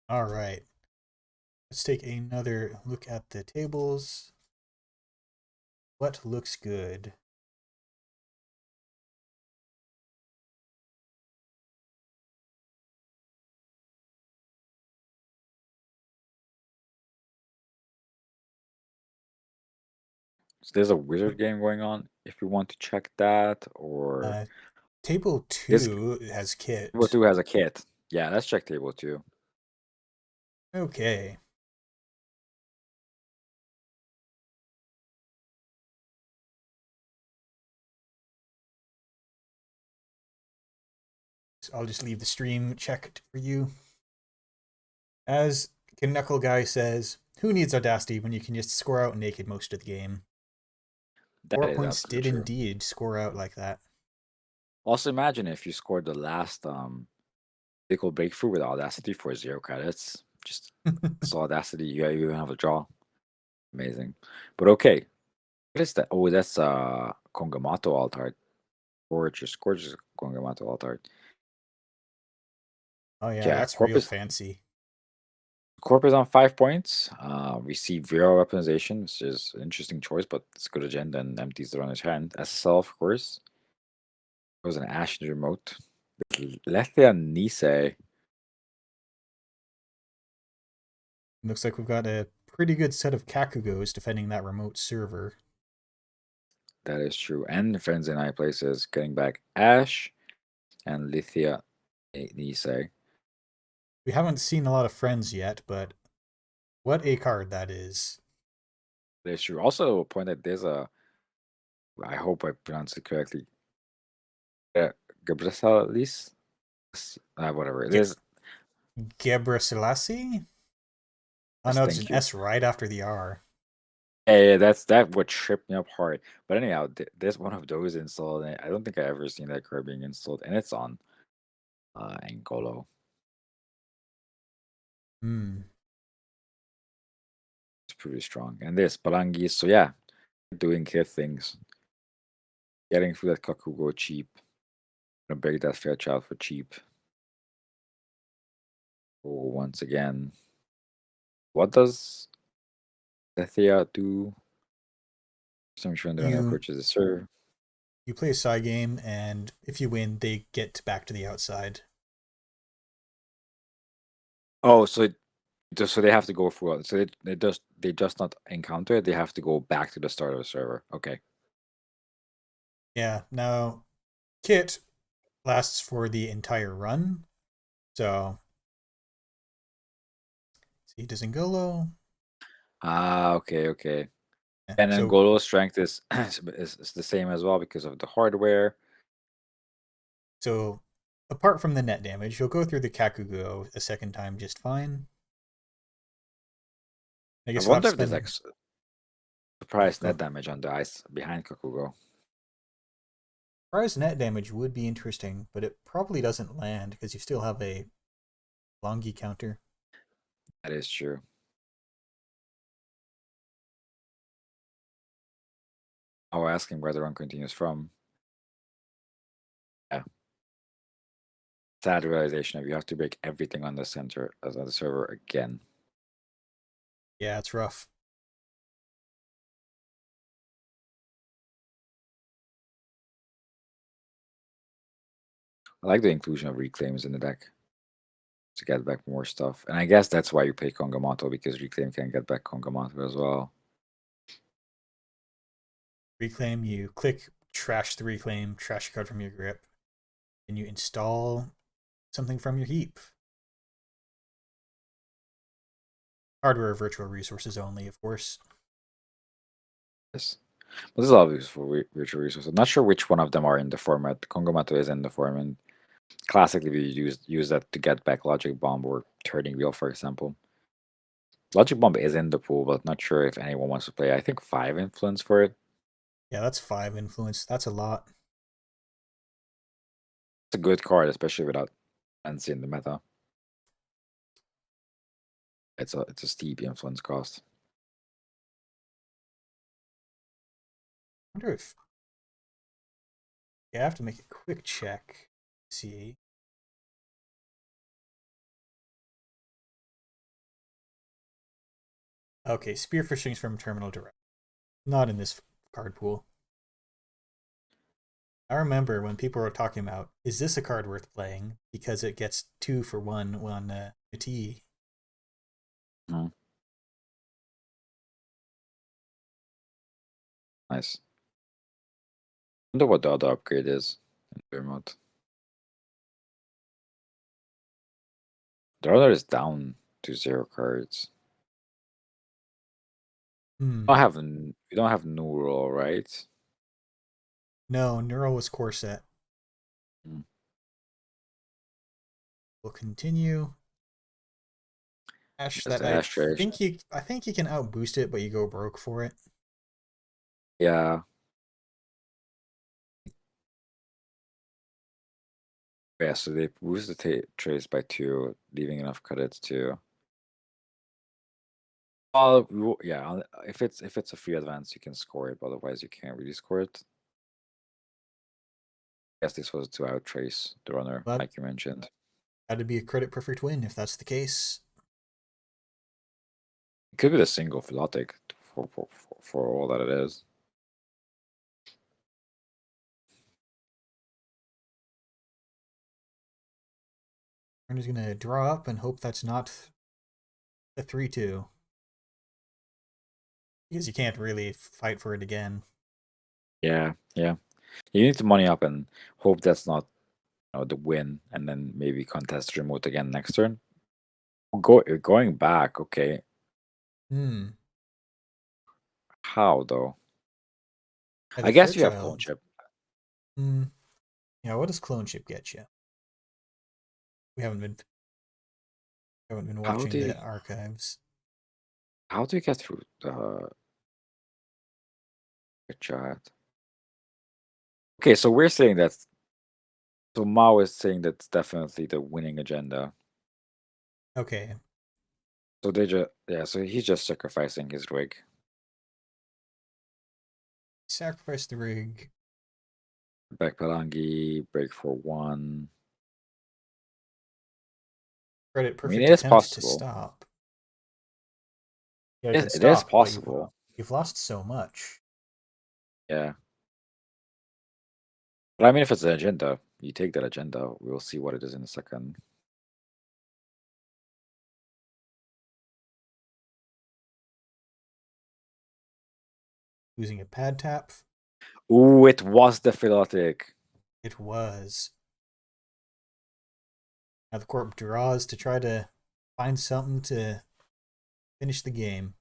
All right. Let's take another look at the tables. What looks good? So there's a wizard game going on. If you want to check that, or Table 2 has kit. Table 2 has a kit. Yeah, let's check Table 2. Okay. So I'll just leave the stream checked for you. As Knuckle Guy says, who needs Audacity when you can just score out naked most of the game? That 4 is points absolutely did true. indeed score out like that. Also, imagine if you scored the last Pickle breakthrough with Audacity for 0 credits. Just it's Audacity, you even have a draw. Amazing. But okay. What is that? Oh, that's Kongamato alt art. Gorgeous Kongamato alt art. Oh yeah, Yeah, that's Corpus, real fancy. Corp is on 5 points. Receive zero weaponization, which is an interesting choice, but it's a good agenda and empties the runner's hand. SSL, of course. There was an Ash in the remote. Lethia Nisei. Looks like we've got a pretty good set of Kakugos defending that remote server. That is true. And Friends in High Places getting back Ash and Lethia Nisei. We haven't seen a lot of friends yet, but what a card that is. That is true. Also, a point that there's a, I hope I pronounced it correctly, Gabrisalis? Whatever it is. Gebre Selassie? Oh Yes, no, there's thank an you. S right after the R. Yeah, that would trip me up hard. But anyhow, there's one of those installed, and I don't think I ever seen that card being installed, and it's on Angolo. It's pretty strong. And this Palangi, so yeah, doing kid things. Getting through that Kakugo cheap. Gonna break that Fairchild for cheap. Oh, once again. What does Lethia do? Some sure they're gonna purchase a server. You play a side game, and if you win, they get back to the outside. Oh, so they have to go through. So they just not encounter it. They have to go back to the start of the server. Okay. Yeah. Now, kit lasts for the entire run, so see, does Ngolo? Okay. Yeah, And then so, Golo's strength is the same as well because of the hardware. So, apart from the net damage, you'll go through the Kakugo a second time just fine. I guess wonder if there's like surprise net Go. damage on the ice behind Kakugo. Surprise net damage would be interesting, but it probably doesn't land because you still have a Longi counter. That is true. Oh, asking where the run continues from. Yeah. Sad realization of you have to break everything on the center as on the server again. Yeah, it's rough. I like the inclusion of reclaims in the deck to get back more stuff. And I guess that's why you play Kongamato, because reclaim can get back Kongamato as well. Reclaim, you click trash the reclaim, trash a card from your grip, and you install something from your heap. Hardware virtual resources only, of course. Yes. But there's a lot of useful virtual resources. I'm not sure which one of them are in the format. Kongamato is in the format. Classically, we use that to get back Logic Bomb or Turning Wheel, for example. Logic Bomb is in the pool, but not sure if anyone wants to play. I think 5 influence for it. Yeah, that's 5 influence. That's a lot. It's a good card, especially without Fancy in the meta. It's a steep influence cost. I wonder if. Yeah, I have to make a quick check. See. Okay, Spearfishing's from Terminal Direct. Not in this card pool. I remember when people were talking about, is this a card worth playing? Because it gets 2 for 1 on T. Nice. Wonder what the other upgrade is in the remote. The other is down to 0 cards. Hmm. We don't have Neural, right? No, Neural was core set. Hmm. We'll continue. Ash There's that the I Ashtray. think you can outboost it, but you go broke for it. Yeah. Yeah, so they boost the trace by 2, leaving enough credits to. Yeah. If it's a free advance, you can score it, but otherwise you can't really score it. I guess this was to outtrace the runner, But like you mentioned. that'd be a credit perfect win if that's the case. It could be the single Philotic for all that it is. Turner's gonna draw up and hope that's not a 3-2. Because you can't really fight for it again. Yeah. You need to money up and hope that's not the win, and then maybe contest remote again next turn. Going back, okay. How though? Yeah, I guess you have Clone Chip. Yeah, what does Clone Chip get you? We haven't been watching the archives. How do you get through the chat? Okay, so we're saying that. So Mao is saying that's definitely the winning agenda. Okay. So so he's just sacrificing his rig. Sacrifice the rig. Back Palangi, break for 1. Credit I perfect mean, it is attempt possible. to stop. Yeah, It is possible. You've lost so much. Yeah. But I mean, if it's an agenda, you take that agenda. We'll see what it is in a second. Using a pad tap. Ooh, it was the Philotic. It was. Now the Corp draws to try to find something to finish the game.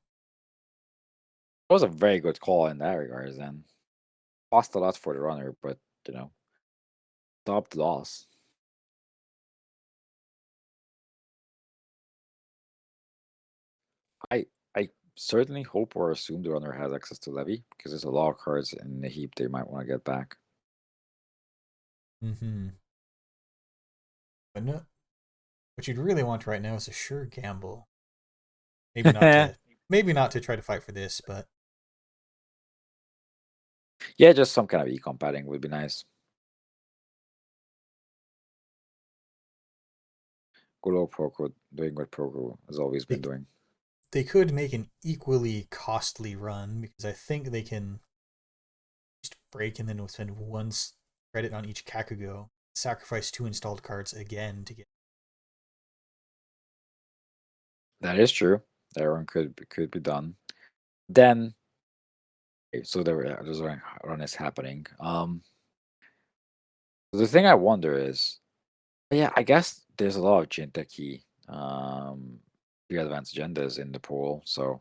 It was a very good call in that regard, then. Lost a lot for the runner, but, stopped the loss. I certainly hope or assume the runner has access to Levy, because there's a lot of cards in the heap they might want to get back. But no, What you'd really want right now is a sure gamble. Maybe not to try to fight for this, but Yeah, just some kind of econ padding would be nice. Good old Proko doing what Proko has always been doing. they could make an equally costly run because I think they can just break and then spend one credit on each Kakugo, sacrifice 2 installed cards again to get. That is true. That run could be done. Then, okay, so there's a run is happening. The thing I wonder is, yeah, I guess there's a lot of Jinteki advanced agendas in the pool. So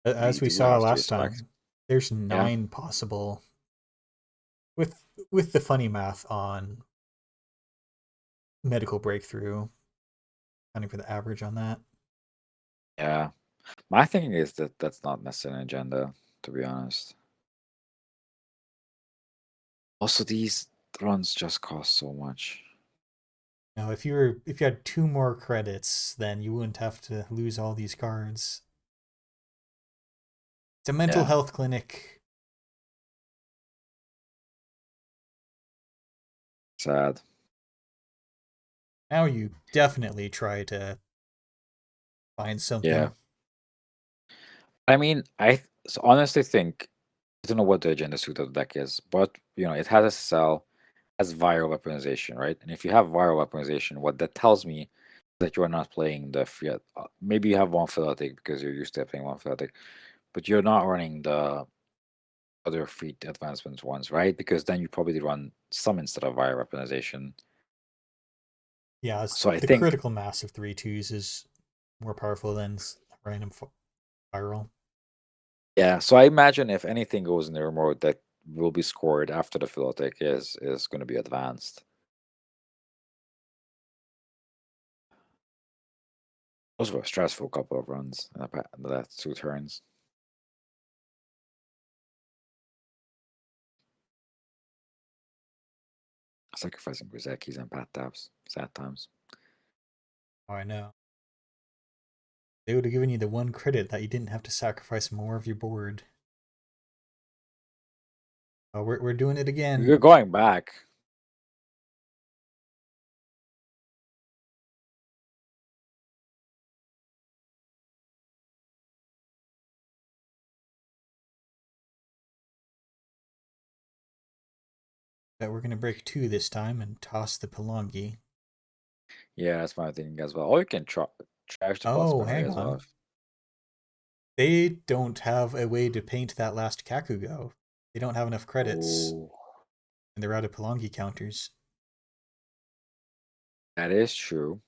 As we do saw have to last select. time, there's 9 possible with the funny math on medical breakthrough, accounting for the average on that. Yeah, my thinking is that that's not necessarily an agenda, to be honest. Also, these runs just cost so much. Now, if you had 2 more credits, then you wouldn't have to lose all these cards. It's a mental health clinic. Sad. Now you definitely try to find something. Yeah. I mean, honestly think I don't know what the agenda suit of the deck is, but it has SSL, has viral weaponization, right? And if you have viral weaponization, what that tells me that you are not playing the free. Maybe you have one philetic because you're used to playing one philetic, but you're not running the other free advancements ones, right? Because then you probably run some instead of viral weaponization. Yeah, So I the think critical mass of 3/2s is more powerful than random viral. Yeah, so I imagine if anything goes in the remote that will be scored after the philetic is going to be advanced. Those were a stressful couple of runs in the last 2 turns. Sacrificing Grisekis and Pat Taps. Sad times. Oh, I know. They would have given you the 1 credit that you didn't have to sacrifice more of your board. Oh, we're doing it again. You're going back. That we're going to break 2 this time and toss the Pelongi. Yeah, that's my thinking as well. Or you can trash the Oh, memory hang as well. on. They don't have a way to paint that last Kakugo. They don't have enough credits. Oh, And they're out of Pelongi counters. that is true.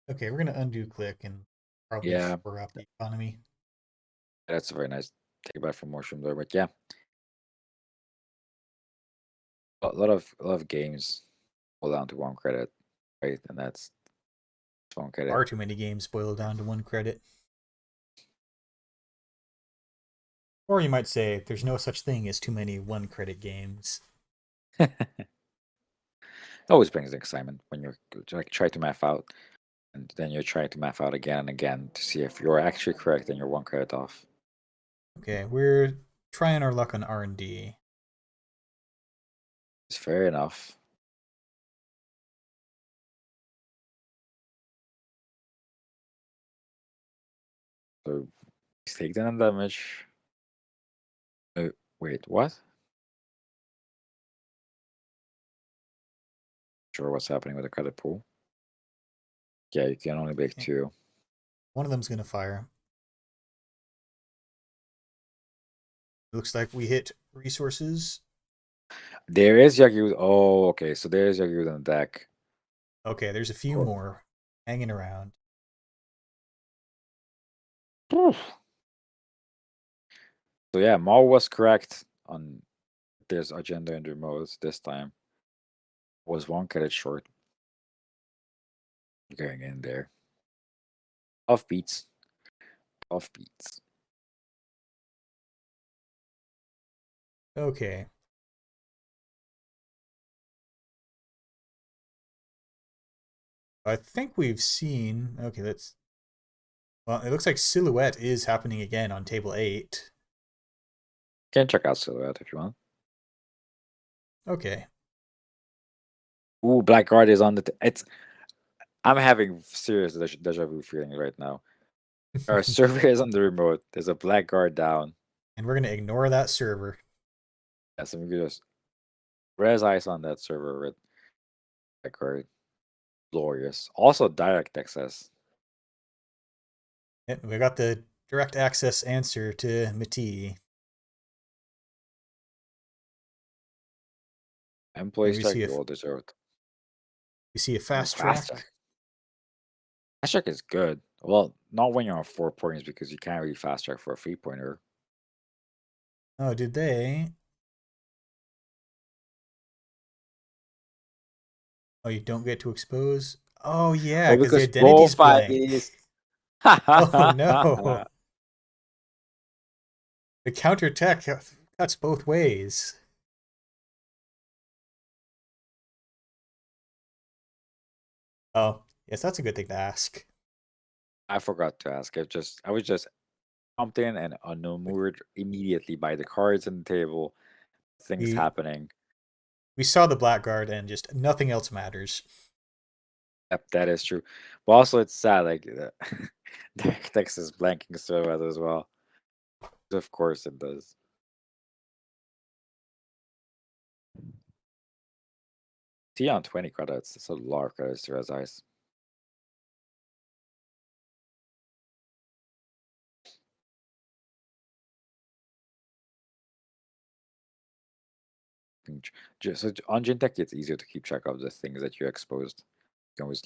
Okay, we're going to undo click and probably Yeah. shore up the economy. That's a very nice take back from Mushroom there, but yeah. A lot of games go down to 1 credit, right? And that's 1 credit. Far too many games boil down to 1 credit. Or you might say there's no such thing as too many 1 credit games. It always brings the excitement when you're like try to math out, and then you're trying to math out again and again to see if you're actually correct and you're 1 credit off. Okay, we're trying our luck on R&D. It's fair enough. So take down damage. Wait, what? Sure, what's happening with the credit pool? Yeah, you can only make 2. One of them's going to fire. Looks like we hit resources. There is Yagyu. Oh, okay. So there's Yagyu on the deck. Okay, there's a few more hanging around. So yeah, Maul was correct on this agenda in the remote this time. Was one cut it short. Going in there. Off beats. Off beats. Okay. I think we've seen. Okay, let's. Well, it looks like Silhouette is happening again on table 8. Can check out Silhouette if you want. Okay. Ooh, Blackguard is on the. It's. I'm having serious deja vu feeling right now. Our server is on the remote. There's a Blackguard down. And we're going to ignore that server. Yeah, so we could just res ice on that server with Blackguard. Glorious. Also, direct access. Yep, we got the direct access answer to Mati. Employee we strike, see you if- all deserved. You see a fast Fast track. track. Fast track is good. Well, not when you're on 4 points because you can't really fast track for a 3-pointer. Oh, did they? Oh, you don't get to expose? Oh, yeah, because the identity's blank. Oh, no. The counter tech cuts both ways. Oh, yes, that's a good thing to ask. I forgot to ask. I was just pumped in and unmoored immediately by the cards on the table. Things happening. We saw the Blackguard and just nothing else matters. Yep, that is true. But also, it's sad. Like the text is blanking Silhouette as well. Of course, it does. T on 20 credits. That's a lot of credits to Res Ice. So on Gintech, it's easier to keep track of the things that you exposed. You can always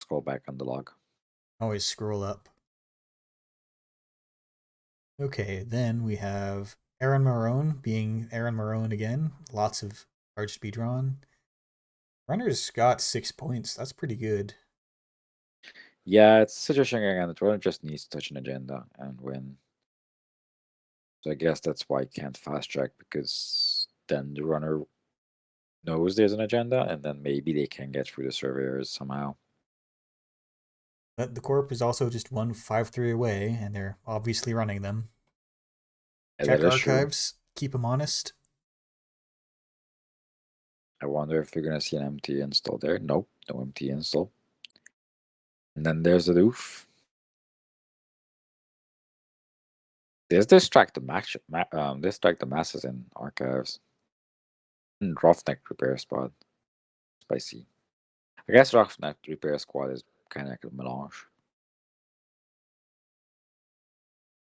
scroll back on the log. Always scroll up. Okay, then we have Aaron Marone being Aaron Marone again. Lots of cards to be drawn. Runner's got 6 points. That's pretty good. Yeah, it's situation again. The runner just needs to touch an agenda and win. So I guess that's why you can't fast track, because then the runner knows there's an agenda and then maybe they can get through the surveyors somehow. But the Corp is also just 1-5-3 away, and they're obviously running them. Yeah, Check that is true. archives. Keep them honest. I wonder if you're going to see an MT install there. Nope, no MT install. And then there's the doof. There's distract the masses in archives. And Roughneck repair spot. Spicy. I guess Roughneck repair squad is kind of like a melange.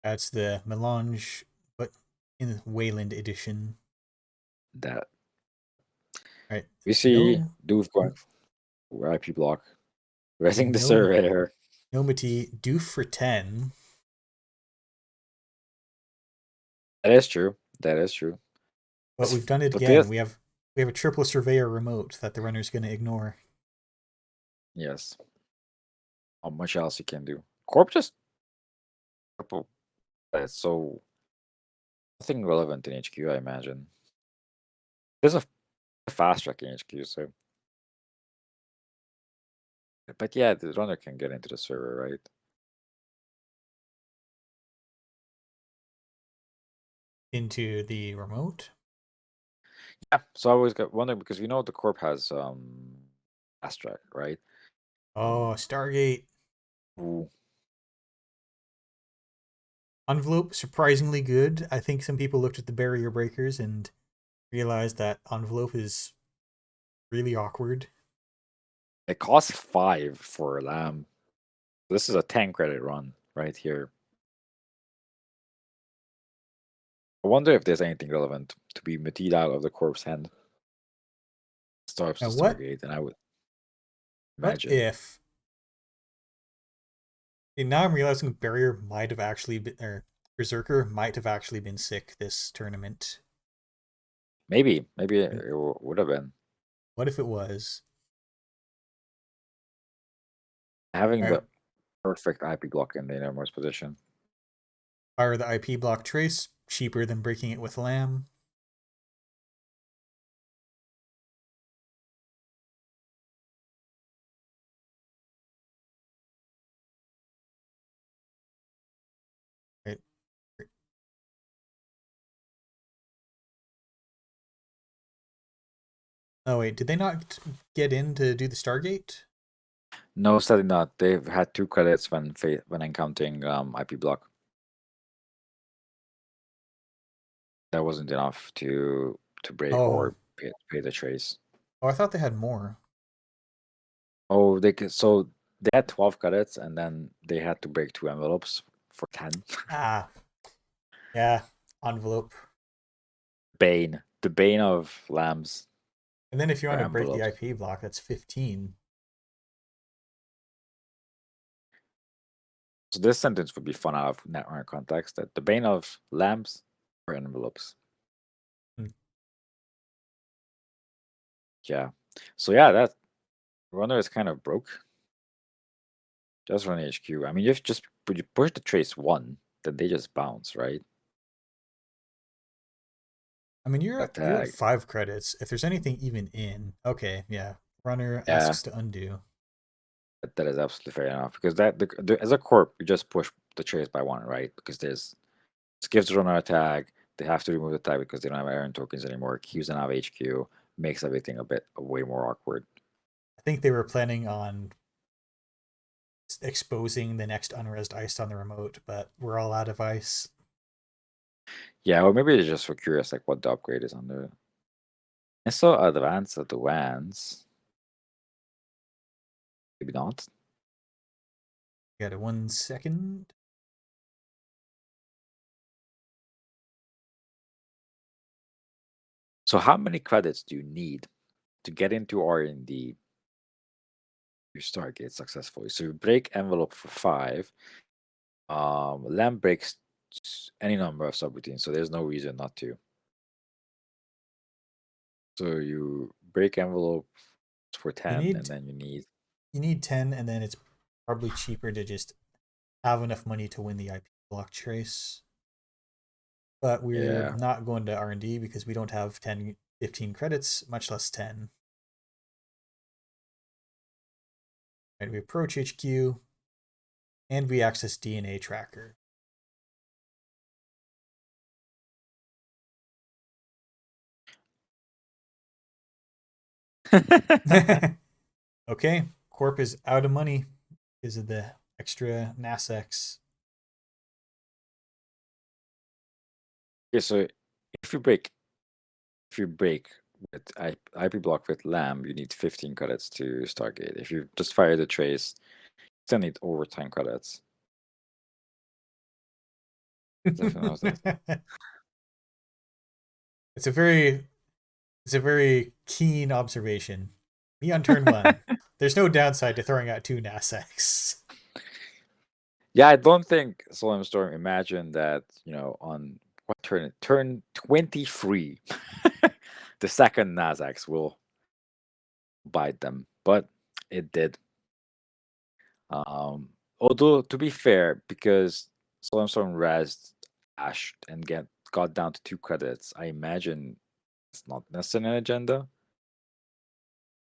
That's the melange, but in Wayland edition. That. Right. We see No. Doof going for IP block. Resing the No. surveyor. Nomity doof for 10. That is true. That is true. But we've done it But again. We have a triple surveyor remote that the runner's going to ignore. Yes. How much else you can do? Corp just triple. That's so nothing relevant in HQ, I imagine. There's a fast track in HQ, so. But yeah, the runner can get into the server, right? Into the remote. Yeah. So I always got wondering because we know the Corp has fast track, right? Oh, Stargate. Ooh. Envelope, surprisingly good. I think some people looked at the barrier breakers and realized that Envelope is really awkward. It costs 5 for a lamb. This is a 10 credit run right here. I wonder if there's anything relevant to be metied out of the Corp's hand. Starts to Stargate, and I would imagine. What if? And now I'm realizing Barrier might have actually been, or Berserker might have actually been sick this tournament. Maybe it would have been. What if it was? Having Alright. the perfect IP block in the innermost position. Fire the IP block trace, cheaper than breaking it with Lamb. Right. Oh wait, did they not get in to do the Stargate? No, sadly not. They've had 2 credits when encountering IP block. That wasn't enough to break or pay the trace. Oh, I thought they had more. Oh, so they had 12 credits and then they had to break 2 envelopes for 10. Ah. Yeah. Envelope. The bane of Lambs. And then if you want Or to break the envelopes. IP block, that's 15. So this sentence would be fun out of Netrunner context, that the bane of Lambs or envelopes. Hmm. Yeah. So yeah, that runner is kind of broke. Just run HQ. I mean, you push the trace 1, then they just bounce, right? I mean, you're at Attack. 5 credits. If there's anything even in, okay, yeah. Runner Yeah. asks to undo. That is absolutely fair enough, because as a corp, you just push the trace by 1, right? Because this gives the runner a tag. They have to remove the tag because they don't have Iron tokens anymore. Keeps them out of HQ, makes everything a bit way more awkward. I think they were planning on exposing the next unresed ice on the remote, but we're all out of ice. Yeah, or maybe they just were curious, like what the upgrade is on the. I saw advance of the Vans. Maybe not. Got it 1 second. So how many credits do you need to get into R&D? You Stargate successfully. So you break envelope for 5. Lamb breaks any number of subroutines, so there's no reason not to. So you break envelope for 10, and then you need 10, and then it's probably cheaper to just have enough money to win the IP block trace. But we're not going to R&D because we don't have 10, 15 credits, much less 10. And we approach HQ, and we access DNA tracker. Okay, Corp is out of money because of the extra NASX. Yeah, so if you break with IP block with Lamb, you need 15 credits to Stargate. If you just fire the trace, you still need over 10 credits. It's a very keen observation. Me on turn 1. There's no downside to throwing out 2 NASX. Yeah, I don't think Solemn Storm imagined that, on what turn 23, the second Nazax will bite them, but it did. Although to be fair, because Solemn Storm rezzed Ash and got down to 2 credits, I imagine it's not necessarily an agenda.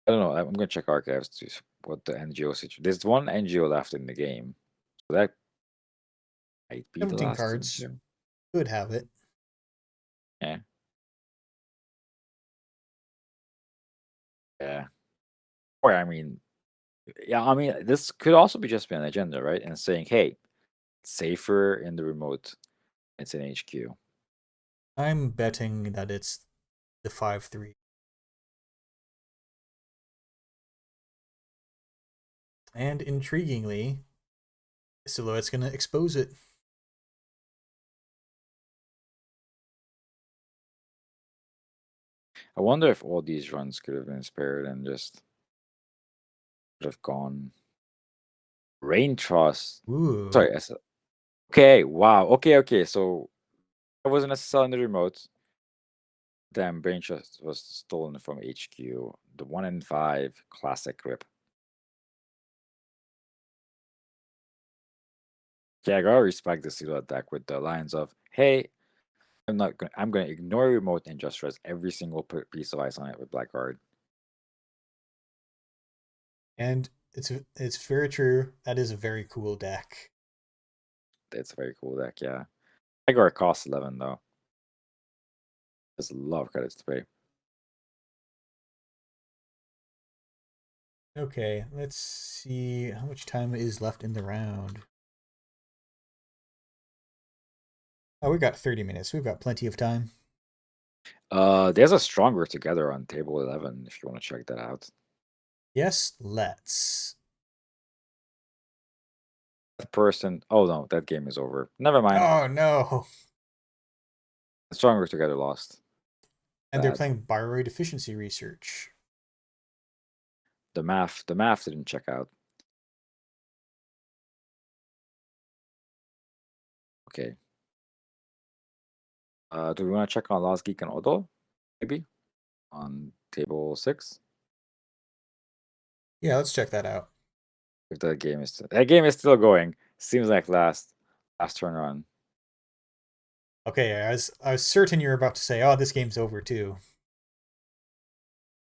I don't know. I'm gonna check archives to see what the NGO situation. There's 1 NGO left in the game, so that might be the 17 last cards. NGO. Could have it. Yeah. Yeah. Or I mean, this could also be just be an agenda, right? And saying, hey, it's safer in the remote. It's in HQ. I'm betting that it's the 5-3. And intriguingly, Silhouette's going to expose it. I wonder if all these runs could have been spared and just would have gone. Rain Trust. Ooh. Sorry. Okay. Wow. Okay. So I wasn't necessarily in the remote. Damn, Brain Trust was stolen from HQ. The 1 in 5 classic rip. Yeah, I gotta respect the Silo deck with the lines of, hey, I'm gonna ignore your remote and just res every single piece of ice on it with Blackguard. And it's very true. That is a very cool deck. It's a very cool deck, yeah. Blackguard costs 11 though. There's a lot of credits to pay. Okay, let's see how much time is left in the round. Oh, we've got 30 minutes. We've got plenty of time. There's a Stronger Together on table 11 if you want to check that out. Yes, let's. That person, oh no, that game is over. Never mind. Oh no. Stronger Together lost. And they're Bad. playing Bioroid efficiency research. The math didn't check out. Okay. Do we want to check on Last Geek and Odo? Maybe? On table 6? Yeah, let's check that out. If that game is still going. Seems like last turn run. Okay, I was certain you were about to say, "Oh, this game's over too."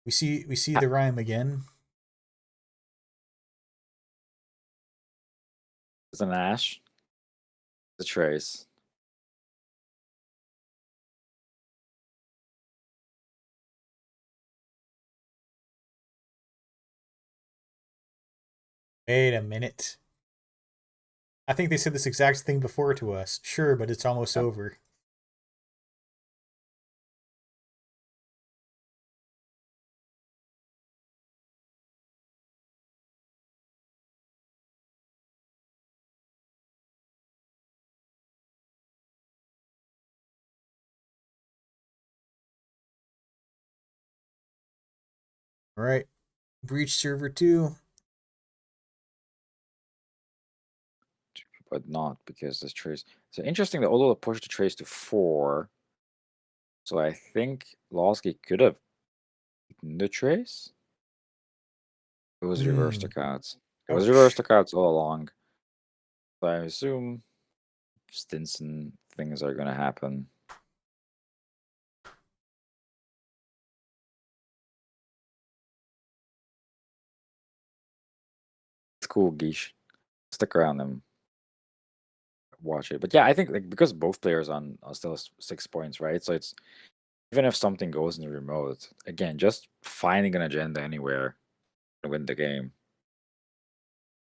We see the rhyme again. It's an Ash. The Trace. Wait a minute. I think they said this exact thing before to us. Sure, but it's almost over. All right. Breach server 2. But not because this Trace. So interesting that Odo pushed the Trace to 4. So I think Lost Geek could have eaten the Trace. It was reversed to cards. It was reversed to cards all along. So I assume Stinson things are gonna happen. It's cool, Geesh. Stick around and watch it. But yeah, I think like because both players on are still 6 points, right? So it's even if something goes in the remote, again, just finding an agenda anywhere to win the game.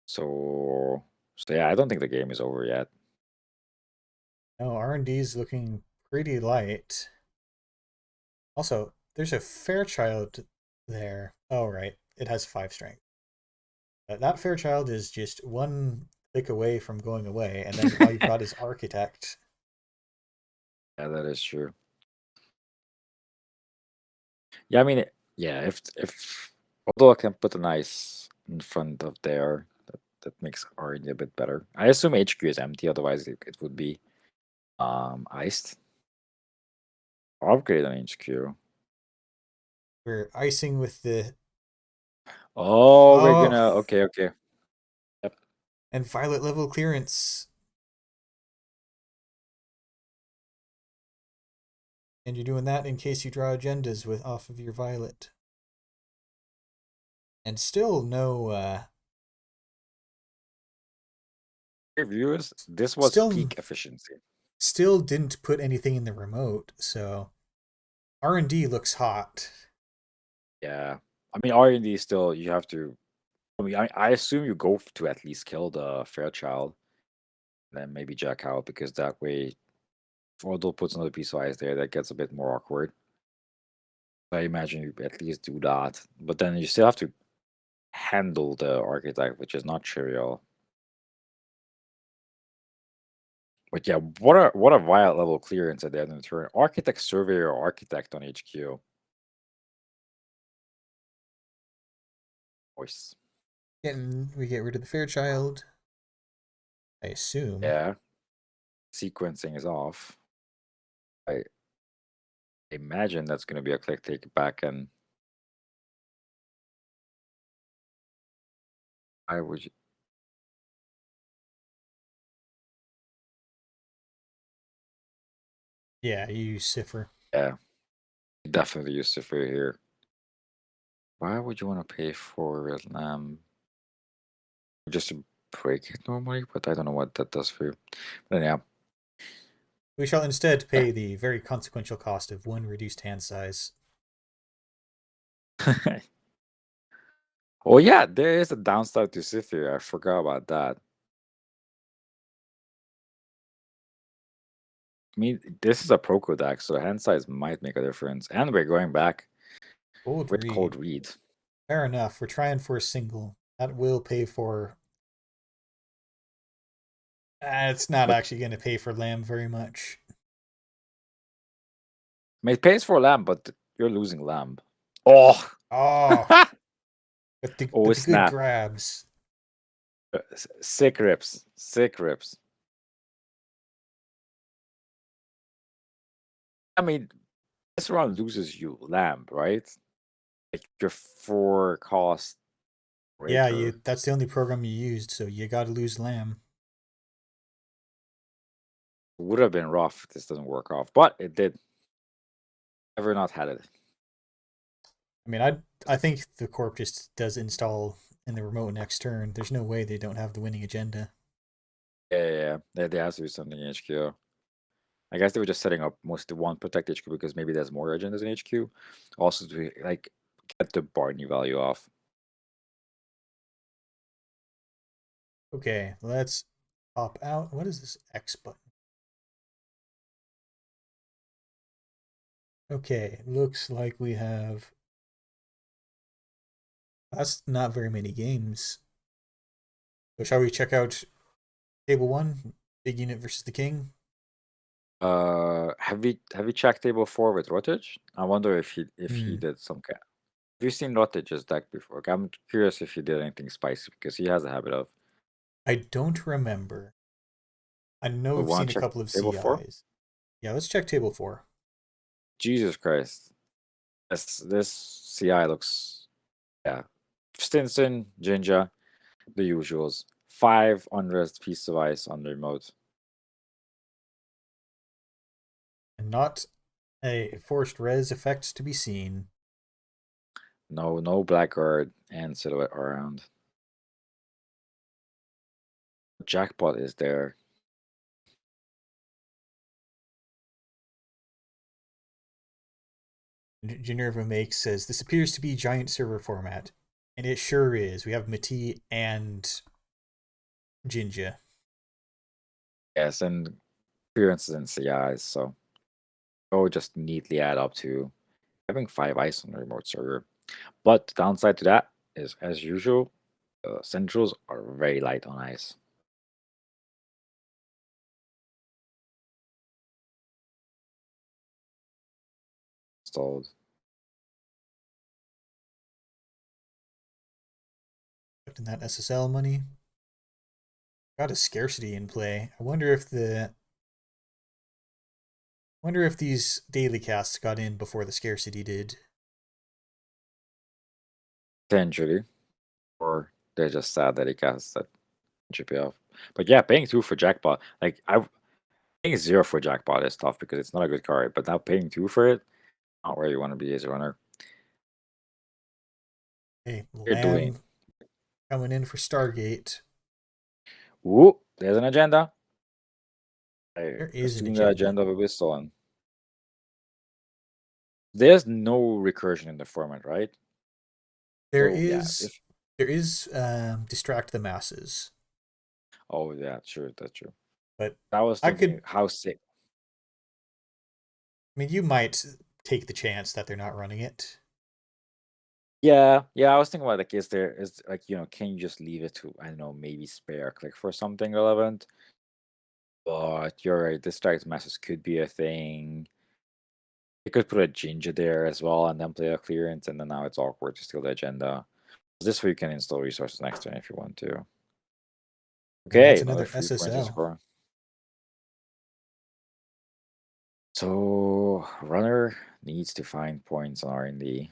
So yeah, I don't think the game is over yet. No, R&D is looking pretty light. Also, there's a Fairchild there. Oh, right. It has 5 strength. That Fairchild is just one click away from going away, and then all you've got is Architect. Yeah, that is true. Yeah, I mean, yeah, if although I can put an ice in front of there, that makes already a bit better. I assume HQ is empty, otherwise it would be iced. Upgrade on HQ. We're icing with the Oh, we're gonna okay. Yep. And Violet level clearance. And you're doing that in case you draw agendas with off of your Violet. And still no Viewers, this was peak efficiency. Still didn't put anything in the remote, so R&D looks hot. Yeah, I mean R&D still you have to. I mean, I assume you go to at least kill the Fairchild, then maybe Jack out because that way, if Odo puts another piece of ice there, that gets a bit more awkward. I imagine you at least do that, but then you still have to handle the Architect, which is not trivial. But yeah, what a Violet level clearance at the end of the turn. Architect Surveyor or Architect on HQ. Voice. We get rid of the Fairchild. I assume. Yeah. Sequencing is off. Right. Imagine that's going to be a click take it back, and I would. Yeah, you use Cipher. Yeah, definitely use Cipher here. Why would you want to pay for just to break it normally? But I don't know what that does for you. But yeah, We shall instead pay the very consequential cost of 1 reduced hand size. oh yeah, there is a downside to Cipher. I forgot about that. I mean, this is a Proco deck, so hand size might make a difference. And we're going back Cold with read. Cold Read. Fair enough. We're trying for a single. That will pay for. It's not But- actually going to pay for Lamb very much. I mean, it pays for Lamb, but you're losing Lamb. Oh! Oh, but the good snap. grabs. Sick rips. Sick rips. I mean, this round loses you Lamb, right? Like your 4 cost. Yeah, breaker. that's the only program you used, so you got to lose Lamb. Would have been rough if this doesn't work off, but it did. Never not had it. I mean, I think the Corp just does install in the remote next turn. There's no way they don't have the winning agenda. Yeah. There has to be something in HQ. I guess they were just setting up most of one protect HQ because maybe there's more agendas in HQ. Also to like get the Barney value off. Okay, let's pop out. What is this X button? Okay, looks like we have. That's not very many games. So shall we check out table 1, big unit versus the king? Have we checked table 4 with Rottage? I wonder if he Hmm. did some Have you seen Rottage's deck before? I'm curious if he did anything spicy because he has a habit of. I don't remember. I know We I've wanna seen a check couple of table 4? CIs. Yeah, let's check table 4. Jesus Christ. This CI looks, yeah. Stinson, Jinja, the usuals. 5 unrest piece of ice on the remote. And not a forced res effect to be seen. No Blackguard and Silhouette around. Jackpot is there. Generva Makes says, this appears to be giant server format. And it sure is. We have Mati and Jinja. Yes, and appearances and CIs, so just neatly add up to having 5 ice on the remote server. But the downside to that is, as usual, centrals are very light on ice. Installed. Collecting that SSL money. Got a scarcity in play. I wonder if these daily casts got in before the scarcity did. Potentially. Or they're just sad that he casts that GP off. But yeah, paying 2 for Jackpot. Like, paying 0 for Jackpot is tough because it's not a good card. But now paying 2 for it, not where you want to be as a runner. Hey, You're doing. Lamb coming in for Stargate. Ooh, there's an agenda. There is an assume the agenda will be stolen. There's no recursion in the format, right? There So, yeah, is Distract the Masses. Oh yeah, sure, that's true. But I was I thinking could- how sick. I mean, you might take the chance that they're not running it. Yeah, I was thinking about like, is like, can you just leave it to, I don't know, maybe spare a click for something relevant? But you're right, Distract Masses could be a thing. You could put a Jinja there as well and then play a clearance, and then now it's awkward to steal the agenda. This way you can install resources next turn if you want to. Okay, That's another 3 points to SSL. score. So Oh, runner needs to find points on R&D.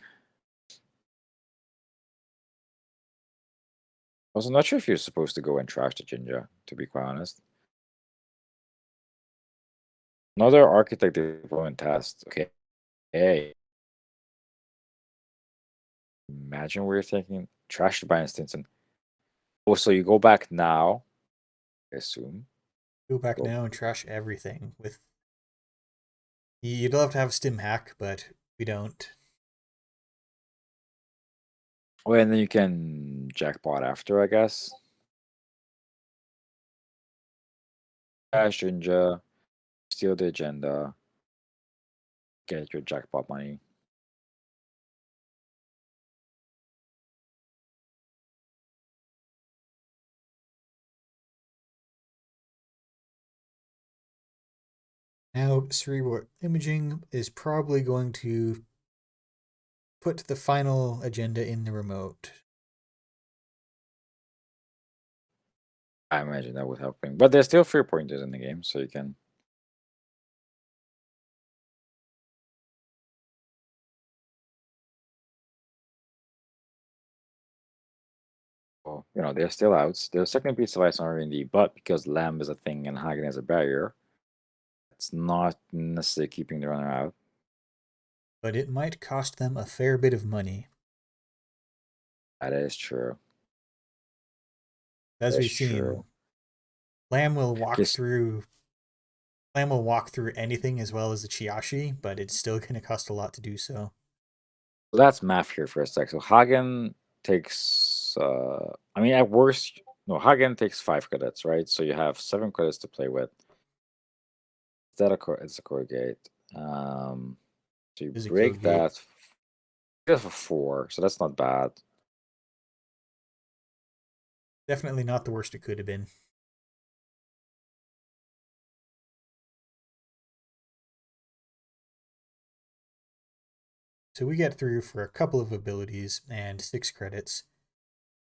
Also, not sure if you're supposed to go and trash the Jinja, to be quite honest. Another architect deployment test. Okay. Hey. Imagine we're thinking trashed by instance and oh, so you go back now, I assume. Go back Go- now and trash everything with. You'd love to have stim hack, but we don't. Oh, and then you can jackpot after, I guess. Trash Jinja, steal the agenda, get your jackpot money. Now, Cerebral Imaging is probably going to put the final agenda in the remote. I imagine that would help him. But there's still 3 pointers in the game, so you can. Well, you know, they're still outs. There's second piece of ice on R&D, but because Lamb is a thing and Hagen is a barrier, it's not necessarily keeping the runner out. But it might cost them a fair bit of money. That is true. As That's we've seen, true. Lamb will walk Yes. through. Lamb will walk through anything as well as the Chiashi, but it's still going to cost a lot to do so. So that's math here for a sec. So Hagen takes, I mean, at worst, no, Hagen takes 5 credits, right? So you have 7 credits to play with. Is that a core? It's a core gate. So you Is a break code gate. that. That's for 4, so that's not bad. Definitely not the worst it could have been. So we get through for a couple of abilities and 6 credits.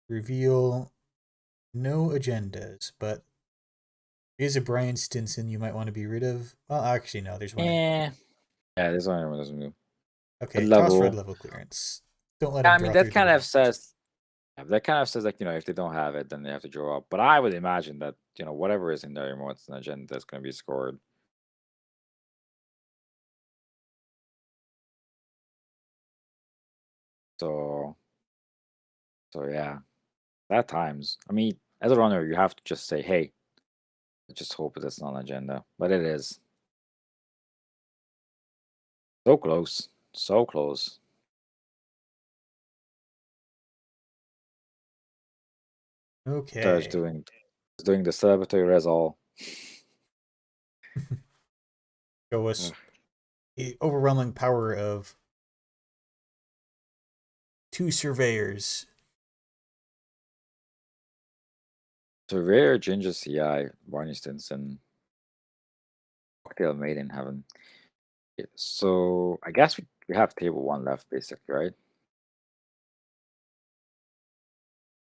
Reveal no agendas, but is a Brian Stinson you might want to be rid of. Well, actually, no, there's one. Yeah, there's only one doesn't move. Okay, Red toss level. red level clearance. Don't let Yeah, him I mean, draw that through kind the of says, like, if they don't have it, then they have to draw up. But I would imagine that, whatever is in their remotes and agenda that's going to be scored. So yeah, at times. I mean, as a runner, you have to just say, hey, I just hope it's not an agenda. But it is. So close. So close. Okay. Starts doing the celebratory resol. Show us the overwhelming power of 2 surveyors. Surveyor, Ginger CI, Barney Stinson, Cocktail Made in Heaven. Yeah, so I guess we have table 1 left, basically, right?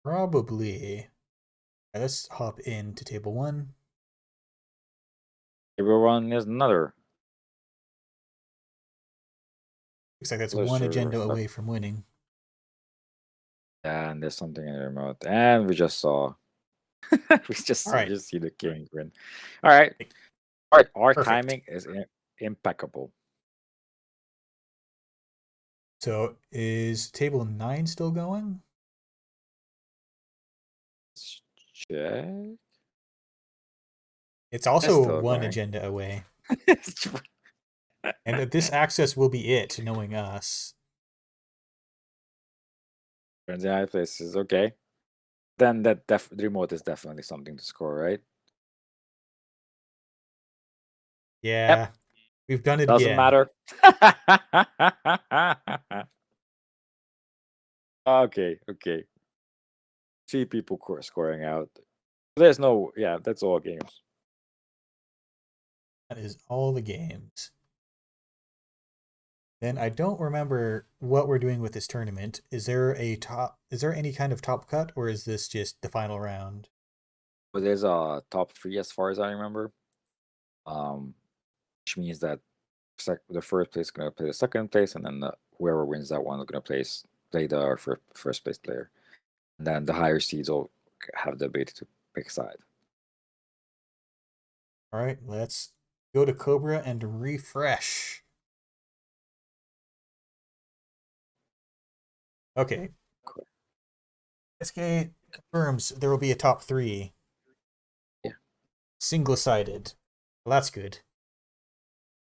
Probably. Right, let's hop into table 1. Table 1 is another. Looks like that's Let's one show agenda reflect. away from winning. And there's something in the remote. And we just saw. we just All right. just see the king win. All right. Our Perfect. timing is impeccable. So is table 9 still going? Let's check. It's also still one going. agenda away. And this access will be it, knowing us. Friends in high places, okay. Then the remote is definitely something to score, right? Yeah. We've done it Doesn't again. matter. Okay. 3 people scoring out. There's no, that's all games. That is all the games. Then I don't remember what we're doing with this tournament. Is there any kind of top cut, or is this just the final round? But there's a top 3 as far as I remember. Which means that the first place is gonna play the second place, and then whoever wins that one is gonna play the first place player. And then the higher seeds will have the ability to pick a side. All right, let's go to Cobra and refresh. Okay. Cool. SK confirms there will be a top 3. Yeah. Single-sided. Well, that's good.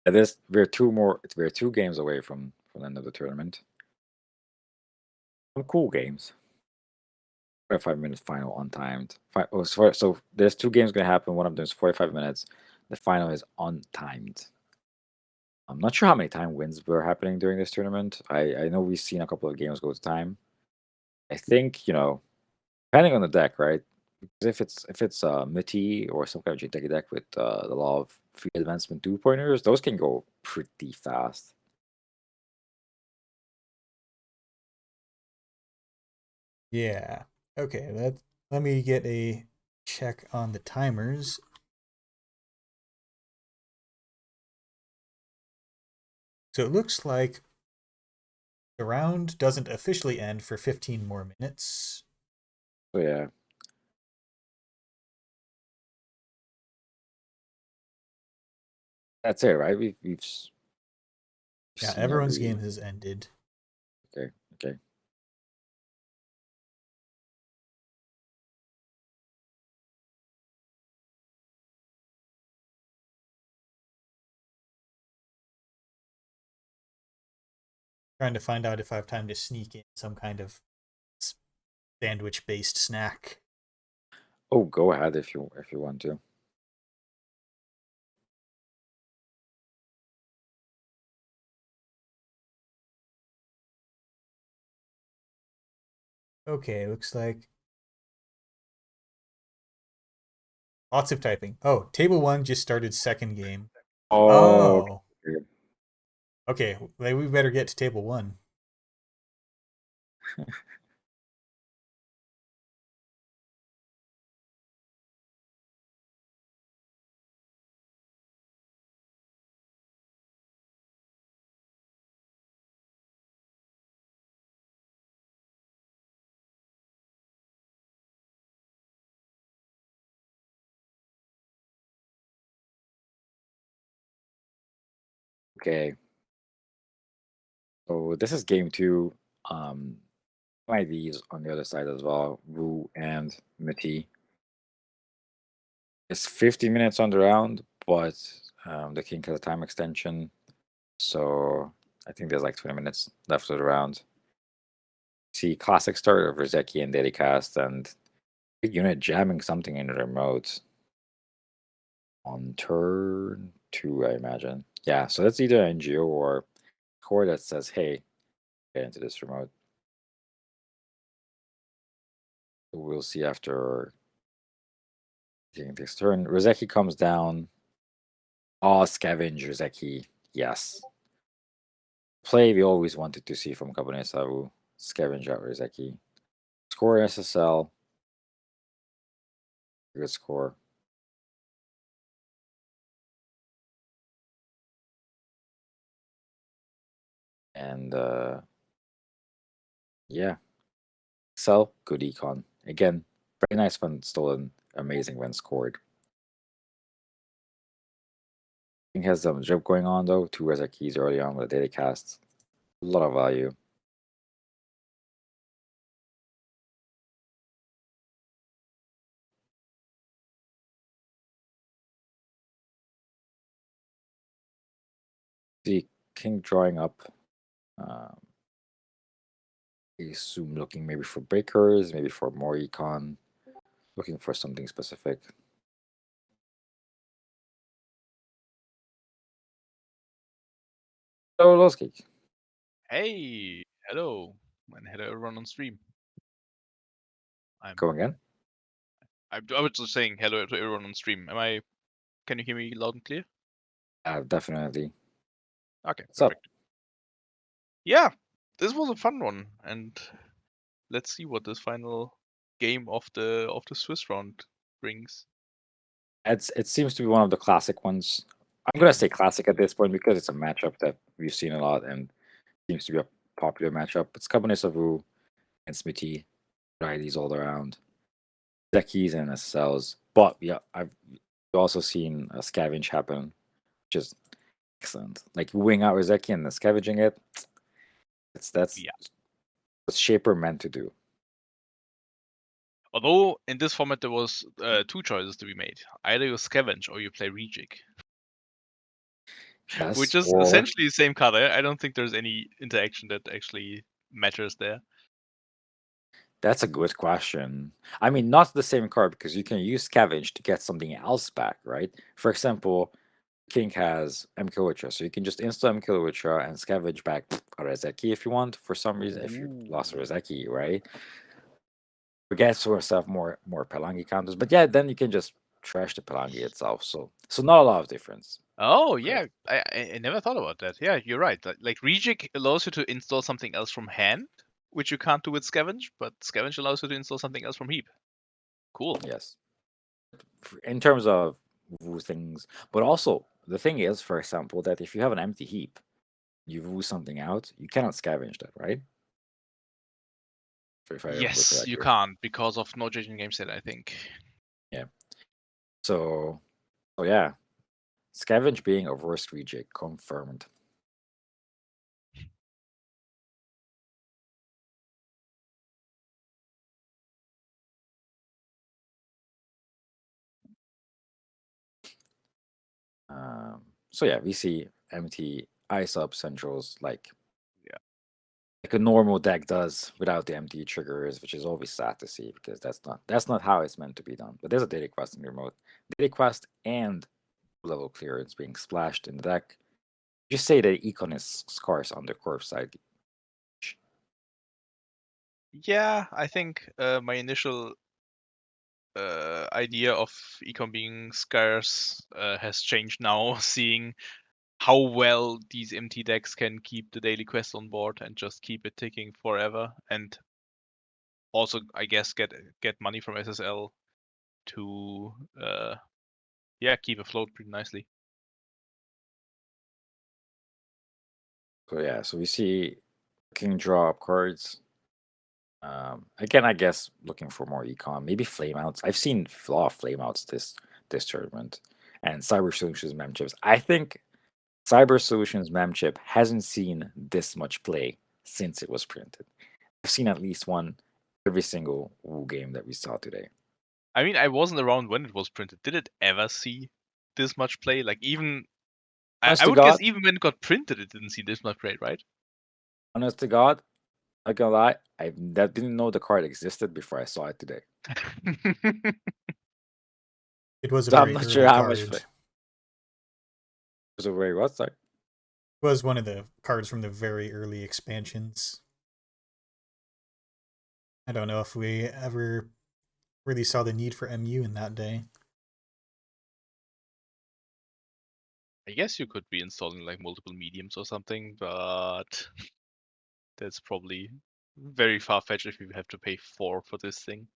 And we're 2 games away from the end of the tournament. Some cool games. 45-minute final untimed. So there's 2 games gonna happen. One of them is 45 minutes. The final is untimed. I'm not sure how many time wins were happening during this tournament. I know we've seen a couple of games go to time. I think, depending on the deck, right? Because if it's Mitty or some kind of Jinteki deck with the law of free advancement 2-pointers, those can go pretty fast. Yeah. Okay, let me get a check on the timers. So it looks like the round doesn't officially end for 15 more minutes. So yeah. That's it, right? We've Yeah, seen everyone's every- game has ended. Okay. Trying to find out if I have time to sneak in some kind of sandwich-based snack. Oh, go ahead if you want to. Okay, looks like lots of typing. Oh, table 1 just started second game. Oh, okay. Okay, well, we better get to table 1. Okay. So this is game 2. IVs on the other side as well, Wu and Mitty. It's 50 minutes on the round, but the king has a time extension, so I think there's like 20 minutes left of the round. See classic start of Rizeki and Dedicast, and big unit jamming something into their modes on turn 2, I imagine. Yeah, so that's either NGO or core that says, hey, get into this remote. We'll see after taking this turn. Rizeki comes down. Oh, Scavenge Rizeki. Yes. Play we always wanted to see from Kabanesaru. Scavenge out Rizeki. Score SSL. Good score. And yeah. Sell, good econ. Again, very nice when stolen, amazing when scored. King has some joke going on though. 2 Rizekis early on with a data cast. A lot of value. See King drawing up. I assume looking maybe for breakers, maybe for more econ. Looking for something specific. Hello, Losky. Hey, hello, and hello everyone on stream. Go again? I was just saying hello to everyone on stream. Can you hear me loud and clear? Definitely. Okay, What's up? perfect. Yeah, this was a fun one, and let's see what this final game of the Swiss round brings. It seems to be one of the classic ones. I'm gonna say classic at this point because it's a matchup that we've seen a lot and seems to be a popular matchup. It's Cabernet Sauvignon and Smithy, varieties all around, Zekis and SSLs. But yeah, I've also seen a scavenge happen, which is excellent. Like wing out Rezeki and then scavenging it. That's Yeah. what Shaper meant to do. Although in this format there was two choices to be made: either you scavenge or you play Rejig, Yes, which is or essentially the same card. I don't think there's any interaction that actually matters there. that's a good question. I mean, not the same card because you can use scavenge to get something else back, right? For example, King has Mkilwitra, so you can just install Mkilwitra and scavenge back a Rezeki if you want for some reason. If you lost a Rezeki, right? Forget sort of stuff more Pelangi counters, but yeah, then you can just trash the Pelangi itself. So not a lot of difference. Oh yeah, I never thought about that. Yeah, you're right. Like Rejig allows you to install something else from hand, which you can't do with Scavenge, but Scavenge allows you to install something else from heap. Cool. Yes. In terms of woo things, but also the thing is, for example, that if you have an empty heap, you woo something out, you cannot scavenge that, right? If I remember Yes, you correctly. can't because of no judging game set, I think. Yeah. So yeah, scavenge being a worst rejig confirmed. So yeah, we see empty ice up centrals like a normal deck does without the empty triggers, which is always sad to see because that's not how it's meant to be done. But there's a data quest in the remote. Data quest and level clearance being splashed in the deck. Just say that econ is scarce on the corpse side. Yeah, I think my initial idea of econ being scarce has changed now, seeing how well these empty decks can keep the daily quest on board and just keep it ticking forever, and also I guess get money from SSL to keep afloat pretty nicely. So yeah, so we see king draw up cards. Again, I guess looking for more econ, maybe flameouts. I've seen a lot of flameouts this tournament, and Cyber Solutions memchips. I think Cyber Solutions memchip hasn't seen this much play since it was printed. I've seen at least one every single Woo game that we saw today. I mean, I wasn't around when it was printed. Did it ever see this much play? Like even Honest I to would guess God, even when it got printed, it didn't see this much play, right? honest to God, not gonna lie, didn't know the card existed before I saw it today. It was a So I'm very not early sure how much card. was a very what's that? It was one of the cards from the very early expansions. I don't know if we ever really saw the need for MU in that day. I guess you could be installing like multiple mediums or something, but that's probably very far-fetched if you have to pay 4 for this thing.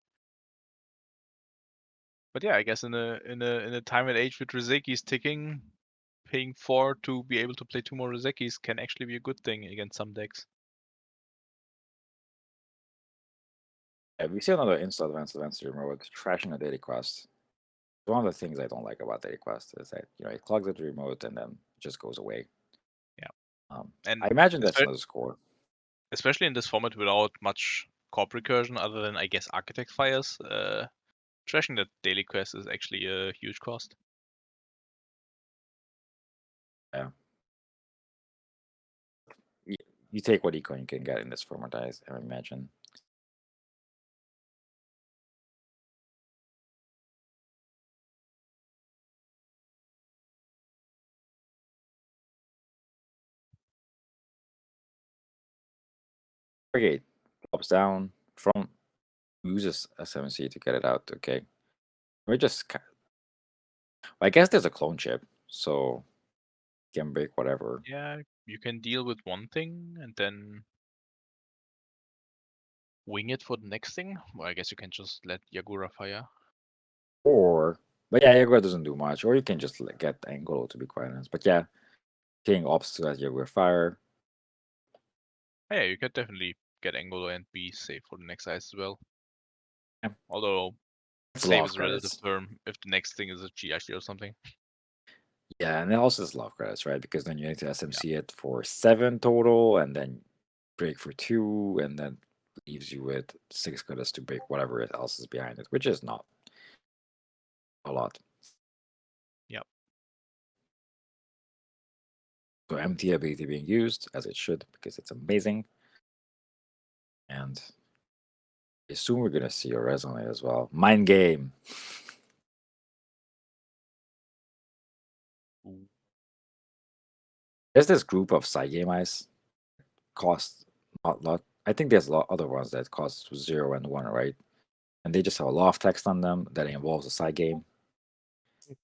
But yeah, I guess in a time and age with Rezekis ticking, paying 4 to be able to play 2 more Rezekis can actually be a good thing against some decks. Yeah, we see another install advanced remote trashing a daily quest. One of the things I don't like about daily quest is that it clogs at the remote and then it just goes away. Yeah. And I imagine that's another score. especially in this format without much corp recursion other than I guess Architect Fires, trashing that daily quest is actually a huge cost. Yeah. You take what econ you can get in this format, I imagine. Brigade drops down from uses SMC to get it out. Okay, we just. I guess there's a clone chip, so can break whatever. Yeah, you can deal with one thing and then wing it for the next thing. Well, I guess you can just let Yagura fire. Or But yeah, Jaguar doesn't do much, or you can just get Angolo, to be quite honest. But yeah, King opts to let Jaguar fire. Yeah, you could definitely get Angolo and be safe for the next ice as well. Yeah. Although It's a lot safe of is a relative credits. term if the next thing is a Chiashi or something. Yeah, and it also is a lot of credits, right? Because then you need to SMC it for 7 total, and then break for 2, and then leaves you with 6 credits to break whatever else is behind it, which is not a lot. Yep. So MT ability being used as it should, because it's amazing. And I assume we're gonna see a resonate as well. Mind game. There's this group of side game eyes cost not a lot. I think there's a lot other ones that cost 0 and 1, right? And they just have a lot of text on them that involves a side game.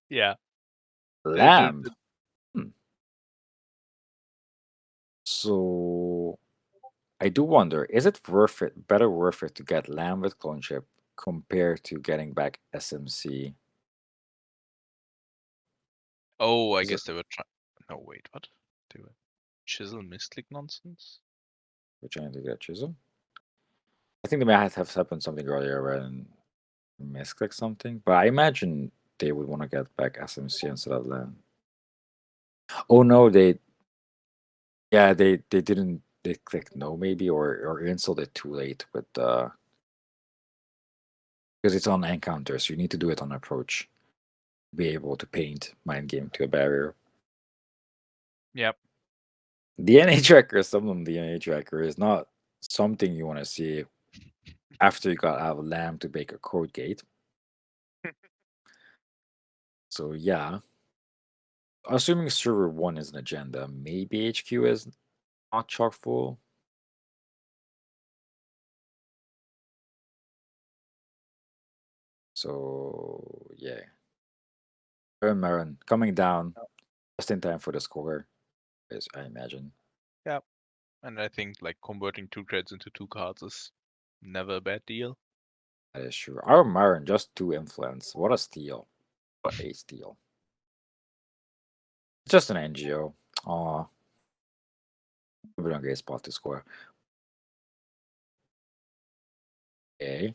Yeah. Lamb. So I do wonder, is it better worth it to get Lamb with clone chip compared to getting back SMC? Oh, I Is it- guess they were trying. No, wait, what? They were chisel misclick nonsense. We're trying to get Chisel. I think they might have happened something earlier when misclick something, but I imagine they would want to get back SMC instead of Lamb. Oh no, they didn't, they clicked no maybe, or installed it too late with because it's on encounter, so you need to do it on approach to be able to paint mind game to a barrier. Yep. DNA tracker, some of them DNA tracker is not something you want to see after you got out of Lamb to bake a code gate. So yeah. Assuming server 1 is an agenda, maybe HQ is not chock full. So yeah. Marin coming down just in time for the score, is I imagine. Yep. And I think like converting 2 credits into 2 cards is never a bad deal. That is true. Our Marin just 2 influence. What a steal. What a steal. Just an NGO. Aw. We don't get a spot to score. Okay.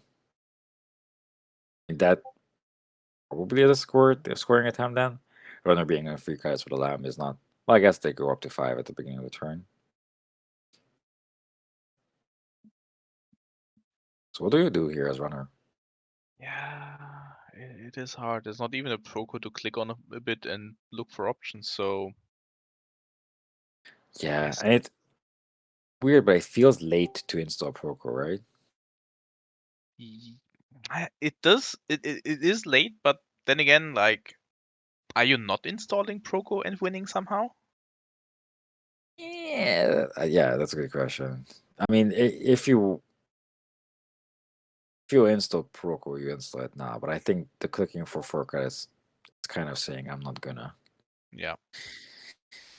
That probably is a scoring attempt then. Runner being a free cards for the Lamb is not. Well, I guess they go up to 5 at the beginning of the turn. So what do you do here as runner? Yeah, it is hard. There's not even a proco to click on a bit and look for options. So Yeah, Yes. and it's weird, but it feels late to install Proco, right? it does. It is late, but then again, like, are you not installing proco and winning somehow? Yeah, that's a good question. I mean, if you install Proco, you install it now. But I think the clicking for 4 credits is kind of saying I'm not gonna. Yeah.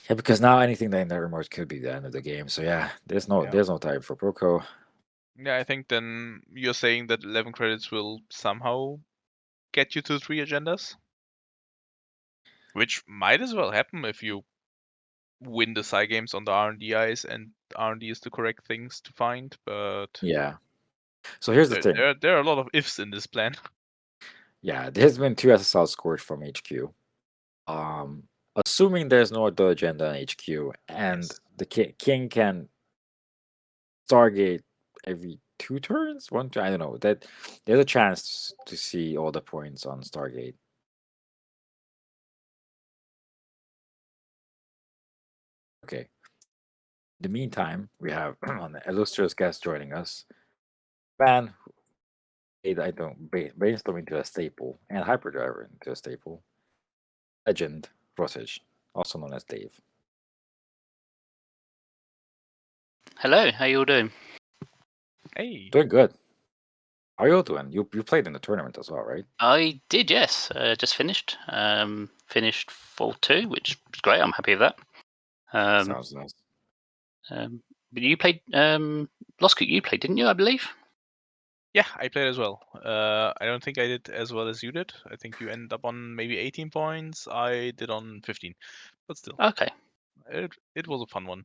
Yeah, because now anything that in that remote could be the end of the game. So yeah, there's no time for Proco. Yeah, I think then you're saying that 11 credits will somehow get you to 3 agendas, which might as well happen if you win the side games on the R&D eyes, and R&D is the correct things to find. But Yeah. So here's the thing. there are a lot of ifs in this plan. Yeah, there's been 2 SSL scored from HQ. Assuming there's no other agenda in HQ, and Yes. the king can Stargate every 2 turns, 1 turn. I don't know. That there's a chance to see all the points on Stargate. Okay. In the meantime, we have an illustrious guest joining us. Man, I don't brainstorm into a staple and hyperdriver into a staple. Legend Rosage, also known as Dave. Hello, how you all doing? Hey. Doing good. How are you all doing? You played in the tournament as well, right? I did, yes. Just finished. Finished 4-2, which was great. I'm happy with that. Sounds nice. But you played Lost Cook, you played, didn't you? I believe. Yeah, I played as well. I don't think I did as well as you did. I think you ended up on maybe 18 points. I did on 15, but still, Okay. it was a fun one.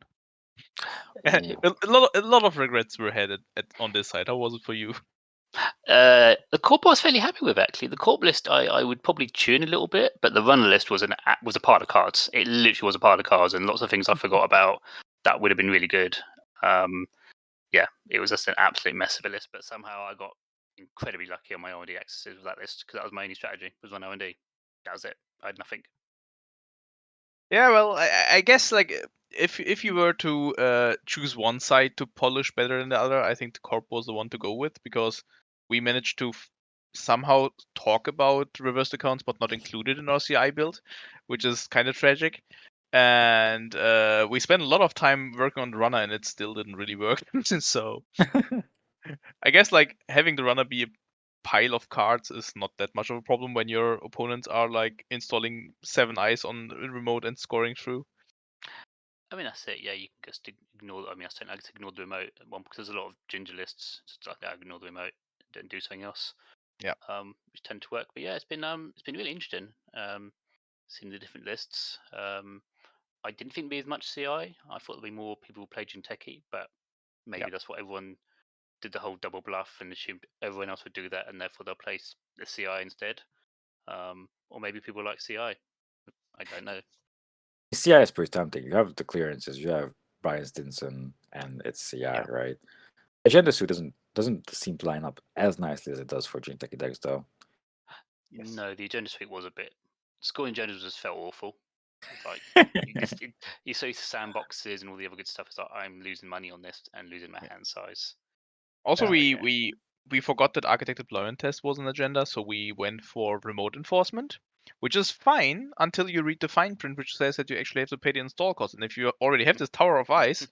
Yeah. a lot of regrets were had on this side. How was it for you? The corp I was fairly happy with actually. The corp list I would probably tune a little bit, but the runner list was was a pile of cards. It literally was a pile of cards, and lots of things I forgot about that would have been really good. Yeah, it was just an absolute mess of a list, but somehow I got incredibly lucky on my O&D accesses with that list because that was my only strategy was run O&D. That was it. I had nothing. Yeah, well, I guess like if you were to choose one side to polish better than the other, I think the corp was the one to go with because we managed to somehow talk about reversed accounts but not include it in our CI build, which is kind of tragic. And we spent a lot of time working on the runner, and it still didn't really work. So I guess like having the runner be a pile of cards is not that much of a problem when your opponents are like installing 7 eyes on remote and scoring through. I mean, that's it. Yeah, you can just ignore. I mean, I just ignore the remote one because there's a lot of ginger lists. Just like I ignore the remote and do something else. Yeah. Which tend to work. But yeah, it's been really interesting. Seeing the different lists. I didn't think there'd be as much CI. I thought there'd be more people who played Jinteki, but maybe Yeah. that's what everyone did the whole double bluff and assumed everyone else would do that, and therefore they'll play the CI instead. Or maybe people like CI. I don't know. CI is pretty tempting. You have the clearances, you have Brian Stinson, and it's CI, Yeah. right? Agenda Suit doesn't seem to line up as nicely as it does for Jinteki decks, though. Yes. No, the agenda suite was a bit. Scoring agendas just felt awful. It's like you saw sandboxes and all the other good stuff. It's like I'm losing money on this and losing my hand size. Also, Yeah. we forgot that Architect Deployment Test was an agenda, so we went for remote enforcement, which is fine until you read the fine print, which says that you actually have to pay the install cost. And if you already have this Tower of Ice,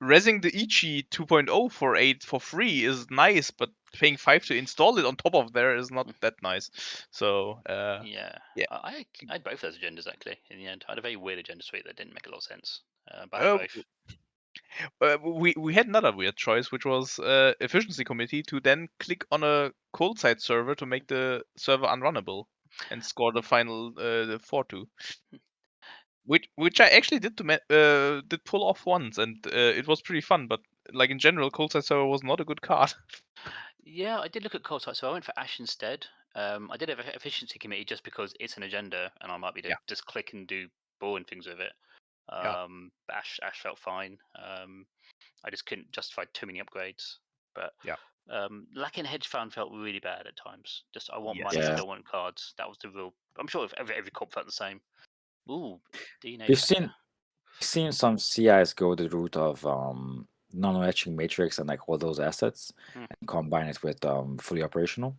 resing the Ichi 2.0 for 8 for free is nice, but paying 5 to install it on top of there is not that nice. So Yeah. Yeah. I had both those agendas actually. In the end, I had a very weird agenda suite that didn't make a lot of sense. But I had both. we had another weird choice, which was efficiency committee to then click on a cold site server to make the server unrunnable and score the final 4-2. Which I actually did pull off once, and it was pretty fun. But like in general, cold site server was not a good card. Yeah, I did look at cold site, so I went for Ash instead. I did have an efficiency committee just because it's an agenda, and I might be able to just click and do boring things with it. Yeah. But Ash felt fine. I just couldn't justify too many upgrades. But Yeah. lacking hedge fund felt really bad at times. Just I want Yes. money, Yeah. I don't want cards. That was the real. I'm sure if every corp felt the same. Ooh, DNA We've tracker. seen some CIs go the route of non-etching matrix and like all those assets and combine it with fully operational.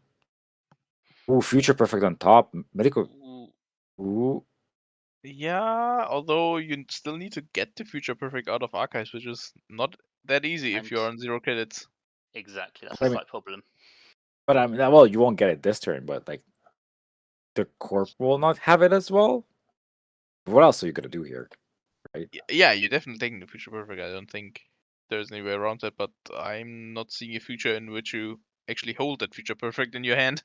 Ooh, Future Perfect on top. Medical. Ooh. Yeah, although you still need to get the Future Perfect out of Archives, which is not that easy if And- you're on 0 credits. Exactly, that's I a mean- slight problem. But I mean, well, you won't get it this turn, but like the corp will not have it as well. What else are you gonna do here, right? Yeah, you're definitely taking the Future Perfect. I don't think there's any way around that, but I'm not seeing a future in which you actually hold that Future Perfect in your hand.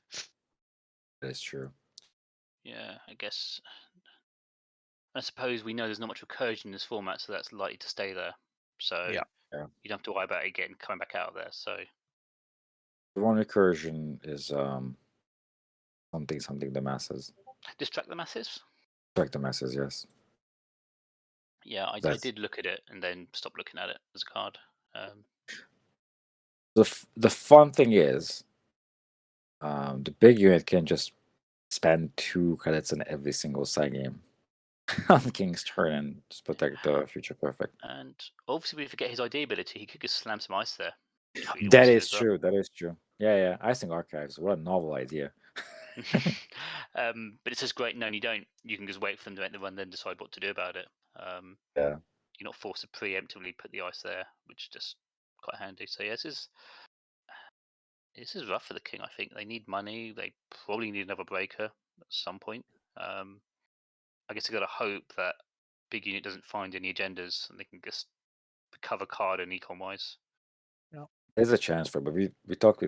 That is true. Yeah, I guess. I suppose we know there's not much recursion in this format, so that's likely to stay there. So Yeah. Yeah. you don't have to worry about it coming back out of there. So The one recursion is something the masses. distract the masses. Correct the masses, yes. Yeah, I That's- did look at it and then stop looking at it as a card. The fun thing is, the big unit can just spend 2 credits in every single side game on King's turn and just protect the Future Perfect. And obviously, we forget his ID ability. He could just slam some ice there. if he That wants to is as well. true. That is true. Yeah. Icing Archives. What a novel idea. But it's just great. No, you don't. You can just wait for them to make the run, then decide what to do about it. Yeah. You're not forced to preemptively put the ice there, which is just quite handy. So yeah, this is rough for the king. I think they need money. They probably need another breaker at some point. I guess they got to hope that big unit doesn't find any agendas and they can just recover card and econ wise. There's a chance for it, but we talked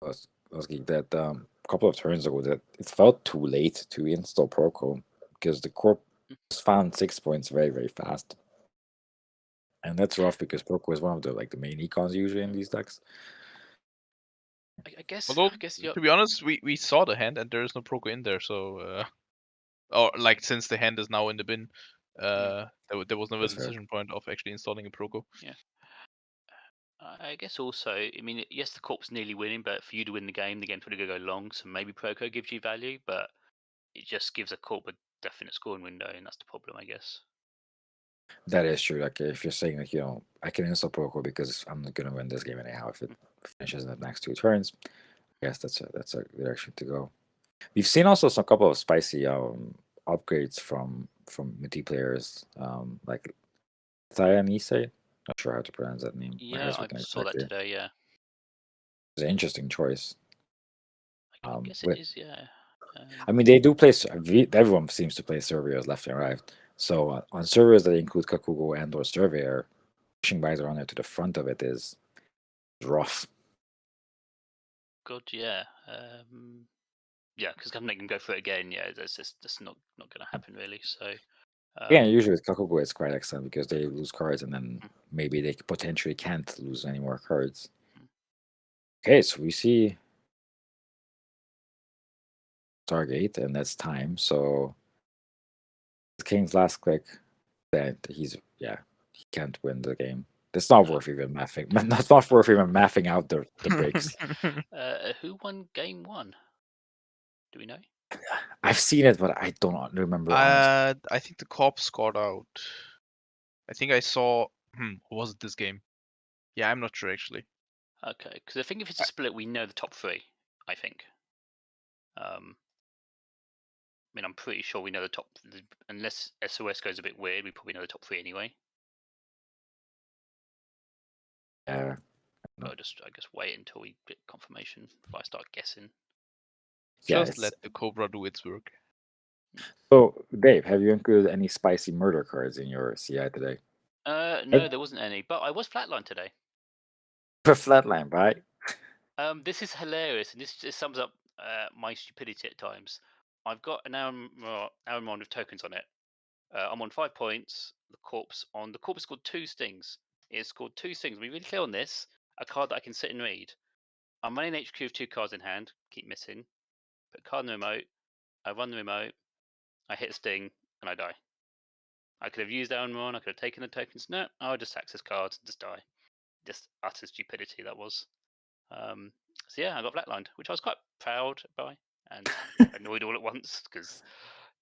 was geek that a couple of turns ago that it felt too late to install Proco because the corp found 6 points very, very fast. And that's rough because Proco is one of the main econs usually in these decks. I guess. Although, I guess you're, to be honest, we saw the hand and there is no Proco in there, so or like since the hand is now in the bin, there was never a That's fair. decision point of actually installing a Proco. I guess also, I mean, yes, the corp's nearly winning, but for you to win the game's probably going to go long, so maybe Proco gives you value, but it just gives a corp a definite scoring window, and that's the problem, I guess. That is true. Like if you're saying like, I can install Proco because I'm not gonna win this game anyhow if it finishes in the next 2 turns. I guess that's a direction to go. We've seen also some couple of spicy upgrades from multiplayers, like Thayanise. Not sure how to pronounce that name. My Yeah, eyes I were connected saw that correctly. today, yeah. It's an interesting choice. I guess with- it is, yeah. I mean, they do play. Everyone seems to play Surveyors left and right. So on servers that include Kakugo and or Surveyor, pushing Biter on it to the front of it is rough. God, yeah. Yeah, because I'm making them go for it again, yeah, that's not going to happen, really, so... Yeah, usually with Kakugo it's quite excellent because they lose cards and then maybe they potentially can't lose any more cards. Okay, so we see Stargate, and that's time. So King's last click, that he can't win the game. It's not worth even mathing. That's not worth even mathing out the breaks. Who won game 1? Do we know? I've seen it, but I don't remember. Honestly. I think the corp scored out. I think I saw. Who was it this game? Yeah, I'm not sure actually. Okay, because I think if it's a split, we know the top 3. I think. I mean, I'm pretty sure we know the top. Unless SOS goes a bit weird, we probably know the top 3 anyway. Yeah. But I guess wait until we get confirmation before I start guessing. Just let the Cobra do its work. So, Dave, have you included any spicy murder cards in your CI today? No, there wasn't any, but I was flatlined today. For flatline, right? This is hilarious, and this just sums up my stupidity at times. I've got an Aramon with tokens on it. I'm on 5 points. The corpse scored 2 stings. It scored 2 stings. Be really clear on this. A card that I can sit and read. I'm running HQ with 2 cards in hand. Keep missing. Put a card in the remote. I run the remote. I hit a sting and I die. I could have used Aramon. I could have taken the tokens. No, I'll just access cards and just die. Just utter stupidity that was. So yeah, I got flatlined, which I was quite proud by and annoyed all at once because,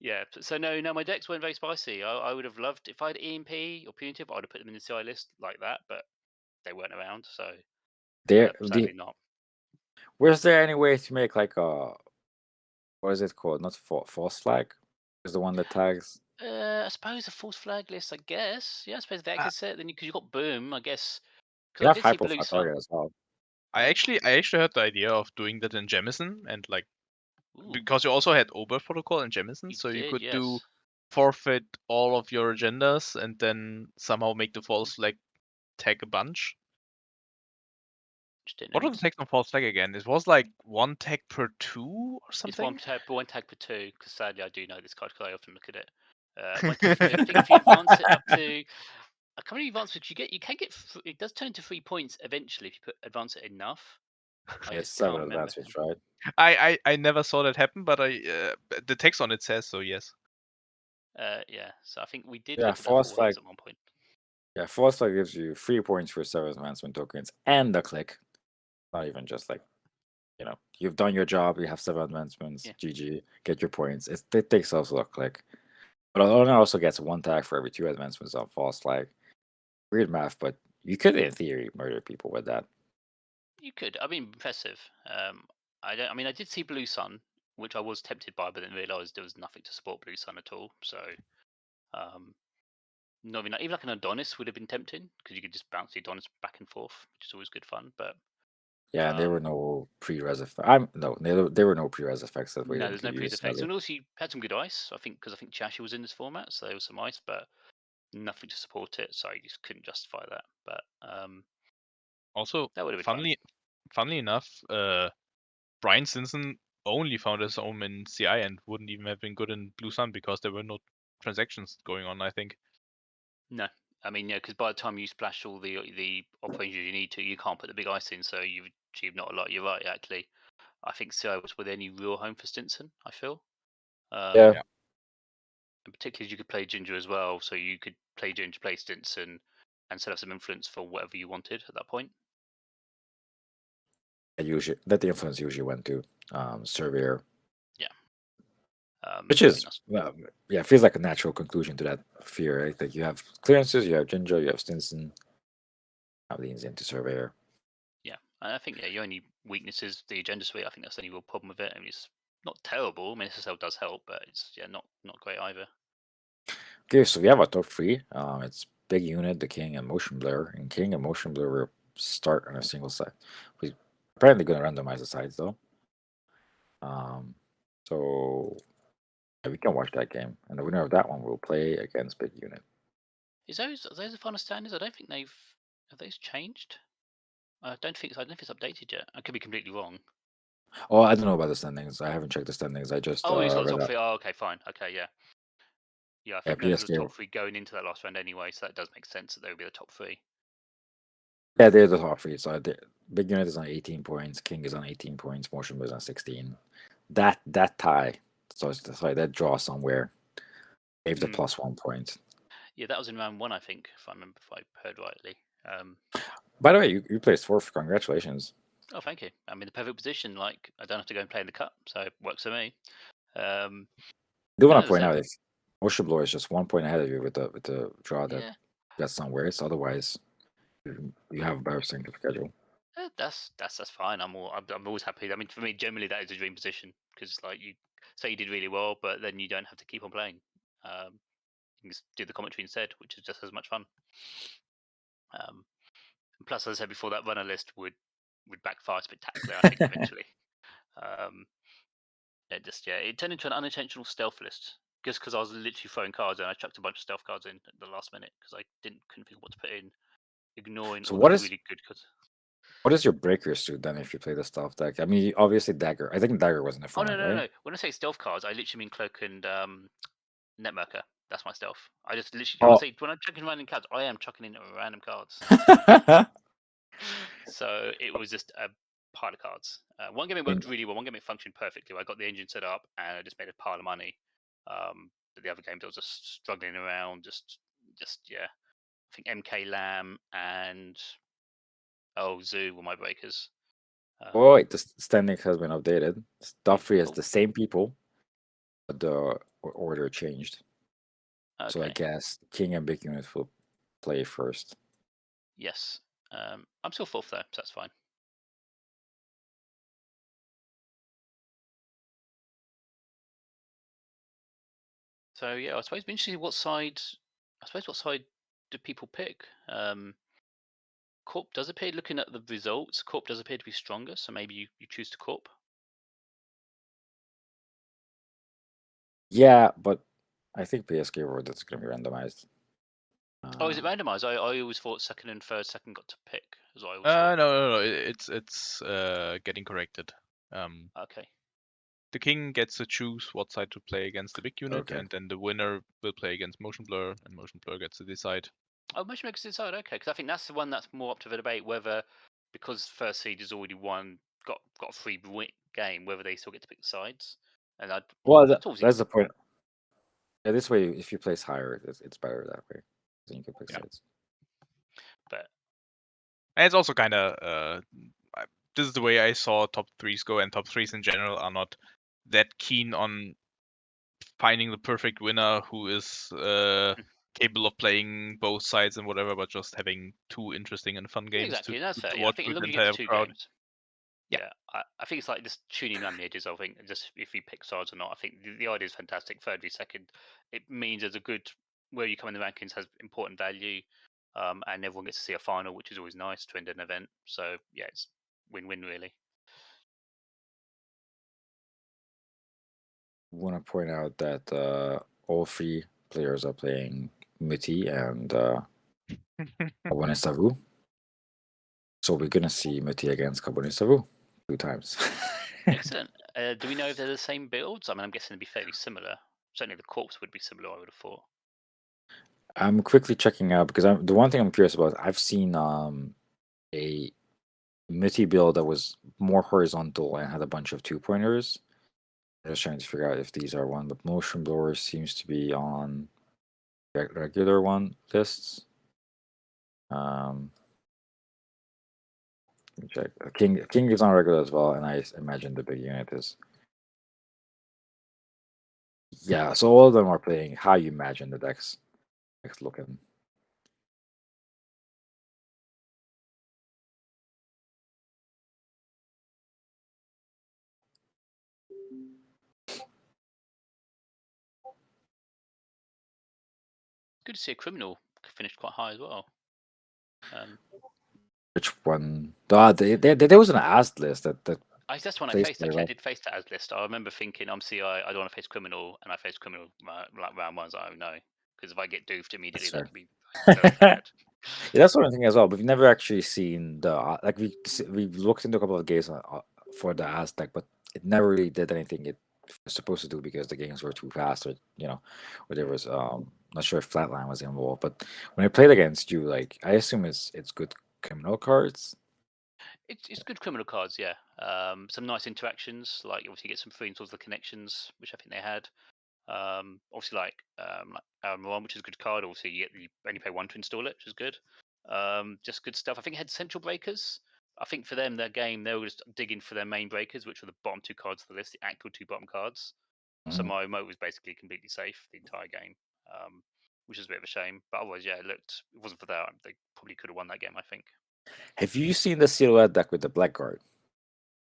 yeah. So no, my decks weren't very spicy. I would have loved if I had EMP or Punitive, I would have put them in the CI list like that, but they weren't around, so sadly not. Was there any way to make like a, what is it called? Not false flag, is the one that tags. I suppose a false flag list. I guess. Yeah, I suppose if they access it, then because you got Boom, I guess. You Because I have did see hyper Blue flag Sun. target as well. I actually heard the idea of doing that in Jemison and like Ooh, because you also had Ober Protocol in Jemison, so you could do forfeit all of your agendas and then somehow make the false flag tag a bunch. What was the text on false flag again? It was like 1 tag per 2 or something. It's one tag per 2. Because sadly, I do know this card because I often look at it. 1 tag per 2. I think if you advance it up to, I can't really advance because you can get. It does turn into 3 points eventually if you advance it enough. It's 7 advancements, right? I never saw that happen, but the text on it says so. Yes. Yeah. So I think we did. Yeah, Look at false flag at one point. Yeah, false flag gives you 3 points for 7 advancement tokens and a click. Not even just like, you've done your job, you have 7 advancements, GG, get your points. It takes also a click. But owner also gets 1 tag for every 2 advancements on false flag. Weird math, but you could, in theory, murder people with that. You could. I mean, impressive. I did see Blue Sun, which I was tempted by, but then realised there was nothing to support Blue Sun at all. So, not even like an Adonis would have been tempting because you could just bounce the Adonis back and forth, which is always good fun. But yeah, there were no pre-res effects. There were no pre-res effects that we no, didn't there's no pre-res effects. sadly. And also, you had some good ice. I think because Chashi was in this format, so there was some ice, but nothing to support it. So you just couldn't justify that. But also, that would have been funnily enough, Brian Stinson only found his home in CI and wouldn't even have been good in Blue Sun because there were no transactions going on, I think. No, I mean, yeah, because by the time you splash all the operations you need to, you can't put the big ice in, so you've achieved not a lot. You're right, actually. I think CI was with any real home for Stinson, I feel. Yeah. Yeah. And particularly you could play Ginger as well, so you could play Ginger, play Stinson, and set up some influence for whatever you wanted at that point. Usually, that influence usually went to Surveyor, which I is think that's- it feels like a natural conclusion to that fear. Right? Like you have clearances, you have Ginger, you have Stinson. Now leans into Surveyor. yeah. And I think your only weakness is the agenda suite. I think that's the only real problem with it. I mean, it's not terrible. I mean, SSL does help, but it's not great either. Okay, so we have a top three. It's Big Unit, the King, and Motion Blur. And King and Motion Blur will start on a single side. We're apparently going to randomize the sides though. So yeah, we can watch that game, and the winner of that one will play against Big Unit. Are those the final standards? I don't think have those changed. I don't think it's updated yet. I could be completely wrong. Oh, I don't know about the standings. I haven't checked the standings. I just He's got the read top up. three. Oh, okay, fine. Okay, yeah. Yeah, I think Yeah, those are the PSK. top three going into that last round anyway, so that does make sense that they would be the top three. Yeah, they're the top three. So Big Unit is on 18 points. King is on 18 points. Motion Blur is on 16. That tie. So sorry, that draw somewhere gave the plus 1 point. Yeah, that was in round 1, I think, if I heard rightly. By the way, you placed fourth. Congratulations. Oh, thank you. I'm in the perfect position. Like, I don't have to go and play in the cup, so it works for me. I do want as to I point said- out if Motion Blur is just 1 point ahead of you with the draw that Yeah, that's somewhere. So otherwise, you have a better strength of schedule. that's fine. I'm always happy. I mean, for me, generally that is a dream position because like you say you did really well, but then you don't have to keep on playing. You can just do the commentary instead, which is just as much fun. And plus, as I said before, that runner list would backfire spectacularly. I think eventually. It turned into an unintentional stealth list just because I was literally throwing cards and I chucked a bunch of stealth cards in at the last minute because I couldn't think of what to put in, ignoring So all what the is- really good cards. What is your breaker suit then if you play the stealth deck? I mean, obviously Dagger. I think Dagger was in the Oh format, no. right? When I say stealth cards, I literally mean Cloak and Netmarker. That's my stealth. I just literally when I'm chucking random cards, I am chucking in random cards. So it was just a pile of cards. One game it worked really well. One game it functioned perfectly. I got the engine set up and I just made a pile of money. But the other games I was just struggling around. Just yeah. I think MK Lamb and Zoo were my breakers. Oh, wait, the standing has been updated. Top three is the same people, but the order changed. Okay. So I guess King and Big Unit will play first. Yes. I'm still fourth though, so that's fine. So yeah, I suppose it'd be interesting what side do people pick? Corp does appear, looking at the results, Corp does appear to be stronger, so maybe you choose to Corp. Yeah, but I think PSK World is going to be randomized. Is it randomized? I always thought second and third second got to pick. As I always No. It's getting corrected. Okay. The King gets to choose what side to play against the Big Unit, Okay. and then the winner will play against Motion Blur, and Motion Blur gets to decide. Oh, Motion Blur gets to decide. Okay, because I think that's the one that's more up to the debate whether, because first seed has already won, got a free game, whether they still get to pick the sides. And that's the point. Yeah, this way, if you place higher, it's better that way. Then you can pick sides. But and it's also kind of this is the way I saw top threes go, and top threes in general are not that keen on finding the perfect winner who is capable of playing both sides and whatever, but just having two interesting and fun games exactly, to that's fair. to Yeah, I watch think with the looking entire at two crowd. games. Yeah, I think it's like just tuning around the edges. I think just if you pick sides or not. I think the idea is fantastic. Third v second, it means there's a good where you come in the rankings has important value, and everyone gets to see a final, which is always nice to end an event. So yeah, it's win-win really. I want to point out that all three players are playing Muti and Carbonet Savu. So we're gonna see Muti against Carbonet Savu 2 times. Excellent. Do we know if they're the same builds? I mean, I'm guessing they'd be fairly similar. Certainly, the corpse would be similar. I would have thought. I'm quickly checking out because the one thing I'm curious about. I've seen a Mitty build that was more horizontal and had a bunch of 2-pointers. I was trying to figure out if these are one, but motion blowers seems to be on regular one lists. Let me check. King is on regular as well, and I imagine the big unit is. Yeah, so all of them are playing how you imagine the decks looking. Good to see a criminal finished quite high as well. Which one? There was an asked list that That's when I Faced faced. very Actually, I well. did face that as list. I remember thinking, I'm CI. I don't want to face criminal, and I faced criminal like round one. I was like, oh no, because if I get doofed immediately, fair. that could be very bad. Yeah, that's one thing as well. But we've never actually seen the like we looked into a couple of games for the Aztec, but it never really did anything it was supposed to do because the games were too fast, or or there was not sure if Flatline was involved. But when I played against you, like I assume it's good criminal cards. It's good criminal cards, yeah. Some nice interactions, like obviously you get some free installs of the connections, which I think they had. Obviously like Aaron, which is a good card. Obviously you only pay 1 to install it, which is good. Just good stuff. I think it had Central Breakers. I think for them, their game, they were just digging for their main breakers, which were the bottom 2 cards of the list, the actual 2 bottom cards. So Mhm. my remote was basically completely safe the entire game, which is a bit of a shame. But otherwise, yeah, it wasn't for that, they probably could have won that game, I think. Have you seen the silhouette deck with the black card?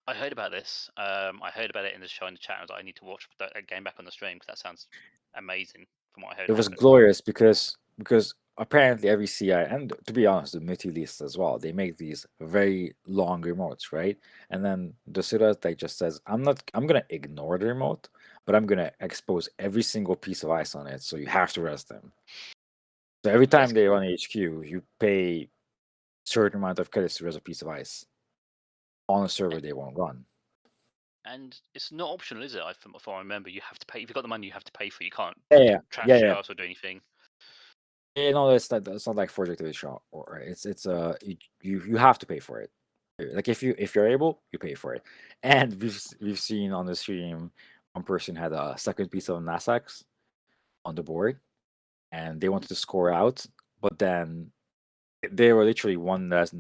I heard about this. I heard about it in the show in the chat. I was like, I need to watch that game back on the stream because that sounds amazing from what I heard. It was happened. glorious because apparently every CI, and to be honest, the multi list as well, they make these very long remotes, right? And then the silhouette like just says, I'm gonna ignore the remote, but I'm gonna expose every single piece of ice on it, so you have to rest them. So every time they run HQ, you pay certain amount of credits to rest a piece of ice on a server they won't run. And it's not optional, is it? If I remember, you have to pay. If you've got the money, you have to pay for it. You can't trash Yeah. shots or do anything. Yeah, no, it's not like Project A shot, or it's you have to pay for it. Like if you're able, you pay for it. And we've seen on the stream, one person had a second piece of Nasax on the board, and they wanted to score out, but then they were literally one less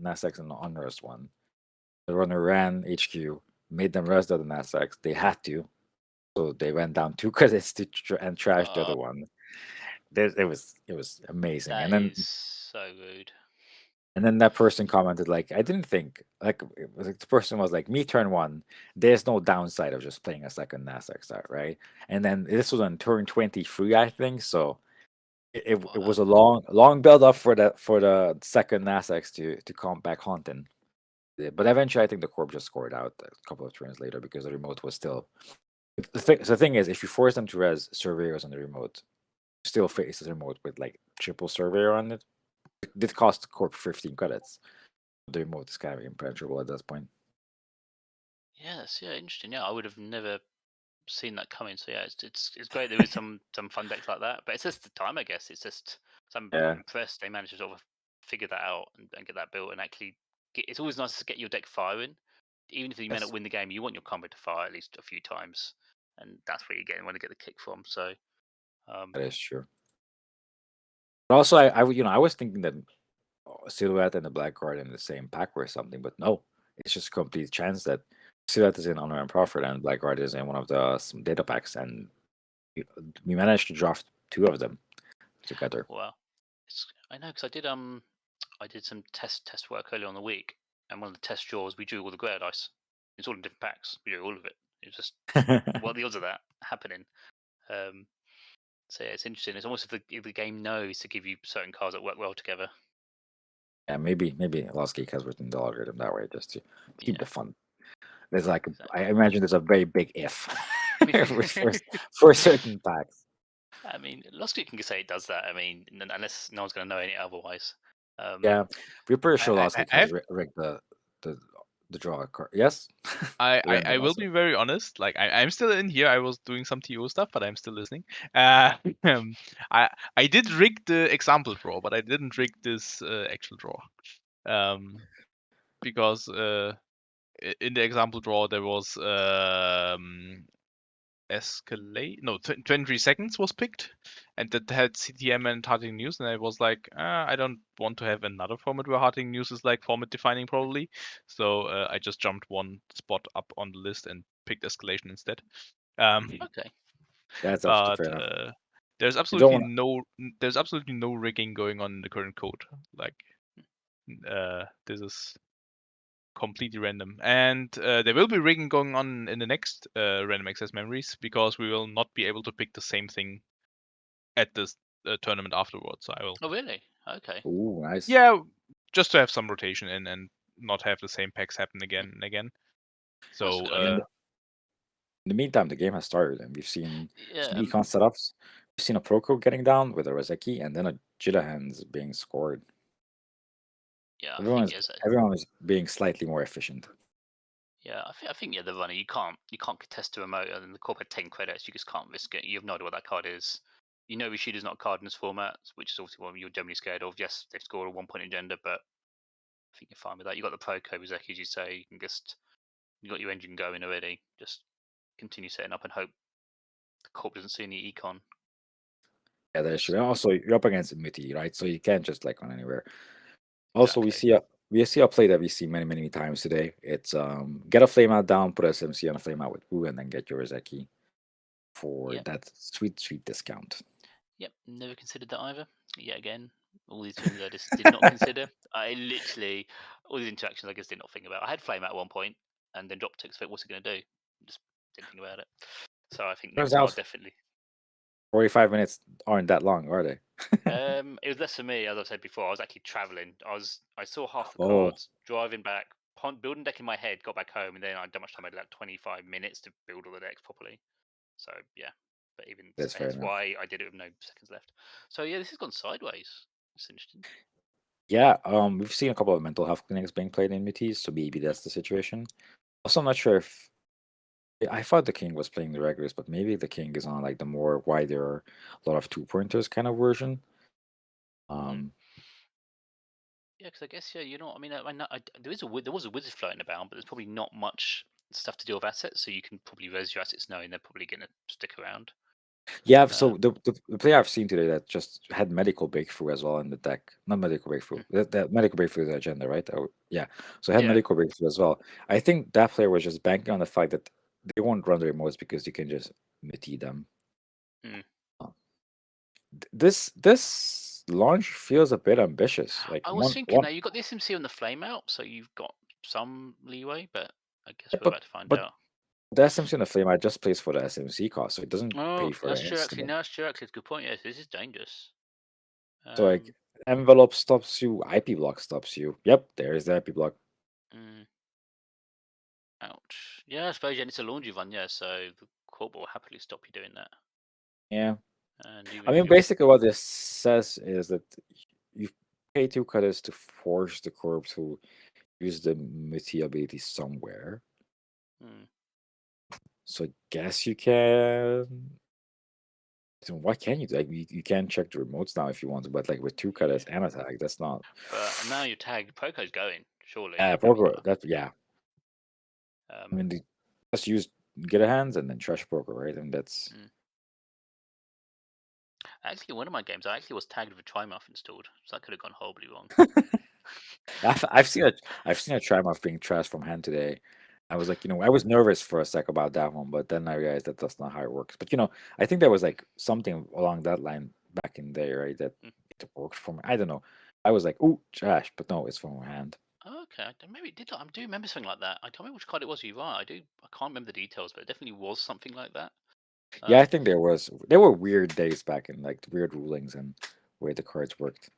Nasax and the unrest one. The runner ran HQ, made them rest the other Nasax. They had to, so they went down 2 credits to and trashed the other one. It was amazing. That And then is so rude. And then that person commented like, I didn't think like it was like the person was like, me turn 1. There's no downside of just playing a second Nasdaq start, right? And then this was on turn 23, I think. So it was a long build up for the second Nasdaq to come back haunting. But eventually, I think the Corp just scored out a couple of turns later because the remote was still. The thing is, if you force them to res surveyors on the remote, still face the remote with like triple surveyor on it. It did cost the Corp 15 credits. The remote is kind of impenetrable at this point. Yes, yeah, interesting. Yeah, I would have never seen that coming. So yeah, it's great. There is some fun decks like that, but it's just the time, I guess. It's just I'm impressed they managed to sort of figure that out and get that built and actually it's always nice to get your deck firing. Even if you may not win the game, you want your combo to fire at least a few times, and that's where you want to get the kick from. So that is true. But also, I was thinking that Silhouette and the Black Card in the same pack or something, but no, it's just a complete chance that Silhouette is in Honor and Profit and Black Card is in one of some data packs, and we managed to draft 2 of them together. Wow, I know because I did some test work earlier on the week, and one of the test draws we drew all the grey dice. It's all in different packs. We drew all of it. It's just what are the odds of that happening? So yeah, it's interesting. It's almost if the game knows to give you certain cards that work well together. Yeah, maybe Lost Geek has written the algorithm that way just to keep the fun. There's like I imagine there's a very big if for certain packs. I mean, Lost Geek can say it does that. I mean, unless no one's going to know any otherwise. Yeah, we're pretty sure Lost Geek has rigged the the draw card. Yes. I Random will also. be very honest. Like I'm still in here. I was doing some TO stuff, but I'm still listening. I did rig the example draw, but I didn't rig this actual draw. Because in the example draw there was escalate. No, 23 seconds was picked, and that had CTM and Harding News, and I was like, I don't want to have another format where Harding News is like format defining probably. So I just jumped one spot up on the list and picked escalation instead. Okay. That's but fair enough. there's You don't absolutely no rigging going on in the current code. Like this is completely random, and there will be rigging going on in the next random access memories, because we will not be able to pick the same thing at this tournament afterwards. So I will, Oh, really? Okay. Ooh, nice. yeah, just to have some rotation in and not have the same packs happen again and again. That's So good. In the meantime, the game has started, and we've seen Yeah. some econ setups. We've seen a Proko getting down with a Rozeki, and then a Jitahans being scored. Yeah. I Everyone think is yes. everyone is being slightly more efficient. Yeah. I think yeah. The runner you can't contest a remote, and the corp had 10 credits. You just can't risk it. You have no idea what that card is. You know Rishida's not a card in this format, which is obviously what you're generally scared of. Yes, they've scored a 1-point agenda, but I think you're fine with that. You got the Proko Rozeki, as you say. You can just you got your engine going already. Just continue setting up and hope the corp doesn't see any econ. Yeah, that's true. And also, you're up against Muti, right? So you can't just like on anywhere. Also, Exactly. we see a play that we see many times today. It's get a flame out down, put SMC on a flame out with Boo, and then get your Rozeki for Yep. that sweet discount. Yep, never considered that either. Yet again, all these things I just did not consider. I literally, all these interactions I just did not think about. I had flame at one point and then dropped it. What's it going to do? Just didn't think about it. So I think Turns next time I'll out definitely. 45 minutes aren't that long, are they? It was less for me, as I've said before. I was actually traveling. I saw half the Oh, cards, driving back, building deck in my head, got back home, and then I had much time. I had like 25 minutes to build all the decks properly. So yeah, but even that's fair hence enough. why I did it with no seconds left. So yeah, this has gone sideways. It's interesting. Yeah, we've seen a couple of mental health clinics being played in Mutis, so maybe that's the situation. Also, I'm not sure if I thought the king was playing the regulars, but maybe the king is on like the more wider, a lot of 2 pointers kind of version. Yeah, because I guess yeah, you know, I mean, there was a wizard floating about, but there's probably not much stuff to do with assets, so you can probably res your assets knowing they're probably going to stick around. Yeah, so the player I've seen today that just had medical breakthrough as well in the deck. Not medical breakthrough. That medical breakthrough is the agenda, right? Oh, yeah. So had Yeah. medical breakthrough as well. I think that player was just banking on the fact that they won't run the remotes because you can just MIT them. Mm. This launch feels a bit ambitious. Like I was thinking now you got the SMC on the flame out, so you've got some leeway, but I guess we're about to find out. The SMC and the flame out just plays for the SMC cost, so it doesn't Oh, pay for that's the true. hits. Actually, no, that's true. Actually, it's a good point. Yes, this is dangerous. So like envelope stops you, IP block stops you. Yep, there's the IP block. Ouch. Yeah, I suppose it's a laundry run, yeah, so the corp will happily stop you doing that. Yeah. And I mean, basically what this says is that you pay 2 credits to force the corp to use the Muti ability somewhere. So I guess you can. So what can you do? Like you can check the remotes now if you want to, but like with 2 credits and attack, that's not. But now your tag Poco's going, surely. Yeah, Poco. That yeah. I mean, just use get a hands and then trash Poco, right? And that's. Actually, one of my games, I actually was tagged with a Triumph installed, so that could have gone horribly wrong. I've seen a Triumph being trashed from hand today. I was like, I was nervous for a sec about that one, but then I realized that that's not how it works. But I think there was like something along that line back in there, right? That it worked for me. I don't know. I was like, "Ooh, trash," but no, it's from hand. Okay, maybe it did. I do remember something like that. I don't remember which card it was. You're right. I can't remember the details, but it definitely was something like that. Yeah, I think there were weird days back in like weird rulings and way the cards worked.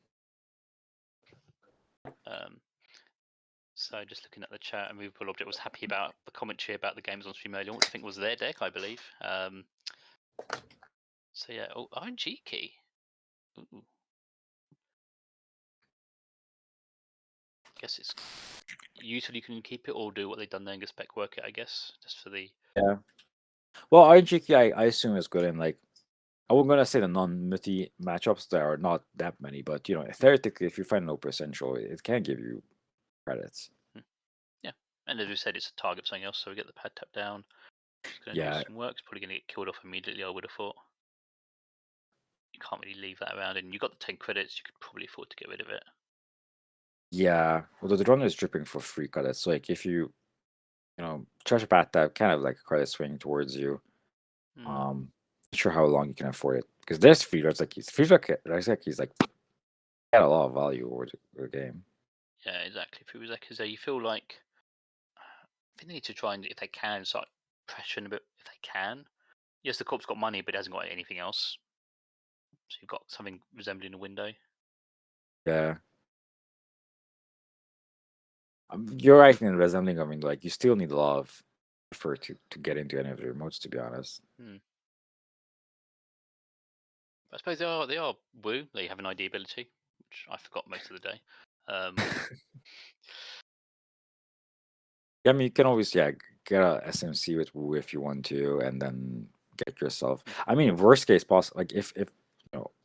So just looking at the chat, and Movable Object was happy about the commentary about the games on stream earlier, which I think was their deck, I believe. So yeah, RNG key. Ooh. guess it's useful you can keep it or do what they've done there and get spec work it, I guess, just for the. Yeah. Well, RNGK, I assume is good in like. I wasn't gonna say the non-multi matchups. There are not that many, but theoretically, if you find an OP essential, it can give you credits. Yeah, and as we said, it's a target of something else, so we get the pad tap down. It's going to Yeah. do some work. It's probably going to get killed off immediately, I would have thought. You can't really leave that around, and you got the 10 credits. You could probably afford to get rid of it. Yeah, although the drone is dripping for 3 credits, so like if you treasure path that kind of like a credit swing towards you. Not sure how long you can afford it because there's free Raizeki. Free Raizeki is like got a lot of value over the game. Yeah, exactly. For Uzeka's there, you feel like I think they need to try and, if they can, start pressuring a bit. If they can, yes, the corp's got money, but it hasn't got anything else. So you've got something resembling a window. Yeah. You're right in resembling. I mean, like you still need a lot of effort to get into any of the remotes, to be honest. I suppose they are woo. They have an ID ability, which I forgot most of the day. Yeah, I mean, you can always get a SMC with Woo if you want to, and then get yourself. I mean, worst case possible, like if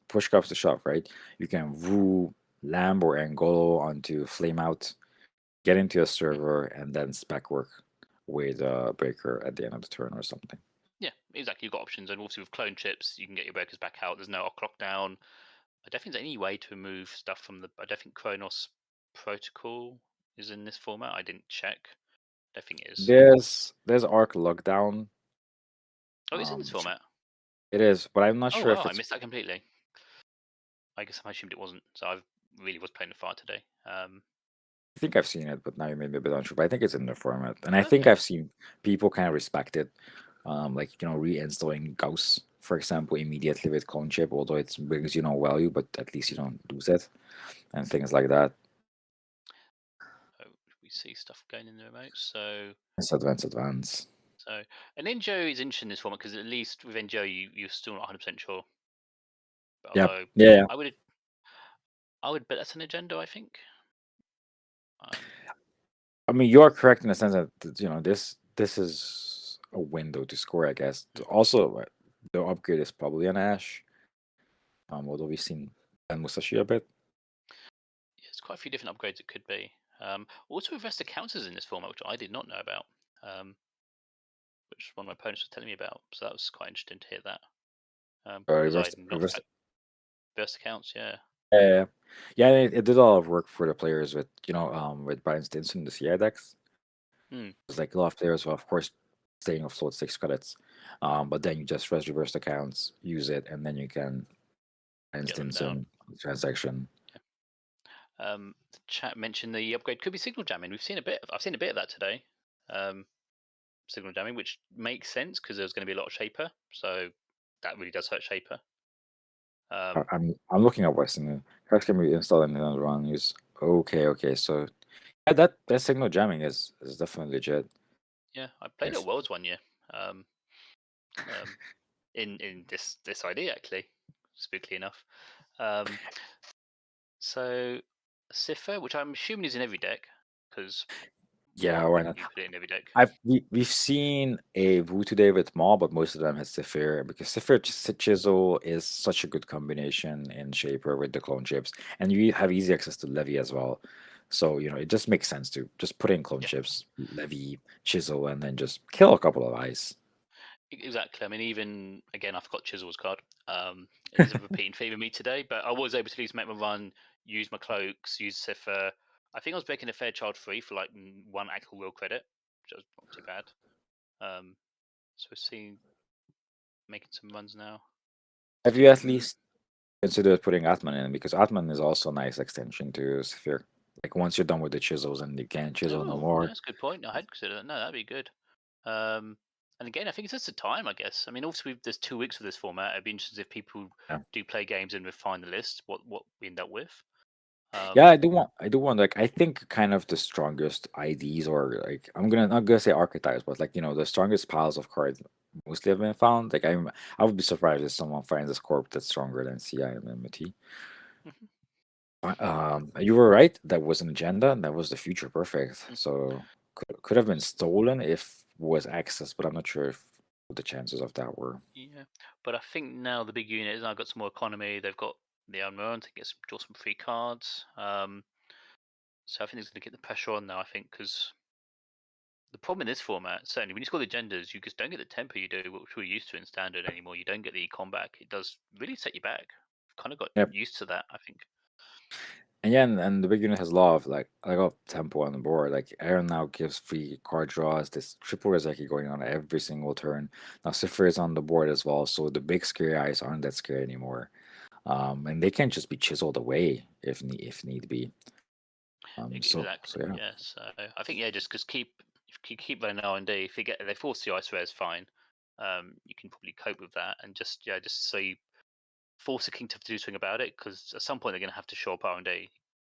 push comes to shove, right? You can Woo Lamb or Angolo onto Flameout, get into a server, and then spec work with a breaker at the end of the turn or something. Yeah, exactly. You've got options, and also with clone chips, you can get your breakers back out. There's no clock down. I don't think there's any way to remove stuff from the. I don't think Kronos Protocol is in this format. I didn't check. I don't think it is. There's Arc Lockdown. Oh, it's in this format. It is, but I'm not Oh sure wow, if I it's. missed that completely. I guess I assumed it wasn't. So I really was playing the fire today. I think I've seen it, but now you made me a bit unsure. But I think it's in the format, and I think Okay. I've seen people kind of respect it, like reinstalling Gauss, for example, immediately with clone chip, although it brings you no value, but at least you don't lose it, and things like that. Oh, we see stuff going in the remote. So It's advance. So an NGO is interesting in this format because at least with NGO you're still not 100% sure. But Yeah. although Yeah. I would bet that's an agenda. I think. I mean, you're correct in the sense that this is a window to score, I guess. Also, the upgrade is probably an Ash. Although we've seen Ben Musashi a bit. Yeah, there's quite a few different upgrades it could be. Also, Rest accounts is in this format, which I did not know about. Which one of my opponents was telling me about. So that was quite interesting to hear that. Reverse accounts, yeah. Yeah, it did a lot of work for the players with with Brian Stinson, the CI decks. It's like a lot of players will of course staying afloat 6 credits, but then you just reverse accounts, use it, and then you can Brian Stinson transaction. Yeah. The chat mentioned the upgrade could be signal jamming. I've seen a bit of that today. Signal jamming, which makes sense because there's going to be a lot of Shaper, so that really does hurt Shaper. I'm looking at Western. Cards can be installed in another run. Use okay. So yeah, that signal jamming is definitely legit. Yeah, I played at Worlds one year. In this idea actually, spookily enough. So Cipher, which I'm assuming is in every deck, because why not? You put it in every deck. We've seen a Wu today with Maul, but most of them has Zephyr because Zephyr Chisel is such a good combination in Shaper with the clone chips, and you have easy access to Levy as well. So it just makes sense to just put in clone chips, Levy, Chisel, and then just kill a couple of eyes. Exactly. I mean, even again, I forgot Chisel's card. It's a repeating theme of me today, but I was able to make my run, use my cloaks, use Cipher. I think I was breaking a Fairchild free for like 1 actual real credit, which was not too bad. So we're seeing making some runs now. Have you at least considered putting Atman in? Because Atman is also a nice extension to Zephyr. Like once you're done with the chisels and you can't chisel no more. That's a good point. I hadn't considered that. No, that'd be good. And again, I think it's just the time, I guess. I mean, also there's 2 weeks of this format. It'd be interesting if people do play games and refine the list, what we end up with. I do want like I think kind of the strongest IDs or like I'm not gonna say archetypes, but like the strongest piles of cards mostly have been found. Like I would be surprised if someone finds a corp that's stronger than CI and MT. You were right. That was an agenda, and that was the future perfect. Mm. So could have been stolen if was accessed, but I'm not sure if what the chances of that were. Yeah, but I think now the big unit has now got some more economy. They've got the unknown to draw some free cards. So I think it's going to get the pressure on now. I think because the problem in this format, certainly when you score the agendas, you just don't get the tempo you do, which we're used to in standard anymore. You don't get the combat. It does really set you back. Kind of got Yep. used to that, I think. And yeah, and the big unit has a lot of tempo on the board. Like Aaron now gives free card draws. This triple Rezeki going on every single turn. Now Sifra is on the board as well, so the big scary eyes aren't that scary anymore. And they can just be chiseled away if need be. Exactly. Yeah. Yeah. So I think just because if you keep running R&D, if they force the ice rares, fine. You can probably cope with that, and just so you force the king to do something about it, because at some point they're going to have to show up R&D,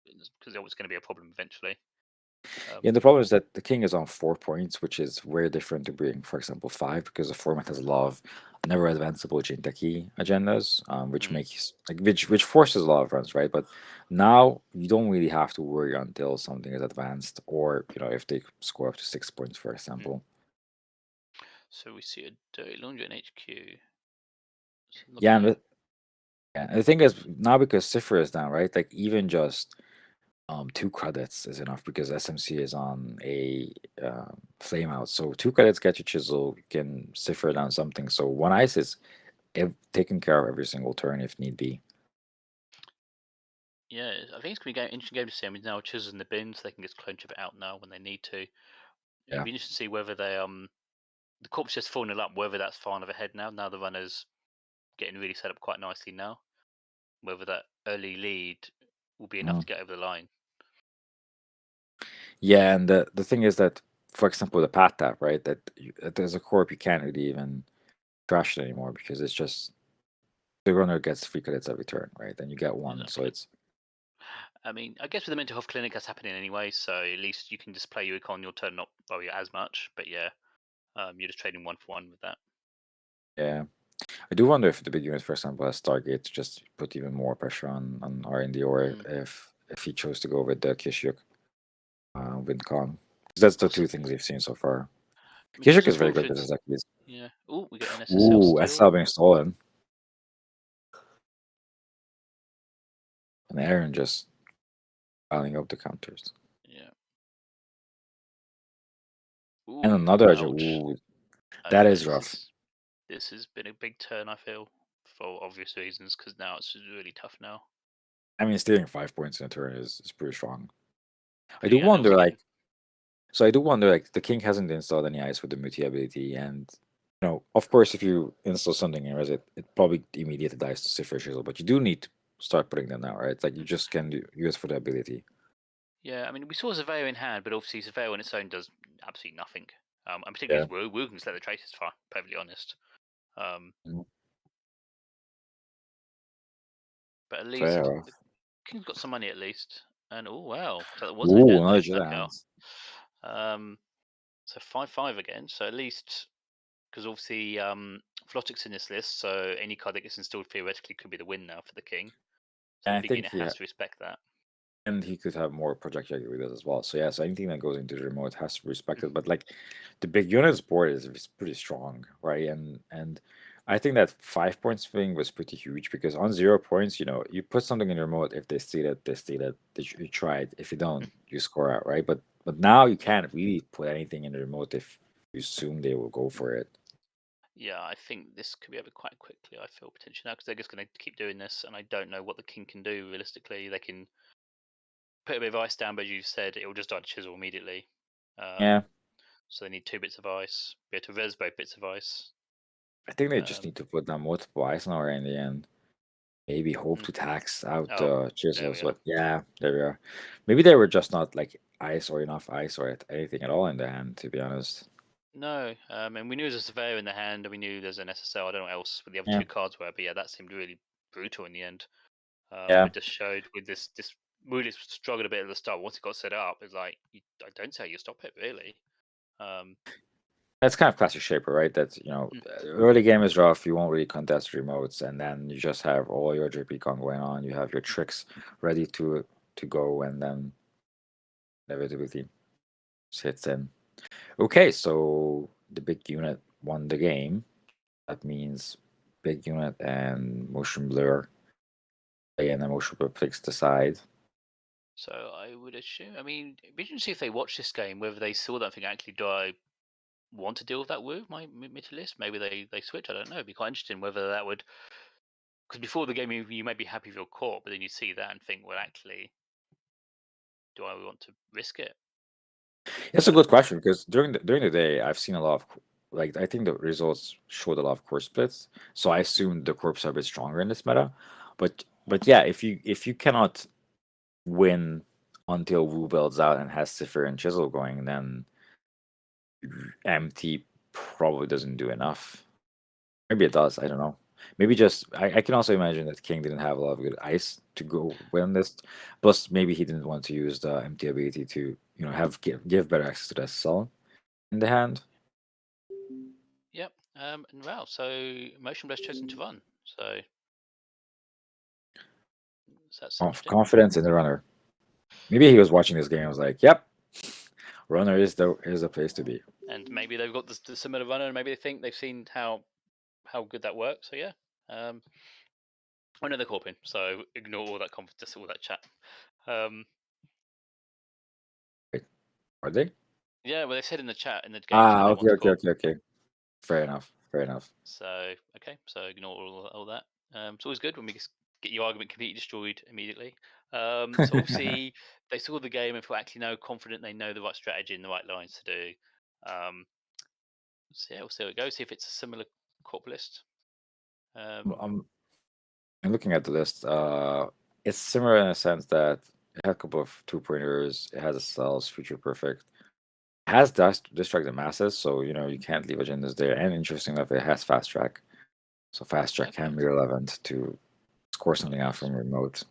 because it's going to be a problem eventually. Yeah, the problem is that the king is on 4 points, which is very different to being, for example, 5, because the format has a lot of never advanceable Jinteki agendas, which makes which forces a lot of runs, right? But now you don't really have to worry until something is advanced, or if they score up to 6 points, for example. So we see a Dirty Laundry in HQ. Yeah, and the thing is now because Cipher is down, right? Like even just 2 credits is enough because SMC is on a flame out. So 2 credits get you chisel, you can cipher down something. So 1 ice is taken care of every single turn if need be. Yeah, I think it's going to be an interesting game to see. I mean, now chisels in the bin, so they can just clench it out now when they need to. Yeah. It'd be interesting to see whether they the corpse just falling up, whether that's far enough ahead now. Now the runner's getting really set up quite nicely now. Whether that early lead will be enough to get over the line. Yeah, and the thing is that, for example, the path tap, right? That there's a corp you can't really even trash it anymore because it's just the runner gets 3 credits every turn, right? And you get 1, so Exactly. it's. I mean, I guess with the mental health clinic that's happening anyway, so at least you can just play your icon your turn, not worry as much. But yeah, you're just trading 1 for 1 with that. Yeah, I do wonder if the big unit, for example, has Stargate to just put even more pressure on R&D, or if he chose to go with the Kishuk WinCon. That's the 2 things we've seen so far. Kishuk is very good with his Zekis. Yeah. Oh, we get an SSL Ooh, steal. SSL being stolen. And Aaron just piling up the counters. Yeah. Ooh, And another ouch. Ooh, that is rough. This has been a big turn, I feel, for obvious reasons, because now it's really tough now. I mean, stealing 5 points in a turn is pretty strong. But I do yeah, wonder, the king hasn't installed any ice with the Muti ability, and of course, if you install something in Resit, it probably immediately dies to Cipher Chisel, but you do need to start putting them now, right? Like you just can use for the ability. Yeah, I mean, we saw Surveyor in hand, but obviously Surveyor on its own does absolutely nothing. And particularly as Woog can let the traces fire, perfectly honest. But at least the King's got some money at least. And oh wow, so that was an agenda. So 5/5 again. So at least because obviously Flotic's in this list, so any card that gets installed theoretically could be the win now for the King. So And the I big think unit has to respect that. And he could have more projectile with us as well. So yeah, so anything that goes into the remote has to be respected. But like the big units board is pretty strong, right? And I think that 5 points thing was pretty huge because on 0 points, you put something in the remote. If they steal it, they steal it. You try it. If you don't, you score out, right? But now you can't really put anything in the remote if you assume they will go for it. Yeah, I think this could be over quite quickly. I feel potentially now because they're just going to keep doing this, and I don't know what the King can do realistically. They can put a bit of ice down, but as you said, it will just die to chisel immediately. Yeah. So they need 2 bits of ice. Be able to res both bits of ice. I think they just need to put down multiple ice now in the end. Maybe hope to tax out the chisels, but yeah, there we are. Maybe they were just not like ice or enough ice or anything at all in the hand, to be honest. No, and we knew there was a Surveyor in the hand, and we knew there's an SSL. I don't know what else with the other 2 cards were, but yeah, that seemed really brutal in the end. It just showed with this really struggled a bit at the start. Once it got set up, it's like I don't see how you stop it really. That's kind of classic Shaper, right? That's, early game is rough. You won't really contest remotes, and then you just have all your JP con going on. You have your tricks ready to go, and then inevitability hits in. Okay, so the big unit won the game. That means big unit and motion blur, and then motion blur picks the side. So I would assume. I mean, it'd be interesting to see if they watch this game, whether they saw that thing. Actually, do I want to deal with that with my Mythilist? Maybe they switch. I don't know. It'd be quite interesting whether that would. Because before the game, you might be happy with your corp, but then you see that and think, well, actually, do I want to risk it? It's a good question because during the day, I've seen a lot of I think the results showed a lot of core splits. So I assume the corps are a bit stronger in this meta. But yeah, if you cannot win until Wu builds out and has Sifir and Chisel going, then MT probably doesn't do enough. Maybe it does. I don't know. Maybe just I can also imagine that King didn't have a lot of good ice to go win this. Plus, maybe he didn't want to use the MT ability to give better access to the SSL in the hand. Yep. And wow. So Motion Blur's chosen to run. So that's interesting. Confidence in the runner. Maybe he was watching this game and was like, "Yep, runner is the place to be." And maybe they've got the similar runner, and maybe they think they've seen how good that works. So yeah. I know they're corping, so ignore all that confidence, all that chat. Are they? Yeah, well, they said in the chat in the game. Okay. Fair enough. So okay, so ignore all that. It's always good when we get your argument completely destroyed immediately. So obviously they saw the game and feel actually confident they know the right strategy and the right lines to do. So yeah, we'll see how it goes. See if it's a similar corp list. I'm looking at the list. It's similar in a sense that it had a couple of 2-pointers. It has a cells, future perfect. It has distract the masses, so you can't leave agendas there. And interesting enough, it has fast track. So fast track can be relevant to score something out from remote.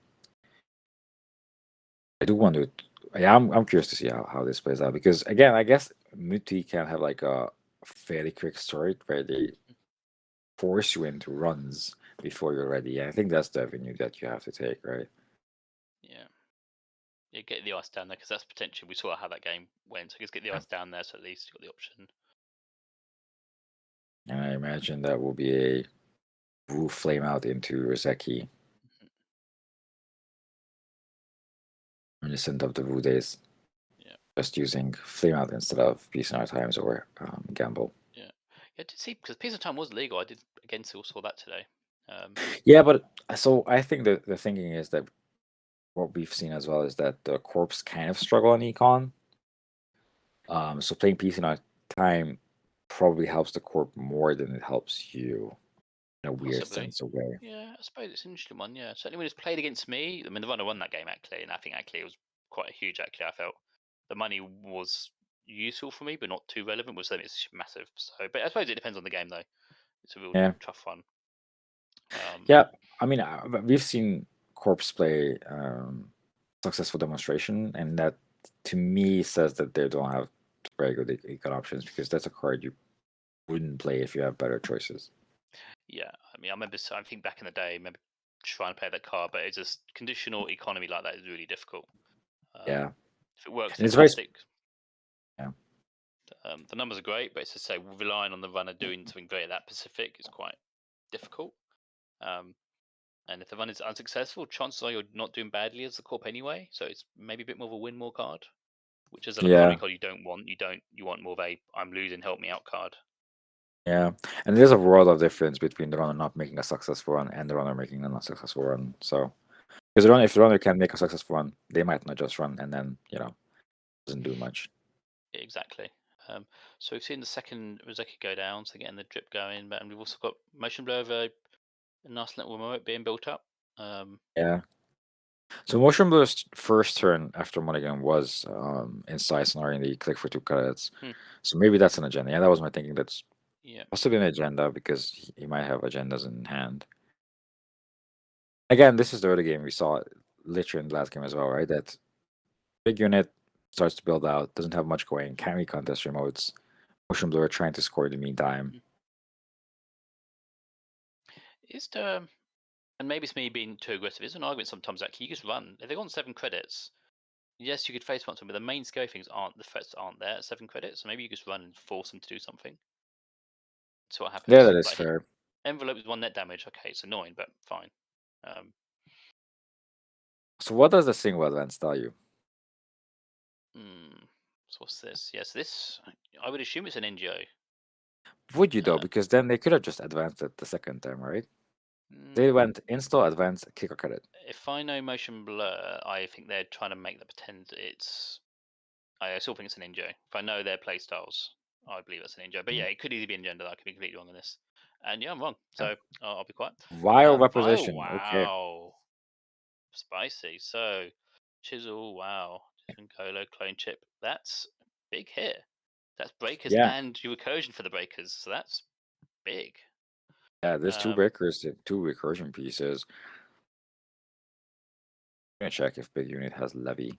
I do want to. Yeah, I'm curious to see how this plays out because again, I guess Muti can have like a fairly quick story where they force you into runs before you're ready. And I think that's the avenue that you have to take, right? Yeah. Yeah, get the ice down there because that's potential. We saw how that game went. So just get the ice down there, so at least you've got the option. And I imagine that will be a Wu flame out into Rozeki. Reminiscent of the Wu days. Yeah. Just using flame out instead of Peace in Our Times or Gamble. Yeah. Yeah, to see because Peace of Time was legal. I did again still saw that today. Yeah, but so I think that the thinking is that what we've seen as well is that the corpse kind of struggle on econ. So playing Peace in Our Time probably helps the corp more than it helps you in a weird sense of way. Yeah, I suppose it's an interesting one. Yeah, certainly when it's played against me, I mean the runner won that game actually, and I think actually it was quite huge. Actually, I felt the money was useful for me, but not too relevant. Was something it's massive. So, but I suppose it depends on the game though. It's a real tough one. Yeah, I mean we've seen corpse play successful demonstration, and that to me says that they don't have very good econ options because that's a card you wouldn't play if you have better choices. Yeah, I mean, I think back in the day, I remember trying to play that card, but it's just conditional economy like that is really difficult. Yeah, if it works, it's fantastic. Yeah, the numbers are great, but it's to say relying on the runner doing something great at that Pacific is quite difficult. And if the run is unsuccessful, chances are you're not doing badly as the corp anyway. So it's maybe a bit more of a win more card, which is an economy card you don't want. You want more of a I'm losing, help me out card. Yeah, and there's a world of difference between the runner not making a successful run and the runner making a not successful run. So, because if the runner can make a successful run, they might not just run and then doesn't do much. Exactly. So we've seen the second Rozeki go down, so getting the drip going, and we've also got Motion Blur over a nice little remote being built up. Yeah. So Motion Blur's first turn after Mulligan was Incise and R&D, click for 2 credits. So maybe that's an agenda. Yeah, that was my thinking. That's possibly an agenda because he might have agendas in hand. Again, this is the early game. We saw it literally in the last game as well, right? That big unit starts to build out, doesn't have much going, can't recontest remotes. Ocean Blue are trying to score in the meantime. Is there, and maybe it's me being too aggressive, is there an argument sometimes actually you just run. If they've got 7 credits, yes, you could face one, but the main scary things aren't the threats aren't there at 7 credits, so maybe you just run and force them to do something. So what happens? Yeah, that is Like, fair. Envelope is 1 net damage. Okay, it's annoying, but fine. So what does the single advance tell you? So what's this? Yes, this I would assume it's an NGO. Would you though? Uh, Because then they could have just advanced it the second time, right? They mm, went install, advance, kick a credit. If I know motion blur, I think they're trying to make that pretend it's. I still think it's an NGO. If I know their playstyles, I believe it's an NGO. But yeah, it could easily be engender. I could be completely wrong on this. And yeah, I'm wrong. So I'll be quiet. Vile Oh reposition. Okay. wow, spicy. So chisel. Wow, Colo clone chip. That's a big hit. That's breakers Yeah. and your recursion for the breakers. So that's big. Yeah, there's 2 breakers, 2 recursion pieces. I'm gonna check if big unit has levy.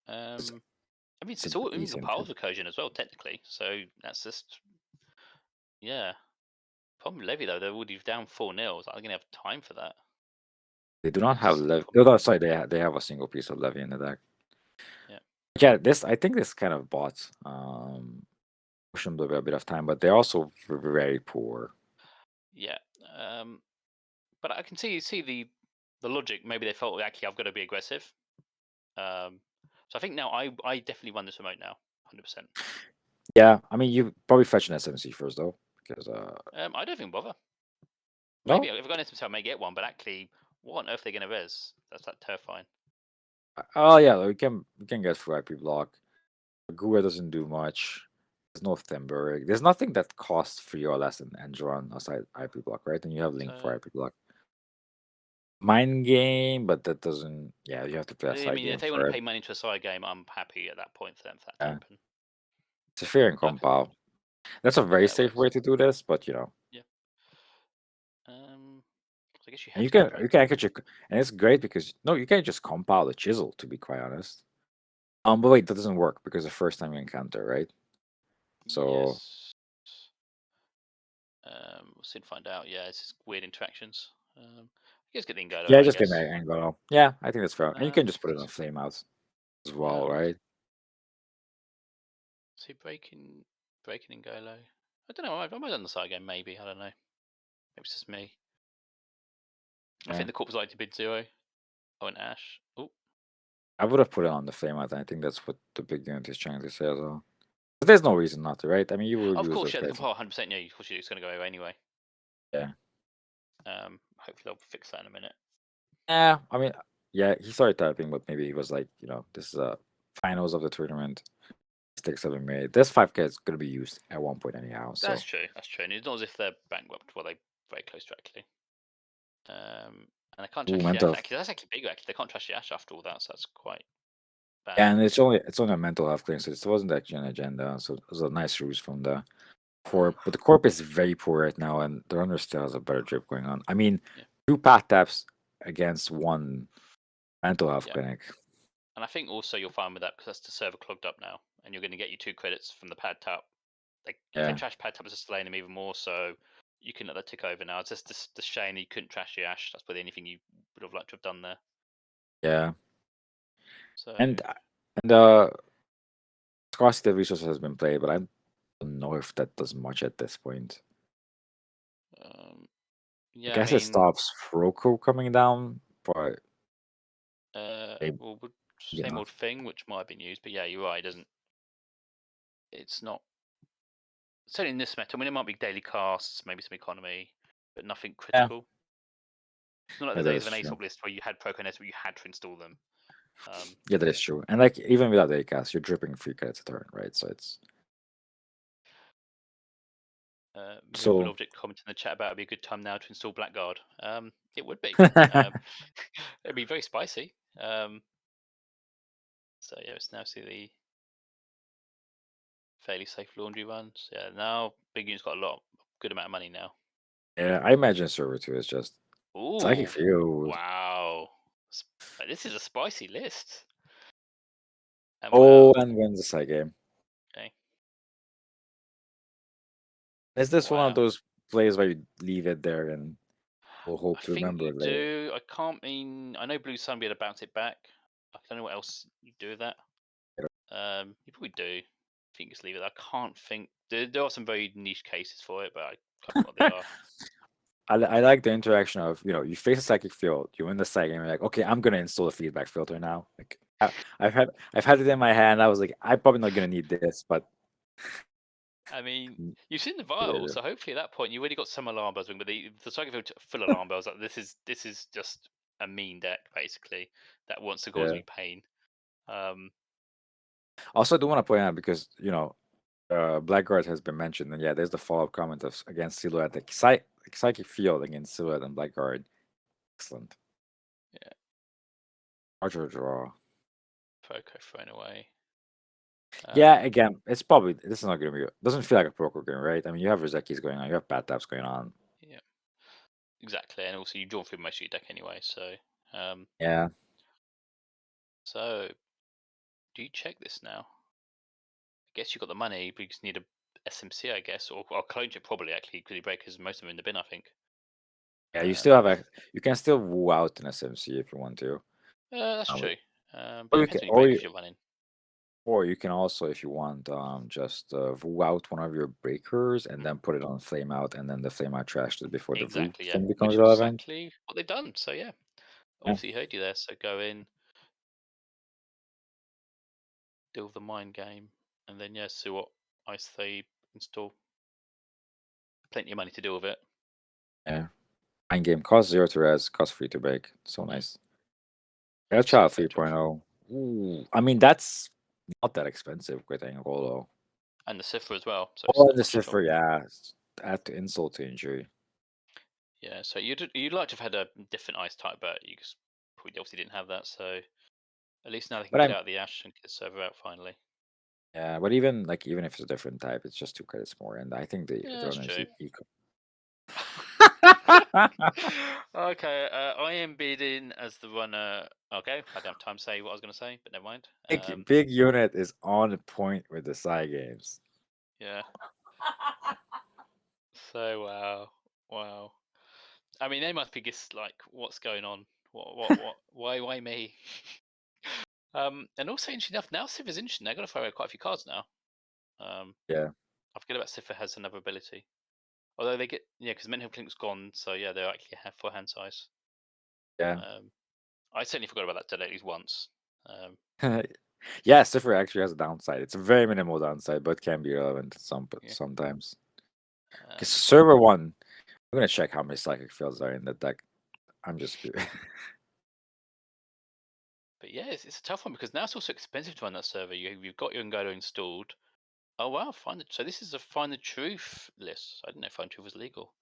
I mean, it's it's a all in the decent power of recursion as well, technically. So that's just yeah. Problem with Levy though, they're already down 4-0. So I'm gonna have time for that. They do not That's have the levy. problem. No, sorry, they have a single piece of levy in the deck. Yeah. Yeah, I think this kind of bought Ocean Blue a bit of time, but they're also very poor. Yeah. But I can see the logic. Maybe they felt actually I've got to be aggressive. So I think now I definitely run this remote now, 100%. Yeah, I mean you probably fetch an SMC first though, because I don't even bother. no? Maybe if I've got an SMC, I may get one, but actually, what on earth are they going to res? That's like terrifying. Oh yeah, we can get through IP block. Gua doesn't do much. There's no Themberg. There's nothing that costs 3 or less than Engeron aside IP block, right? And you have Link for So, IP block. Mind game, but that doesn't. Yeah, you have to play a I side mean, game if they for want to it. pay money to a side game, I'm happy at that point for them for that to Yeah. happen. It's a fair and Okay. compile. That's a very That safe works. way to do this, but you know. Yeah. So I guess you have And you to. can actually, and it's great because no, you can't just compile the chisel. To be quite honest. But wait, that doesn't work because the first time you encounter, right? So Yes. We'll soon find out. Yeah, it's just weird interactions. I guess get the Ingolo. yeah, I just get guess. an angle. Yeah, I think that's fair. And you can just put it on flame out as well, right? See, breaking Ingolo. I don't know. I might have done the side game. Maybe I don't know. Maybe it's just me. I Yeah. think the corp was like to bid 0. Oh, and Ash. Oh, I would have put it on the flame out. I think that's what the big unit is trying to say as well. But there's no reason not to, right? I mean, you will of use course, those yeah. The guys. compile 100%. Yeah, of course, it's going to go away anyway. Yeah. Hopefully they'll fix that in a minute. Yeah, I mean, yeah, he started typing, but maybe he was like, this is finals of the tournament. Mistakes have been made. This 5K is going to be used at one point anyhow. So That's true. That's true. And it's not as if they're bankrupt. Well, they're very close to actually. And I can't trash the Ash. mental. Actually, that's actually bigger. Actually, they can't trash the Ash after all that. So that's quite bad. Yeah, and it's only a mental health clean, so it wasn't actually an agenda. So it was a nice ruse from the corp. But the corp is very poor right now, and the runner still has a better drip going on. I mean, 2 path taps against 1 mental health clinic. And I think also you're fine with that because that's the server clogged up now, and you're going to get you 2 credits from the pad tap. Like if they trash pad tap, it's just delaying them even more. So you can let that tick over now. It's just the shame that you couldn't trash the Ash. That's probably anything you would have liked to have done there. Yeah. So And scarcity of resources has been played, but I don't know if that does much at this point. yeah, I guess it stops Roku coming down, but well, same old thing, which might have been used, but yeah, you're right. It doesn't. It's not. Certainly in this meta, I mean, it might be daily casts, maybe some economy, but nothing critical. It's not like the days of an Aesop list where you had Proconess, where you had to install them. Yeah, that is true. And like even without daily cast, you're dripping 3 credits a turn, right? So it's. Movable Object comment in the chat about it'd be a good time now to install Blackguard. It would be. It'd be very spicy. So yeah, let's now see the fairly safe laundry runs. Yeah, now Big Unit's got a good amount of money now. Yeah, I imagine server 2 is just psychic field. Wow, this is a spicy list. And and wins the side game. Okay. Is this one Wow. of those plays where you leave it there and we'll hope I to think remember you it later? do. I can't mean. I know Blue Sun be able to bounce it back. I don't know what else you do with that. You probably do. I think just leave it. I can't think. There are some very niche cases for it, but I can't remember what they are. I like the interaction of, you face a psychic field, you win the psychic, and you're like, okay, I'm gonna install a feedback filter now. Like I've had it in my hand. I was like, I'm probably not gonna need this, but I mean, Mm, you've seen the later. vial, so hopefully at that point you already got some alarm bells ring. But the psychic field full alarm bells. Like this is just a mean deck basically that wants to cause Yeah. me pain. Also, I do want to point out because Blackguard has been mentioned, and yeah, there's the follow-up comment of against Silhouette, the psychic field against Silhouette and Blackguard, excellent. Yeah. Larger draw. Poco thrown away. Yeah, again, it's probably this is not gonna be. Doesn't feel like a poker game, right? I mean, you have Rozekis going on, you have bad taps going on. Yeah. Exactly, and also you draw through most of your deck anyway. So, Yeah. So, do you check this now? I guess you got the money, but you just need a SMC, I guess, or clone chip probably actually, because breakers most of them are in the bin, I think. Yeah, you still have you can still woo out an SMC if you want to. That's Um, true. or But you it can, depends how many breakers you're running. or you can also, if you want, just woo out one of your breakers and then put it on flame out, and then the flame out trashed it before the woo Exactly, yeah. thing Which becomes is relevant. exactly what they've done. So yeah, obviously heard you there. So go in, deal with the mind game, and then yeah, see what ice they install. Plenty of money to deal with it. Yeah. Mind game cost 0 to res, cost 3 to break. So nice. Air So Child effective. 3.0. Ooh, I mean that's not that expensive, quite angle though. And the Cipher as well. So Oh, it's and the not much at all. Cipher, yeah. Add to insult to injury. Yeah, so you'd like to have had a different ice type, but you just probably obviously didn't have that. So at least now they can But get I'm out of the ash and get the server out finally. yeah, but even if it's a different type, it's just 2 credits more, and I think the Yeah, that's runners true. equal. Okay, I am bidding as the runner. Okay, I don't have time to say what I was going to say, but never mind. Big unit is on point with the side games. Yeah. So wow. I mean, they must be just like, what's going on? What? Why me? And also interesting enough, now Siffer's interesting. They're going to throw away quite a few cards now. Yeah. I forget about Siffer has another ability. Although they get because Mental Clink's gone, so yeah, they're actually have full hand size. Yeah. I certainly forgot about that till at least once. Yeah, Cipher actually has a downside. It's a very minimal downside, but can be relevant sometimes. Because server 1, I'm gonna check how many psychic fields are in the deck. I'm just curious. But yeah, it's a tough one because now it's also expensive to run that server. You've got your Ungodo installed. Oh wow, so this is a Find the Truth list. I didn't know Find the Truth was legal.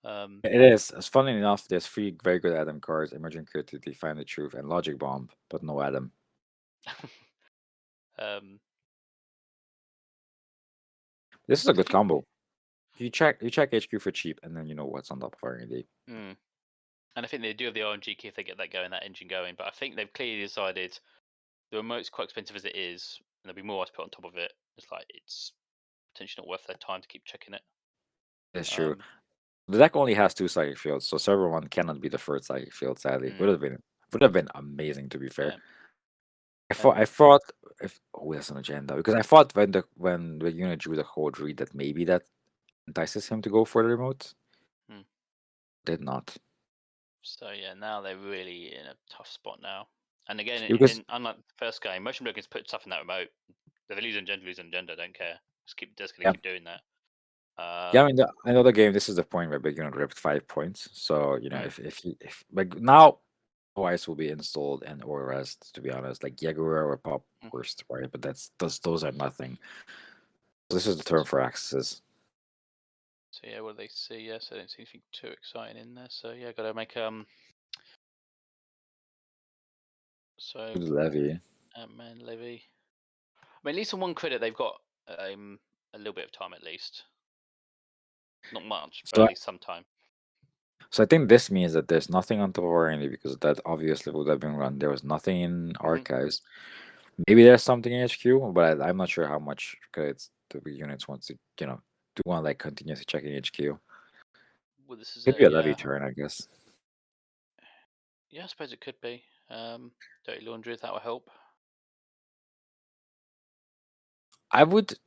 It is. As funny enough, there's 3 very good Adam cards: Emerging Creativity, Find the Truth, and Logic Bomb, but no Adam. This is a good combo. You check HQ for cheap, and then you know what's on top of R&D. And I think they do have the RNG key if they get that engine going. But I think they've clearly decided the remote's quite expensive as it is, and there'll be more to put on top of it. It's potentially not worth their time to keep checking it. That's true. The deck only has 2 psychic fields, so server 1 cannot be the third psychic field. Sadly, would have been amazing, to be fair. Yeah. I thought if that's an agenda, because I thought when the unit drew the code read that maybe that entices him to go for the remote. Did not. So yeah, now they're really in a tough spot now. And again, unlike the first game, Motion Blue can put stuff in that remote. If they lose agenda, don't care. Keep doing that. Yeah, I mean, another game. This is the point where Big Unit ripped 5 points. So if like now, OIS will be installed and or rest. To be honest, like Jaguar or Pop worst, right? But those are nothing. So this is the turn for Axis. So yeah, what do they see? Yes, I don't see anything too exciting in there. So yeah, gotta make So Levy. Man Levy. I mean, at least on 1 credit, they've got a little bit of time at least. Not much, but at least some time. So I think this means that there's nothing on top of R&D because that obviously would have been run. There was nothing in archives. Maybe there's something in HQ, but I'm not sure how much credits the units wants to do want like continuously checking HQ. Well, this is Could it. be a levy Yeah, turn, I guess. yeah. I suppose it could be. Dirty laundry, if that will help. I would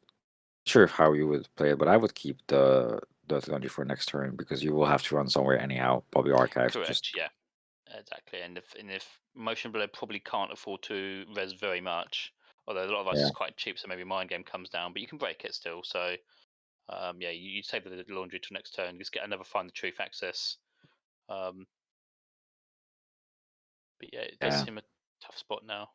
sure how you would play it, but I would keep the Dirty Laundry for next turn because you will have to run somewhere anyhow. Probably archive. Correct. Just Yeah. Exactly. And if Motion Blur probably can't afford to res very much, although a lot of us Yeah. is quite cheap, so maybe Mind Game comes down, but you can break it still. So yeah, you save the laundry till next turn. Just get another Find the Truth access. But yeah, it does Yeah. seem a tough spot now.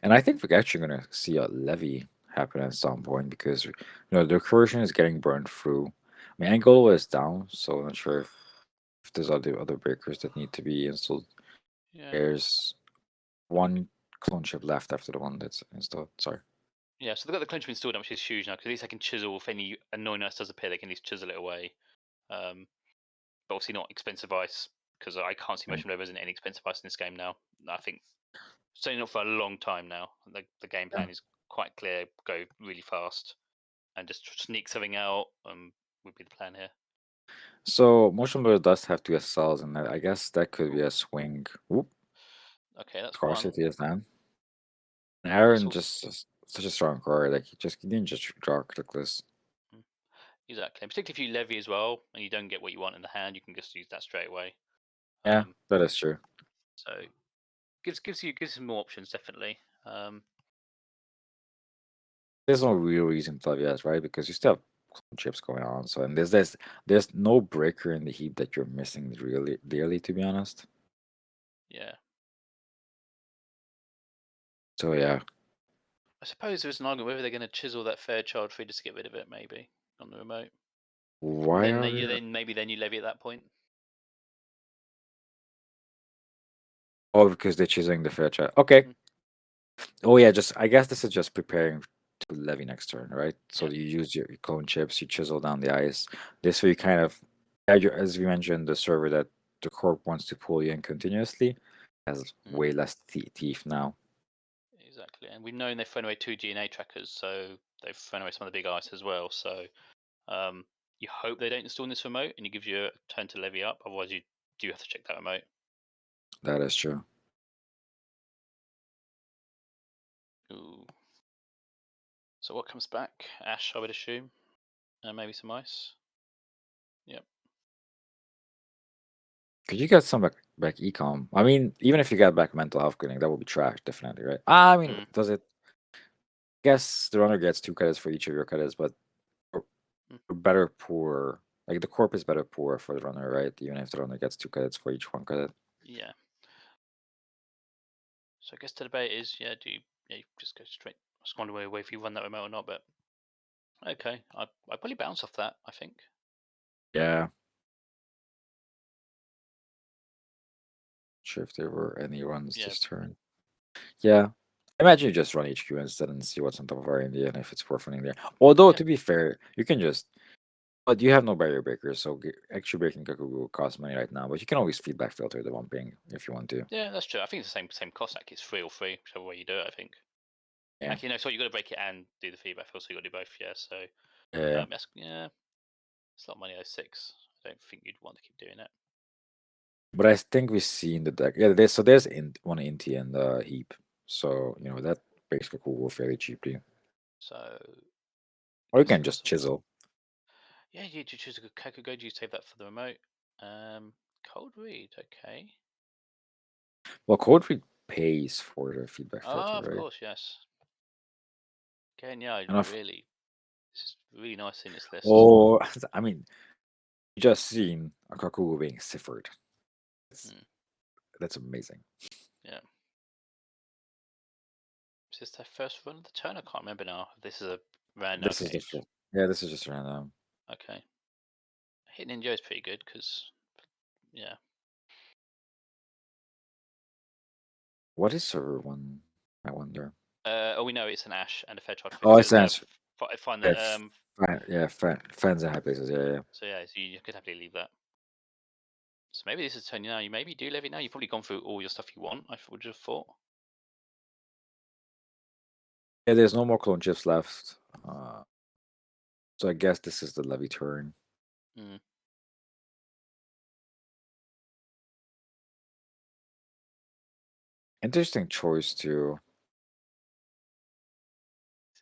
And I think we're actually gonna see a levy happen at some point because the recursion is getting burned through. I mean, Angola is down, so I'm not sure if there's other breakers that need to be installed. Yeah. There's one clone chip left after the one that's installed. Sorry. Yeah, so they've got the clinch installed now, which is huge now, because at least they can chisel. If any annoyingness does appear, they can at least chisel it away. But obviously not expensive ice, because I can't see Yeah. Motion Blur as any expensive ice in this game now. I think certainly not for a long time now. The game plan is quite clear: go really fast and just sneak something out. Would be the plan here. So Motion Blur does have 2 SLs, and I guess that could be a swing. Whoop. Okay, that's one. Scarcity is down. And Aaron all- just such a strong card. Like he didn't just draw Clickless. Exactly, particularly if you levy as well, and you don't get what you want in the hand, you can just use that straight away. Yeah, that is true. So gives you more options definitely. There's no real reason to levy us, right? Because you still have clone chips going on. So and there's no breaker in the heap that you're missing really dearly, to be honest. Yeah. So yeah. I suppose there's an argument whether they're going to chisel that Fairchild free just to get rid of it, maybe on the remote. Why Then are you they? then you levy at that point. Oh, because they're choosing the Fairchild. Okay. Oh yeah, I guess this is just preparing to levy next turn, right? So Yeah. you use your clone chips, you chisel down the ice. This way, you kind of, as we mentioned, the server that the corp wants to pull you in continuously has way less teeth now. Exactly, and we've known they've thrown away 2 GNA trackers, so they've thrown away some of the big ice as well. So you hope they don't install this remote, and it gives you a turn to levy up. Otherwise, you do have to check that remote. That is true. Ooh. So what comes back? Ash, I would assume, and maybe some ice. Yep. Could you get some back ecom? I mean, even if you get back mental health cleaning, that would be trash, definitely, right? I mean, does it? I guess the runner gets 2 credits for each of your credits, but better poor. Like the corp is better poor for the runner, right? Even if the runner gets 2 credits for each 1 credit. Yeah. So I guess the debate is, you just go straight. I was wondering if you run that remote or not, but okay, I probably bounce off that. I think. Yeah. Sure if there were any runs this turn. Yeah. Imagine you just run HQ instead and see what's on top of R&D and if it's worth running there. Although, to be fair, you can just... But you have no barrier breakers, so actually breaking Kakugu will cost money right now. But you can always feedback filter the bumping if you want to. Yeah, that's true. I think it's the same cost. Like it's free or free, whichever way you do it. I think. Yeah. Actually, no. So you got to break it and do the feedback filter. So you got to do both. Yeah. So Yeah. It's a lot of money. 6. I don't think you'd want to keep doing it. But I think we see in the deck. Yeah, there's one Inti in the heap. So, that breaks Kakugu fairly cheaply. So. Or you can just chisel. Yeah, you choose a good Kakugo. You save that for the remote. Cold read. Okay. Well, Cold Read pays for the feedback filter, Of right? course, yes. Again, yeah, this is really nice in this list. Oh, I mean, you just seen a Kakugu being ciphered. That's amazing. Yeah. Is this their first run of the turn? I can't remember now. This is a random. This is the first. Yeah, this is just random. Okay. Hit Ninja is pretty good because, yeah. What is server 1? I wonder. We know it's an Ash and a Fairchild. Oh, it's an Ash. Find that. Fans in high places. Yeah. So yeah, so you could happily leave that. So maybe this is turn now. You maybe do levy now. You've probably gone through all your stuff you want. I would have thought. Yeah, there's no more clone chips left. So I guess this is the levy turn. Mm. Interesting choice to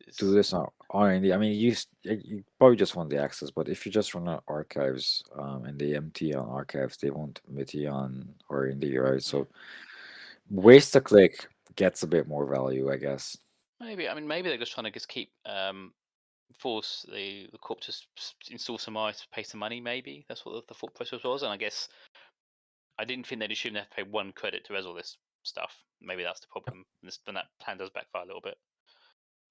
This do is- this on R&D. I mean, you probably just want the access, but if you just run on archives and they empty on archives, they won't empty on R&D, right? So waste a click gets a bit more value, I guess. Maybe. I mean, maybe they're just trying to just keep force the corp to install some ice, pay some money. Maybe that's what the thought process was. And I guess I didn't think they'd assume they have to pay 1 credit to res all this stuff. Maybe that's the problem. Then that plan does backfire a little bit.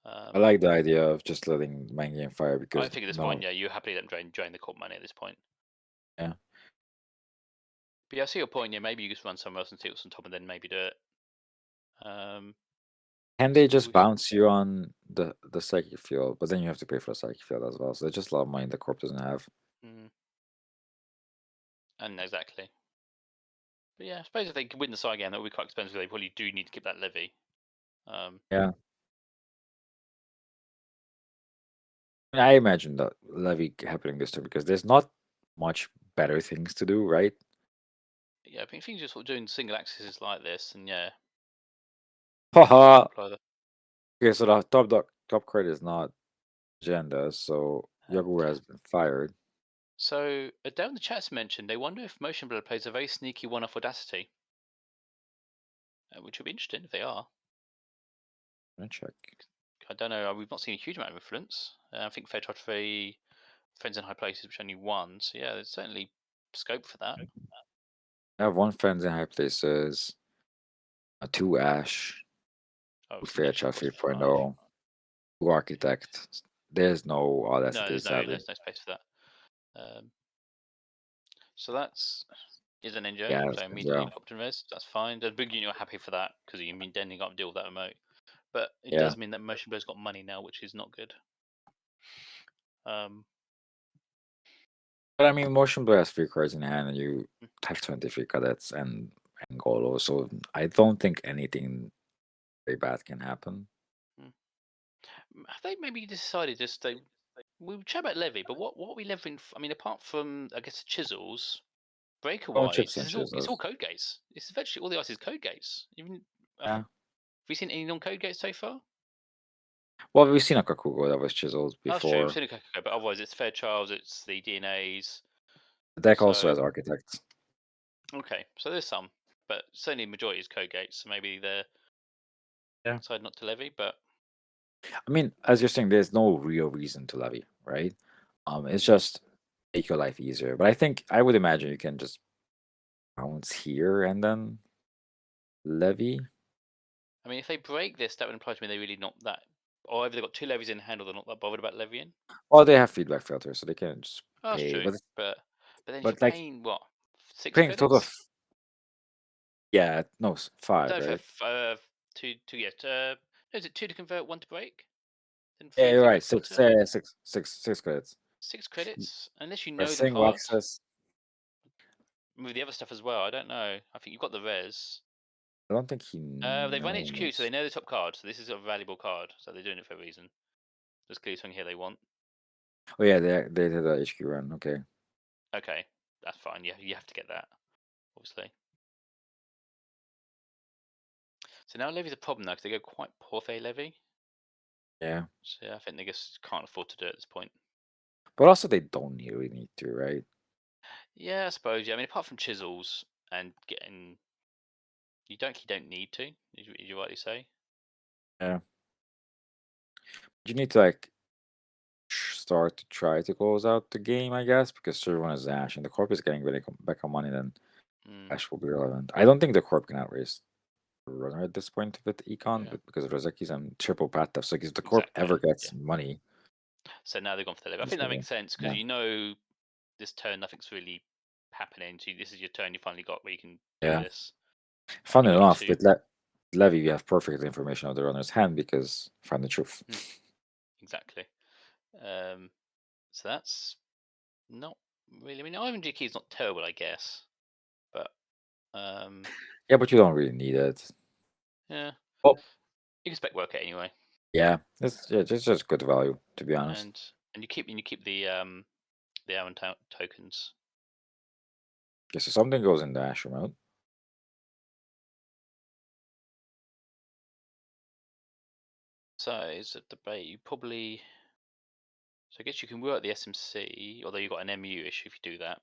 I like the idea of just letting Mind Game fire because I think at this point, yeah, you happily let them drain the corp money at this point. Yeah. But yeah, I see your point. Yeah, maybe you just run somewhere else and see what's on top, and then maybe do it. Can they just bounce you on the psychic field, but then you have to pay for the psychic field as well. So there's just a lot of money the corp doesn't have. And exactly. But yeah, I suppose if they could win the side game, that would be quite expensive. They probably do need to keep that levy. Yeah. I imagine that levy happening this turn because there's not much better things to do, right? Yeah, I think if you're just sort of doing single accesses like this, and yeah. Haha. Okay, so the top card is not agenda, so Yagura has been fired. So down the chat's mentioned they wonder if Motion Blur plays a very sneaky one-off Audacity, which would be interesting if they are. Let me check. I don't know. We've not seen a huge amount of influence. I think Fairchild 3, Friends in High Places, which only 1. So yeah, there's certainly scope for that. I have 1 Friends in High Places, 2 Ash, 2 Fairchild 3.0, 2 Architect. There's no Audacity, sadly. There's no space for that. So that's is an NJ, Yeah, so immediately popped in res. That's fine. The big unit are happy for that because you mean then you got to deal with that remote. But it does mean that Motion Blur's got money now, which is not good. But I mean, Motion Blur has 3 cards in hand, and you have 23 cadets and Golo, so I don't think anything very bad can happen. Have they maybe decided just we chat about levy, but what are we levying? I mean, apart from I guess chisels, breaker-wise, it's all code gates. It's virtually all the ice is code gates. Even have we seen any non-code gates so far? Well, we've seen a Kakugo that was chiseled before. That's true. We've seen a Kakugo, but otherwise it's Fairchild, it's the DNAs. The deck also has architects. Okay, so there's some, but certainly the majority is code gates. So maybe they're decided not to levy. But I mean, as you're saying, there's no real reason to levy, right? It's just make your life easier. But I would imagine you can just bounce here and then levy. I mean, if they break this, that would imply to me they're really not that. Or either they've got 2 levies in hand, or they're not that bothered about levying. Well, they have feedback filters, so they can just that's pay. True. But then if you're like, paying what 6 paying credits? total of 5, no, right? 2, yeah. Is it 2 to convert, 1 to break? Then yeah, you're right. 6 credits. 6 credits, unless you know the single card. access. With the other stuff as well, I don't know. I think you've got the res. I don't think he They've run HQ, so they know the top card. So this is a valuable card. So they're doing it for a reason. There's clearly something here they want. Oh yeah, they did a HQ run. Okay. Okay, that's fine. Yeah, you have to get that, obviously. So now levy's a problem now because they go quite poor for a levy. Yeah. So yeah, I think they just can't afford to do it at this point. But also, they don't really need to, right? Yeah, I suppose. Yeah, I mean, apart from chisels and getting, you don't need to. As you rightly say. Yeah. You need to start to try to close out the game, I guess, because everyone is Ash, and the corp is getting really back on money. Then Ash will be relevant. I don't think the corp can outrace the runner at this point with Econ, but because of Roseki's and triple path stuff. So if the corp ever gets money. So now they've gone for the level. I think that makes sense because you know this turn nothing's really happening. So this is your turn. You finally got where you can do this. Funny enough, with Levy, you have perfect information of the runner's hand because find the truth. Exactly. So that's not really. I mean, IMG key is not terrible, I guess, but yeah, but you don't really need it. Yeah. Well, you can spec work it anyway. Yeah, it's just good value, to be honest. And And you keep the Aaron tokens. Okay, so something goes in the Asher mode. So it's a debate. You probably. So I guess you can work the SMC, although you've got an MU issue if you do that.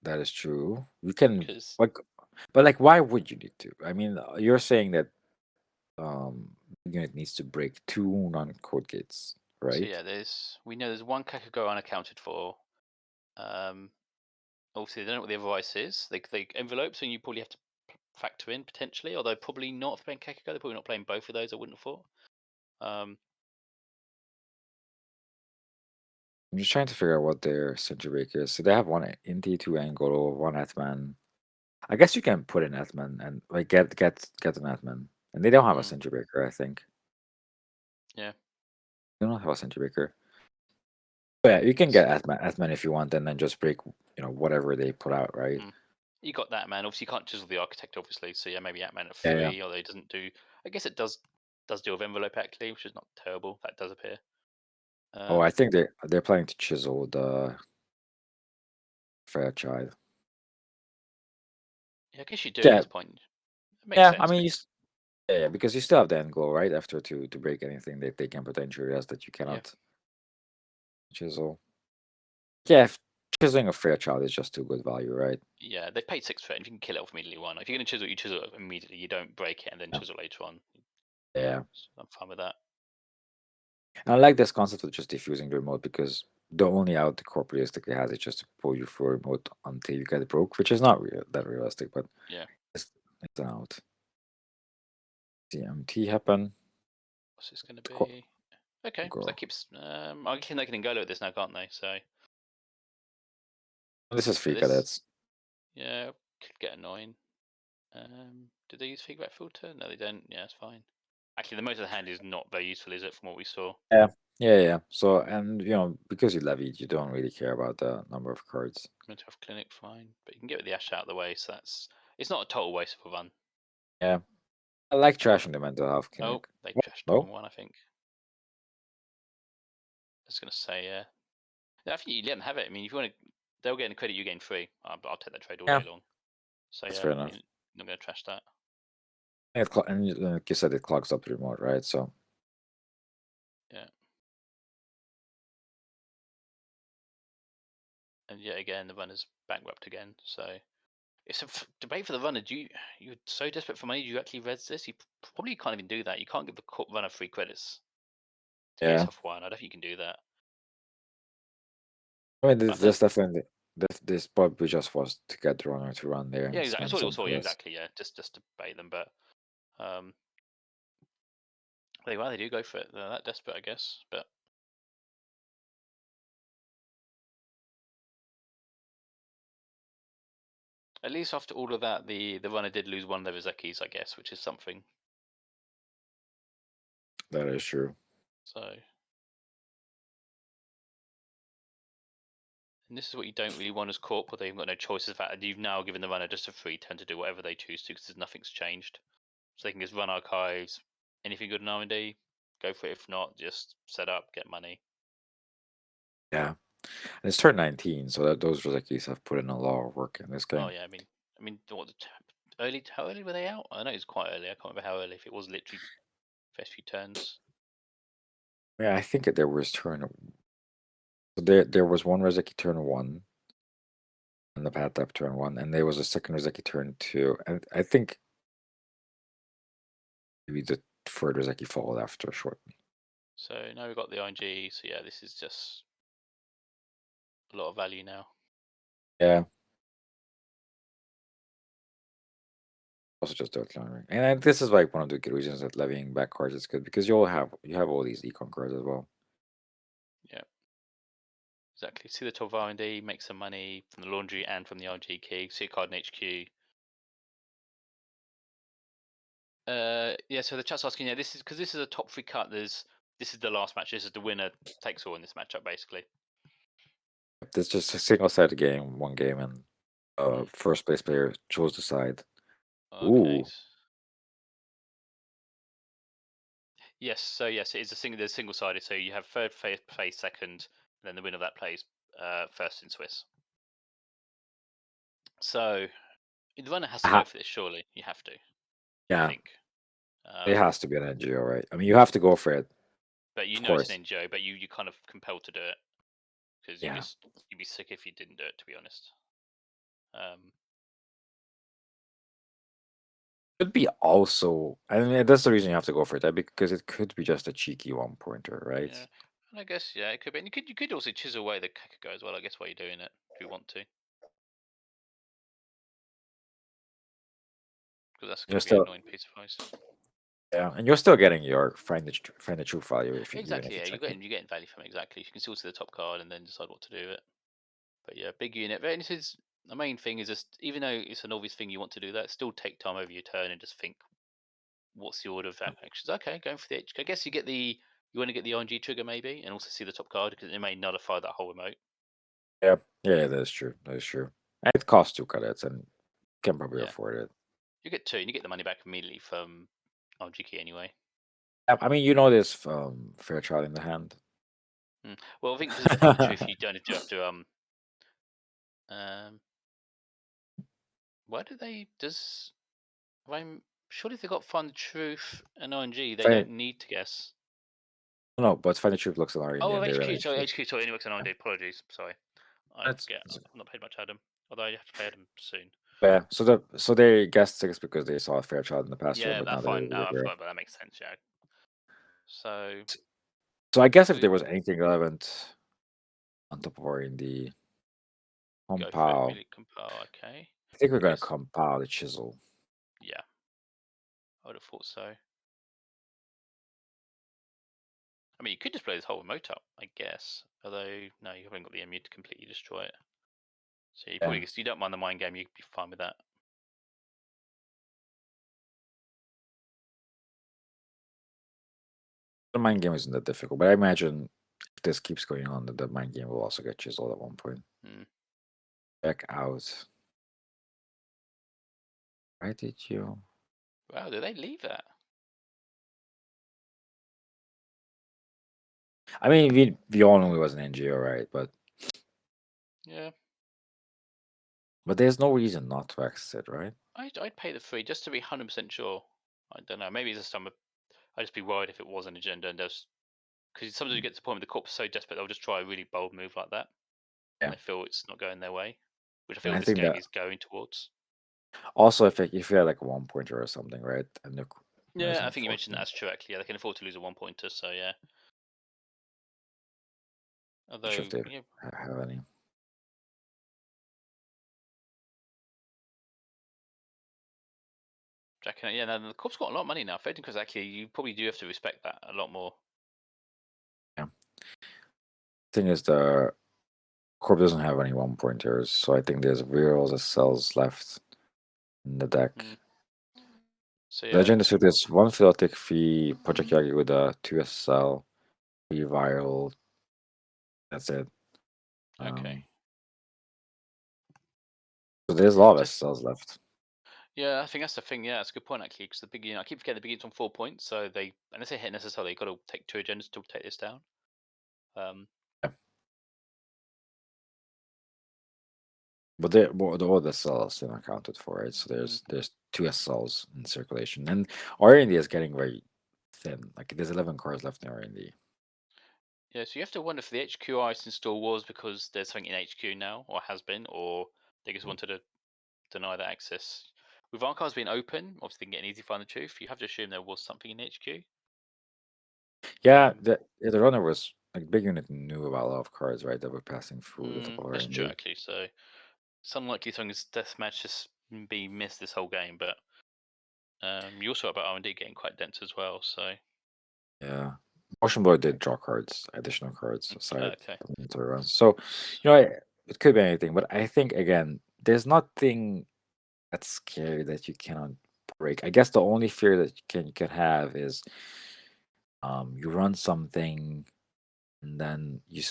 That is true. You can Because like, but like, why would you need to? I mean, you're saying that the unit needs to break 2 non-code gates, right? so yeah, we know there's 1 Kakago unaccounted for. Obviously, they don't know what the other ice is. They envelopes, and you probably have to factor in potentially, although probably not for playing Kakago. They're probably not playing both of those. I wouldn't have thought. I'm just trying to figure out what their Sentry Breaker is. So they have 1 Inti, 2 Angolo, 1 Atman. I guess you can put in Atman and like get an Atman, and they don't have a Sentry Breaker. I think. Yeah. They don't have a Sentry Breaker. But yeah, you can get Atman if you want, and then just break, whatever they put out, right? You got that, man. Obviously, you can't chisel the Architect, obviously. So yeah, maybe Atman at Yeah, 3, although it doesn't do. I guess it does deal with envelope actually, which is not terrible. That does appear. Oh, I think they're planning to chisel the Fairchild. Yeah, I guess you do at Yeah. this point. It makes Yeah, sense. I mean, yeah, because you still have the end goal, right? After to break anything that they can potentially rest that you cannot chisel. Yeah, chiseling a Fairchild is just too good value, right? Yeah, they paid 6 for it, and you can kill it off immediately. One, if you're going to chisel, you chisel it immediately. You don't break it and then chisel later on. Yeah. So I'm fine with that. And I like this concept of just diffusing the remote because the only out the core realistically has is just to pull you for remote until you get broke, which is not that realistic, but yeah, it's an out. CMT happen. What's this going to be? Okay, so that keeps. I think they can Ngolo with this now, can't they? So this is free cadets. Yeah, could get annoying. Did they use feedback filter? No, they don't. Yeah, it's fine. Actually, the motor of the hand is not very useful, is it? From what we saw. Yeah. So, and because you levied, you don't really care about the number of cards. Mental health clinic, fine, but you can get the Ash out of the way, so it's not a total waste of a run. Yeah, I like trashing the mental health clinic. Oh, they trashed the wrong one, I think. I was gonna say, yeah. I think you let them have it. I mean, if you want to, they'll get the credit. You gain free. I'll take that trade all day long. So that's yeah, fair enough. I'm not gonna trash that. And like you said, it clogs up the remote, right? So yeah. And yet again, the runner's bankrupt again. So it's a debate for the runner. You're so desperate for money? Do you actually res this? You probably can't even do that. You can't give the runner free credits to get yourself one. I don't think you can do that. I mean, this definitely this probably just was to get the runner to run there. Yeah, exactly. That's what it was for. Yeah, exactly. Yeah, just to bait them. But they do go for it. They're that desperate, I guess. But at least after all of that, the runner did lose one of their Rizekis, I guess, which is something. That is true. So, and this is what you don't really want as Corp, where they've got no choices. That you've now given the runner just a free turn to do whatever they choose to, because nothing's changed. So they can just run archives. Anything good in R&D, go for it. If not, just set up, get money. Yeah, and it's turn 19, so that those Rizekis have put in a lot of work in this game. Oh yeah, I mean, what how early were they out? I know it's quite early. I can't remember how early. If it was literally first few turns. Yeah, I think there was turn. So there was one Rizeki turn 1, and the path up turn 1, and there was a second Rizeki turn 2, and I think maybe the third Rizeki followed after shortly. So now we've got the ING. So yeah, this is just a lot of value now. Yeah. Also just Dirt Clown, and this is like one of the good reasons that levying back cards is good, because you have all these econ cards as well. Yeah, exactly. See the top R&D, make some money from the laundry and from the RG key. See a card in HQ. Yeah. So the chat's asking, this is because this is a top 3 cut. This is the last match. This is the winner takes all in this matchup, basically. It's just a single-sided game, one game, and first place player chose the side. Okay. Ooh. Yes, so yes, it is a single. There's single-sided. So you have third plays second, and then the winner of that plays first in Swiss. So the runner has to Ha- go for this. Surely you have to. I Yeah, think. it has to be an NGO, right? I mean, you have to go for it. But you Of know it's course. an NGO, but you kind of compelled to do it because Yeah. you'd be sick if you didn't do it. To be honest. Could be also. I mean, that's the reason you have to go for it, right? Because it could be just a cheeky 1-pointer, right? Yeah, and I guess it could be. And you could also chisel away the Kakako as well. I guess while you're doing it, if you want to, because that's You're going to be an still, annoying piece of ice. yeah, and you're still getting your find the true value if you even Exactly. if you Yeah, check you're getting value from it. Exactly. You can still see the top card and then decide what to do with it. But yeah, big unit. And this is the main thing. Is just even though it's an obvious thing you want to do that, still take time over your turn and just think, what's the order of actions? Okay, going for the HK. I guess you want to get the RNG trigger maybe, and also see the top card because it may nullify that whole remote. Yeah, that is true. That is true. And it costs 2 credits, and you can probably Yeah. afford it. You get 2, and you get the money back immediately from RNG key anyway. I mean, you know this Fairchild in the hand. Well, I think because of Find the Truth, you don't have to why do they I'm surely if they got Find the Truth and RNG, they Find don't need to guess. No, but Find the Truth looks an Oh, and they run HQ, sorry, HQ. HQ, sorry, Inbox and RNG, apologies, sorry. I That's forget. I've not paid much Adam. Although you have to pay Adam soon. yeah. So they guessed 6 because they saw a Fairchild in the past turn, Yeah, but but now fine. they No, I regret. forgot, but that makes sense, yeah. So So I guess if So- there was anything relevant on top of R&D, go for it, compile. really compile, okay. I think we're gonna Yes. compile the chisel. Yeah. I would have thought so. I mean, you could just blow this whole remote up, I guess. Although, no, you haven't got the MU to completely destroy it. So you probably you don't mind the mind game, you'd be fine with that. The mind game isn't that difficult, but I imagine if this keeps going on, the mind game will also get chiseled at one point. Back out. Why did you? Wow, did they leave that? I mean, we all knew it was an NGO, right? But Yeah. But there's no reason not to access it, right? I'd pay the 3 just to be 100% sure. I don't know. Maybe it's just I'd just be worried if it was an agenda and there's because sometimes you get to the point where the corp's so desperate they'll just try a really bold move like that. Yeah. And they feel it's not going their way, which I feel And I this think game that- is going towards. Also, if you had like a 1-pointer or something, right? And Yeah, I think you mentioned that as true. Actually, yeah, they can afford to lose a 1-pointer, so yeah. Although, Sure if they yeah, have any. yeah, no, the corp's got a lot of money now. Fed because actually, you probably do have to respect that a lot more. Yeah. Thing is, the Corp doesn't have any 1-pointers, so I think there's rerolls as cells left in the deck. So yeah, Legend Suit is 1 Philotic fee, Project Yagi with a 2 SL, 3 viral. That's it. okay. So there's a lot of SLs left. Yeah, I think that's the thing. Yeah, that's a good point actually. Because the big unit, I keep forgetting the big unit's on 4 points, so they unless they hit necessarily, got to take 2 agendas to take this down. But all the cells still accounted for it. So there's 2 SLs in circulation, and R&D is getting very thin. Like there's 11 cards left in R&D. Yeah, so you have to wonder if the HQ ice install was because there's something in HQ now, or has been, or they just wanted to deny that access. With archives being open, obviously they can get an easy find the truth. You have to assume there was something in HQ. Yeah, the runner was like big unit knew about a lot of cards, right? That were passing through the top of That's R&D. true actually. So it's unlikely something's deathmatch just be missed this whole game, but you also have about R&D getting quite dense as well. So Yeah, Motion Blur did draw cards, additional cards aside okay. from the runs. So it could be anything, but I think again, there's nothing that's scary that you cannot break. I guess the only fear that you can have is you run something and then you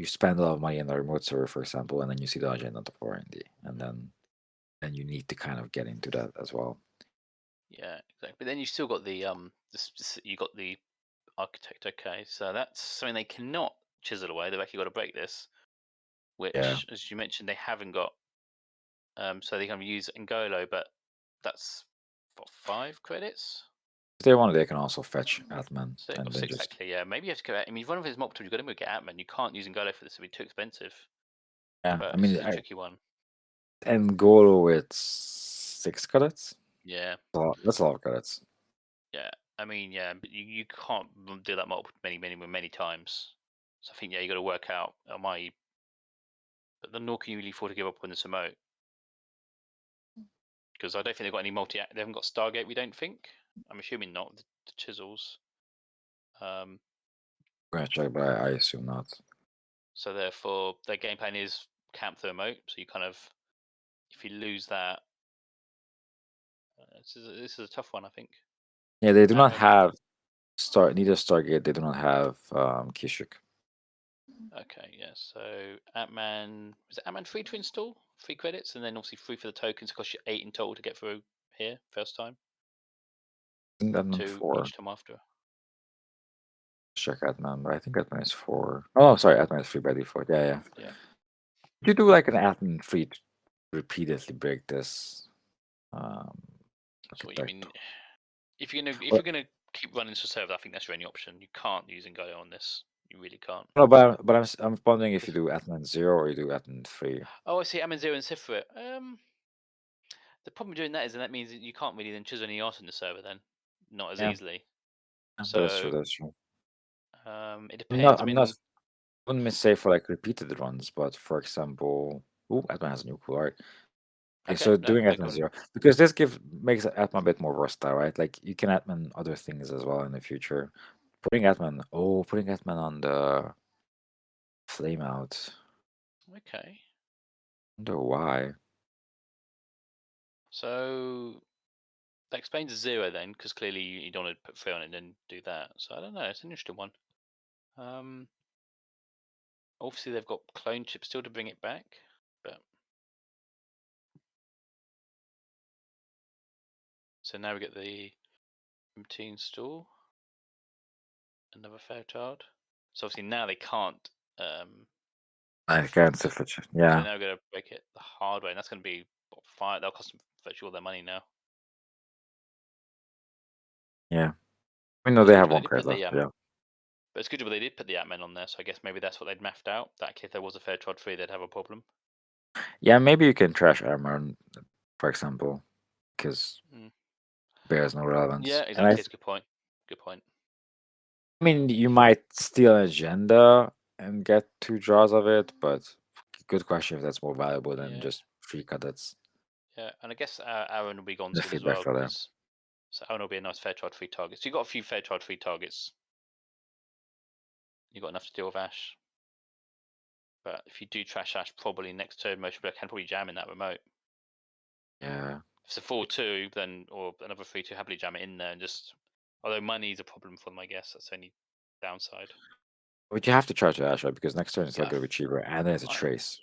spend a lot of money on the remote server, for example, and then you see the agenda on top of R&D, and then you need to kind of get into that as well. Yeah, exactly. But then you still got the you got the Architect. Okay, so that's something they cannot chisel away. They've actually got to break this, which, Yeah. as you mentioned, they haven't got. So they can use Ngolo, but that's what, 5 credits. If they want, they can also fetch Atman Six, and or then 6 just actually. Yeah, maybe you have to go. I mean, if one of his multiple, you've got to get Atman. You can't use Ngolo for this; it'd be too expensive. yeah. But I this mean, is a tricky one. and Golo with 6 credits. Yeah, That's a lot of credits. yeah. I mean, yeah, but you can't do that many times. So I think you got to work out. Am I? But then nor can you really afford to give up on this remote, because I don't think they've got any multi. They haven't got Stargate. We don't think. I'm assuming not. The chisels. I'm gonna check, but I assume not. So therefore, their game plan is camp the remote. So you kind of, if you lose that, this is a tough one, I think. Yeah, they do not Atman- have neither Stargate. They do not have Kishik. Okay, yeah. So Atman, is it Atman free to install? 3 credits, and then obviously free for the tokens. It costs you 8 in total to get through here first time. I think Atman 2 4. each time after. Check Atman, but I think Atman is 4. Oh, sorry, Atman is 3 by default. Yeah. Yeah. You do like an Atman 3 to repeatedly break this. That's what you mean. architect. If you're gonna Well- keep running this for server, I think that's your only option. You can't use Ngolo on this. You really can't. No, but I'm wondering if you do Atman 0 or you do Atman 3. Oh, I see. Atman 0 and Sifrit. The problem with doing that is that means that you can't really then chisel any art in the server then, not as Yeah. easily. That's So true. That's true. it I'm depends. not. I wouldn't say for like repeated runs, but for example, Atman has a new cool art. Okay, so no, doing no, Atman go on. 0 because this makes Atman a bit more versatile, right? Like you can Atman other things as well in the future. Putting Atman on the flame out. Okay. Wonder why. So that explains the 0 then, because clearly you don't want to put 3 on it and then do that. So I don't know. It's an interesting one. Obviously they've got clone chips still to bring it back, but so now we get the MT install, another Fairchild. So obviously now they can't. I can't say for sure. Yeah. So now we're going to break it the hard way, and that's going to be fire. That'll cost them virtually all their money now. Yeah. We know It's they good have job one did card put the, left. Yeah. But it's good job they did put the Atman on there, so I guess maybe that's what they'd mapped out. That if there was a Fairchild 3, they'd have a problem. Yeah, maybe you can trash armor, for example, because bears no relevance. Yeah, And exactly. It's a good point. Good point. I mean, you might steal an agenda and get 2 draws of it, but good question if that's more valuable than Yeah. just 3 cadets. Yeah, and I guess Aaron will be gone The soon as feedback well, for that. because so Aaron will be a nice Fairchild 3 target. So you've got a few Fairchild 3 targets. You've got enough to deal with Ash. But if you do trash Ash, probably next turn, Motion Blur can probably jam in that remote. Yeah. If it's a 4-2, then or another 3-2, happily jam it in there and just. Although money is a problem for them, I guess that's the only downside. But you have to charge Ash, right? Because next turn it's Yeah, not going to be cheaper, and then it's a I- trace.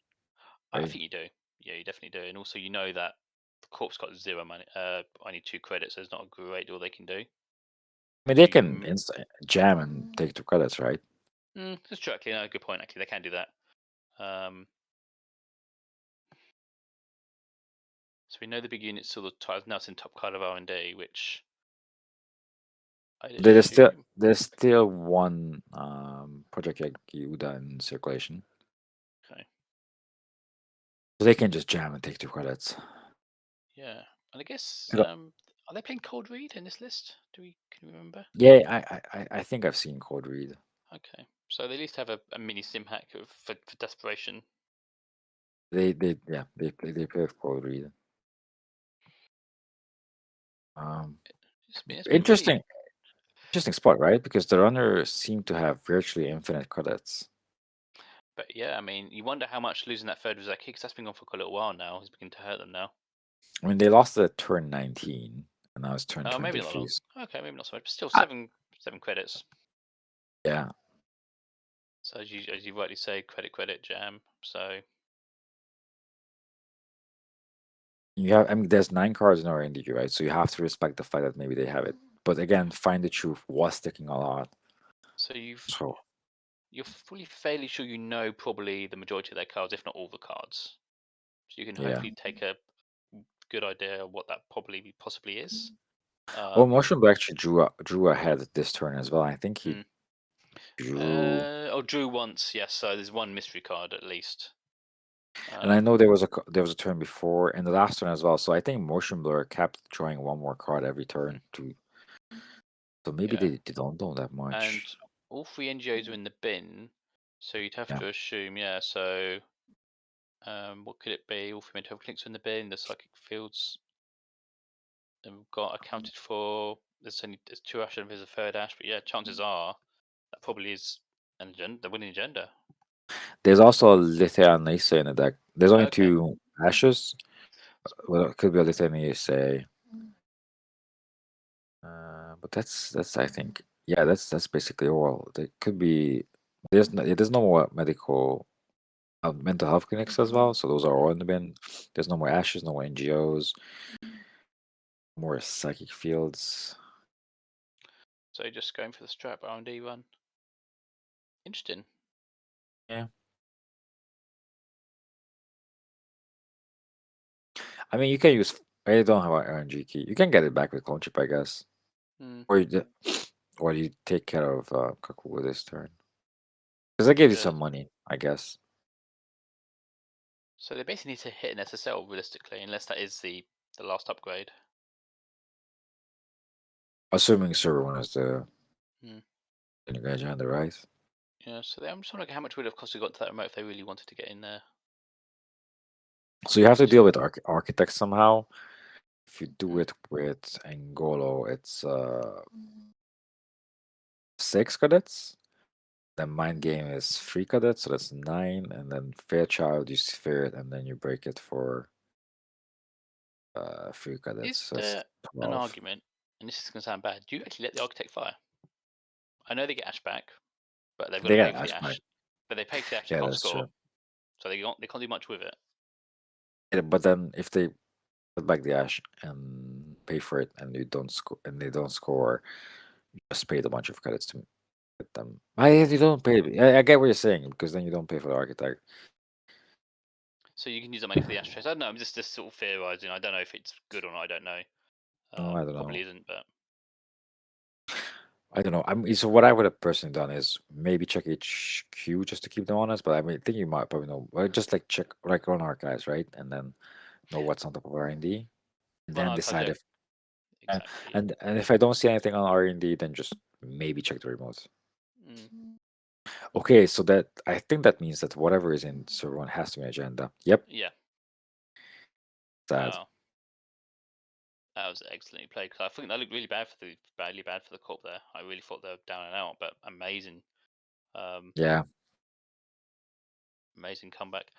I Right? think you do. Yeah, you definitely do. And also, you know that the Corp's got 0 money. Only 2 credits, so there's not a great deal they can do. I mean, they You can can- jam and take 2 credits, right? That's true. Actually, no, good point. Actually, they can do that. So we know the big unit's still now it's in top card of R&D, which There's still one Project Yehuda in circulation. Okay. So they can just jam and take 2 credits. Yeah, and I guess Yeah. are they playing Cold Read in this list? Can we remember? Yeah, I think I've seen Cold Read. Okay, so they at least have a mini sim hack for desperation. They play with Cold Read. It's been really- Interesting spot, right? Because the runners seem to have virtually infinite credits. But yeah, I mean, you wonder how much losing that third was that kick, because that's been gone for a little while now. It's beginning to hurt them now. I mean, they lost at turn 19, and now it's turn Oh, maybe 23. not long. Okay, maybe not so much, but still 7 credits. Yeah. So as you rightly say, credit jam. So there's 9 cards in our NDG, right? So you have to respect the fact that maybe they have it. But again, Find the Truth was sticking a lot. So So you're probably fairly sure you know probably the majority of their cards, if not all the cards. So you can yeah. hopefully take a good idea of what that possibly is. Oh, Motion Blue actually drew ahead this turn as well. I think he drew. Drew once, yes. So there's one mystery card at least. And I know there was a turn before and the last turn as well. So I think Motion Blur kept drawing one more card every turn too. So maybe Yeah. they don't know that much. And all 3 NGOs are in the bin, so you'd have Yeah. to assume, yeah. So what could it be? All 3 mental health clicks are in the bin. The psychic fields have got accounted for. There's 2 ash and there's a third ash, but yeah, chances are that probably is an agenda, the winning agenda. There's also a Lithia and Nisa in the deck. There's only Okay. 2 ashes. Well, it could be a Lithia and Nisa. But that's I think that's basically all. There could be there's no more medical mental health clinics as well, so those are all in the bin. There's no more ashes, no more NGOs, more psychic fields. So just going for the strap R&D one. Interesting. Yeah. I mean, you can use. I don't have an RNG key. You can get it back with clone chip, I guess. Or you take care of Kaku this turn. Because that gives you some money, I guess. So they basically need to hit an SSL realistically, unless that is the last upgrade. Assuming server 1 is the agenda, right? Yeah, so I'm just wondering how much would have cost to got to that remote if they really wanted to get in there. So you have to deal with architects somehow. If you do it with Angolo, it's 6 cadets. Then Mind Game is 3 cadets, so that's 9. And then Fairchild, you sphere it, and then you break it for 3 cadets. Is So that's there 12. an argument, and this is going to sound bad, do you actually let the architect fire? I know they get ash back, but they've got to pay for the ash. But they pay for the ash, they can't score. True. So they can't do much with it. Yeah, but then if they put back the ash and pay for it and you don't score and they don't score, you just paid a bunch of credits to get them. You don't pay. I get what you're saying, because then you don't pay for the architect. So you can use that money for the ashtrays. I don't know. I'm just sort of theorizing. I don't know if it's good or not. I don't know. No, I don't probably know. isn't, but I don't know. So what I would have personally done is maybe check HQ just to keep them honest. But I think you might probably know. Just like check like on archives, right? And then know what's on top of R&D, and then decide if. Exactly. And if I don't see anything on R&D, then just maybe check the remote. Okay, so that I think that means that whatever is in server 1 has to be an agenda. Yep. Yeah. Sad. Wow. That was excellently played, because I think that looked really badly bad for the corp there. I really thought they were down and out, but amazing. Yeah. Amazing comeback.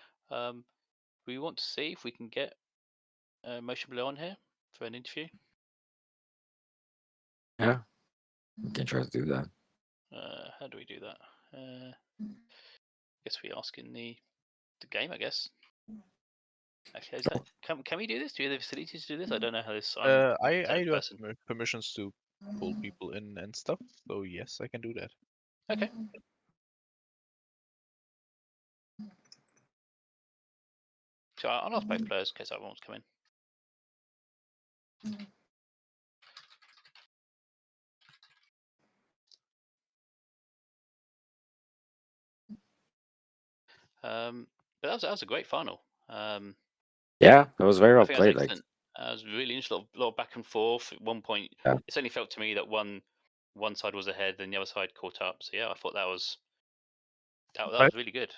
We want to see if we can get Motion Blue on here for an interview. Yeah. We can try to do that. How do we do that? Guess we ask in the game, I guess. Actually, can we do this? Do you have the facilities to do this? I don't know how this. I do have permissions to pull people in and stuff, so yes, I can do that. Okay. So I'll ask both players in case everyone wants to come in. But that was a great final. Yeah, that was very well played. It was really interesting. A lot of back and forth. At one point, it certainly felt to me that one side was ahead, and the other side caught up. So yeah, I thought that was really good.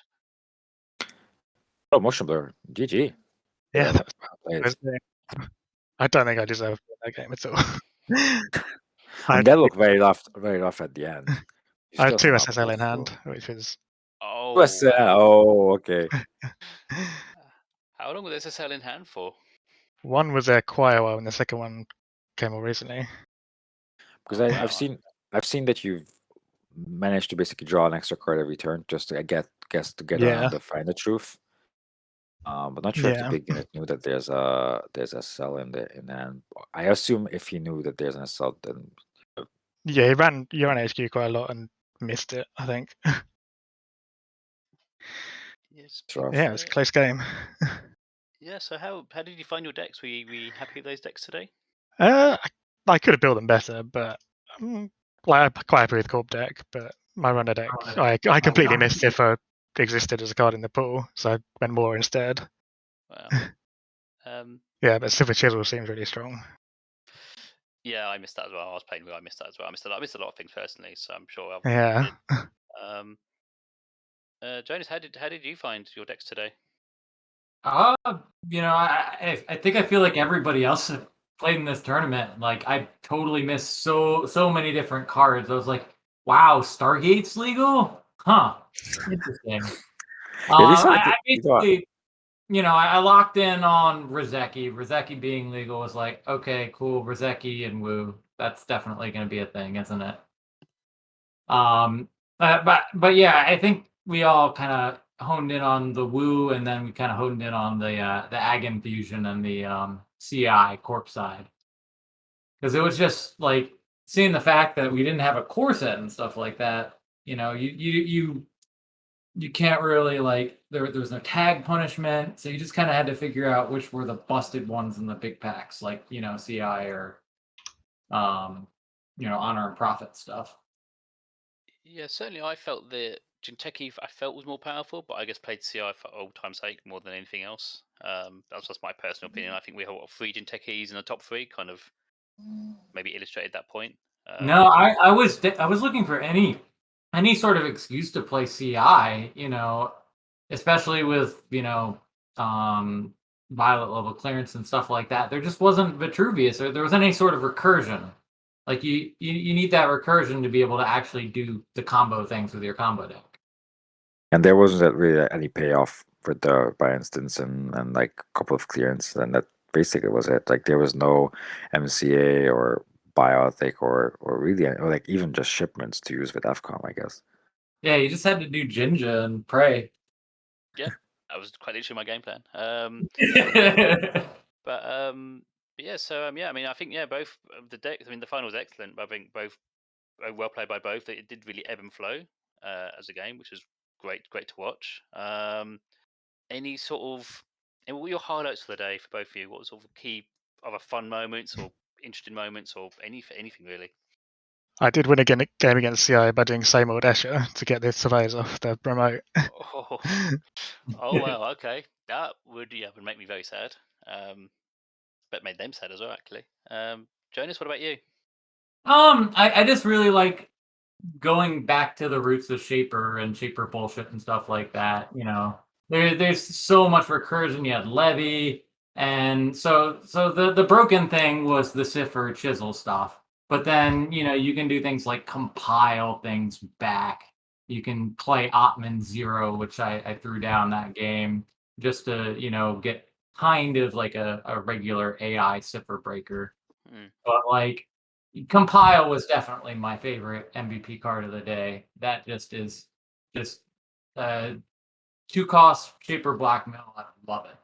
Oh, Motion Blur, GG. Yeah, I don't think I deserved that game at all. And that looked very rough at the end. I had 2 SSL in hand, which was. Okay. How long was SSL in hand for? One was quite a while, and the second one came more recently. Because I've seen that you've managed to basically draw an extra card every turn just to get around to find the truth. But not sure if the big unit knew that there's a cell in hand. I assume if he knew that there's an SL, then yeah, he ran HQ quite a lot and missed it, I think. Yes. Sure. Yeah, it was a close game. Yeah. So how did you find your decks? Were you happy with those decks today? I could have built them better, but I'm quite happy with Corp deck. But my runner deck, I completely missed if it existed as a card in the pool, so I went more instead. Wow. Yeah, but Silver Chisel seems really strong. Yeah, I missed that as well. I was playing with. I missed that as well. I missed a lot of things personally, so I'm sure. Yeah. Jonas, how did you find your decks today? I think I feel like everybody else that played in this tournament. Like I totally missed so many different cards. I was like, wow, Stargate's legal? Huh. Interesting. I basically, I locked in on Rozeki. Rozeki being legal was like, okay, cool, Rozeki and Woo. That's definitely going to be a thing, isn't it? But yeah, I think we all kind of honed in on the Woo, and then we kind of honed in on the Ag Infusion and the CI Corp side, because it was just like seeing the fact that we didn't have a core set and stuff like that. You can't really like there was no tag punishment, so you just kind of had to figure out which were the busted ones in the big packs, like CI or Honor and Profit stuff. Yeah, certainly I felt that Jinteki was more powerful, but I guess played CI for old time's sake more than anything else. That's just my personal opinion. I think we have 3 Jintekis in the top 3, kind of maybe illustrated that point. No, I was looking for any sort of excuse to play CI, especially with violet level clearance and stuff like that. There just wasn't Vitruvius, or there was any sort of recursion. Like you need that recursion to be able to actually do the combo things with your combo deck. And there wasn't really any payoff for the by instance and like a couple of clearance, and that basically was it. Like there was no MCA or biotic or really or like even just shipments to use with FCOM, I guess. Yeah, you just had to do Jinja and pray. Yeah, that was quite literally my game plan. Yeah, so yeah, I mean, I think both of the decks. I mean, the final was excellent, but I think both well played by both. It did really ebb and flow as a game, which was great to watch. Any sort of, and what were your highlights for the day for both of you? What was sort of key other fun moments or interesting moments or anything really? I did win a game against CI by doing same old Escher to get the surveyors off the remote. Oh wow, okay, that would make me very sad. But made them sad as well, actually. Jonas, what about you? I just really like going back to the roots of Shaper and Shaper bullshit and stuff like that. There's so much recursion. You had Levy, and so the broken thing was the Cipher Chisel stuff. But then you can do things like compile things back. You can play Ottman 0, which I threw down that game just to get kind of like a regular AI Cipher breaker. But like Compile was definitely my favorite MVP card of the day. That just is 2-cost Shaper Blackmail. I love it.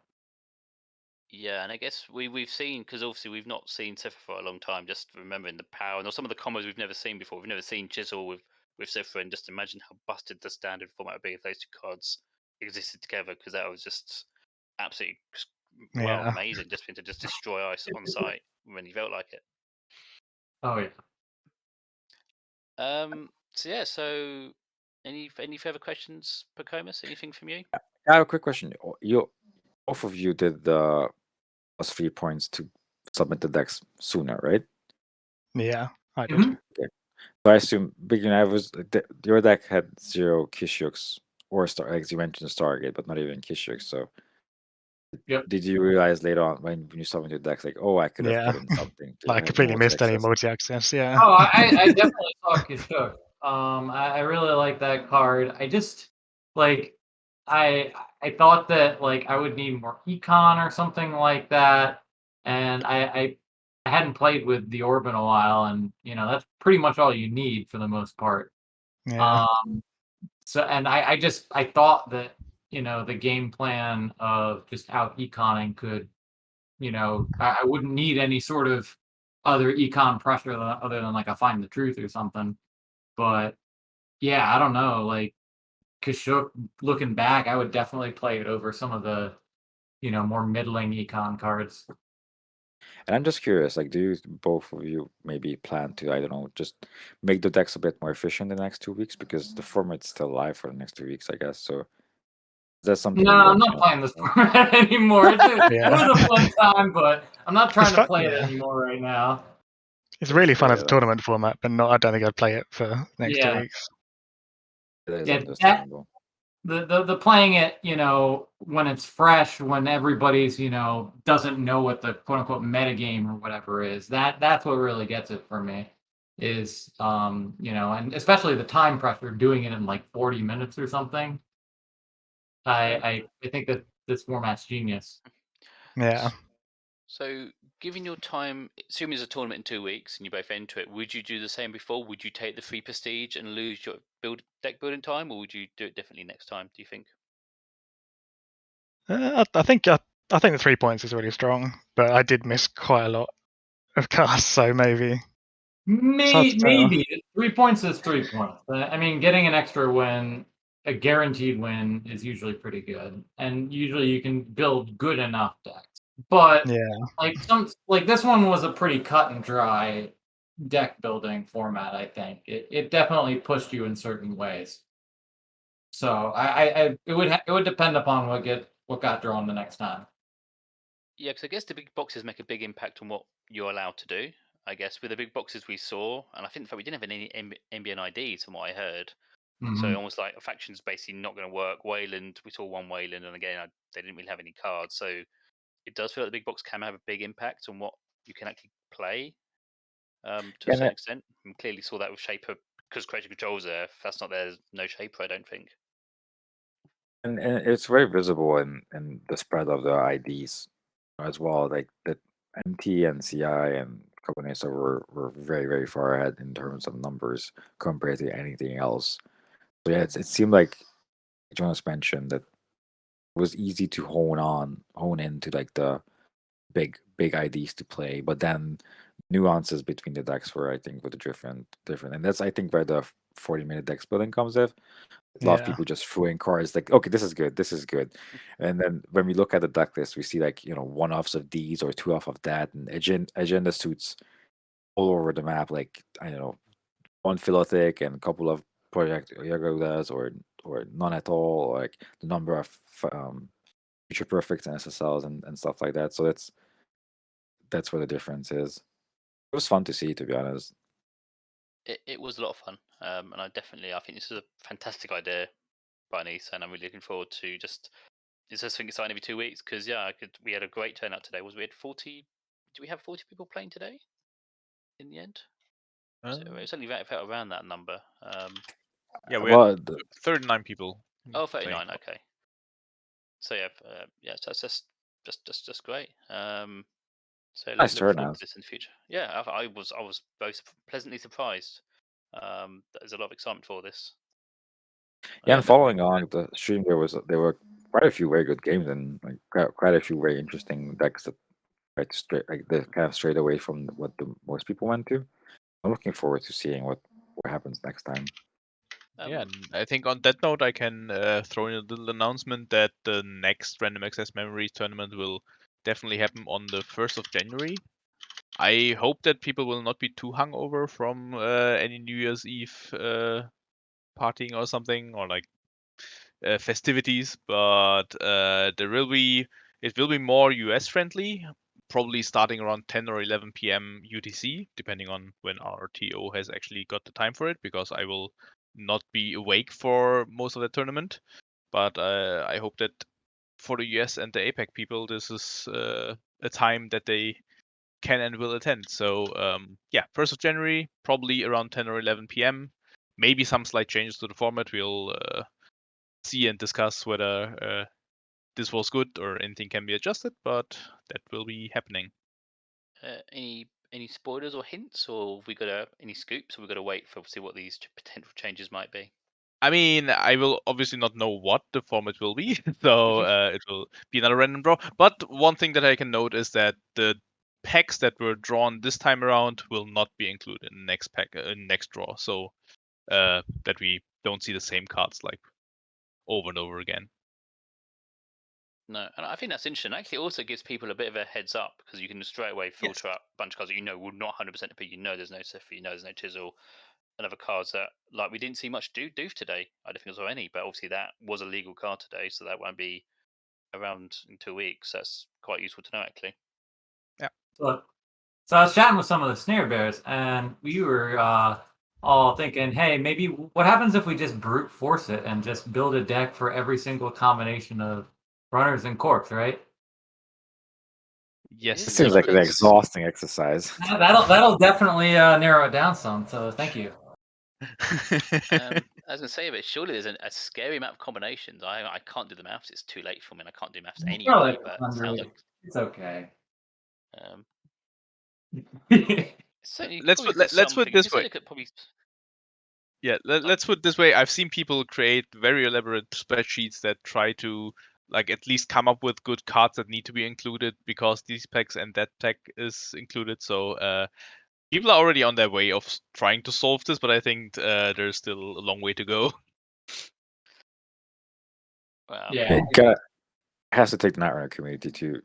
Yeah, and I guess we've seen, because obviously we've not seen Cipher for a long time, just remembering the power and some of the combos we've never seen before. We've never seen Chisel with Cipher, and just imagine how busted the standard format would be if those 2 cards existed together, because that was just absolutely amazing, just to just destroy ice on site when you felt like it. Oh yeah. So any further questions, Pacomas? Anything from you? I have a quick question. Both of you did the plus 3 points to submit the decks sooner, right? Yeah, I did. Okay. So I assume your deck had 0 Kishyuks or as you mentioned Stargate, but not even Kishyuks. So did you realize later on when you submitted decks like, oh, I could have put in something? I completely missed any multi-access. Yeah. Oh, I definitely saw Kishuk. I really like that card. I just like I thought that like I would need more econ or something like that, and I hadn't played with the Orb in a while, and that's pretty much all you need for the most part. Yeah. So and I thought that the game plan of just out econing could I wouldn't need any sort of other econ pressure other than like a Find the Truth or something. But yeah, I don't know. Like Kashuk, looking back, I would definitely play it over some of the, more middling econ cards. And I'm just curious, like, do you both of you maybe plan to, I don't know, just make the decks a bit more efficient in the next 2 weeks because the format's still live for the next 2 weeks, I guess. So that's something No, you I'm guys not want playing this to do? format anymore. It Yeah. was a fun time, but I'm not trying to fun, play it yeah. anymore right now. It's really fun fair, as a that's tournament format, but I don't think I'd play it for the next 2 Yeah, weeks. that is yeah. That understandable. the playing it, when it's fresh, when everybody's, doesn't know what the quote unquote metagame or whatever is. That's what really gets it for me. Is and especially the time pressure, doing it in like 40 minutes or something. I think that this format's genius. Yeah. So, given your time, assuming there's a tournament in 2 weeks and you both enter it, would you do the same before? Would you take the free prestige and lose your deck building time, or would you do it differently next time? Do you think? I think the 3 points is really strong, but I did miss quite a lot of casts, so maybe. It's hard to tell. Maybe 3 points is 3 points. I mean, getting an extra win, a guaranteed win, is usually pretty good, and usually you can build good enough decks. But Yeah. like this one was a pretty cut and dry deck building format. I think it definitely pushed you in certain ways. So it would depend upon what got drawn the next time. Yeah, because I guess the big boxes make a big impact on what you're allowed to do. I guess with the big boxes we saw, and I think in fact we didn't have any NBN IDs from what I heard. So Mhm. almost like a faction's basically not going to work. Wayland, we saw one Wayland, and again they didn't really have any cards. So it does feel like the big box can have a big impact on what you can actually play to a Yeah, certain extent. And clearly saw that with Shaper because Creature Control's there. If that's not there, there's no Shaper, I don't think. and it's very visible in the spread of the IDs as well. Like the MT and CI and Combinesa were very, very far ahead in terms of numbers compared to anything else. So yeah, it seemed like Jonas mentioned that it was easy to hone into like the big IDs to play, but then nuances between the decks were, I think, were different, and that's, I think, where the 40-minute deck splitting comes in. A lot of Yeah. people just threw in cards like, okay, this is good, and then when we look at the deck list, we see like, one offs of these or two off of that, and agenda suits all over the map. Like, I don't know, one Philotic and a couple of Project Yagodas or none at all, or like the number of Future Perfects and SSLs and stuff like that. So that's where the difference is. It was fun to see, to be honest. It was a lot of fun, and I think this is a fantastic idea, Bernice, and I'm really looking forward to just. It's just exciting every 2 weeks because we had a great turnout today. We had 40? Do we have 40 people playing today? In the end, so it's only felt around that number. Yeah, we had Well, 39 people. Oh, playing. 39. Okay. So so it's just great. So nice look forward turnout. to this in the future. Yeah, I was both pleasantly surprised. There's a lot of excitement for this. Yeah, Yeah, and following on the stream, there were quite a few very good games and like quite a few very interesting decks that tried to they're kind of straight away from what the most people went to. I'm looking forward to seeing what happens next time. Yeah, and I think on that note, I can throw in a little announcement that the next Random Access Memories tournament will definitely happen on the 1st of January. I hope that people will not be too hungover from any New Year's Eve partying or something, or like festivities, but it will be more US friendly, probably starting around 10 or 11 p.m. UTC, depending on when our TO has actually got the time for it, because I will not be awake for most of the tournament. But I hope that for the US and the APAC people, this is a time that they can and will attend. So 1st of January, probably around 10 or 11 p.m. Maybe some slight changes to the format. We'll see and discuss whether this was good or anything can be adjusted, but that will be happening. Any spoilers or hints, or have we got any scoops? Or we got to wait for see what these potential changes might be. I mean, I will obviously not know what the format will be, so it will be another random draw. But one thing that I can note is that the packs that were drawn this time around will not be included in the next pack, next draw. So that we don't see the same cards like over and over again. No, and I think that's interesting. Actually, it also gives people a bit of a heads up because you can straight away filter out a bunch of cards that you know will not 100% appear. You know there's no Siphi, you know there's no Chisel, and other cards that, like, we didn't see much Doof today. I don't think there was any, but obviously that was a legal card today, so that won't be around in 2 weeks. That's quite useful to know, actually. So I was chatting with some of the Snare Bears, and we were all thinking, hey, maybe what happens if we just brute force it and just build a deck for every single combination of runners and corpse, right? Yes, It seems like an exhausting exercise. That'll definitely narrow it down some. So thank you. I was gonna say, but surely there's a scary amount of combinations. I can't do the maths. It's too late for me, and I can't do maths anyway. But it sounds like it's okay. Certainly, let's put it this way. Yeah, let's put it this way. I've seen people create very elaborate spreadsheets that try to like at least come up with good cards that need to be included because these packs and that pack is included. So people are already on their way of trying to solve this, but I think there's still a long way to go. Wow. Yeah, has to take the Nightrunner community to,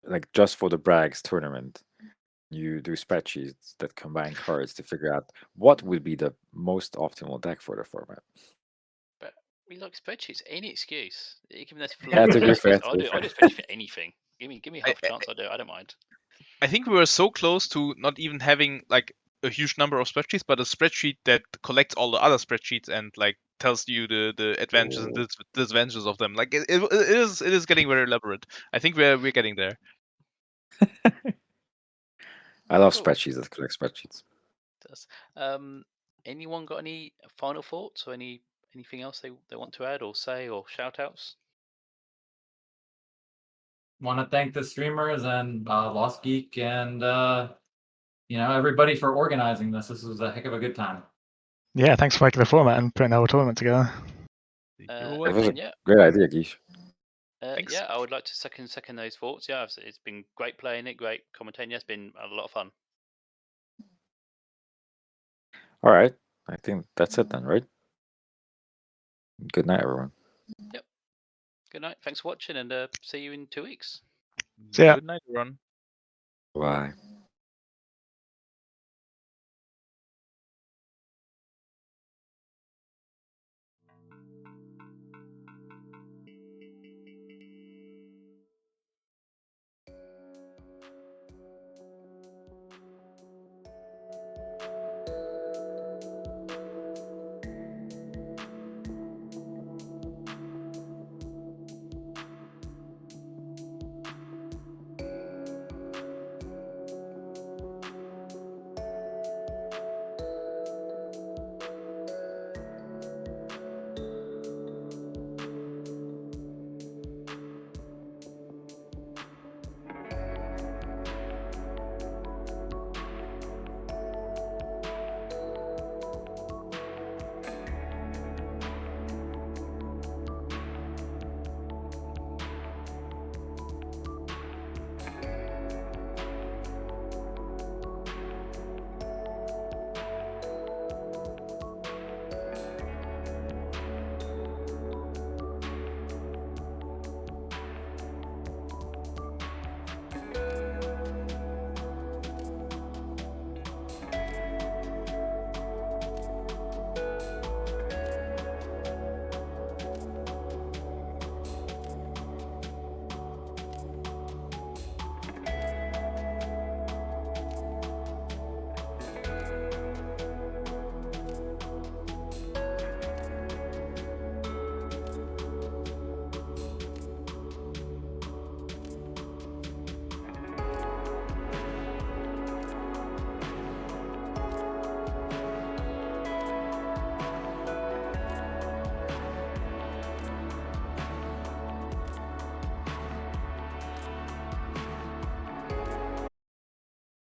like, just for the Brags tournament, you do spreadsheets that combine cards to figure out what would be the most optimal deck for the format. But we like spreadsheets. Any excuse. Give me this Yeah, to be fair, I'll do a spreadsheet for anything. Give me half a chance. I don't mind. I think we were so close to not even having like a huge number of spreadsheets, but a spreadsheet that collects all the other spreadsheets and like tells you the advantages and disadvantages of them. Like it is getting very elaborate. I think we're getting there. I love spreadsheets that collect spreadsheets. Anyone got any final thoughts or anything else they want to add or say or shout outs? Want to thank the streamers and Lost Geek and everybody for organizing this. This was a heck of a good time. Yeah, thanks for making the format and putting the whole tournament together. That was a great idea, Gish. Yeah, I would like to second those thoughts. Yeah, it's been great playing it, great commentating. Yeah, it's been a lot of fun. All right, I think that's it then, right? Good night, everyone. Yep. Good night. Thanks for watching, and see you in 2 weeks. See ya. Good night, everyone. Bye.